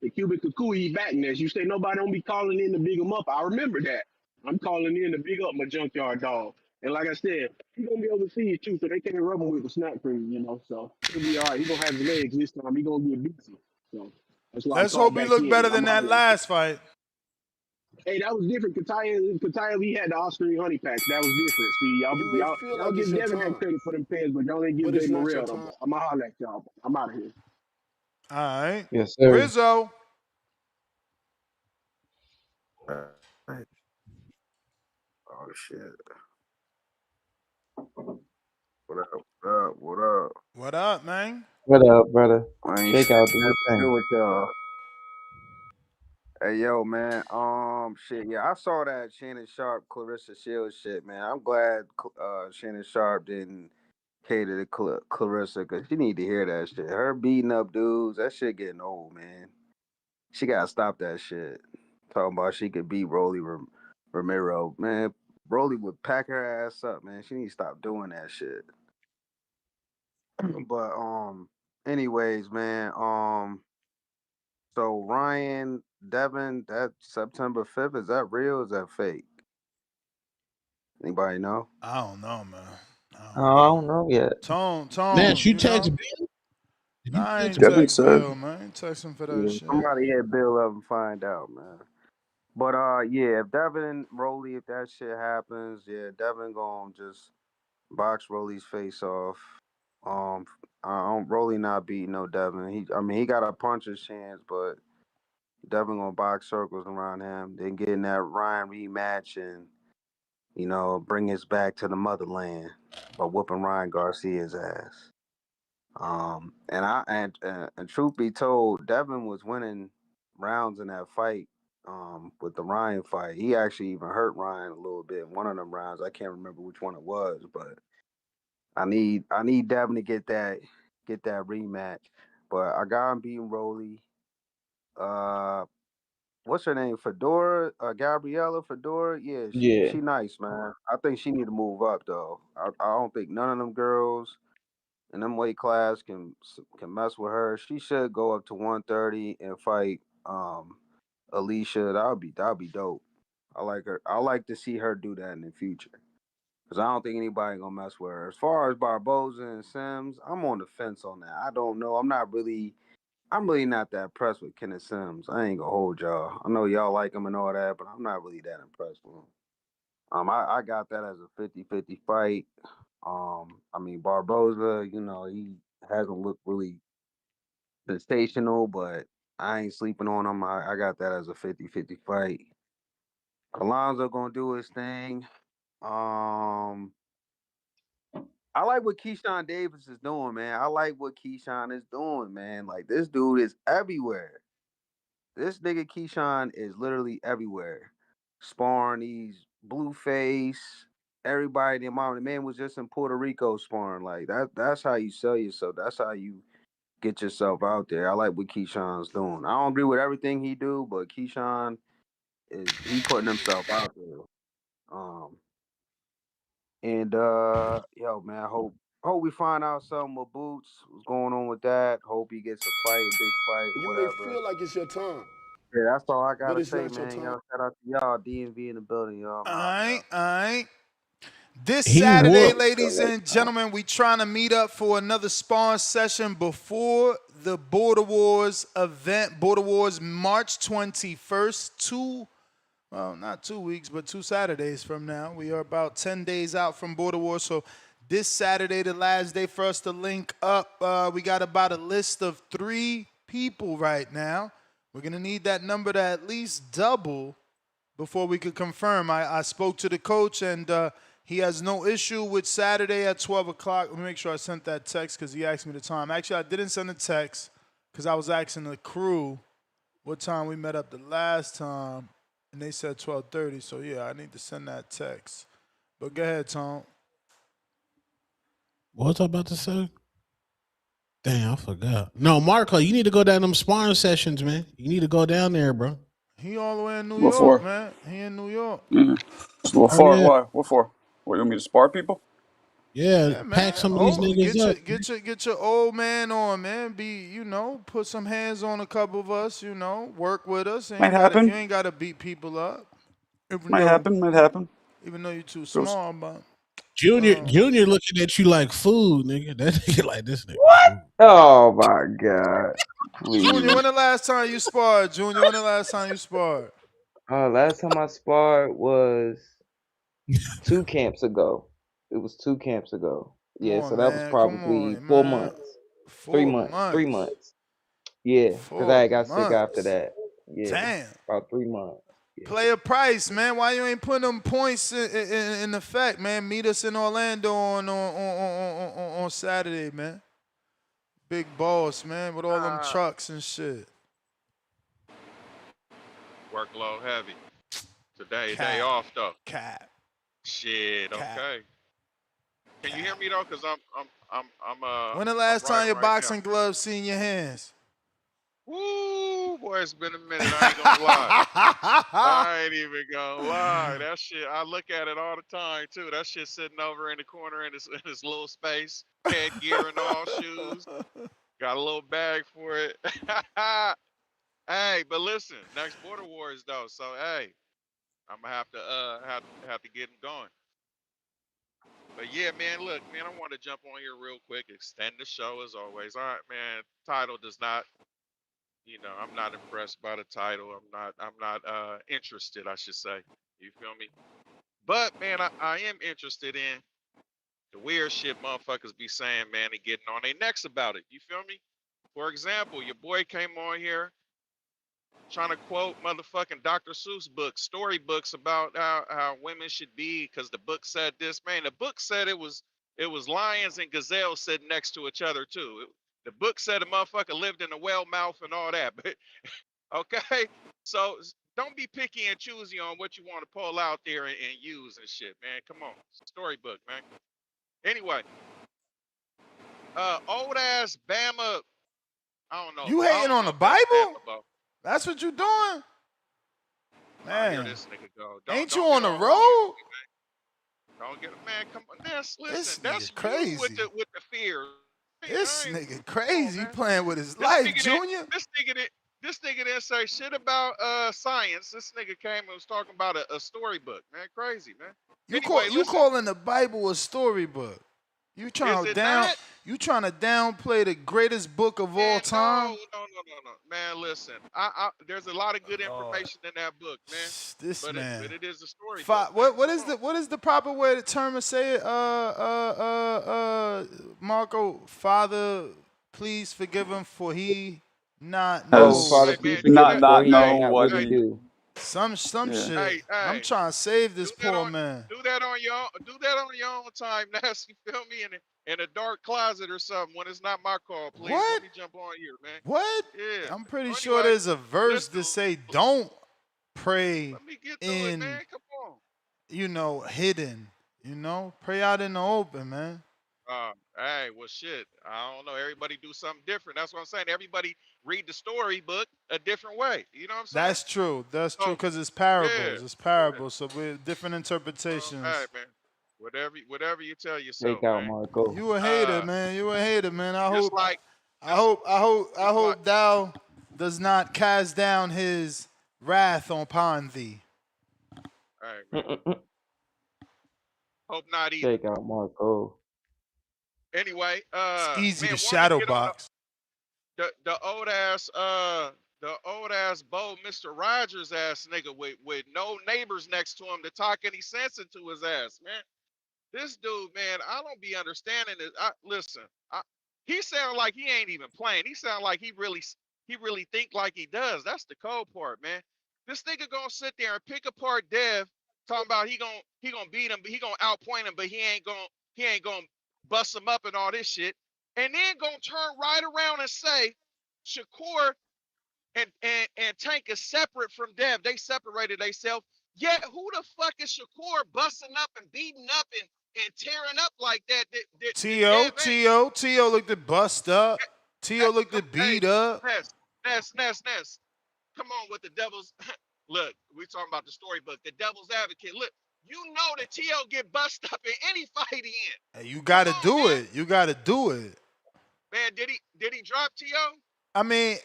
The Cubic Kukui back next. You say nobody don't be calling in to big him up. I remember that. I'm calling in to big up my junkyard dog. And like I said, he's gonna be overseas too, so they can't rub him with the snap cream, So he'll be all right. He gonna have his legs this time. He gonna get busy. So that's why I Let's called hope he back look in. better And I'm than that hollering at you. last fight. Hey, that was different. Katayev, he had the Oscar honey packs. That was different. See, y'all, You may y'all, feel y'all like it's give your Devin that time, credit for them pants, but y'all ain't give but Dave it's not your Morrell them. time. I'ma holler at y'all. I'm out of here. All right. Yes, sir. Rizzo. Right. Oh shit. What up? What up? What up? What up, man? What up, brother? I ain't Shake shit. out, do your Nothing to do thing. with y'all. Hey yo, man. Shit. Yeah, I saw that Shannon Sharp, Clarissa Shields shit, man. I'm glad Shannon Sharp didn't cater to Clarissa because she need to hear that shit. Her beating up dudes, that shit getting old, man. She gotta stop that shit. Talking about she could beat Romero, man. Rolly would pack her ass up, man. She need to stop doing that shit. But anyways, man, so Ryan Devin, that September 5th, is that real? Or is that fake? Anybody know? I don't know, man. I Oh, don't I know. don't know yet. Ness, Tone, you text Bill? Did you I text ain't Bill? Devin text said. Bill, man. I ain't text him for that Yeah, shit. somebody hit Bill up and find out, man. But yeah, if Devin Rolly, if that shit happens, yeah, Devin gonna just box Rolly's face off. Um, Rolly not beating no Devin. He got a puncher's chance, but Devin gonna box circles around him. Then getting that Ryan rematch and bring us back to the motherland by whooping Ryan Garcia's ass. And truth be told, Devin was winning rounds in that fight. With the Ryan fight, he actually even hurt Ryan a little bit in one of them rounds. I can't remember which one it was, but I need Devin to get that rematch. But I got him beating Rolly. Uh, what's her name? Fedora, Gabriela Fedora. Yeah, she Yeah. she nice, man. I think she need to move up though. I don't think none of them girls in them weight class can mess with her. She should go up to 130 and fight Alicia. That would be dope. I like her. I like to see her do that in the future. Cause I don't think anybody gonna mess with her. As far as Barboza and Sims, I'm on the fence on that. I don't know. I'm really not that impressed with Kenneth Sims. I ain't gonna hold y'all. I know y'all like him and all that, but I'm not really that impressed with him. I got that as a 50-50 fight. Barboza, he hasn't looked really sensational, but I ain't sleeping on him. I got that as a 50-50 fight. Alonzo gonna do his thing. Um, I like what Keyshawn Davis is doing, man. I like what Keyshawn is doing, man. Like this dude is everywhere. This nigga Keyshawn is literally everywhere. Sparring these Blueface, everybody. The man was just in Puerto Rico sparring. Like that's how you sell yourself. That's how you get yourself out there. I like what Keyshawn's doing. I don't agree with everything he do, but Keyshawn he putting himself out there. And yo, man, hope we find out something with Boots. What's going on with that? Hope he gets a fight, big fight, You may whatever. feel like it's your time, Yeah, that's all I but gotta it's say, not your man. time. Yo, shout out to y'all, DMV in the building, y'all. I'm out, All y'all. right. This He Saturday, whooped. ladies and gentlemen, we trying to meet up for another sparring session before the Border Wars event. Border Wars March 21st, not 2 weeks, but 2 Saturdays from now. We are about 10 days out from Border Wars. So this Saturday, the last day for us to link up. We got about a list of 3 people right now. We're going to need that number to at least double before we could confirm. I spoke to the coach, and he has no issue with Saturday at 12 o'clock. Let me make sure I sent that text because he asked me the time. Actually, I didn't send a text because I was asking the crew what time we met up the last time, and they said 12:30. So, yeah, I need to send that text. But go ahead, Tom. What was I about to say? Damn, I forgot. No, Marco, you need to go down them sparring sessions, man. You need to go down there, bro. He all the way in New What York, for? man. He in New York. What Oh for? yeah, Why? What for? What, you want me to spar people? yeah. Yeah, Pack man. some of these Oh, niggas up. get your old man on, man. Put some hands on a couple of us. Work with us. Might You happen. ain't gotta beat people up. Even Might though happen. Might happen. even though you're too Goes. small, but Junior looking at you like food, nigga. That nigga like this nigga What? food. Oh my God! Junior, Please. when the last time you sparred? Junior, when the last time you sparred? Last time I sparred was 2 camps ago. It was 2 camps ago. Come Yeah, so on, that was man. Come probably on, four man. months, three 4 months, three months. months. Yeah, because I 4 had got sick after months. that. Yeah, Damn. about 3 months. Yeah. Play a price, man. Why you ain't putting them points in effect, man? Meet us in Orlando on Saturday, man. Big boss, man, with all them trucks and shit. Workload heavy. Today, day Cat, off though. cat, Shit, cat, okay. Can you hear cat. me though? Cause When the I'm last time driving your right now. boxing gloves seen your hands? Woo, boy, it's been a minute. I ain't gonna lie. I ain't even gonna lie. That shit, I look at it all the time too. That shit sitting over in the corner in this little space, headgear and all, shoes. Got a little bag for it. Hey, but listen, next Border Wars though. So hey, I'm gonna have to have to get them going. But yeah, man, look, man, I want to jump on here real quick, extend the show as always. All right, man. Title does not, I'm not impressed by the title. I'm not interested, I should say. You feel me? But man, I am interested in the weird shit motherfuckers be saying, man, and getting on their necks about it. You feel me? For example, your boy came on here trying to quote motherfucking Dr. Seuss books, storybooks about how women should be because the book said this. Man, the book said it was lions and gazelles sitting next to each other too. The book said a motherfucker lived in a whale mouth and all that. But okay, so don't be picky and choosy on what you want to pull out there and use and shit, man. Come on, storybook, man. Anyway, old ass Bama. I don't know. You I hating don't on know the if that's Bible? Bama, bro. That's what you doing? Here Man, this nigga go. Don't ain't you don't get on the all horny on road? me, man. Don't get man. Come on, listen. This That's nigga you with crazy. the fear. This I ain't, nigga come on, crazy. He man. playing with his This life, nigga didn't. Junior. This nigga didn't say shit about science. This nigga came and was talking about a storybook, man. Crazy, man. Anyway, You listen. calling the Bible a storybook? You Is trying to it not? downplay the greatest book of all Man, no, time? no, no, no, no. Man, listen. There's a lot of good Lord, information in that book, man. this But man. it is a storybook, man. What Come is on. the proper way to term and say it? Marco, Father, please forgive him for he not Oh, know Father, Has Hey, please man, do forgive not him that. for not he know know Hey, not what what he hey, he. do. some Yeah. shit. I'm hey. trying to save this Do that poor on man. your own time, Ness. You feel me? In a dark closet or something when it's not my call, please. Let What? me jump on here, man. What? Yeah. I'm pretty So sure anyway, there's a verse listen. that say don't pray Let me get to it, in, man. Come on. hidden. Pray out in the open, man. Hey, well, shit. I don't know. Everybody do something different. That's what I'm saying. Everybody read the storybook a different way. You know what I'm saying? That's true. That's true So, because it's yeah, parables. It's yeah. parables. So with different So, hey, interpretations. man, whatever you tell Take yourself, out man. Marco. You a hater, man. You a hater, man. I Just hope, like, I just, hope, I hope, I just like. hope thou does not cast down his wrath upon thee. All right, man. Hope not either. Take out Marco. Anyway, It's easy to man, wanted to shadow get on box. the old ass bold Mr. Rogers ass nigga with no neighbors next to him to talk any sense into his ass, man. This dude, man, I don't be understanding it. Listen, he sound like he ain't even playing. He sound like he really think like he does. That's the cold part, man. This nigga gonna sit there and pick apart Dev, talking about he gonna beat him, but he gonna outpoint him, but he ain't gonna bust him up and all this shit, and then gonna turn right around and say Shakur and Tank is separate from Dev. They separated themselves. Yet who the fuck is Shakur busting up and beating up and tearing up like that? That T.O., Dev ain't. T.O., T.O. looked at bust up. T.O. looked Come, at hey, beat up. Ness. Come on with the devil's. Look, we talking about the storybook. The devil's advocate. Look, you know that T.O. get bust up in any fight he in. Hey, you Come got to on, do man. it. You got to do it. Man, did he drop T.O.? I mean,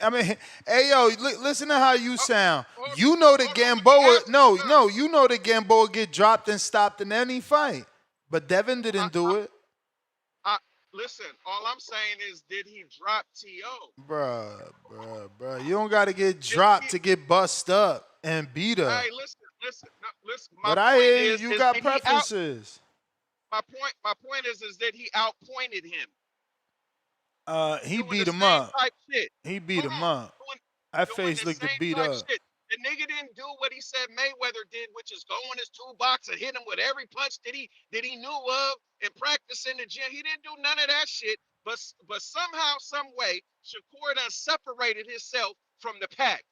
hey yo, listen to how you Oh, sound. hold, You know that hold on. Let me Gamboa, ask you no, something. no, you know that Gamboa get dropped and stopped in any fight, but Devin I, didn't do it, I listen. All I'm saying is, did he drop To? bruh. You don't got to get Did dropped he? to get bust up and beat up. Hey, listen. No, listen. My But I point hear you. is, You got did he out? preferences. My point is that he outpointed him, He doing the beat him same up. type shit. He beat Hold him on, up. doing That doing face the looked to same beat type up. shit. The nigga didn't do what he said Mayweather did, which is go in his toolbox and hit him with every punch that he knew of and practice in the gym. He didn't do none of that shit. But somehow, some way, Shakur done separated himself from the pack.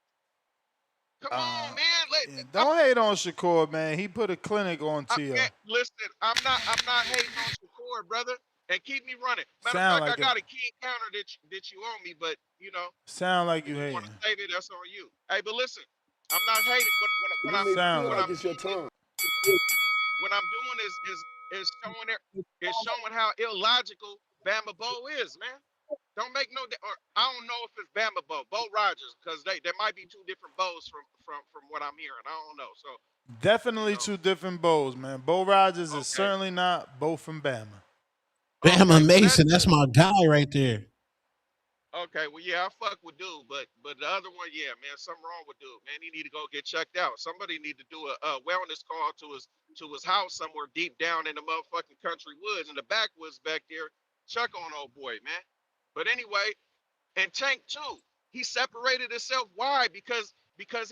Come on, man. Yeah, don't hate on Shakur, man. He put a clinic on Tia. Man, listen, I'm not hating on Shakur, brother, and keep me running. Matter of Sound fact, I like it. got a key encounter that you owe me, but Sound like if you you want to hating. save it, that's on you. Hey, but listen, I'm not hating. What You I'm may Sound feel what like like I'm it. it's your doing is turn. what I'm doing is showing it is showing how illogical Bama Bo is, man. Don't make no. Or I don't know if it's Bama Bo Rogers, because there might be two different Bows from what I'm hearing. I don't know. So you Definitely know, two different Bows, man. Bo Rogers is okay, certainly not Bo from Bama. okay. Bama Well, that's Mason, that's good. my guy right there. Okay, well, yeah, I fuck with dude, but the other one, yeah, man, something wrong with dude, man. He need to go get checked out. Somebody need to do a wellness call to his house somewhere deep down in the motherfucking country woods, in the backwoods back there. Check on old boy, man. But anyway, and Tank too, he separated himself. Why? Because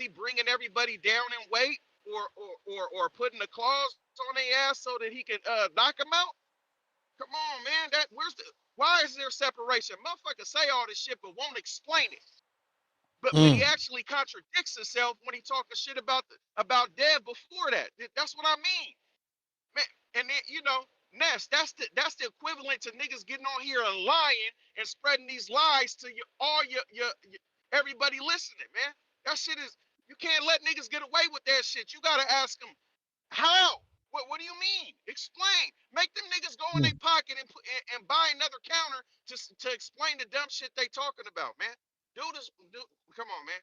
he bringing everybody down in weight, or putting the claws on their ass so that he can knock them out. Come on, man. Why is there separation? Motherfucker say all this shit but won't explain it. But he Mm. actually contradicts himself when he talking shit about Dev before that. That's what I mean. Man, and then Ness, that's the equivalent to niggas getting on here and lying and spreading these lies to your everybody listening, man. That shit is you can't let niggas get away with that shit. You gotta ask them how? What do you mean? Explain. Make them niggas go in their pocket and buy another counter to explain the dumb shit they talking about, man. Come on, man.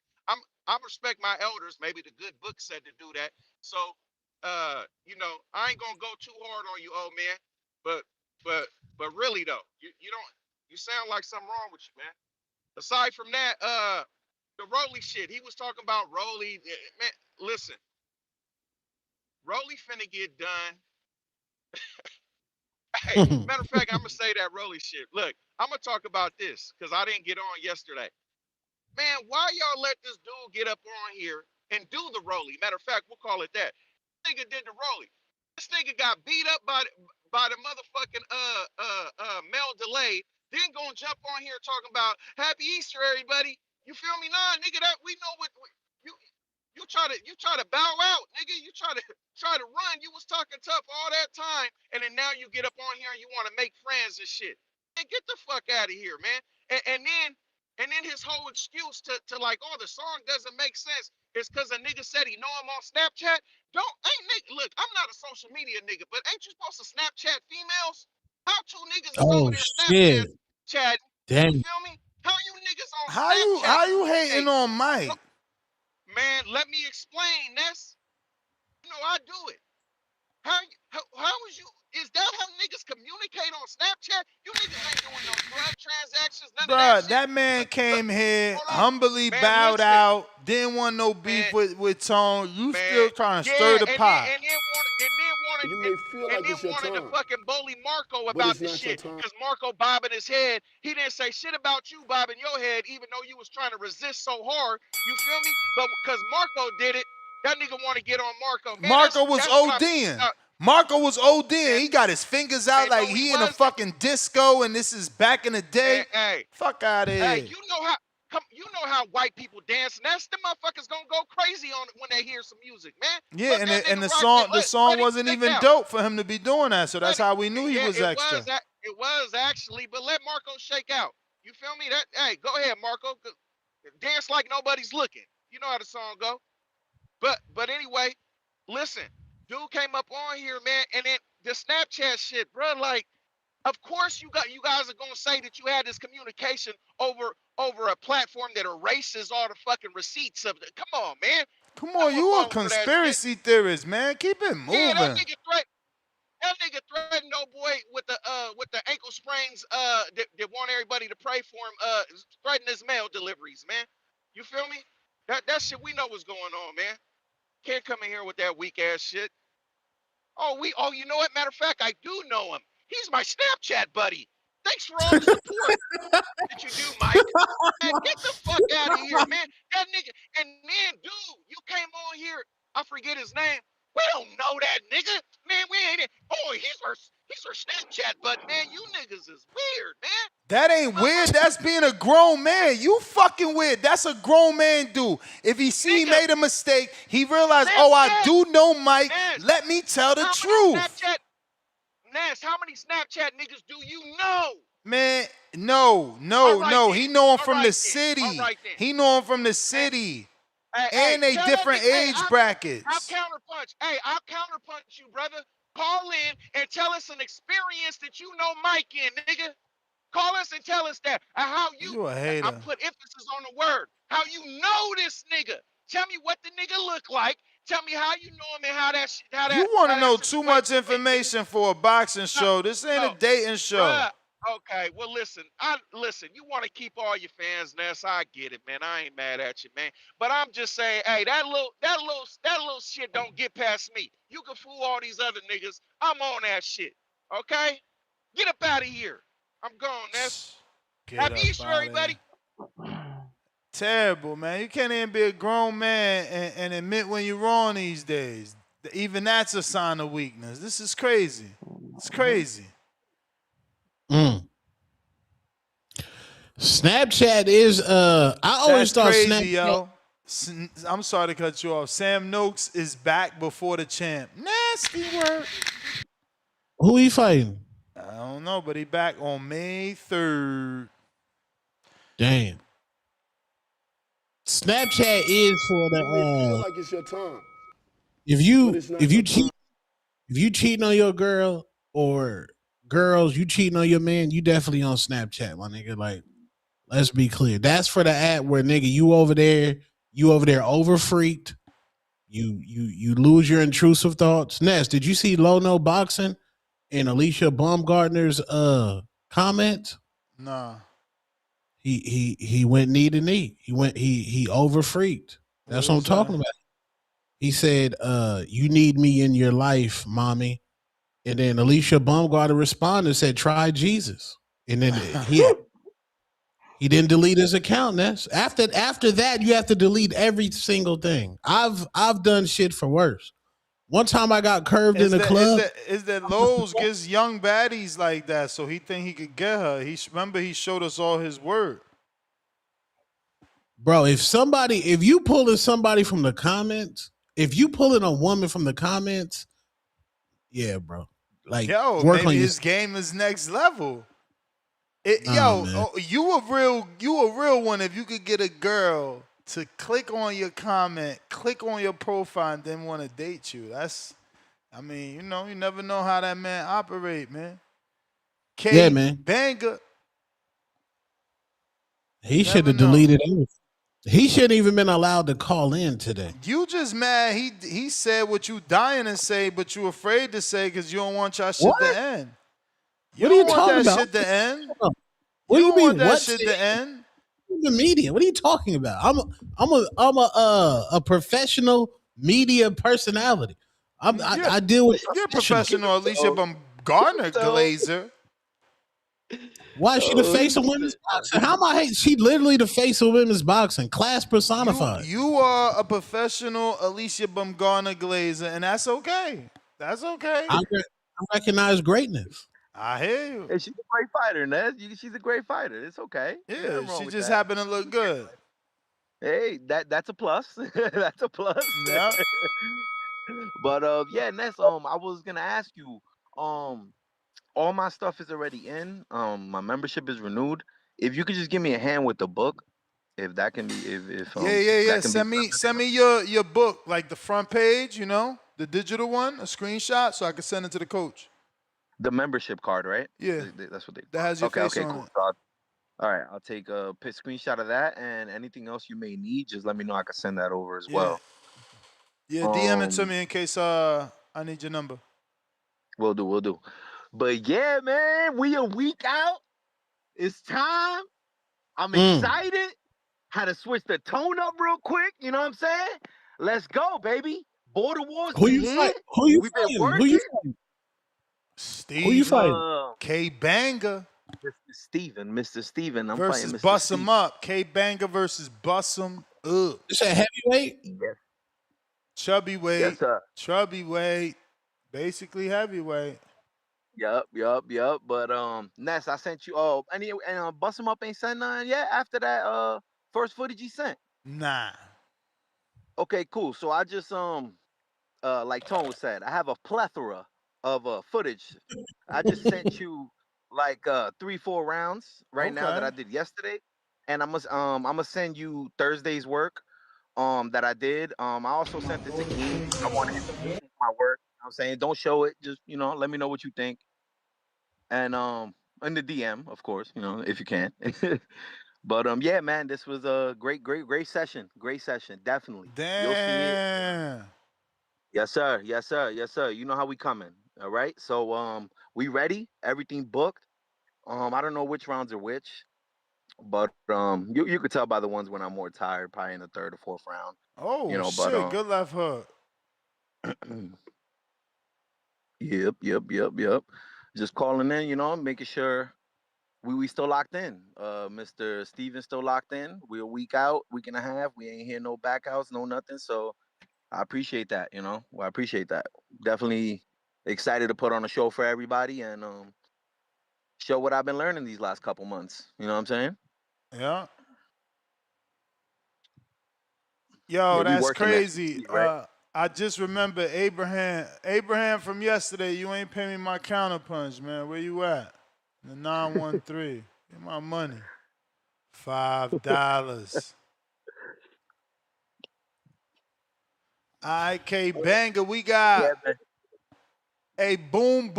I respect my elders. Maybe the good book said to do that. So, I ain't gonna go too hard on you, old man. But but but really though, you don't you sound like something wrong with you, man. Aside from that, the Rolly shit. He was talking about Rolly. Man, listen, Rolly finna get done. Hey, matter of fact, I'm gonna say that Rolly shit. Look, I'm gonna talk about this because I didn't get on yesterday. Man, why y'all let this dude get up on here and do the Rolly? Matter of fact, we'll call it that. This nigga did the Rolly. This nigga got beat up by the motherfucking Mel Delay. Then gonna jump on here talking about Happy Easter, everybody. You feel me? Nah, nigga, that we know what you you try to bow out, nigga. You try to run. You was talking tough all that time, and then now you get up on here and you want to make friends and shit. get the fuck out of here, man. And then his whole excuse to like, oh, the song doesn't make sense is because a nigga said he know him on Snapchat. Ain't nigga, look, I'm not a social media nigga, but ain't you supposed to Snapchat females? How two niggas is over Oh there shit! Snapchat chatting? You Damn. feel me? How you niggas on Snapchat How you hating communicate? on Mike? Man, let me explain, Ness. You know I do it. How is you? Is that how niggas communicate on Snapchat? You niggas ain't doing no drug transactions, none of that Bruh, shit. that man came here, Hold on, humbly man. bowed Listen, out, didn't want no beef man, with Tone. You man. still trying to stir Yeah, the pot. You may feel like it's your wanted to time, fucking bully Marco but about it's the not your shit, time. cause Marco bobbing his head. He didn't say shit about you bobbing your head, even though you was trying to resist so hard. You feel me? But cause Marco did it, that nigga want to get on Marco. Man, Marco was that's what I'm. ODing. Marco was ODing. Man, He got his fingers out man, like no, he he in a wasn't. fucking disco and this is back in the Man, day. hey, Fuck out of hey, here. you know how white people dance, and that's the motherfuckers gonna go crazy on it when they hear some music, man. Yeah, Let that and nigga the rock. song Let him wasn't stick even out. dope for him to be doing that. So that's Let it, how we knew he yeah, was extra. it was actually, but let Marco shake out. You feel me? That hey, go ahead, Marco. Dance like nobody's looking. You know how the song go. But anyway, listen, dude came up on here, man, and then the Snapchat shit, bro. Like, of course you guys are gonna say that you had this communication over a platform that erases all the fucking receipts of it. Come on, man. Come I on, won't you a fall for that shit. conspiracy theorist, man. Keep it Yeah, moving. that nigga threatened old boy with the ankle sprains that want everybody to pray for him threatening his mail deliveries, man. You feel me? That shit we know what's going on, man. Can't come in here with that weak ass shit. Oh, you know what? Matter of fact, I do know him. He's my Snapchat buddy. Thanks for all the support that you do, Mike. Man, get the fuck out of here, man. That nigga, and then, dude, you came on here. I forget his name. We don't know that nigga. Man, we ain't. Oh, he's our Snapchat buddy, man. You niggas is weird, man. That ain't weird. That's being a grown man. You fucking weird. That's a grown man do. If he see he Nigga, made a mistake, he realized, oh, I Snapchat. do know Mike. Ness, Let me tell the how many truth. how many Snapchat niggas do you know? Man, All right no. then. He know him All from right the then. All city. right then. He know him from the Hey, city. hey, And they tell that different nigga, hey, age I'll brackets. counterpunch. Hey, I'll counterpunch you, brother. Call in and tell us an experience that you know Mike in, nigga. Call us and tell us that. How you, You a I hater. put emphasis on the word. How you know this nigga. Tell me what the nigga look like. Tell me how you know him and You want to how that know too much situation went, nigga. information for a boxing No, show. This ain't a no, dating show. bruh. Okay, well listen. You want to keep all your fans, Ness. I get it, man. I ain't mad at you, man. But I'm just saying, hey, that little shit don't get past me. You can fool all these other niggas. I'm on that shit. Okay? Get up out of here. I'm gone, Ness. Get Happy up Easter, out of here. everybody. Terrible, man. You can't even be a grown man and admit when you're wrong these days. Even that's a sign of weakness. This is crazy. It's crazy. Snapchat is I always That's thought crazy, Snapchat. yo. I'm sorry to cut you off. Sam Noakes is back before the champ. Nasty word. Who he fighting? I don't know, but he back on May 3rd. Damn. Snapchat is for You may feel the like it's your time, if but you it's not your time. cheating on your girl or girls, you cheating on your man, you definitely on Snapchat, my nigga. Like, let's be clear. That's for the app where nigga you over there over freaked. You lose your intrusive thoughts. Ness, did you see Low No Boxing and Alicia Baumgartner's comment? Nah. He went knee to knee. He over freaked. That's what I'm talking about. He said, you need me in your life, mommy. And then Alicia Baumgartner responded and said, try Jesus. And then he didn't delete his account, Ness. After that, you have to delete every single thing. I've done shit for worse. One time I got curved in the club. Is that Lowe's gets young baddies like that, so he think he could get her. Remember he showed us all his word. Bro, if you pulling somebody from the comments, if you pulling a woman from the comments, yeah, bro. Like, yo, work maybe on his game is next level. Nah, man. You a real one if you could get a girl to click on your comment, click on your profile, and then want to date you. I mean, you never know how that man operate, man. Yeah, K man. Banger, He should never have know. deleted everything. He shouldn't even been allowed to call in today. You just mad he said what you dying to say, but you afraid to say because you don't want your shit to What? end. You What are you don't want talking that about? shit to end. What You do you don't want mean? that What? shit to end. The media. What are you talking about? I'm a professional media personality. I deal with You're a professionals. professional, Alicia Baumgartner Glazer. Why is she the face of women's boxing? How am I hate? She literally the face of women's boxing, class personified. You are a professional Alicia Baumgartner Glazer, and that's okay. That's okay. I recognize greatness. I hear you. Hey, she's a great fighter, Nez. She's a great fighter. It's okay. Ain't Yeah, nothing wrong she with just that. happened to look good. Hey, that's a plus. That's a plus. Yeah. But yeah, Ness, I was gonna ask you, all my stuff is already in. My membership is renewed. If you could just give me a hand with the book, if that can be, if Yeah. that can be Send me your book, like the front page, the digital one, a screenshot, so I can send it to the coach. the membership card, right? Yeah, That's what they. that has your face Okay, on cool. it. So all right, I'll take a screenshot of that, and anything else you may need, just let me know. I can send that over as Yeah, well. yeah. DM it to Um, me in case I need your number. we'll do. But yeah, man, we a week out. It's time. I'm excited. Had to switch the tone up real quick. You know what I'm saying? Let's go, baby. Border Wars, Who we you here. fight? Who you We've been fighting? Who you working. fighting? Who you Steve fighting? K Banger Mr. Steven. I'm fighting versus Mr. Bust 'em Steven. Up. K Banger versus Bust 'em Up. It's a heavyweight. Yes, Chubby yes, weight, sir. chubby weight, basically heavyweight. Yup. But Ness, I sent you. Oh, and Bust 'em Up ain't sent none yet after that first footage he sent. Nah. Okay, cool. So I just like Tone was said, I have a plethora of footage. I just sent you like 3-4 rounds right now that Okay. I did yesterday, and I'm gonna send you Thursday's work that I did. I also sent it to Keem. I want him to critique my work. I'm saying don't show it, just let me know what you think, and in the DM, of course, if you can. But yeah, man, this was a great session. Great session, definitely. You'll see it. Damn. Yes, sir. Yes, sir. Yes, sir. You know how we coming. All right. So we ready. Everything booked. I don't know which rounds are which, but you could tell by the ones when I'm more tired, probably in the third or fourth round. Oh But shit, good left hook. yep. Just calling in, making sure we still locked in. Mr. Steven still locked in. We're a week out, week and a half. We ain't hear no backouts, no nothing. So I appreciate that, Well, I appreciate that. Definitely excited to put on a show for everybody and show what I've been learning these last couple months. You know what I'm saying? Yeah. Yo, Yeah, we that's working that crazy. DC, right? I just remember Abraham from yesterday. You ain't pay me my counterpunch, man. Where you at? The 913. Get my money. $5. IK Banger, we got Yeah, man. a boom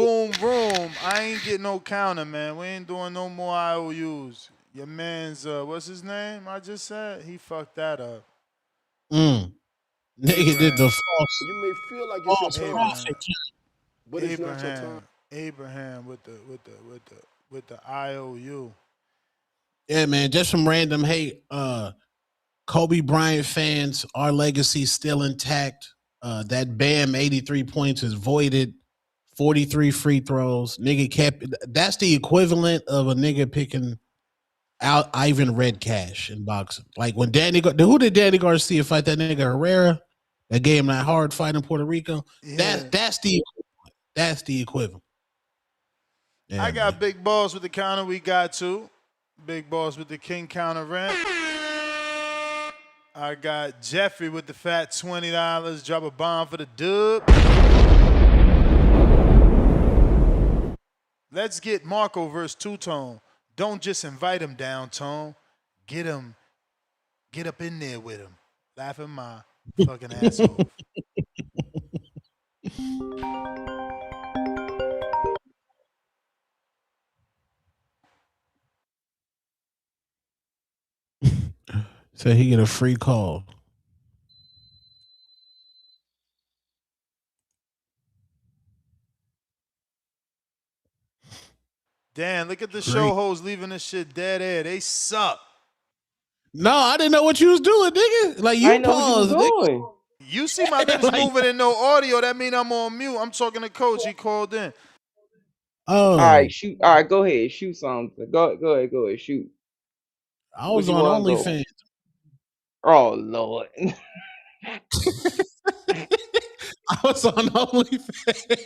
room. I ain't getting no counter, man. We ain't doing no more IOUs. Your man's what's his name? I just said he fucked that up. Nigga did the false You may feel like it's your time, prophet. but it's not your time. Abraham with the IOU. Yeah, man. Just some random hate. Kobe Bryant fans, our legacy still intact. That Bam 83 points is voided. 43 free throws. Nigga kept. That's the equivalent of a nigga picking out Ivan Redcash in boxing. Like when who did Danny Garcia fight that nigga Herrera? That gave him that hard fight in Puerto Rico. Yeah. That's the equivalent. Yeah, I got big balls with the counter. We got two. Big balls with the king counter rent. I got Jeffrey with the fat $20. Drop a bomb for the dub. Let's get Marco versus Two Tone. Don't just invite him down, Tone. Get up in there with him. Laughing my fucking ass off. So he get a free call. Damn, look at the Free. show hoes leaving this shit dead air. They suck. No, I didn't know what you was doing, nigga. Like I you didn't know what you was paused, doing. You see my nigga. lips Like, moving and no audio. That mean I'm on mute. I'm talking to Coach. He called in. All right, oh, shoot. All right, go ahead. Shoot something. Go ahead. Shoot. I What was you on want to go? OnlyFans. Oh Lord. I was on OnlyFans.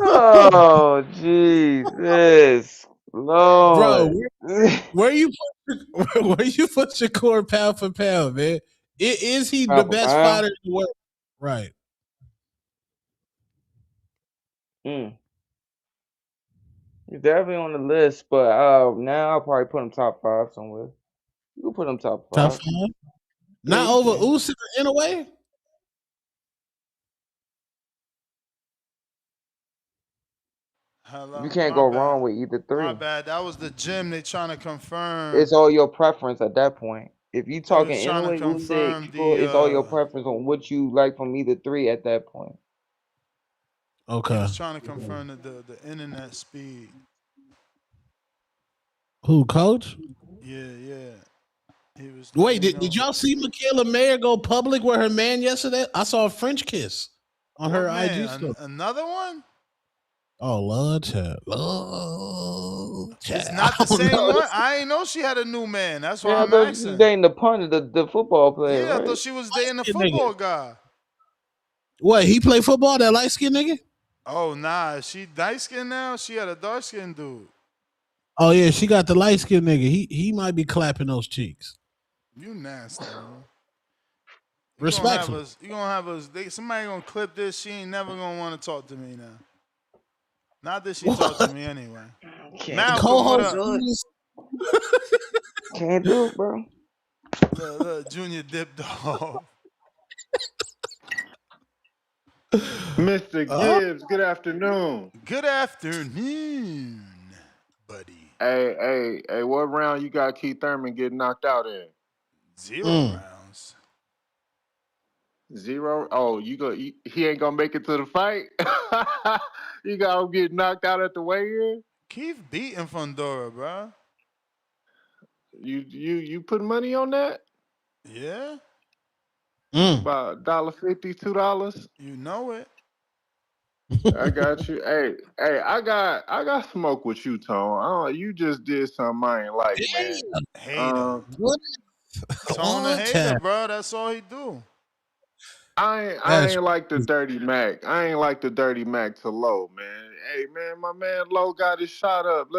Oh Jesus, Bro, Lord. where you where you put Shakur pound for pound, man? Is he the Pound for best pound. fighter in the world? Right. Mm. He's definitely on the list, but now I'll probably put him top 5 somewhere. You can put him top Top 5. five? Yeah, Not you over can. Usyk in a way? You Hello, can't my go bad. wrong with either My 3. bad. That was the gym. They trying to confirm. It's all your preference at that point. If you They talking was trying to Italy, Usyk, confirm Shakur, the. it's all your preference on what you like from either 3 at that point. He Okay. was trying to confirm the internet speed. Who, coach? Yeah. He was letting Wait, me did know. y'all see Michaela Mayer go public with her man yesterday? I saw a French kiss on What her man? IG story. Another one? Oh, Lord, child. Lord, child. It's I not the don't same know. one. I ain't know she had a new man. That's why Yeah, I I'm thought she was asking. dating the punter, the football player, Yeah, I right? thought she was dating a Light-skinned nigga. football guy. What, he play football, that light skinned nigga? Oh nah, she light skinned now. She had a dark skinned dude. Oh, yeah, she got the light skinned nigga. He might be clapping those cheeks. You nasty, man. You gonna have Respectfully. us. You gonna have us. Somebody gonna clip this. She ain't never gonna want to talk to me now. Not that she talked to What? me anyway. Can't Malcolm, what Co-host up? do it. is Can't do it, bro. Look, Junior dipped off. Mr. uh, Gibbs, good afternoon. Good afternoon, buddy. Hey, what round you got Keith Thurman getting knocked out in? 0 mm. rounds. 0? Oh, he ain't gonna make it to the fight? You got him get knocked out at the weigh-in? Keith beating Fundora, bro. You put money on that? Yeah, Mm. About $1.50, $2? you know it. I got you. Hey, I got smoke with you, Tone. You just did something I ain't like, man. Hater. Um, What? Tone a Lord, hater, child. bro. That's all he do. I That's ain't like the Dirty Mac. I ain't like the Dirty Mac to Low, man. Hey, man, my man Low got his shot up.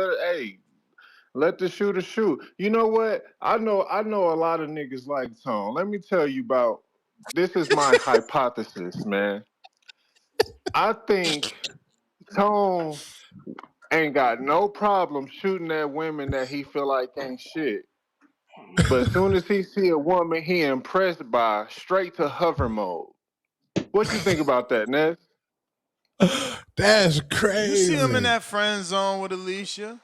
Let the shooter shoot. You know what? I know a lot of niggas like Tone. Let me tell you about. This is my hypothesis, man. I think Tone ain't got no problem shooting at women that he feel like ain't shit. But as soon as he see a woman he impressed by, straight to hover mode. What you think about that, Ness? that's You see him in crazy. that friend zone with Alicia.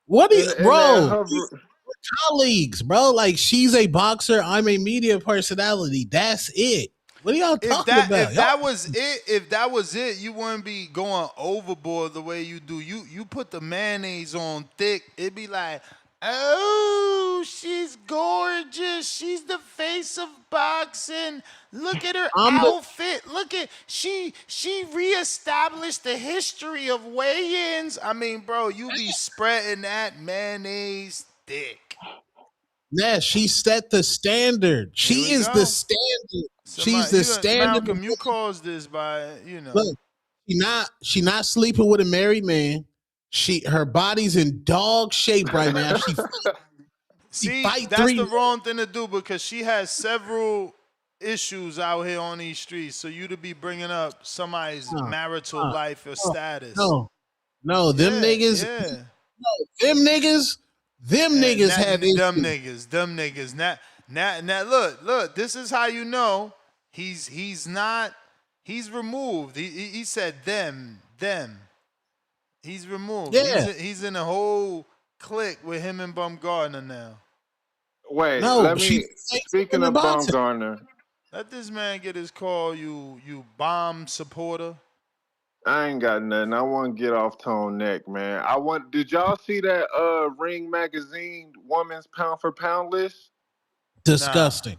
What do you, In that bro? hover, Colleagues, bro. Like she's a boxer. I'm a media personality. That's it. What are y'all If talking that about? if Y'all, that was it, you wouldn't be going overboard the way you do. You put the mayonnaise on thick, it'd be like, oh, she's gorgeous. She's the face of boxing. Look at her I'm the outfit. Look at she reestablished the history of weigh-ins. I mean, bro, you be spreading that mayonnaise thick. Ness. She set the standard. Here She we is the go. standard. She's Somebody, the standard. Malcolm, you caused this by, Look, she not sleeping with a married man. Her body's in dog shape right now. She See, fight that's three the men. wrong thing to do because she has several issues out here on these streets. So you to be bringing up somebody's No, marital no, life or no, status. no. No, them Yeah, niggas, yeah. them And niggas that have them issues. niggas, them niggas. Now look, this is how you know he's not he's removed. He said them. He's removed. Yeah. He's in a whole clique with him and Bumgarner now. Wait, No, let she's me. Speaking of boxing. Bumgarner, Let this man get his call, you bomb supporter. I ain't got nothing. I want to get off Tone Neck, man. I want. Did y'all see that Ring Magazine women's pound for pound list? Nah, Disgusting.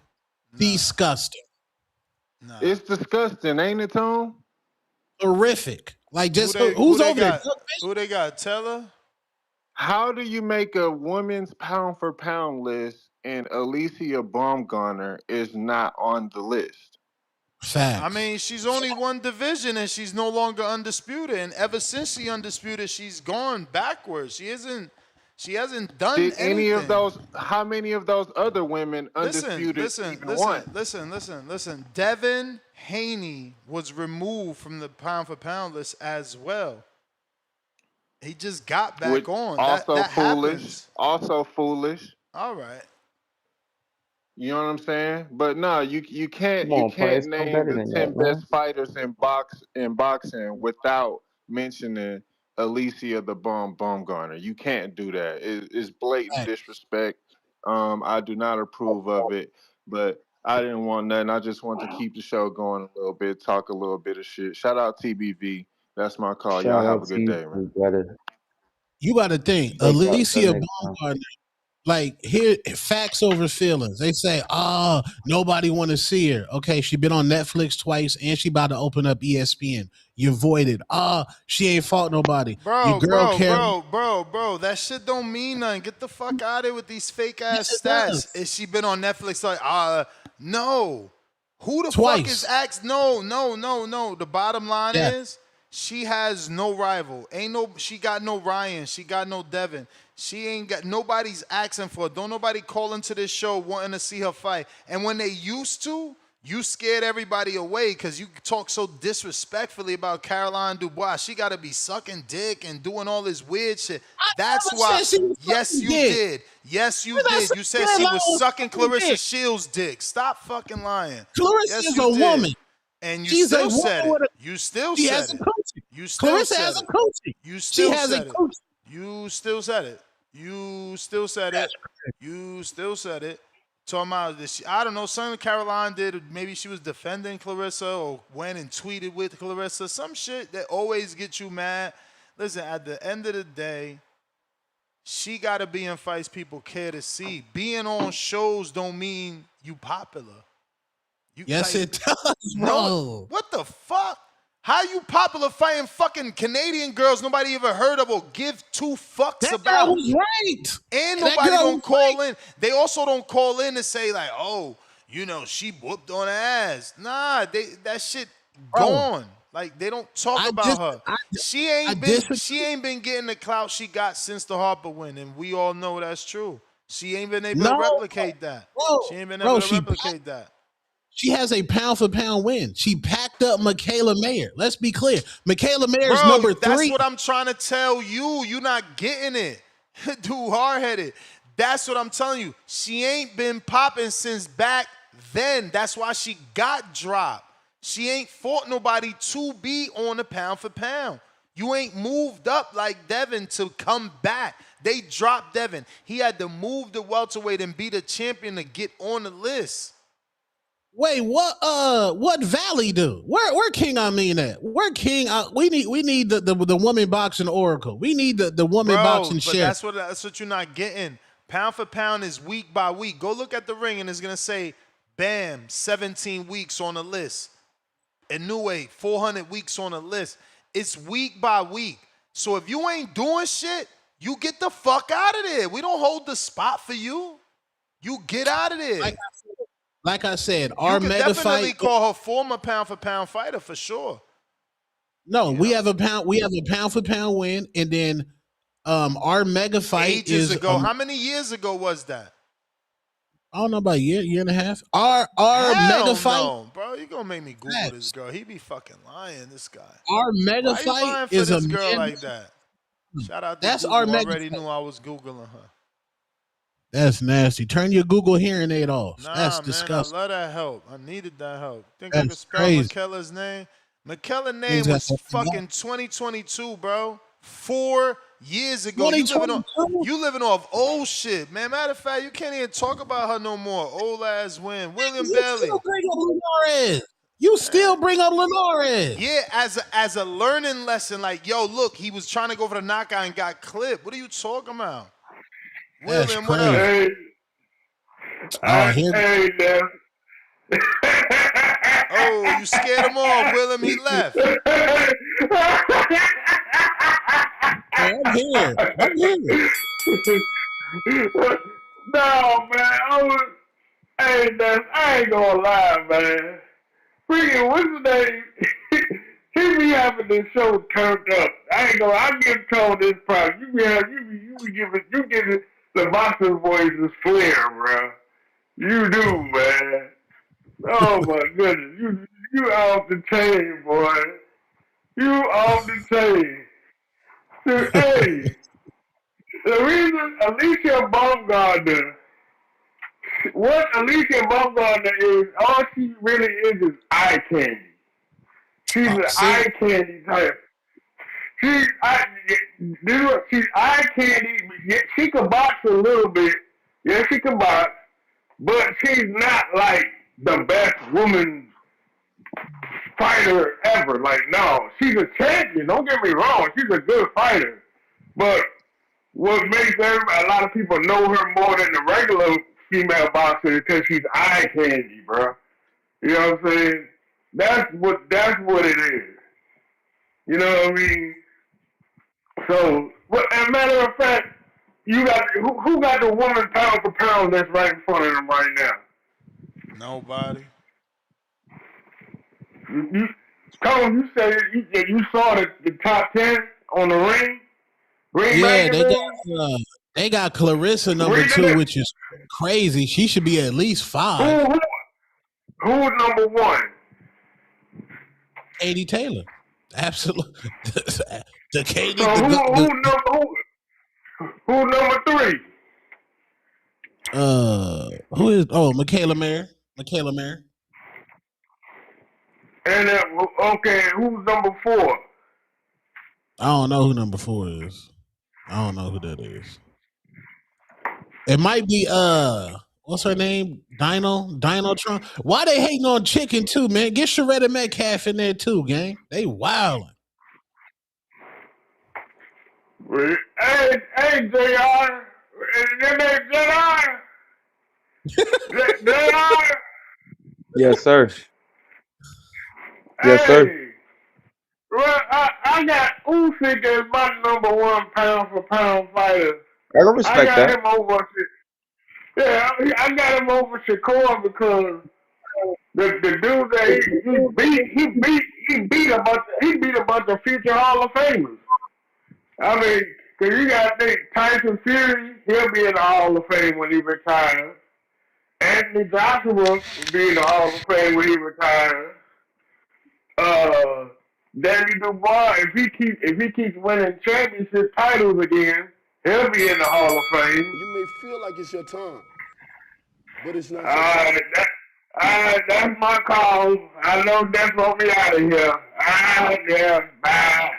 nah, Disgusting. nah. It's disgusting, ain't it, Tone? Horrific. Like, Who just they who who's they over there? got? Who they got? Teller? How do you make a women's pound for pound list and Alicia Baumgartner is not on the list? I Facts. mean, she's only one division and she's no longer undisputed. And ever since she undisputed, she's gone backwards. She hasn't done Did any of anything. those? How many of those other women Listen, undisputed listen, even listen, won? listen, listen, listen. Devin Haney was removed from the pound for pound list as well. He just got Which back on. also That foolish. happens. Also foolish. All right. You know what I'm saying? But no, you Come can't on, can't players, come name better the than 10 that, man. best fighters in boxing without mentioning Alicia the Baumgartner. You can't do that. It's blatant Facts. disrespect. I do not approve of it, but I didn't want nothing. I just want to keep the show going a little bit, talk a little bit of shit. Shout out TBV. That's my call. Y'all Shout have a out to good you, day, man. too, brother. You got to think, Break out the Alicia next time. Baumgartner. Like, here, facts over feelings. They say, nobody want to see her. Okay, she been on Netflix twice, and she about to open up ESPN. You voided. She ain't fought nobody. Your Bro, girl bro, Karen. bro, bro, bro. That shit don't mean nothing. Get the fuck out of here with these fake Yes, ass it stats. does. Is she been on Netflix? Like, no. Who the fuck is Twice. No, no, no, no. The bottom line Yeah. is she has no rival. She got no Ryan. She got no Devin. She ain't got nobody's asking for it. Don't nobody call into this show wanting to see her fight. And when they used to, you scared everybody away because you talk so disrespectfully about Caroline Dubois. She got to be sucking dick and doing all this weird shit. That's Never why. said she was Yes, sucking you dick. did. Yes, you When I did. said You said she Caroline was was sucking sucking Clarissa dick. Shields' dick. Stop fucking lying. Clarissa Yes, is you a did. woman. And you She's a still woman said it. with a. You still She said has a it. coaching. You still Clarissa said has it. a coaching. You She still has a said it. coaching. You still said it. You still said it. You still said it. Talking about this, I don't know. Something Caroline did. Maybe she was defending Clarissa or went and tweeted with Clarissa. Some shit that always gets you mad. Listen, at the end of the day, she got to be in fights people care to see. Being on shows don't mean you popular. You Yes, like it does, no. bro. What the fuck? How you popular fighting fucking Canadian girls nobody ever heard of or give two fucks That girl about? was right. And That nobody girl gonna was right. call in. They also don't call in and say like, oh, she whooped on her ass. Nah, that shit Bro, gone. Like they don't talk I about just, her. I, She I ain't been disagree. she ain't been getting the clout she got since the Harper win, and we all know that's true. She ain't been able to No, replicate that. She bro, ain't been able bro, to replicate that. she has a pound for pound win. She packed up Michaela Mayer. Let's be clear. Michaela Mayer is Bro, number that's 3. what I'm trying to tell you. You not getting it. Dude, hard-headed. That's what I'm telling you. She ain't been popping since back then. That's why she got dropped. She ain't fought nobody to be on a pound for pound. You ain't moved up like Devin to come back. They dropped Devin. He had to move the welterweight and be the champion to get on the list. Wait, what Valley do? Where King Amin at? Where King? We need the woman boxing oracle. We need the woman Bro, boxing but sheriff. that's what you're not getting. Pound for pound is week by week. Go look at the ring and it's gonna say, bam, 17 weeks on the list. Inoue, 400 weeks on the list. It's week by week. So if you ain't doing shit, you get the fuck out of there. We don't hold the spot for you. You get out of there. Like I said, You our could mega definitely fight. call her former pound for pound fighter for sure. No, You we know? have a pound. We have a pound for pound win, and then our mega fight Ages is. ago. How many years ago was that? I don't know, about a year and a half. Our mega Hell fight. no, bro. You gonna make me Google this girl. He be fucking lying, this guy. Our mega Why are you fight lying for is a this girl man. like that? Shout out to That's our Google. mega. Already knew I was Googling her. That's nasty. Turn your Google hearing aid off. That's Nah, man, I disgusting. love that help. I needed that help. Think I could That's spell crazy. McKellar's name? McKellar's Things name got was fucking 2022, bro. 4 years ago. 2022. You living off old shit, man. Matter of fact, you can't even talk about her no more. Old ass win. William You still Bailey. bring up Linares. You still bring up Linares. Yeah, as a learning lesson, like, yo, look, he was trying to go for the knockout and got clipped. What are you talking about? That's William, what crazy. up? Hey, Oh, here. hey, Nev. Oh, you scared him off, William. He left. I'm here. I'm here. No, man. Hey, Nev, I ain't gonna lie, man. Freaking, what's the name? He be having this show turned up. I give Tone this props. You give it the boxing voices flair, bro. You do, man. Oh my goodness, you off the chain, boy. You off the chain. Dude, hey, the reason Alicia Baumgartner, what Alicia Baumgartner is, all she really is eye candy. She's an See, eye candy type. She's she's eye candy. Yeah, she can box a little bit. Yeah, she can box, but she's not like the best woman fighter ever. Like, no, she's a champion. Don't get me wrong. She's a good fighter. But what makes a lot of people know her more than the regular female boxer is because she's eye candy, bro. You know what I'm saying? That's what it is. You know what I mean? So, as a matter of fact, you got who got the woman pound for pound that's right in front of them right now? Nobody. You Colin, you said you saw the top 10 on the Ring yeah, magazine. they got Clarissa number Read 2, it. which is crazy. She should be at least 5. Who's number 1? Katie Taylor, absolutely. the Katie, So who number 3? who is? Oh, Michaela Mayer. Michaela Mayer. And okay, who's number 4? I don't know who number 4 is. I don't know who that is. It might be what's her name? Dino Trump. Why they hating on Chicken too, man? Get Sharetta Metcalf in there too, gang. They wilding. Hey, JR. JR. Yes, sir. Yes, sir. Hey. Well, I got Usyk as my number 1 pound for pound fighter. I can I respect got that. him over. Yeah, I got him over Shakur because the dude that he beat a bunch of future Hall of Famers. I mean, cause you gotta think Tyson Fury, he'll be in the Hall of Fame when he retires. Anthony Joshua will be in the Hall of Fame when he retires. Danny Dubois, if he keeps winning championship titles again, he'll be in the Hall of Fame. You may feel like it's your time, but it's not your time. That's my call. I know Death won't be out of here. Yeah, bye.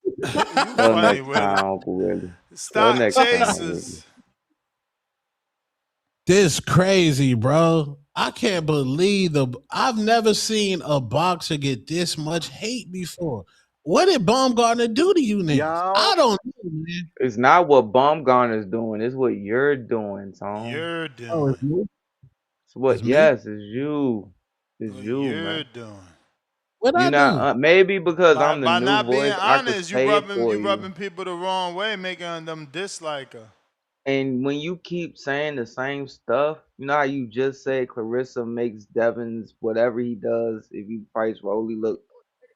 You Till funny, next Willie. time, Uncle Willie. Till Stop next time, Willie. chasers. This crazy, bro. I can't believe I've never seen a boxer get this much hate before. What did Baumgartner do to you niggas? I don't know, man. It's not what Bumgarner's doing. It's what you're doing, Tom. You're Oh, doing. it's me? It's what? It's me? Yes, it's you. It's What you, you're man. doing. What You I do? not maybe because By, I'm the by new not being voice, I could honest, say it for you you. rubbing people the wrong way, making them dislike her. And when you keep saying the same stuff, you know how you just said Clarissa makes Devin's whatever he does if he fights Rolly look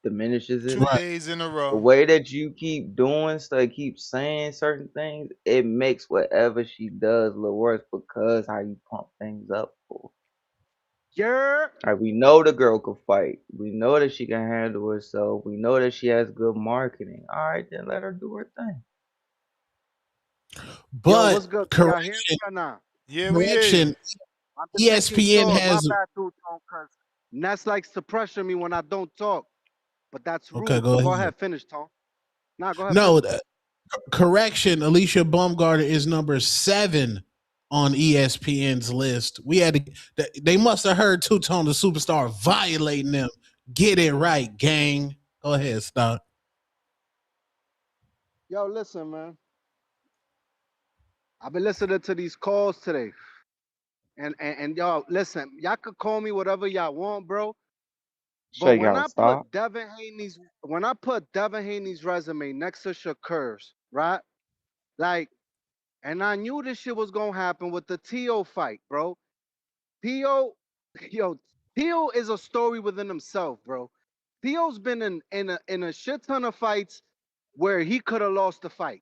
diminishes it. 2 Right. days in a The row. way that you keep doing stuff, keep saying certain things, it makes whatever she does look worse because how you pump things up for. Yeah. Like we know the girl can fight. We know that she can handle herself. We know that she has good marketing. All right, then let her do her thing. Yo, But what's good? Can y'all hear correction, me or not? Yeah, we hear you. correction, I'm just making ESPN sure. My has bad, too, Tone, because Ness likes to pressure me when I don't talk, but that's okay. rude. Go But ahead. go ahead, finish, Tone. Nah, go ahead, No, finish. correction. Alicia Baumgartner is number 7 on ESPN's list. We had to, they must have heard Two Tone the Superstar violating them. Get it right, gang. Go ahead, Stock. Yo, listen, man. I've been listening to these calls today. And y'all, listen, y'all could call me whatever y'all want, bro. But Straight out, stop. When I put Devin Haney's resume next to Shakur's, right? Like, and I knew this shit was gonna happen with the Tio fight, bro. Tio, yo, Tio is a story within himself, bro. Tio's been in a shit ton of fights where he could have lost the fight.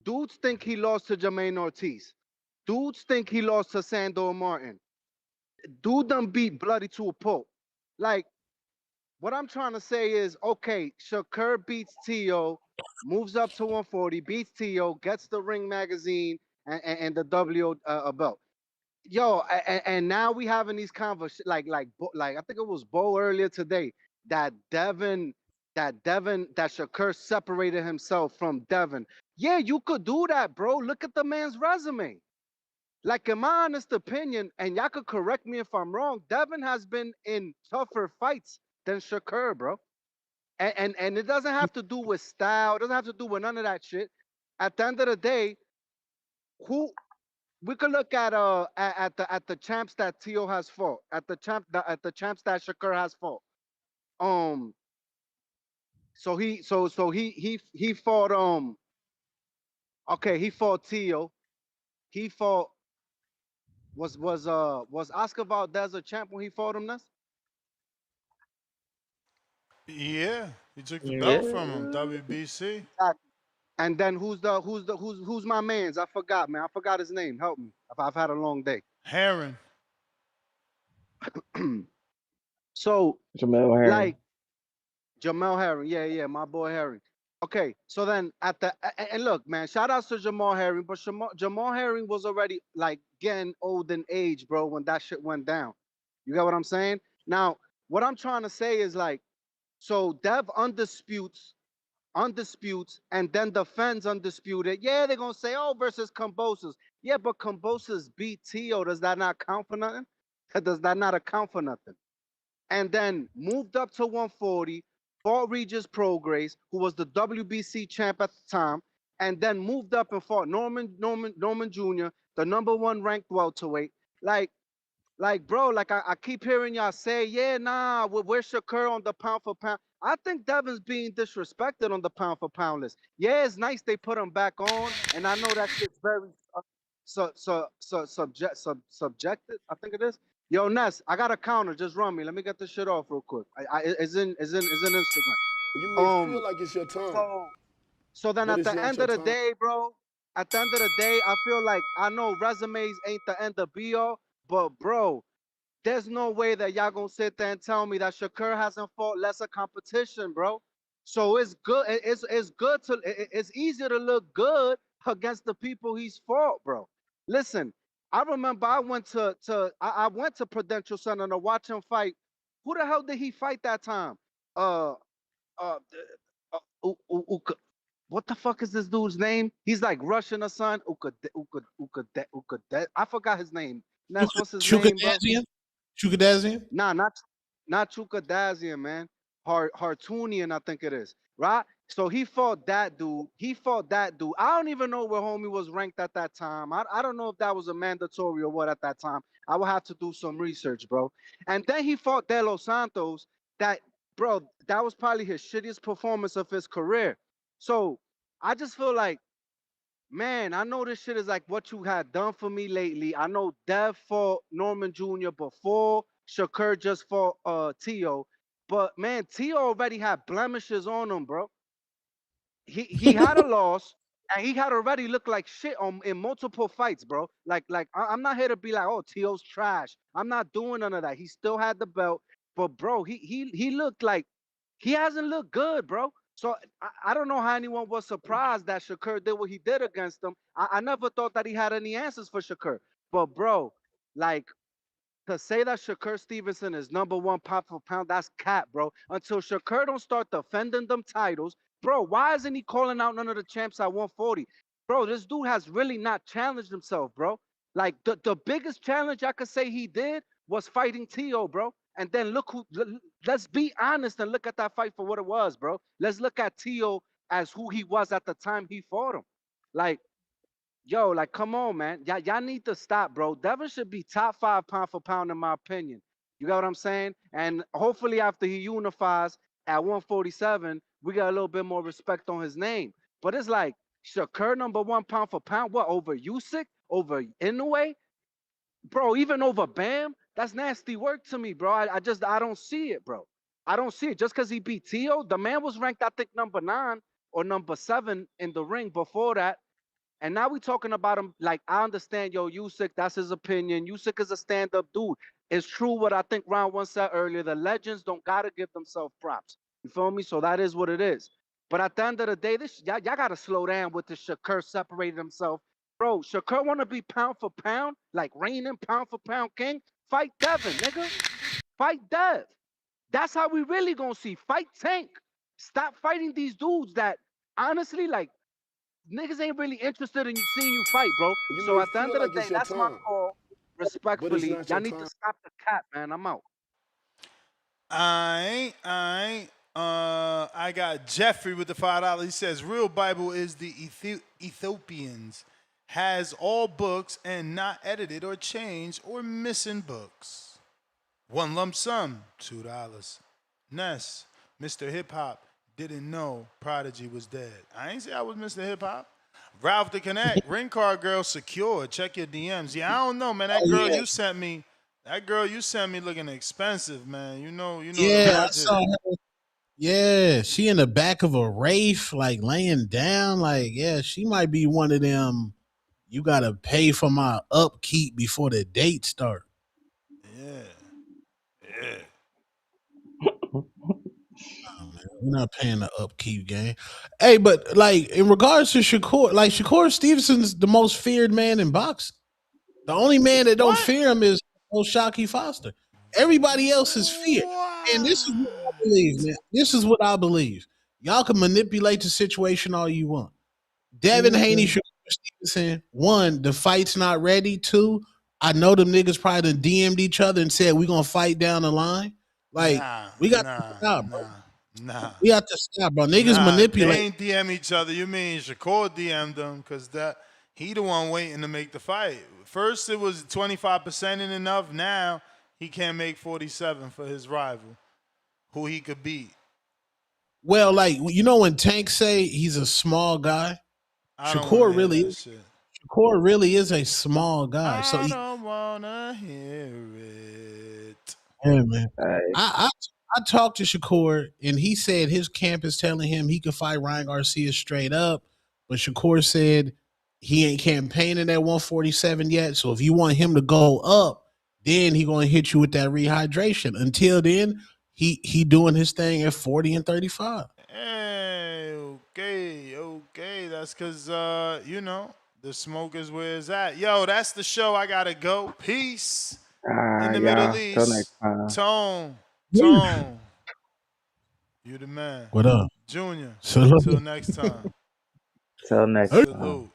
Dudes think he lost to Jermaine Ortiz. Dudes think he lost to Sandor Martin. Dude done beat Bloody to a pulp. Like, what I'm trying to say is, okay, Shakur beats Tio, moves up to 140, beats Tio, gets the Ring magazine and the W belt. Yo, and now we having these conversations like I think it was Bo earlier today that that Shakur separated himself from Devin. Yeah, you could do that, bro. Look at the man's resume. Like, in my honest opinion, and y'all could correct me if I'm wrong, Devin has been in tougher fights than Shakur, bro. And it doesn't have to do with style. It doesn't have to do with none of that shit. At the end of the day, who we could look at the champs that Tio has fought, at the champs that Shakur has fought. Um, so he fought okay, he fought Tio. He fought was Oscar Valdez a champ when he fought him? This Yeah, he took the belt Yeah. from him. WBC. exactly. And then who's my man's? I forgot, man. I forgot his name. Help me. I've had a long day. Heron. So, Jamel Herring. like, Jamel Herring, yeah, my boy Herring. Okay, so then and look, man, shout outs to Jamal Herring, but Jamal Herring was already like getting old in age, bro, when that shit went down. You get what I'm saying? Now, what I'm trying to say is like, so Dev undisputes, and then defends undisputed. Yeah, they're gonna say, oh, versus Kambosos. Yeah, but Kambosos beat Tio. Does that not count for nothing? Does that not account for nothing? And then moved up to 140, fought Regis Prograis, who was the WBC champ at the time, and then moved up and fought Norman Jr., the number one ranked welterweight. Like, bro, like I keep hearing y'all say, yeah, nah, where's Shakur on the pound for pound? I think Devin's being disrespected on the pound for pound list. Yeah, it's nice they put him back on, and I know that shit's very subjective. I think it is. Yo, Ness, I got a counter. Just run me. Let me get this shit off real quick. It's in Instagram. You may feel Um, like it's your time, so so then but at it's the not end your of the time. day, bro, at the end of the day, I feel like I know resumes ain't the end of be all, but bro, there's no way that y'all gonna sit there and tell me that Shakur hasn't fought lesser competition, bro. So it's good. It's good to. It's easier to look good against the people he's fought, bro. Listen, I remember I went to Prudential Center to watch him fight. Who the hell did he fight that time? Uh, uh, what the fuck is this dude's name? He's like Russian or son. I forgot his name. Ness, what's his name, bro? Chukadazian? Chukadazian? Nah, not Chuka Dazian, man. Hartunian, I think it is. Right? So he fought that dude. I don't even know where homie was ranked at that time. I don't know if that was a mandatory or what at that time. I would have to do some research, bro. And then he fought De Los Santos. That, bro, that was probably his shittiest performance of his career. So I just feel like, man, I know this shit is like what you had done for me lately. I know Dev fought Norman Jr. before Shakur just fought Tio. But man, Tio already had blemishes on him, bro. He had a loss, and he had already looked like shit in multiple fights, bro. I'm not here to be like, oh, Tio's trash. I'm not doing none of that. He still had the belt, but bro, he looked like he hasn't looked good, bro. So I don't know how anyone was surprised that Shakur did what he did against him. I never thought that he had any answers for Shakur. But bro, like to say that Shakur Stevenson is #1 pound for pound, that's cap, bro. Until Shakur don't start defending them titles, bro, why isn't he calling out none of the champs at 140? Bro, this dude has really not challenged himself, bro. Like the biggest challenge I could say he did was fighting Tio, bro. And then look who. Let's be honest and look at that fight for what it was, bro. Let's look at Tio as who he was at the time he fought him. Like, yo, like, come on, man. Y'all need to stop, bro. Devin should be top 5 pound for pound, in my opinion. You got what I'm saying? And hopefully, after he unifies at 147, we got a little bit more respect on his name. But it's like, Shakur #1 pound for pound, what, over Usyk? Over Inoue? Bro, even over Bam? That's nasty work to me, bro. I don't see it, bro. I don't see it. Just because he beat Tio, the man was ranked, I think, #9 or #7 in the ring before that. And now we talking about him like, I understand, yo, Usyk, that's his opinion. Usyk is a stand-up dude. It's true what I think Ron once said earlier. The legends don't gotta give themselves props. You feel me? So that is what it is. But at the end of the day, y'all gotta slow down with the Shakur separating himself. Bro, Shakur wanna be pound for pound, like reigning pound for pound king. Fight Devin, nigga. Fight Dev. That's how we really gonna see. Fight Tank. Stop fighting these dudes that honestly, like, niggas ain't really interested in seeing you fight, bro. You So may at the end feel of the like it's day, your that's my turn, call. but it's Respectfully, not y'all your need to turn. stop the cap, man. I'm out. I got Jeffrey with the $5. He says, real Bible is the Ethiopians. Has all books and not edited or changed or missing books. One lump sum, $2. Ness, Mr. Hip Hop didn't know Prodigy was dead. I ain't say I was Mr. Hip Hop. Ralph the Connect, ring card girl secure. Check your DMs. Yeah, I don't know, man. Oh yeah, That girl you sent me looking expensive, man. You know the yeah, I budget. saw her. Yeah, she in the back of a Wraith, like laying down. Like, yeah, she might be one of them. You gotta pay for my upkeep before the date start. Yeah. Yeah. Oh, man, we're not paying the upkeep game. Hey, but like in regards to Shakur, like Shakur Stevenson's the most feared man in boxing. The only man that don't What? fear him is Shockey Foster. Everybody else is feared. And this is what I believe, What? man. This is what I believe. Y'all can manipulate the situation all you want. Devin Haney, Okay. Shakur Stevenson, one, the fight's not ready. Two, I know them niggas probably done DM'd each other and said we gonna fight down the line. Like, Nah, we got to nah, stop, bro. nah, nah. We got to stop, bro. Niggas Nah, they manipulate. ain't DM each other. You mean Shakur DM'd them because that he the one waiting to make the fight. First it was 25% in enough. Now he can't make 47 for his rival, who he could beat. Well, like, you know when Tank say he's a small guy, I don't want to Shakur hear really that shit. Shakur really is a small guy. So I he, don't wanna hear it. yeah, man. Hey, I I talked to Shakur and he said his camp is telling him he could fight Ryan Garcia straight up, but Shakur said he ain't campaigning at 147 yet. So if you want him to go up, then he gonna hit you with that rehydration. Until then, he doing his thing at 40 and 35. Hey, okay. That's cause the smoke is where it's at. Yo, that's the show. I gotta go. Peace. In the Middle y'all. Till East. next time. Tone. You the man. What up? Junior. Salute. Till next time. Till next time. Salute.